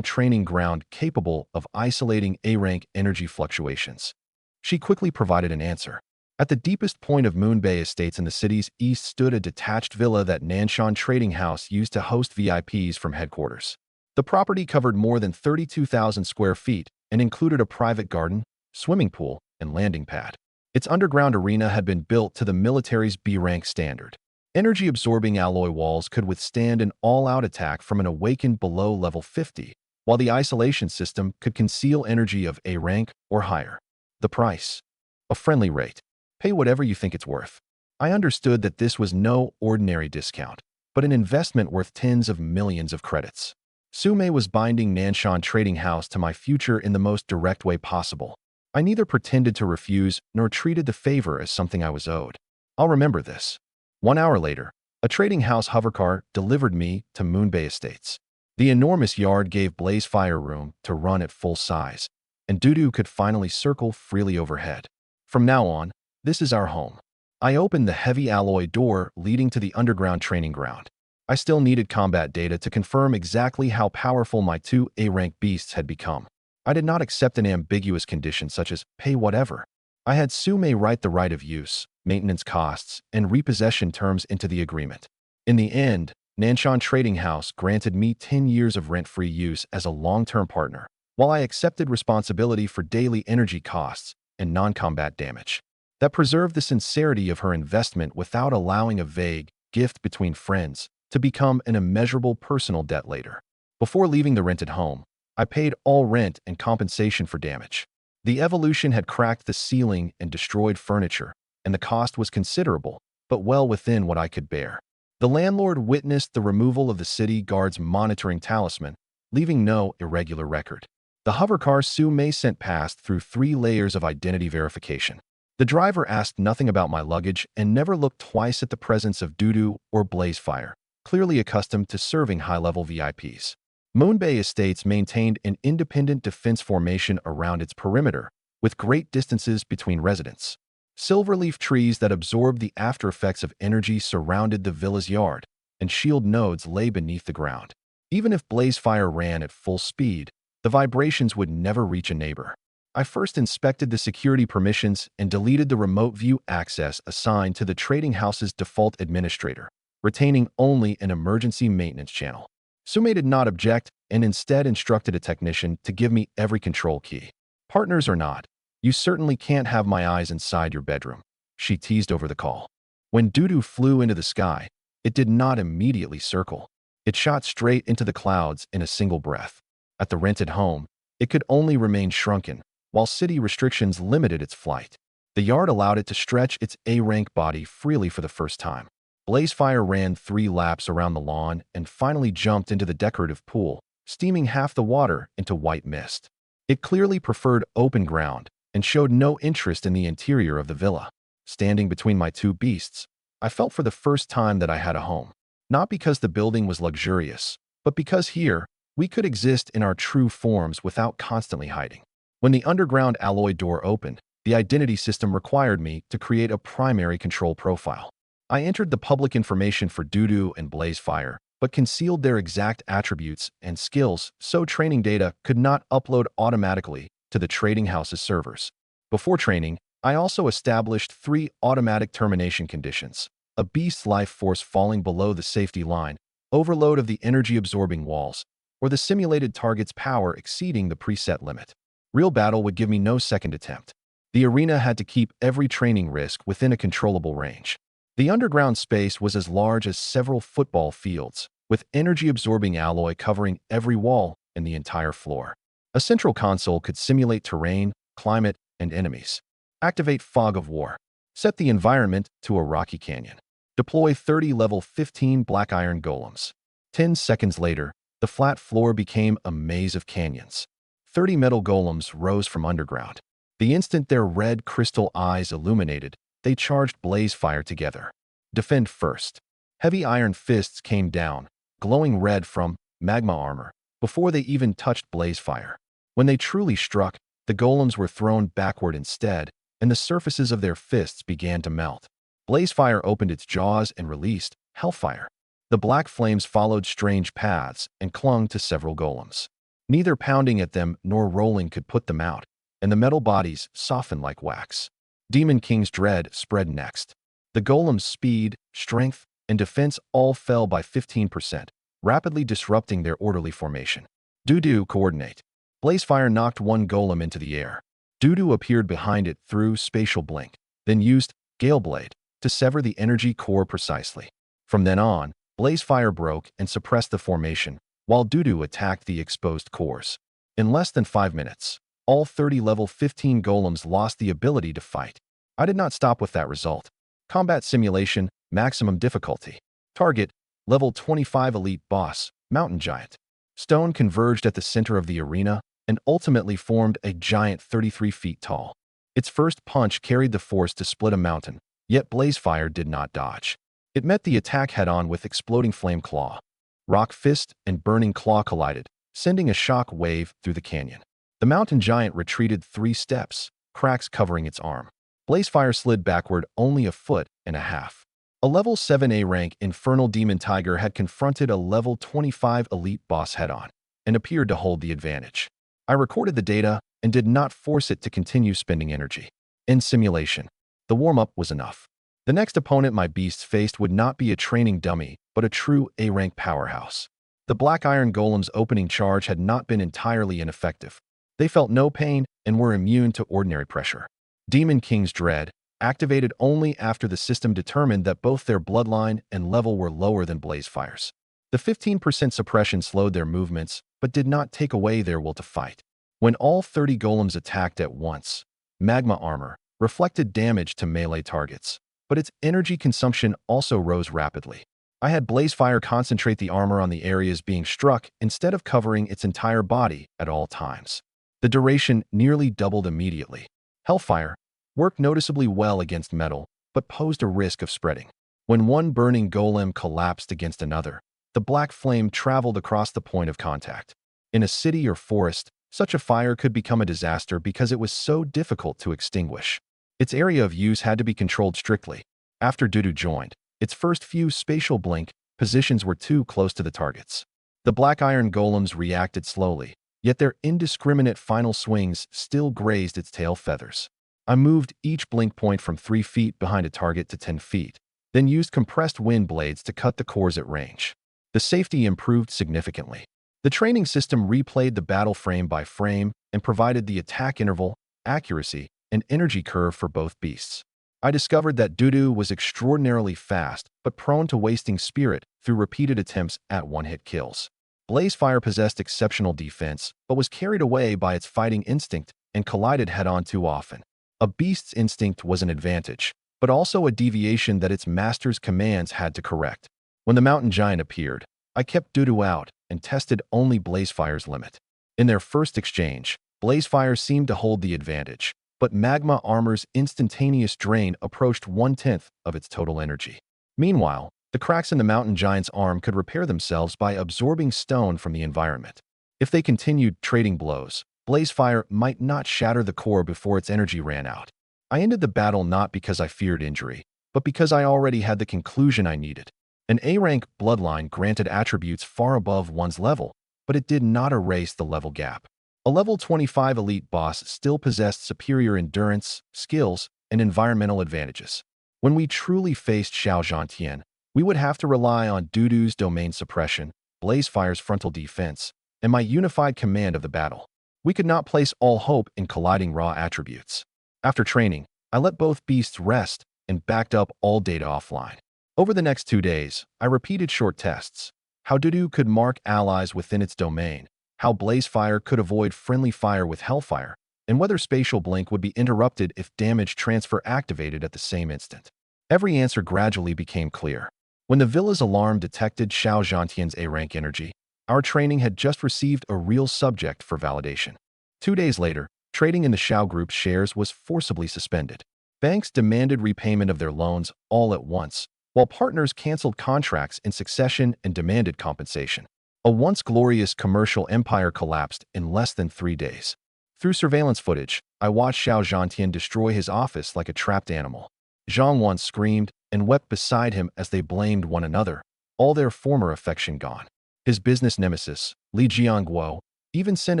training ground capable of isolating A-rank energy fluctuations. She quickly provided an answer. At the deepest point of Moon Bay Estates in the city's east stood a detached villa that Nanshan Trading House used to host VIPs from headquarters. The property covered more than 32,000 square feet and included a private garden, swimming pool, and landing pad. Its underground arena had been built to the military's B-rank standard. Energy-absorbing alloy walls could withstand an all-out attack from an awakened below level 50, while the isolation system could conceal energy of A rank or higher. The price? A friendly rate. Pay whatever you think it's worth. I understood that this was no ordinary discount, but an investment worth tens of millions of credits. Su Mei was binding Nanshan Trading House to my future in the most direct way possible. I neither pretended to refuse nor treated the favor as something I was owed. I'll remember this. 1 hour later, a trading house hovercar delivered me to Moon Bay Estates. The enormous yard gave Blaze Fire room to run at full size, and Dudu could finally circle freely overhead. From now on, this is our home. I opened the heavy alloy door leading to the underground training ground. I still needed combat data to confirm exactly how powerful my two A-rank beasts had become. I did not accept an ambiguous condition such as pay whatever. I had Su Mei write the right of use, maintenance costs, and repossession terms into the agreement. In the end, Nanshan Trading House granted me 10 years of rent-free use as a long-term partner, while I accepted responsibility for daily energy costs and non-combat damage. that preserved the sincerity of her investment without allowing a vague gift between friends to become an immeasurable personal debt later. Before leaving the rented home, I paid all rent and compensation for damage. The evolution had cracked the ceiling and destroyed furniture, and the cost was considerable, but well within what I could bear. The landlord witnessed the removal of the city guard's monitoring talisman, leaving no irregular record. The hovercar Sue May sent passed through 3 layers of identity verification. The driver asked nothing about my luggage and never looked twice at the presence of Dudu or Blazefire, clearly accustomed to serving high-level VIPs. Moonbay Estates maintained an independent defense formation around its perimeter, with great distances between residents. Silverleaf trees that absorbed the after-effects of energy surrounded the villa's yard, and shield nodes lay beneath the ground. Even if Blazefire ran at full speed, the vibrations would never reach a neighbor. I first inspected the security permissions and deleted the remote view access assigned to the trading house's default administrator, retaining only an emergency maintenance channel. Sume did not object and instead instructed a technician to give me every control key. Partners or not, you certainly can't have my eyes inside your bedroom, she teased over the call. When Dudu flew into the sky, it did not immediately circle. It shot straight into the clouds in a single breath. At the rented home, it could only remain shrunken, while city restrictions limited its flight. The yard allowed it to stretch its A-rank body freely for the first time. Blazefire ran 3 laps around the lawn and finally jumped into the decorative pool, steaming half the water into white mist. It clearly preferred open ground and showed no interest in the interior of the villa. Standing between my 2 beasts, I felt for the first time that I had a home. Not because the building was luxurious, but because here, we could exist in our true forms without constantly hiding. When the underground alloy door opened, the identity system required me to create a primary control profile. I entered the public information for Dudu and Blazefire, but concealed their exact attributes and skills so training data could not upload automatically to the trading house's servers. Before training, I also established 3 automatic termination conditions: a beast's life force falling below the safety line, overload of the energy-absorbing walls, or the simulated target's power exceeding the preset limit. Real battle would give me no second attempt. The arena had to keep every training risk within a controllable range. The underground space was as large as several football fields, with energy-absorbing alloy covering every wall and the entire floor. A central console could simulate terrain, climate, and enemies. Activate Fog of War. Set the environment to a rocky canyon. Deploy 30 level 15 black iron golems. 10 seconds later, the flat floor became a maze of canyons. 30 metal golems rose from underground. The instant their red crystal eyes illuminated, they charged Blazefire together. Defend first. Heavy iron fists came down, glowing red from magma armor, before they even touched Blazefire. When they truly struck, the golems were thrown backward instead, and the surfaces of their fists began to melt. Blazefire opened its jaws and released Hellfire. The black flames followed strange paths and clung to several golems. Neither pounding at them nor rolling could put them out, and the metal bodies softened like wax. Demon King's Dread spread next. The golem's speed, strength, and defense all fell by 15%, rapidly disrupting their orderly formation. Dudu coordinate. Blazefire knocked one golem into the air. Dudu appeared behind it through spatial blink, then used Galeblade to sever the energy core precisely. From then on, Blazefire broke and suppressed the formation, while Dudu attacked the exposed cores. In less than 5 minutes, all 30 level 15 golems lost the ability to fight. I did not stop with that result. Combat simulation, maximum difficulty. Target, level 25 elite boss, mountain giant. Stone converged at the center of the arena and ultimately formed a giant 33 feet tall. Its first punch carried the force to split a mountain, yet Blazefire did not dodge. It met the attack head-on with exploding flame claw. Rock fist and burning claw collided, sending a shock wave through the canyon. The mountain giant retreated 3 steps, cracks covering its arm. Blazefire slid backward only a foot and a half. A level 7A rank Infernal Demon Tiger had confronted a level 25 elite boss head-on and appeared to hold the advantage. I recorded the data and did not force it to continue spending energy. In simulation, the warm-up was enough. The next opponent my beasts faced would not be a training dummy, but a true A-rank powerhouse. The Black Iron Golem's opening charge had not been entirely ineffective. They felt no pain and were immune to ordinary pressure. Demon King's Dread, activated only after the system determined that both their bloodline and level were lower than Blazefire's. The 15% suppression slowed their movements, but did not take away their will to fight. When all 30 golems attacked at once, magma armor reflected damage to melee targets, but its energy consumption also rose rapidly. I had Blazefire concentrate the armor on the areas being struck instead of covering its entire body at all times. The duration nearly doubled immediately. Hellfire worked noticeably well against metal, but posed a risk of spreading. When one burning golem collapsed against another, the black flame traveled across the point of contact. In a city or forest, such a fire could become a disaster because it was so difficult to extinguish. Its area of use had to be controlled strictly. After Dudu joined, its first few spatial blink positions were too close to the targets. The black iron golems reacted slowly, yet their indiscriminate final swings still grazed its tail feathers. I moved each blink point from 3 feet behind a target to 10 feet, then used compressed wind blades to cut the cores at range. The safety improved significantly. The training system replayed the battle frame by frame and provided the attack interval, accuracy, and energy curve for both beasts. I discovered that Dudu was extraordinarily fast, but prone to wasting spirit through repeated attempts at one-hit kills. Blazefire possessed exceptional defense, but was carried away by its fighting instinct and collided head-on too often. A beast's instinct was an advantage, but also a deviation that its master's commands had to correct. When the mountain giant appeared, I kept Dudu out and tested only Blazefire's limit. In their first exchange, Blazefire seemed to hold the advantage, but magma armor's instantaneous drain approached 1/10 of its total energy. Meanwhile, the cracks in the mountain giant's arm could repair themselves by absorbing stone from the environment. If they continued trading blows, Blazefire might not shatter the core before its energy ran out. I ended the battle not because I feared injury, but because I already had the conclusion I needed. An A-rank bloodline granted attributes far above one's level, but it did not erase the level gap. A level 25 elite boss still possessed superior endurance, skills, and environmental advantages. When we truly faced Xiao Zhantian, we would have to rely on Dudu's domain suppression, Blazefire's frontal defense, and my unified command of the battle. We could not place all hope in colliding raw attributes. After training, I let both beasts rest and backed up all data offline. Over the next 2 days, I repeated short tests. How Dudu could mark allies within its domain, how Blazefire could avoid friendly fire with Hellfire, and whether spatial blink would be interrupted if damage transfer activated at the same instant. Every answer gradually became clear. When the villa's alarm detected Xiao Zhantian's A-rank energy, our training had just received a real subject for validation. 2 days later, trading in the Xiao Group's shares was forcibly suspended. Banks demanded repayment of their loans all at once, while partners canceled contracts in succession and demanded compensation. A once glorious commercial empire collapsed in less than 3 days. Through surveillance footage, I watched Xiao Zhantian destroy his office like a trapped animal. Zhang Wan screamed and wept beside him as they blamed one another, all their former affection gone. His business nemesis, Li Jianguo, even sent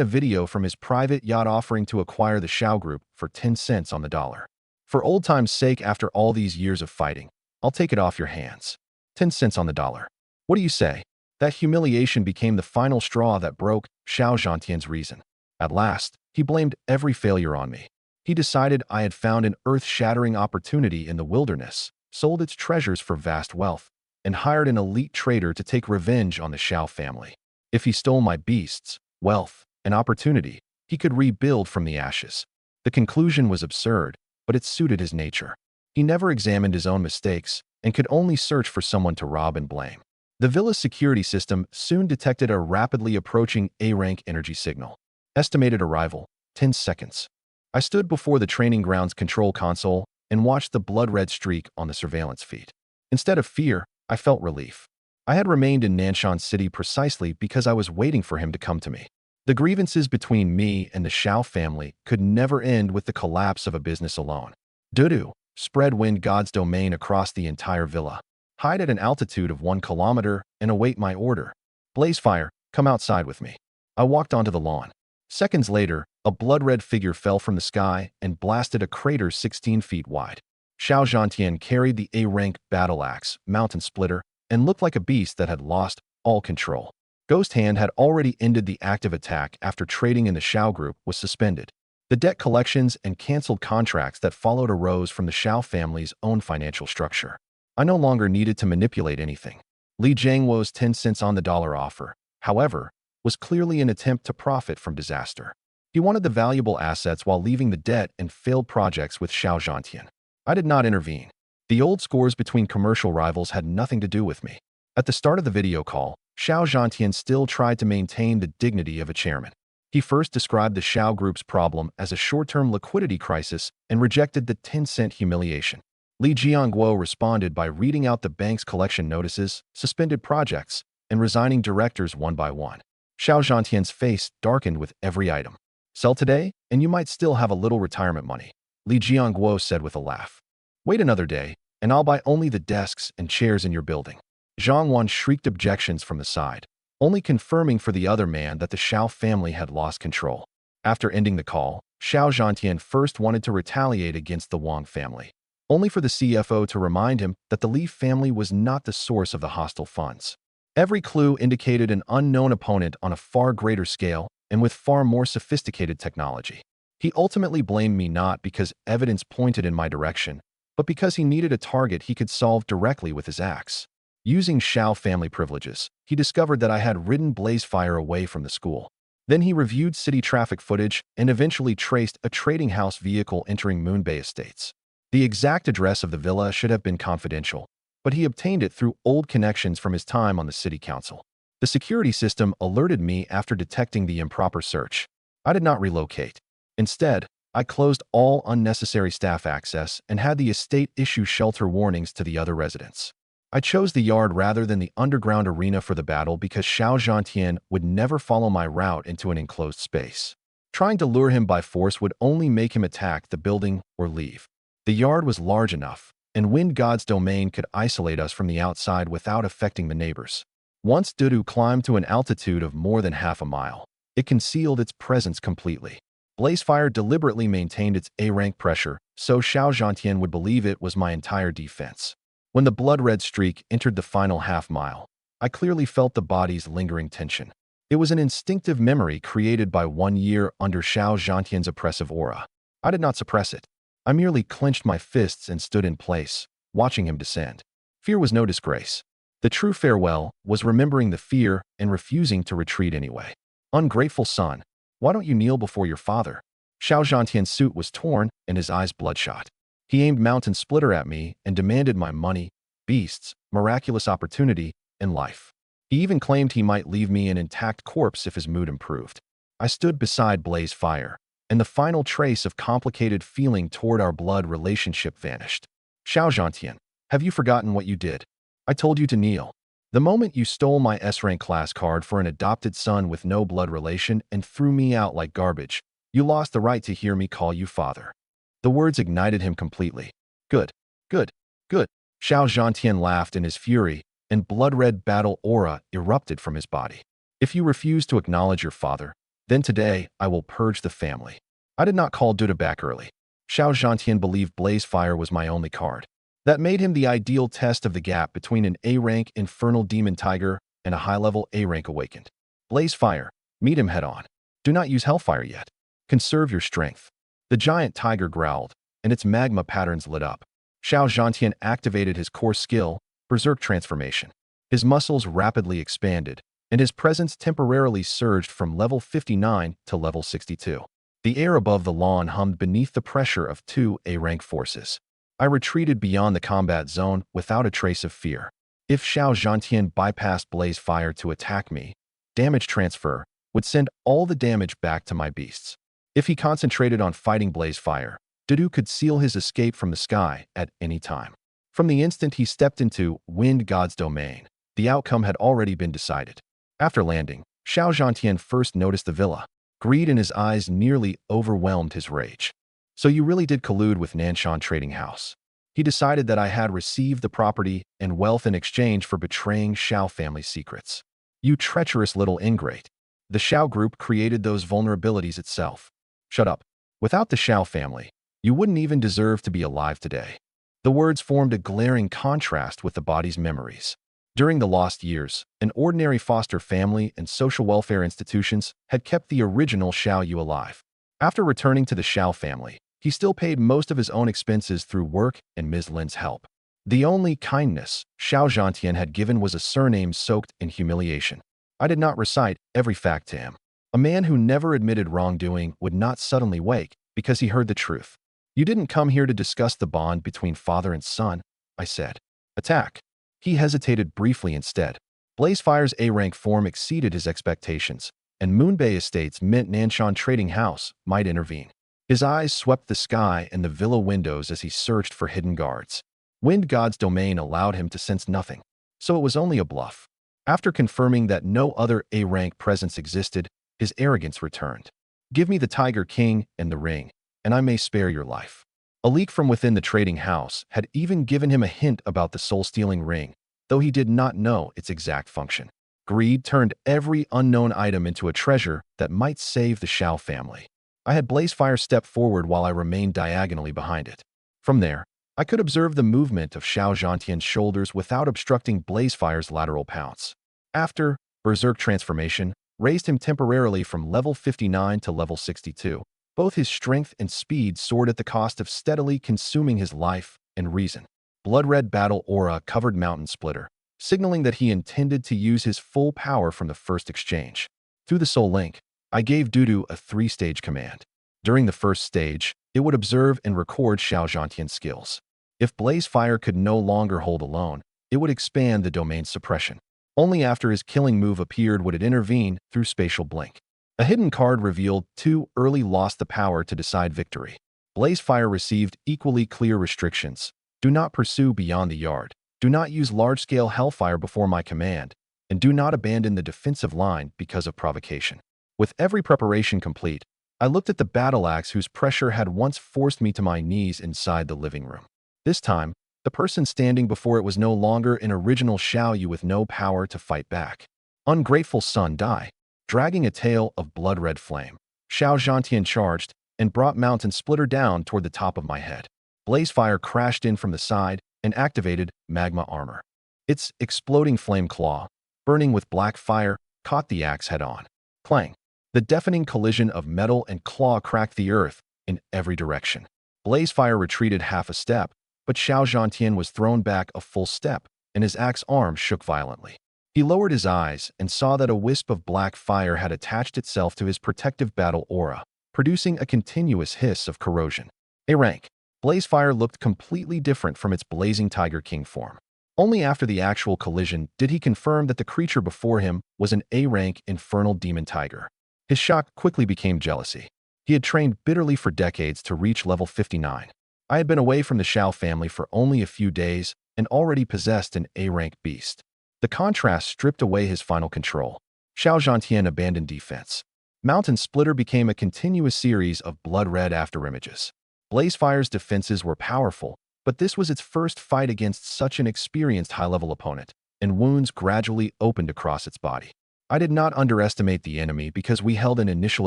a video from his private yacht offering to acquire the Xiao Group for 10 cents on the dollar. For old time's sake, after all these years of fighting, I'll take it off your hands. 10 cents on the dollar. What do you say? That humiliation became the final straw that broke Xiao Zhantian's reason. At last, he blamed every failure on me. He decided I had found an earth-shattering opportunity in the wilderness, sold its treasures for vast wealth, and hired an elite trader to take revenge on the Xiao family. If he stole my beasts, wealth, and opportunity, he could rebuild from the ashes. The conclusion was absurd, but it suited his nature. He never examined his own mistakes and could only search for someone to rob and blame. The villa's security system soon detected a rapidly approaching A-rank energy signal. Estimated arrival, 10 seconds. I stood before the training grounds control console and watched the blood-red streak on the surveillance feed. Instead of fear, I felt relief. I had remained in Nanshan City precisely because I was waiting for him to come to me. The grievances between me and the Xiao family could never end with the collapse of a business alone. Dudu spread Wind God's domain across the entire villa. Hide at an altitude of 1 kilometer and await my order. Blazefire, come outside with me. I walked onto the lawn. Seconds later, a blood-red figure fell from the sky and blasted a crater 16 feet wide. Xiao Zhantian carried the A-rank battle axe, Mountain Splitter, and looked like a beast that had lost all control. Ghost Hand had already ended the active attack after trading in the Xiao Group was suspended. The debt collections and canceled contracts that followed arose from the Shao family's own financial structure. I no longer needed to manipulate anything. Li Jiangwo's 10 cents on the dollar offer, however, was clearly an attempt to profit from disaster. He wanted the valuable assets while leaving the debt and failed projects with Xiao Zhantian. I did not intervene. The old scores between commercial rivals had nothing to do with me. At the start of the video call, Xiao Zhantian still tried to maintain the dignity of a chairman. He first described the Xiao Group's problem as a short-term liquidity crisis and rejected the 10-cent humiliation. Li Jiangguo responded by reading out the bank's collection notices, suspended projects, and resigning directors one by one. Xiao Zhantian's face darkened with every item. Sell today, and you might still have a little retirement money, Li Jiangguo said with a laugh. Wait another day, and I'll buy only the desks and chairs in your building. Zhang Wan shrieked objections from the side, only confirming for the other man that the Xiao family had lost control. After ending the call, Xiao Zhantian first wanted to retaliate against the Wang family, only for the CFO to remind him that the Li family was not the source of the hostile funds. Every clue indicated an unknown opponent on a far greater scale and with far more sophisticated technology. He ultimately blamed me not because evidence pointed in my direction, but because he needed a target he could solve directly with his axe. Using Xiao family privileges, he discovered that I had ridden Blazefire away from the school. Then he reviewed city traffic footage and eventually traced a trading house vehicle entering Moonbay Estates. The exact address of the villa should have been confidential, but he obtained it through old connections from his time on the city council. The security system alerted me after detecting the improper search. I did not relocate. Instead, I closed all unnecessary staff access and had the estate issue shelter warnings to the other residents. I chose the yard rather than the underground arena for the battle because Xiao Zhantian would never follow my route into an enclosed space. Trying to lure him by force would only make him attack the building or leave. The yard was large enough, and Wind God's domain could isolate us from the outside without affecting the neighbors. Once Dudu climbed to an altitude of more than half a mile, it concealed its presence completely. Blazefire deliberately maintained its A-rank pressure, so Xiao Zhantian would believe it was my entire defense. When the blood-red streak entered the final half-mile, I clearly felt the body's lingering tension. It was an instinctive memory created by 1 year under Xiao Zhantian's oppressive aura. I did not suppress it. I merely clenched my fists and stood in place, watching him descend. Fear was no disgrace. The true farewell was remembering the fear and refusing to retreat anyway. Ungrateful son, why don't you kneel before your father? Xiao Zhantian's suit was torn and his eyes bloodshot. He aimed Mountain Splitter at me and demanded my money, beasts, miraculous opportunity, and life. He even claimed he might leave me an intact corpse if his mood improved. I stood beside Blazefire, and the final trace of complicated feeling toward our blood relationship vanished. Xiao Zhantian, have you forgotten what you did? I told you to kneel. The moment you stole my S-rank class card for an adopted son with no blood relation and threw me out like garbage, you lost the right to hear me call you father. The words ignited him completely. Good, good, good. Xiao Zhantian laughed in his fury, and blood-red battle aura erupted from his body. If you refuse to acknowledge your father, then today I will purge the family. I did not call Duda back early. Xiao Zhantian believed Blazefire was my only card. That made him the ideal test of the gap between an A-rank Infernal Demon Tiger and a high-level A-rank Awakened. Blazefire, meet him head-on. Do not use Hellfire yet. Conserve your strength. The giant tiger growled, and its magma patterns lit up. Xiao Zhantian activated his core skill, Berserk Transformation. His muscles rapidly expanded, and his presence temporarily surged from level 59 to level 62. The air above the lawn hummed beneath the pressure of 2 A-rank forces. I retreated beyond the combat zone without a trace of fear. If Xiao Zhantian bypassed Blazefire to attack me, damage transfer would send all the damage back to my beasts. If he concentrated on fighting Blazefire, Dudu could seal his escape from the sky at any time. From the instant he stepped into Wind God's domain, the outcome had already been decided. After landing, Xiao Zhantian first noticed the villa. Greed in his eyes nearly overwhelmed his rage. So you really did collude with Nanshan Trading House. He decided that I had received the property and wealth in exchange for betraying Xiao family secrets. You treacherous little ingrate. The Xiao group created those vulnerabilities itself. Shut up. Without the Xiao family, you wouldn't even deserve to be alive today. The words formed a glaring contrast with the body's memories. During the lost years, an ordinary foster family and social welfare institutions had kept the original Xiao Yu alive. After returning to the Xiao family, he still paid most of his own expenses through work and Ms. Lin's help. The only kindness Xiao Zhantian had given was a surname soaked in humiliation. I did not recite every fact to him. A man who never admitted wrongdoing would not suddenly wake because he heard the truth. You didn't come here to discuss the bond between father and son, I said. Attack. He hesitated briefly instead. Blazefire's A-rank form exceeded his expectations, and Moonbay Estates' Mint Nanshan trading house might intervene. His eyes swept the sky and the villa windows as he searched for hidden guards. Wind God's domain allowed him to sense nothing, so it was only a bluff. After confirming that no other A-rank presence existed, his arrogance returned. Give me the Tiger King and the ring, and I may spare your life. A leak from within the trading house had even given him a hint about the soul-stealing ring, though he did not know its exact function. Greed turned every unknown item into a treasure that might save the Xiao family. I had Blazefire step forward while I remained diagonally behind it. From there, I could observe the movement of Xiao Zhantian's shoulders without obstructing Blazefire's lateral pounce. After Berserk transformation raised him temporarily from level 59 to level 62. Both his strength and speed soared at the cost of steadily consuming his life and reason. Blood-red battle aura covered Mountain Splitter, signaling that he intended to use his full power from the first exchange. Through the Soul Link, I gave Dudu a 3-stage command. During the first stage, it would observe and record Xiao Zhantian's skills. If Blazefire could no longer hold alone, it would expand the domain's suppression. Only after his killing move appeared would it intervene through Spatial Blink. A hidden card revealed too early lost the power to decide victory. Blazefire received equally clear restrictions. Do not pursue beyond the yard. Do not use large-scale hellfire before my command. And do not abandon the defensive line because of provocation. With every preparation complete, I looked at the battle axe whose pressure had once forced me to my knees inside the living room. This time, the person standing before it was no longer an original Xiao Yu with no power to fight back. Ungrateful son, die. Dragging a tail of blood-red flame, Xiao Zhantian charged and brought Mountain Splitter down toward the top of my head. Blazefire crashed in from the side and activated magma armor. Its exploding flame claw, burning with black fire, caught the axe head-on. Clang! The deafening collision of metal and claw cracked the earth in every direction. Blazefire retreated half a step, but Xiao Zhantian was thrown back a full step, and his axe arm shook violently. He lowered his eyes and saw that a wisp of black fire had attached itself to his protective battle aura, producing a continuous hiss of corrosion. A-rank. Blazefire looked completely different from its blazing Tiger King form. Only after the actual collision did he confirm that the creature before him was an A-rank infernal demon tiger. His shock quickly became jealousy. He had trained bitterly for decades to reach level 59. I had been away from the Xiao family for only a few days and already possessed an A-rank beast. The contrast stripped away his final control. Xiao Zhantian abandoned defense. Mountain Splitter became a continuous series of blood-red afterimages. Blazefire's defenses were powerful, but this was its first fight against such an experienced high-level opponent, and wounds gradually opened across its body. I did not underestimate the enemy because we held an initial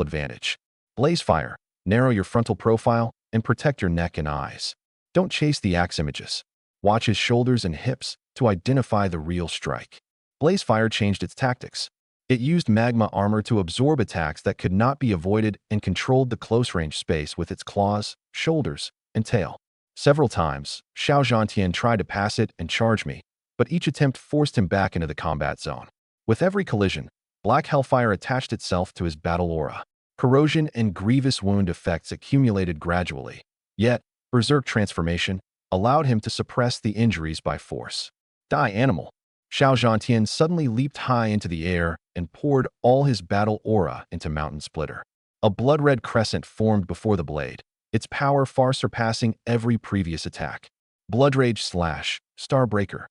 advantage. Blazefire, narrow your frontal profile and protect your neck and eyes. Don't chase the axe images. Watch his shoulders and hips to identify the real strike. Blazefire changed its tactics. It used magma armor to absorb attacks that could not be avoided and controlled the close-range space with its claws, shoulders, and tail. Several times, Xiao Zhantian tried to pass it and charge me, but each attempt forced him back into the combat zone. With every collision, black hellfire attached itself to his battle aura. Corrosion and grievous wound effects accumulated gradually. Yet, Berserk transformation allowed him to suppress the injuries by force. Die, animal! Xiao Zhantian suddenly leaped high into the air and poured all his battle aura into Mountain Splitter. A blood-red crescent formed before the blade, its power far surpassing every previous attack. Blood Rage Slash, Starbreaker.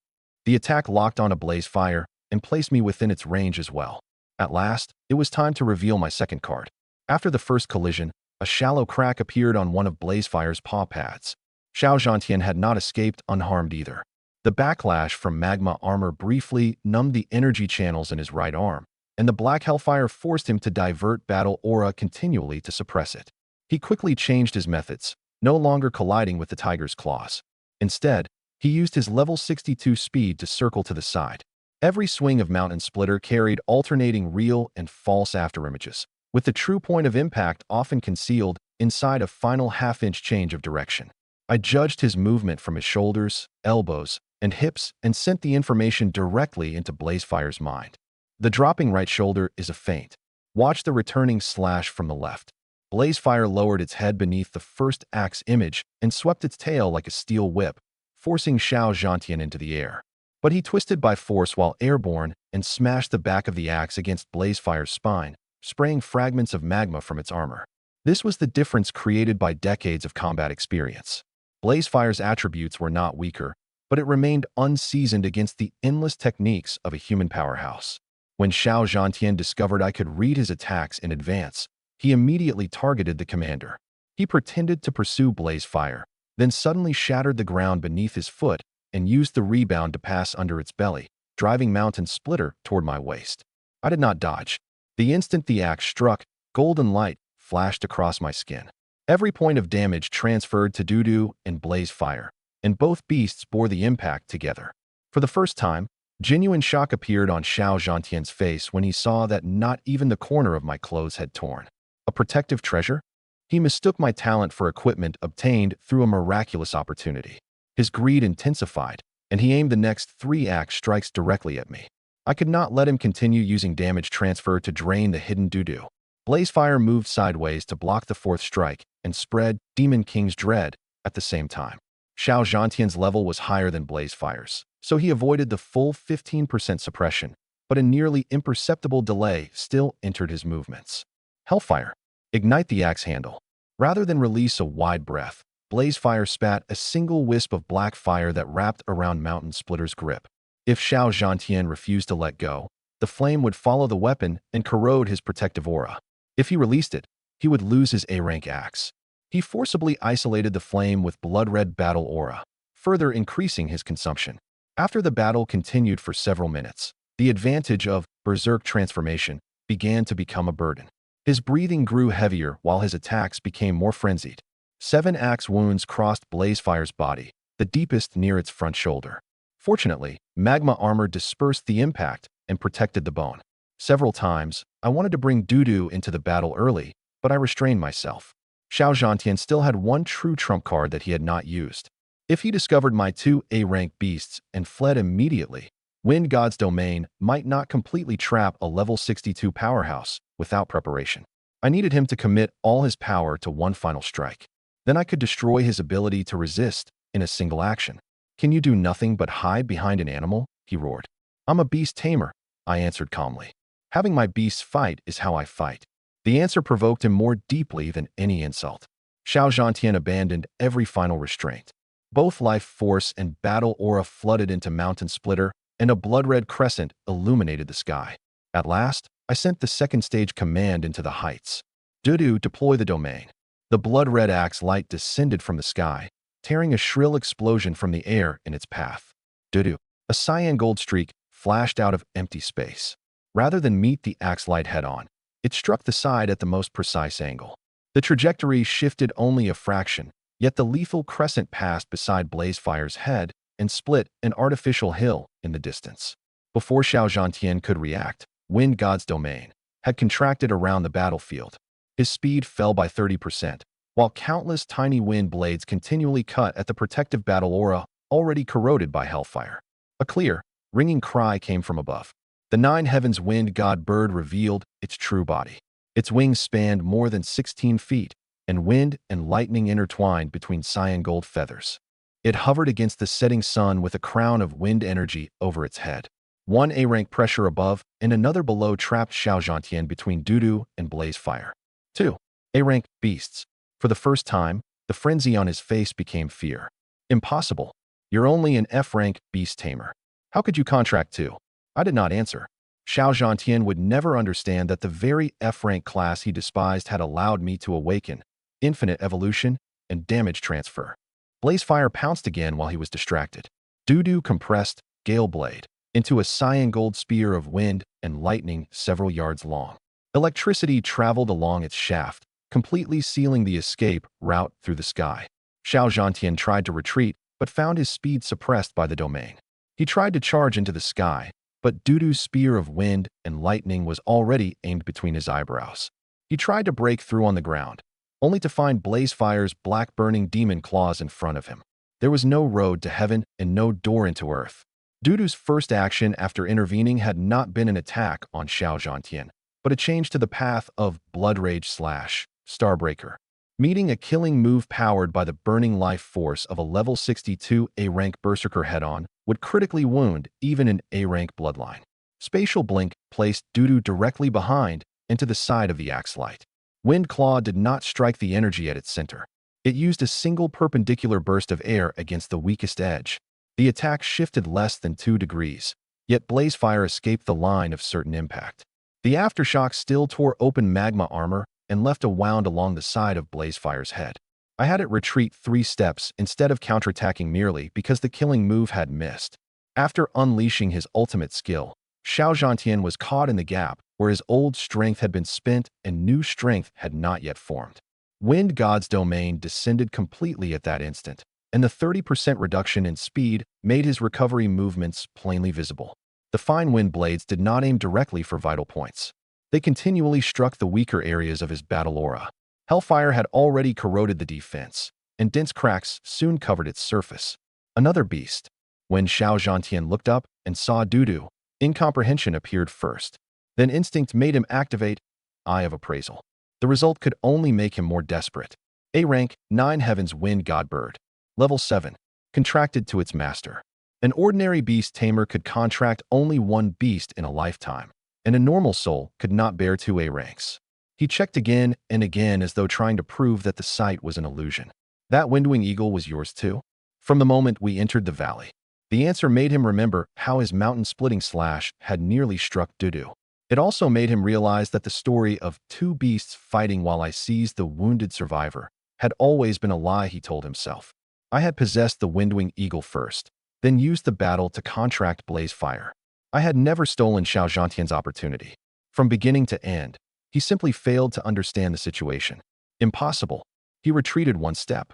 The attack locked on a Blazefire and placed me within its range as well. At last, it was time to reveal my second card. After the first collision, a shallow crack appeared on one of Blazefire's paw pads. Xiao Zhantian had not escaped unharmed either. The backlash from magma armor briefly numbed the energy channels in his right arm, and the black hellfire forced him to divert battle aura continually to suppress it. He quickly changed his methods, no longer colliding with the tiger's claws. Instead, he used his level 62 speed to circle to the side. Every swing of Mountain Splitter carried alternating real and false afterimages, with the true point of impact often concealed inside a final half-inch change of direction. I judged his movement from his shoulders, elbows, and hips and sent the information directly into Blazefire's mind. The dropping right shoulder is a feint. Watch the returning slash from the left. Blazefire lowered its head beneath the first axe image and swept its tail like a steel whip, forcing Xiao Zhantian into the air. But he twisted by force while airborne and smashed the back of the axe against Blazefire's spine, spraying fragments of magma from its armor. This was the difference created by decades of combat experience. Blazefire's attributes were not weaker, but it remained unseasoned against the endless techniques of a human powerhouse. When Xiao Zhantian discovered I could read his attacks in advance, he immediately targeted the commander. He pretended to pursue Blazefire, then suddenly shattered the ground beneath his foot and used the rebound to pass under its belly, driving Mountain Splitter toward my waist. I did not dodge. The instant the axe struck, golden light flashed across my skin. Every point of damage transferred to Dudu and Blazefire, and both beasts bore the impact together. For the first time, genuine shock appeared on Xiao Zhantian's face when he saw that not even the corner of my clothes had torn. A protective treasure? He mistook my talent for equipment obtained through a miraculous opportunity. His greed intensified, and he aimed the next 3 axe strikes directly at me. I could not let him continue using damage transfer to drain the hidden Dudu. Blazefire moved sideways to block the 4th strike and spread Demon King's Dread at the same time. Xiao Zhantian's level was higher than Blazefire's, so he avoided the full 15% suppression, but a nearly imperceptible delay still entered his movements. Hellfire. Ignite the axe handle. Rather than release a wide breath, Blazefire spat a single wisp of black fire that wrapped around Mountain Splitter's grip. If Xiao Zhantian refused to let go, the flame would follow the weapon and corrode his protective aura. If he released it, he would lose his A-rank axe. He forcibly isolated the flame with blood-red battle aura, further increasing his consumption. After the battle continued for several minutes, the advantage of Berserk transformation began to become a burden. His breathing grew heavier while his attacks became more frenzied. 7 axe wounds crossed Blazefire's body, the deepest near its front shoulder. Fortunately, magma armor dispersed the impact and protected the bone. Several times, I wanted to bring Dudu into the battle early, but I restrained myself. Xiao Zhantian still had one true trump card that he had not used. If he discovered my 2 A-rank beasts and fled immediately, Wind God's Domain might not completely trap a level 62 powerhouse without preparation. I needed him to commit all his power to one final strike. Then I could destroy his ability to resist in a single action. "Can you do nothing but hide behind an animal?" he roared. "I'm a beast tamer," I answered calmly. "Having my beasts fight is how I fight." The answer provoked him more deeply than any insult. Xiao Zhantian abandoned every final restraint. Both life force and battle aura flooded into Mountain Splitter, and a blood-red crescent illuminated the sky. At last, I sent the 2nd stage command into the heights. "Dudu, deploy the domain." The blood-red axe light descended from the sky, tearing a shrill explosion from the air in its path. Dudu. A cyan gold streak flashed out of empty space. Rather than meet the axe light head-on, it struck the side at the most precise angle. The trajectory shifted only a fraction, yet the lethal crescent passed beside Blazefire's head and split an artificial hill in the distance. Before Xiao Zhantian could react, Wind God's Domain had contracted around the battlefield. His speed fell by 30%, while countless tiny wind blades continually cut at the protective battle aura already corroded by hellfire. A clear, ringing cry came from above. The 9 heavens wind god bird revealed its true body. Its wings spanned more than 16 feet, and wind and lightning intertwined between cyan gold feathers. It hovered against the setting sun with a crown of wind energy over its head. 1 A-rank pressure above and another below trapped Xiao Zhantian between Dudu and Blazefire. 2 A-rank beasts. For the first time, the frenzy on his face became fear. "Impossible. You're only an F-rank beast tamer. How could you contract 2? I did not answer. Xiao Zhantian would never understand that the very F-rank class he despised had allowed me to awaken infinite evolution and damage transfer. Blazefire pounced again while he was distracted. Dudu compressed Gale Blade into a cyan gold spear of wind and lightning several yards long. Electricity traveled along its shaft, completely sealing the escape route through the sky. Xiao Zhantian tried to retreat, but found his speed suppressed by the domain. He tried to charge into the sky, but Dudu's spear of wind and lightning was already aimed between his eyebrows. He tried to break through on the ground, only to find Blazefire's black burning demon claws in front of him. There was no road to heaven and no door into earth. Dudu's first action after intervening had not been an attack on Xiao Zhantian, but a change to the path of Blood Rage / Starbreaker. Meeting a killing move powered by the burning life force of a level 62 A-rank Berserker head-on would critically wound even an A-rank bloodline. Spatial Blink placed Dudu directly behind and to the side of the axe light. Wind Claw did not strike the energy at its center. It used a single perpendicular burst of air against the weakest edge. The attack shifted less than 2 degrees, yet Blazefire escaped the line of certain impact. The aftershock still tore open magma armor and left a wound along the side of Blazefire's head. I had it retreat 3 steps instead of counterattacking merely because the killing move had missed. After unleashing his ultimate skill, Xiao Zhantian was caught in the gap where his old strength had been spent and new strength had not yet formed. Wind God's domain descended completely at that instant, and the 30% reduction in speed made his recovery movements plainly visible. The fine wind blades did not aim directly for vital points. They continually struck the weaker areas of his battle aura. Hellfire had already corroded the defense, and dense cracks soon covered its surface. Another beast. When Xiao Zhantian looked up and saw Dudu, incomprehension appeared first. Then instinct made him activate Eye of Appraisal. The result could only make him more desperate. A-rank, 9 Heavens Wind God Bird. Level 7. Contracted to its master. An ordinary beast tamer could contract only 1 beast in a lifetime, and a normal soul could not bear 2 A-ranks. He checked again and again as though trying to prove that the sight was an illusion. That Windwing Eagle was yours too? From the moment we entered the valley. The answer made him remember how his mountain-splitting slash had nearly struck Dudu. It also made him realize that the story of 2 beasts fighting while I seized the wounded survivor had always been a lie he told himself. I had possessed the Windwing Eagle first, then used the battle to contract Blazefire. I had never stolen Xiao Zhantian's opportunity. From beginning to end, he simply failed to understand the situation. Impossible. He retreated 1 step.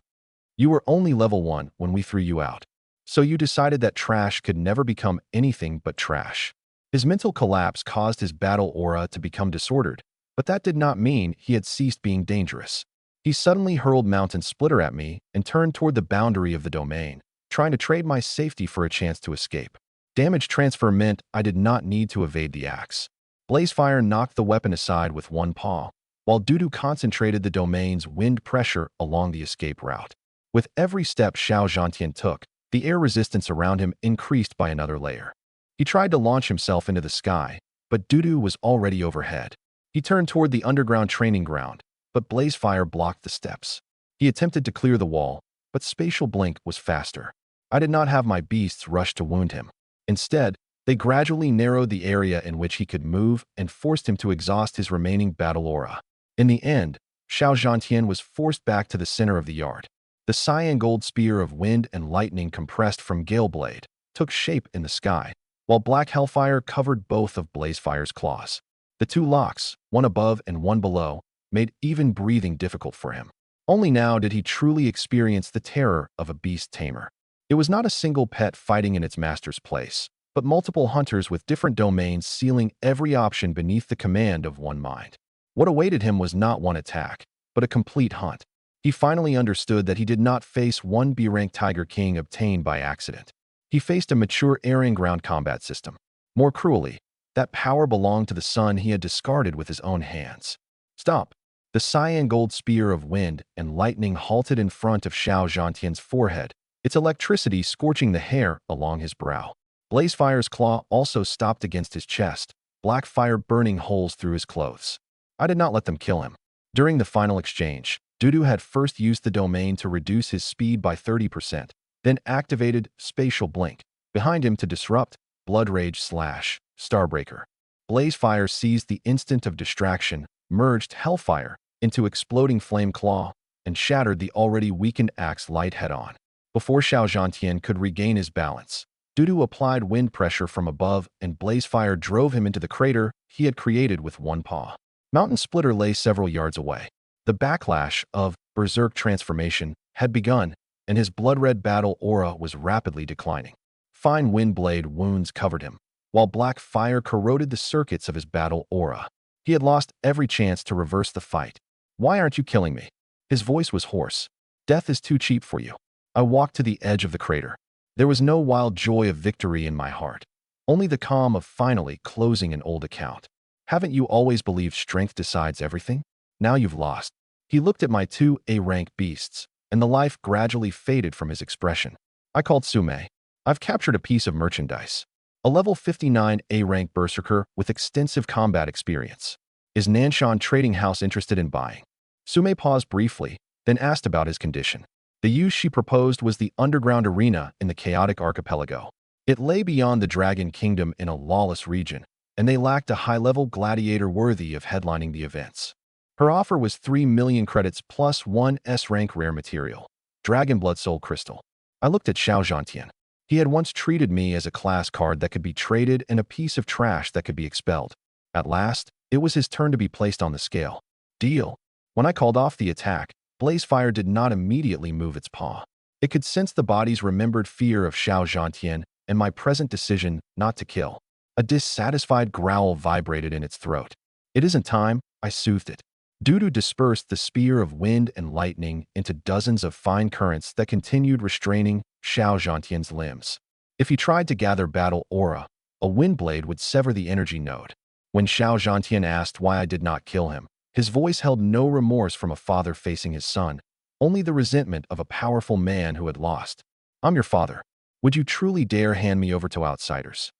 You were only level 1 when we threw you out. So you decided that trash could never become anything but trash. His mental collapse caused his battle aura to become disordered, but that did not mean he had ceased being dangerous. He suddenly hurled Mountain Splitter at me and turned toward the boundary of the domain, trying to trade my safety for a chance to escape. Damage transfer meant I did not need to evade the axe. Blazefire knocked the weapon aside with 1 paw, while Dudu concentrated the domain's wind pressure along the escape route. With every step Xiao Zhantian took, the air resistance around him increased by another layer. He tried to launch himself into the sky, but Dudu was already overhead. He turned toward the underground training ground, but Blazefire blocked the steps. He attempted to clear the wall, but Spatial Blink was faster. I did not have my beasts rush to wound him. Instead, they gradually narrowed the area in which he could move and forced him to exhaust his remaining battle aura. In the end, Xiao Zhantian was forced back to the center of the yard. The cyan gold spear of wind and lightning compressed from Galeblade took shape in the sky, while black hellfire covered both of Blazefire's claws. The 2 locks, one above and one below, made even breathing difficult for him. Only now did he truly experience the terror of a beast tamer. It was not a single pet fighting in its master's place, but multiple hunters with different domains sealing every option beneath the command of 1 mind. What awaited him was not 1 attack, but a complete hunt. He finally understood that he did not face 1 B-rank Tiger King obtained by accident. He faced a mature airing ground combat system. More cruelly, that power belonged to the son he had discarded with his own hands. Stop! The cyan gold spear of wind and lightning halted in front of Xiao Zhantian's forehead, its electricity scorching the hair along his brow. Blazefire's claw also stopped against his chest, black fire burning holes through his clothes. I did not let them kill him. During the final exchange, Dudu had first used the domain to reduce his speed by 30%, then activated Spatial Blink behind him to disrupt Blood Rage / Starbreaker. Blazefire seized the instant of distraction, merged Hellfire into Exploding Flame Claw, and shattered the already weakened axe light head-on. Before Xiao Zhantian could regain his balance, Dudu applied wind pressure from above and Blazefire drove him into the crater he had created with 1 paw. Mountain Splitter lay several yards away. The backlash of Berserk transformation had begun, and his blood-red battle aura was rapidly declining. Fine wind blade wounds covered him, while black fire corroded the circuits of his battle aura. He had lost every chance to reverse the fight. Why aren't you killing me? His voice was hoarse. Death is too cheap for you. I walked to the edge of the crater. There was no wild joy of victory in my heart. Only the calm of finally closing an old account. Haven't you always believed strength decides everything? Now you've lost. He looked at my two A-rank beasts, and the life gradually faded from his expression. I called Sume. I've captured a piece of merchandise. A level 59 A-rank berserker with extensive combat experience. Is Nanshan Trading House interested in buying? Sume paused briefly, then asked about his condition. The use she proposed was the underground arena in the chaotic archipelago. It lay beyond the Dragon Kingdom in a lawless region, and they lacked a high-level gladiator worthy of headlining the events. Her offer was 3 million credits plus 1 S-rank rare material, Dragon Blood Soul Crystal. I looked at Xiao Zhantian. He had once treated me as a class card that could be traded and a piece of trash that could be expelled. At last, it was his turn to be placed on the scale. Deal. When I called off the attack, Blazefire did not immediately move its paw. It could sense the body's remembered fear of Xiao Zhantian and my present decision not to kill. A dissatisfied growl vibrated in its throat. It isn't time, I soothed it. Dudu dispersed the spear of wind and lightning into dozens of fine currents that continued restraining Xiao Zhantian's limbs. If he tried to gather battle aura, a wind blade would sever the energy node. When Xiao Zhantian asked why I did not kill him, his voice held no remorse from a father facing his son, only the resentment of a powerful man who had lost. I'm your father. Would you truly dare hand me over to outsiders?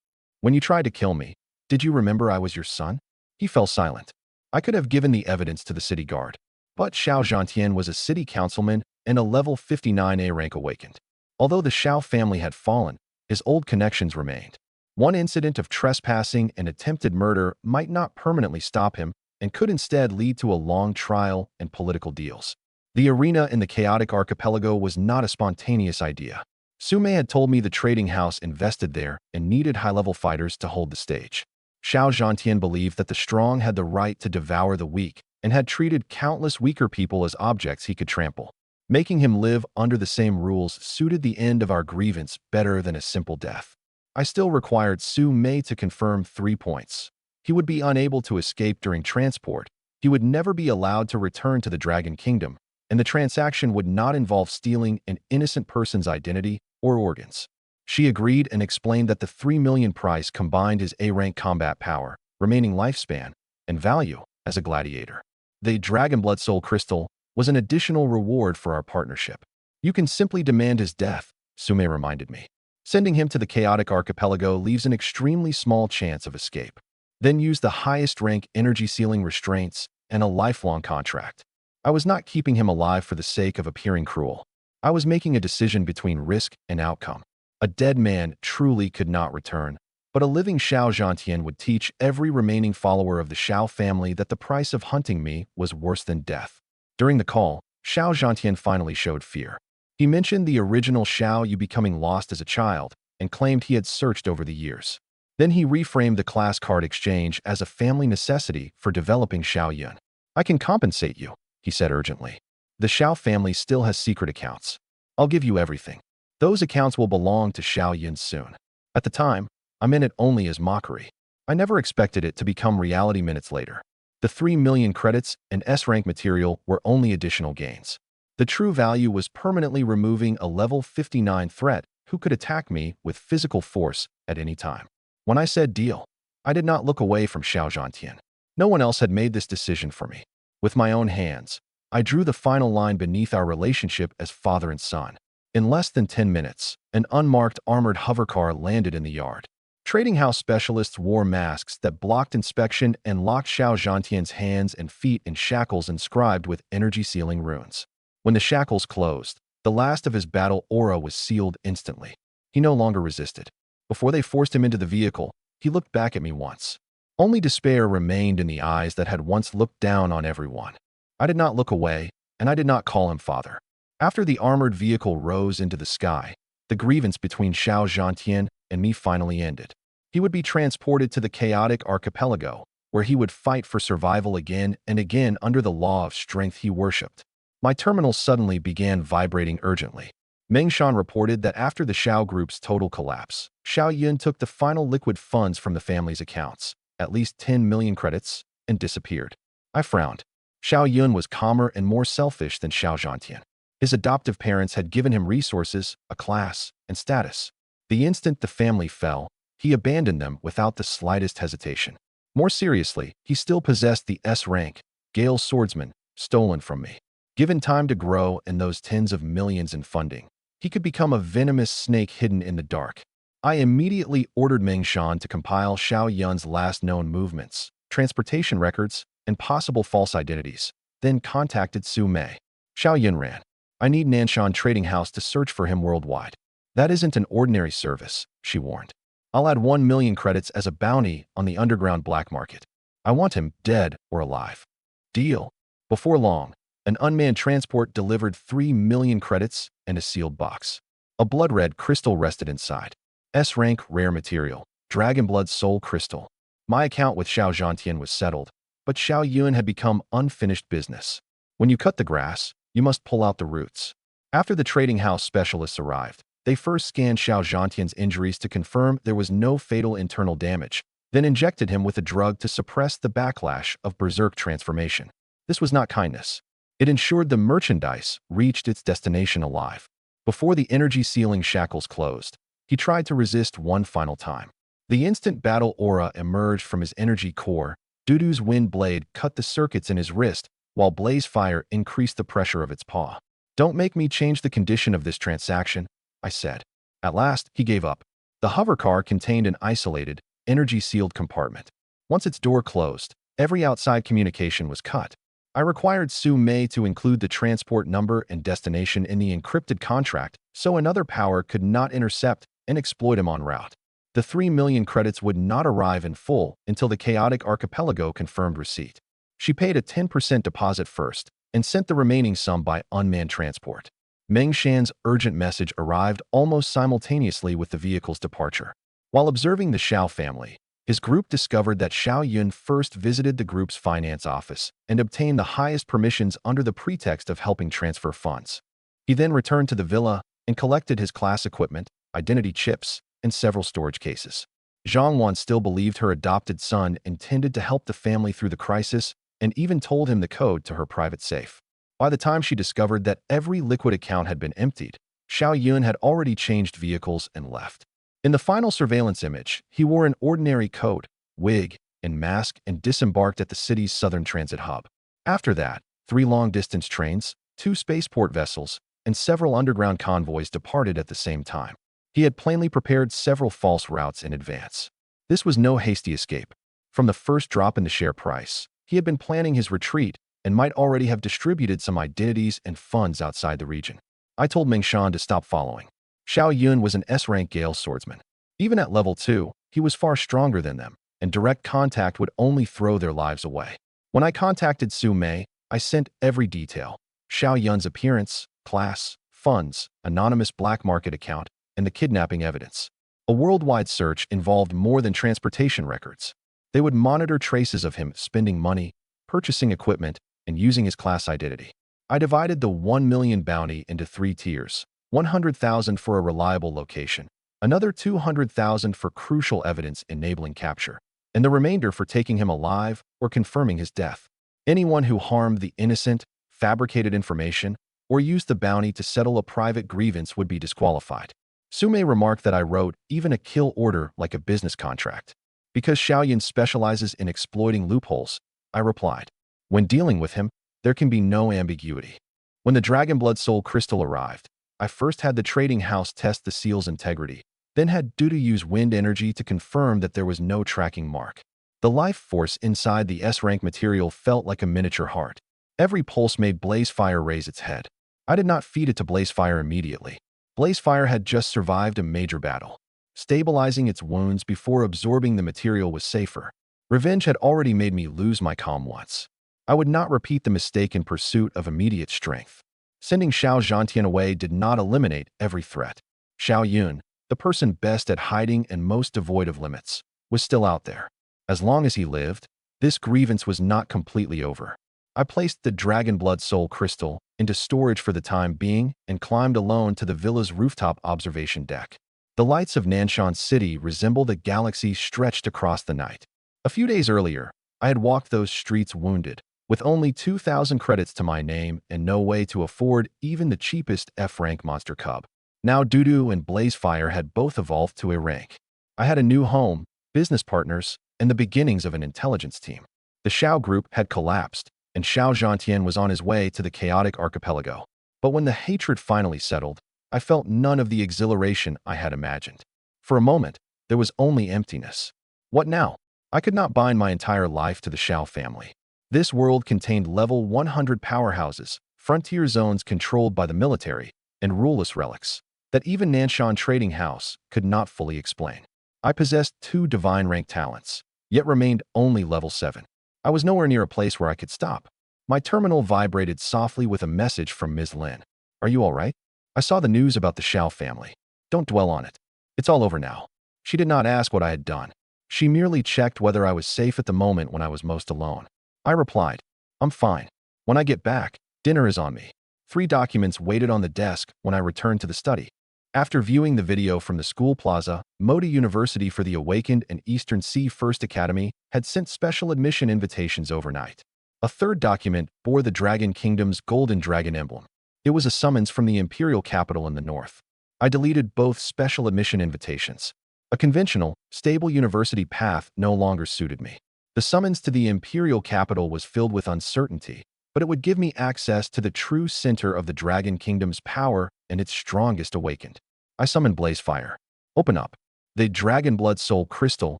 When you tried to kill me, did you remember I was your son? He fell silent. I could have given the evidence to the city guard, but Xiao Zhantian was a city councilman and a level 59A rank awakened. Although the Xiao family had fallen, his old connections remained. One incident of trespassing and attempted murder might not permanently stop him and could instead lead to a long trial and political deals. The arena in the chaotic archipelago was not a spontaneous idea. Sume had told me the trading house invested there and needed high-level fighters to hold the stage. Xiao Zhantian believed that the strong had the right to devour the weak and had treated countless weaker people as objects he could trample. Making him live under the same rules suited the end of our grievance better than a simple death. I still required Su Mei to confirm 3 points. He would be unable to escape during transport, he would never be allowed to return to the Dragon Kingdom, and the transaction would not involve stealing an innocent person's identity or organs. She agreed and explained that the 3 million price combined his A-rank combat power, remaining lifespan, and value as a gladiator. The Dragon Blood Soul Crystal was an additional reward for our partnership. You can simply demand his death, Sume reminded me. Sending him to the chaotic archipelago leaves an extremely small chance of escape. Then use the highest rank energy sealing restraints and a lifelong contract. I was not keeping him alive for the sake of appearing cruel. I was making a decision between risk and outcome. A dead man truly could not return, but a living Xiao Zhantian would teach every remaining follower of the Xiao family that the price of hunting me was worse than death. During the call, Xiao Zhantian finally showed fear. He mentioned the original Xiao Yu becoming lost as a child and claimed he had searched over the years. Then he reframed the class card exchange as a family necessity for developing Xiao Yun. I can compensate you, he said urgently. The Xiao family still has secret accounts. I'll give you everything. Those accounts will belong to Xiao Yun soon. At the time, I meant it only as mockery. I never expected it to become reality minutes later. The 3 million credits and S-rank material were only additional gains. The true value was permanently removing a level 59 threat who could attack me with physical force at any time. When I said deal, I did not look away from Xiao Zhantian. No one else had made this decision for me. With my own hands, I drew the final line beneath our relationship as father and son. In less than 10 minutes, an unmarked armored hovercar landed in the yard. Trading house specialists wore masks that blocked inspection and locked Xiao Zhantian's hands and feet in shackles inscribed with energy-sealing runes. When the shackles closed, the last of his battle aura was sealed instantly. He no longer resisted. Before they forced him into the vehicle, he looked back at me once. Only despair remained in the eyes that had once looked down on everyone. I did not look away, and I did not call him father. After the armored vehicle rose into the sky, the grievance between Xiao Zhantian and me finally ended. He would be transported to the chaotic archipelago, where he would fight for survival again and again under the law of strength he worshipped. My terminal suddenly began vibrating urgently. Mengshan reported that after the Xiao group's total collapse, Xiao Yun took the final liquid funds from the family's accounts, at least 10 million credits, and disappeared. I frowned. Xiao Yun was calmer and more selfish than Xiao Zhantian. His adoptive parents had given him resources, a class, and status. The instant the family fell, he abandoned them without the slightest hesitation. More seriously, he still possessed the S rank, Gale Swordsman, stolen from me. Given time to grow and those tens of millions in funding, he could become a venomous snake hidden in the dark. I immediately ordered Meng Shan to compile Xiao Yun's last known movements, transportation records, and possible false identities, then contacted Su Mei. Xiao Yun ran. I need Nanshan Trading House to search for him worldwide. That isn't an ordinary service, she warned. I'll add 1 million credits as a bounty on the underground black market. I want him dead or alive. Deal. Before long, an unmanned transport delivered 3 million credits and a sealed box. A blood-red crystal rested inside. S-rank rare material, Dragon Blood Soul Crystal. My account with Xiao Zhantian was settled, but Xiao Yun had become unfinished business. When you cut the grass, you must pull out the roots. After the trading house specialists arrived, they first scanned Xiao Zhantian's injuries to confirm there was no fatal internal damage, then injected him with a drug to suppress the backlash of berserk transformation. This was not kindness. It ensured the merchandise reached its destination alive. Before the energy sealing shackles closed, he tried to resist one final time. The instant battle aura emerged from his energy core. Dudu's wind blade cut the circuits in his wrist, while blaze fire increased the pressure of its paw. Don't make me change the condition of this transaction, I said. At last, he gave up. The hover car contained an isolated, energy-sealed compartment. Once its door closed, every outside communication was cut. I required Su Mei to include the transport number and destination in the encrypted contract so another power could not intercept and exploit him en route. The 3 million credits would not arrive in full until the chaotic archipelago confirmed receipt. She paid a 10% deposit first and sent the remaining sum by unmanned transport. Meng Shan's urgent message arrived almost simultaneously with the vehicle's departure. While observing the Xiao family, his group discovered that Xiao Yun first visited the group's finance office and obtained the highest permissions under the pretext of helping transfer funds. He then returned to the villa and collected his class equipment, identity chips, and several storage cases. Zhang Wan still believed her adopted son intended to help the family through the crisis and even told him the code to her private safe. By the time she discovered that every liquid account had been emptied, Xiao Yun had already changed vehicles and left. In the final surveillance image, he wore an ordinary coat, wig, and mask and disembarked at the city's southern transit hub. After that, 3 long-distance trains, 2 spaceport vessels, and several underground convoys departed at the same time. He had plainly prepared several false routes in advance. This was no hasty escape. From the first drop in the share price, he had been planning his retreat and might already have distributed some identities and funds outside the region. I told Meng Shan to stop following. Xiao Yun was an S-rank Gale swordsman. Even at level 2, he was far stronger than them, and direct contact would only throw their lives away. When I contacted Su Mei, I sent every detail: Xiao Yun's appearance, class, funds, anonymous black market account, and the kidnapping evidence. A worldwide search involved more than transportation records. They would monitor traces of him spending money, purchasing equipment, and using his class identity. I divided the 1 million bounty into 3 tiers: 100,000 for a reliable location, another 200,000 for crucial evidence enabling capture, and the remainder for taking him alive or confirming his death. Anyone who harmed the innocent, fabricated information, or used the bounty to settle a private grievance would be disqualified. Su Mei remarked that I wrote even a kill order like a business contract. Because Xiao Yun specializes in exploiting loopholes, I replied, when dealing with him, there can be no ambiguity. When the Dragon Blood Soul Crystal arrived, I first had the trading house test the seal's integrity, then had Dudu use wind energy to confirm that there was no tracking mark. The life force inside the S-rank material felt like a miniature heart. Every pulse made Blazefire raise its head. I did not feed it to Blazefire immediately. Blazefire had just survived a major battle. Stabilizing its wounds before absorbing the material was safer. Revenge had already made me lose my calm once. I would not repeat the mistake in pursuit of immediate strength. Sending Xiao Zhantian away did not eliminate every threat. Xiao Yun, the person best at hiding and most devoid of limits, was still out there. As long as he lived, this grievance was not completely over. I placed the Dragon Blood Soul Crystal into storage for the time being and climbed alone to the villa's rooftop observation deck. The lights of Nanshan City resembled a galaxy stretched across the night. A few days earlier, I had walked those streets wounded, with only 2,000 credits to my name and no way to afford even the cheapest F-rank monster cub. Now Dudu and Blazefire had both evolved to A rank. I had a new home, business partners, and the beginnings of an intelligence team. The Xiao group had collapsed, and Xiao Zhantian was on his way to the chaotic archipelago. But when the hatred finally settled, I felt none of the exhilaration I had imagined. For a moment, there was only emptiness. What now? I could not bind my entire life to the Xiao family. This world contained level 100 powerhouses, frontier zones controlled by the military, and ruleless relics that even Nanshan Trading House could not fully explain. I possessed 2 divine rank talents, yet remained only level 7. I was nowhere near a place where I could stop. My terminal vibrated softly with a message from Ms. Lin. "Are you all right? I saw the news about the Xiao family. Don't dwell on it. It's all over now." She did not ask what I had done. She merely checked whether I was safe at the moment when I was most alone. I replied, "I'm fine. When I get back, dinner is on me." 3 documents waited on the desk when I returned to the study. After viewing the video from the school plaza, Modi University for the Awakened and Eastern Sea First Academy had sent special admission invitations overnight. A 3rd document bore the Dragon Kingdom's golden dragon emblem. It was a summons from the imperial capital in the north. I deleted both special admission invitations. A conventional, stable university path no longer suited me. The summons to the imperial capital was filled with uncertainty, but it would give me access to the true center of the Dragon Kingdom's power and its strongest awakened. I summoned Blazefire. "Open up." The Dragon Blood Soul Crystal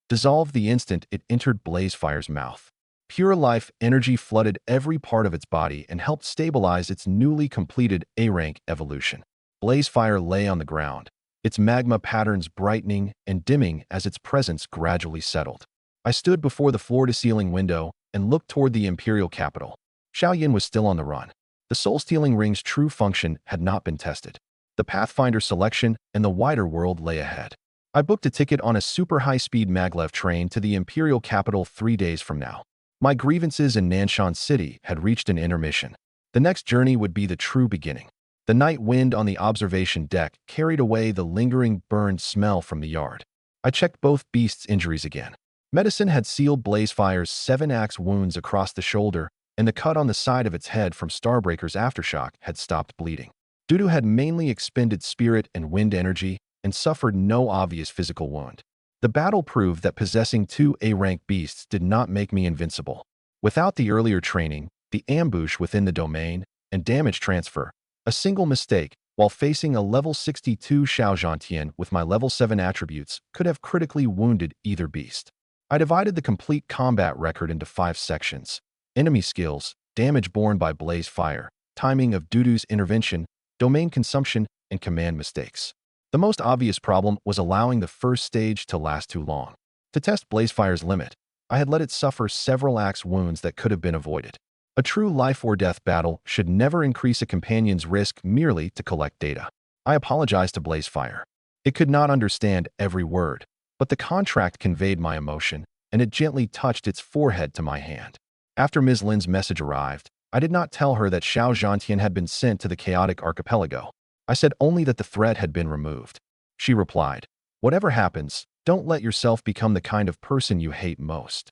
dissolved the instant it entered Blazefire's mouth. Pure life energy flooded every part of its body and helped stabilize its newly completed A-rank evolution. Blazefire lay on the ground, its magma patterns brightening and dimming as its presence gradually settled. I stood before the floor-to-ceiling window and looked toward the imperial capital. Xiaoyin was still on the run. The soul-stealing ring's true function had not been tested. The Pathfinder selection and the wider world lay ahead. I booked a ticket on a super high-speed maglev train to the imperial capital 3 days from now. My grievances in Nanshan City had reached an intermission. The next journey would be the true beginning. The night wind on the observation deck carried away the lingering burned smell from the yard. I checked both beasts' injuries again. Medicine had sealed Blazefire's 7-axe wounds across the shoulder, and the cut on the side of its head from Starbreaker's aftershock had stopped bleeding. Dudu had mainly expended spirit and wind energy and suffered no obvious physical wound. The battle proved that possessing 2 A-rank beasts did not make me invincible. Without the earlier training, the ambush within the domain, and damage transfer, a single mistake, while facing a level 62 Xiao Zhantian with my level 7 attributes, could have critically wounded either beast. I divided the complete combat record into 5 sections. Enemy skills, damage borne by Blazefire, timing of Dudu's intervention, domain consumption, and command mistakes. The most obvious problem was allowing the first stage to last too long. To test Blazefire's limit, I had let it suffer several axe wounds that could have been avoided. A true life-or-death battle should never increase a companion's risk merely to collect data. I apologized to Blazefire. It could not understand every word, but the contract conveyed my emotion, and it gently touched its forehead to my hand. After Ms. Lin's message arrived, I did not tell her that Xiao Zhantian had been sent to the chaotic archipelago. I said only that the threat had been removed. She replied, "Whatever happens, don't let yourself become the kind of person you hate most."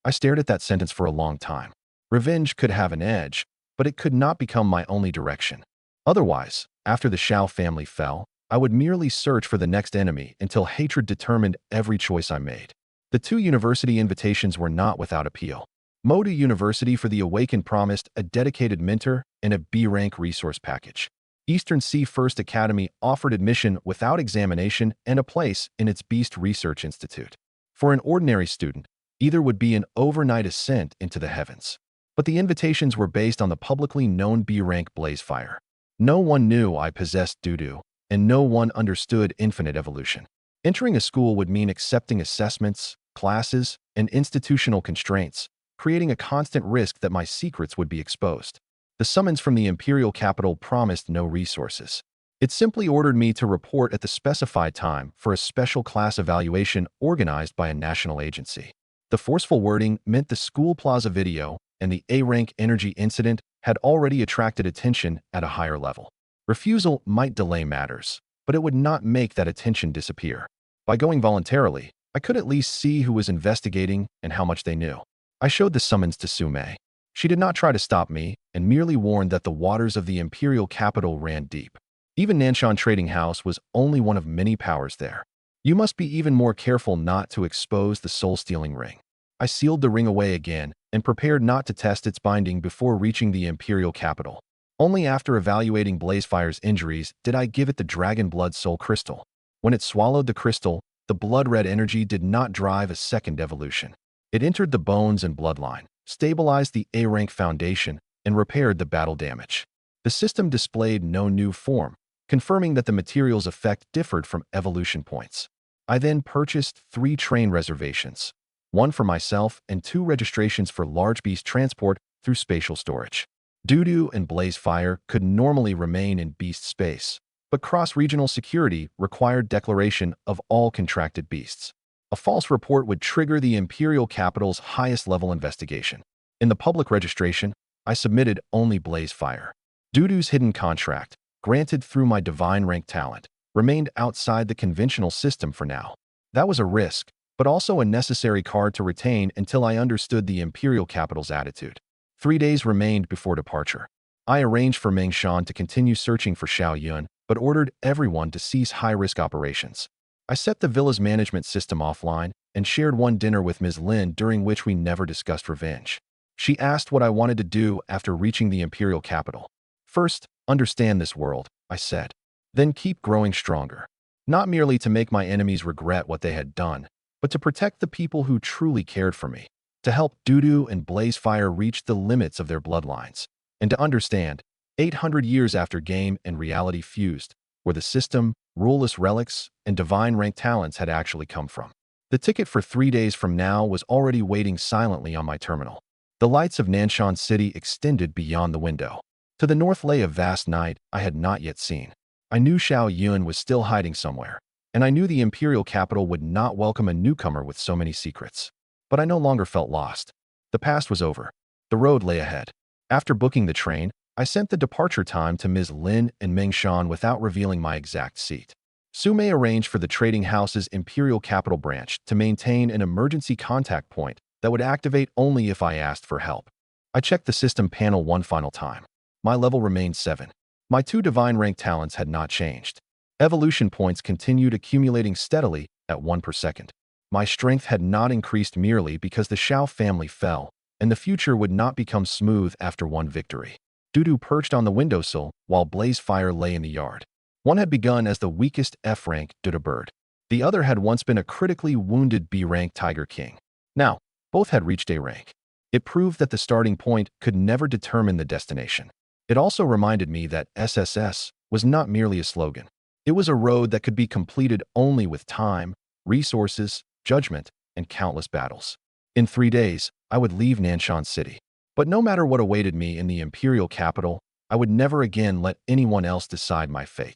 I stared at that sentence for a long time. Revenge could have an edge, but it could not become my only direction. Otherwise, after the Xiao family fell, I would merely search for the next enemy until hatred determined every choice I made. The 2 university invitations were not without appeal. Modi University for the Awakened promised a dedicated mentor and a B-rank resource package. Eastern Sea First Academy offered admission without examination and a place in its Beast Research Institute. For an ordinary student, either would be an overnight ascent into the heavens. But the invitations were based on the publicly known B-rank Blazefire. No one knew I possessed Dudu, and no one understood infinite evolution. Entering a school would mean accepting assessments, classes, and institutional constraints, creating a constant risk that my secrets would be exposed. The summons from the imperial capital promised no resources. It simply ordered me to report at the specified time for a special class evaluation organized by a national agency. The forceful wording meant the school plaza video and the A-rank energy incident had already attracted attention at a higher level. Refusal might delay matters, but it would not make that attention disappear. By going voluntarily, I could at least see who was investigating and how much they knew. I showed the summons to Sume. She did not try to stop me and merely warned that the waters of the imperial capital ran deep. Even Nanshan Trading House was only one of many powers there. You must be even more careful not to expose the soul-stealing ring. I sealed the ring away again and prepared not to test its binding before reaching the imperial capital. Only after evaluating Blazefire's injuries did I give it the Dragon Blood Soul Crystal. When it swallowed the crystal, the blood-red energy did not drive a second evolution. It entered the bones and bloodline, stabilized the A-rank foundation, and repaired the battle damage. The system displayed no new form, confirming that the material's effect differed from evolution points. I then purchased 3 train reservations, 1 for myself and 2 registrations for large beast transport through spatial storage. Dudu and Blazefire could normally remain in beast space, but cross-regional security required declaration of all contracted beasts. A false report would trigger the Imperial Capital's highest-level investigation. In the public registration, I submitted only Blazefire. Dudu's hidden contract, granted through my divine rank talent, remained outside the conventional system for now. That was a risk, but also a necessary card to retain until I understood the Imperial Capital's attitude. 3 days remained before departure. I arranged for Meng Shan to continue searching for Xiao Yun, but ordered everyone to cease high-risk operations. I set the villa's management system offline and shared one dinner with Ms. Lin during which we never discussed revenge. She asked what I wanted to do after reaching the Imperial Capital. First, understand this world, I said. Then keep growing stronger. Not merely to make my enemies regret what they had done, but to protect the people who truly cared for me, to help Dudu and Blazefire reach the limits of their bloodlines, and to understand, 800 years after game and reality fused, where the system, ruleless relics, and divine rank talents had actually come from. The ticket for 3 days from now was already waiting silently on my terminal. The lights of Nanshan City extended beyond the window. To the north lay a vast night I had not yet seen. I knew Xiao Yun was still hiding somewhere, and I knew the Imperial Capital would not welcome a newcomer with so many secrets. But I no longer felt lost. The past was over. The road lay ahead. After booking the train, I sent the departure time to Ms. Lin and Meng Shan without revealing my exact seat. Sume arranged for the trading house's Imperial Capital branch to maintain an emergency contact point that would activate only if I asked for help. I checked the system panel one final time. My level remained 7. My 2 divine rank talents had not changed. Evolution points continued accumulating steadily at 1 per second. My strength had not increased merely because the Xiao family fell, and the future would not become smooth after one victory. Dudu perched on the windowsill while Blazefire lay in the yard. One had begun as the weakest F-rank Duda bird. The other had once been a critically wounded B-rank Tiger King. Now, both had reached A rank. It proved that the starting point could never determine the destination. It also reminded me that SSS was not merely a slogan. It was a road that could be completed only with time, resources, judgment, and countless battles. In 3 days, I would leave Nanshan City. But no matter what awaited me in the Imperial Capital, I would never again let anyone else decide my fate.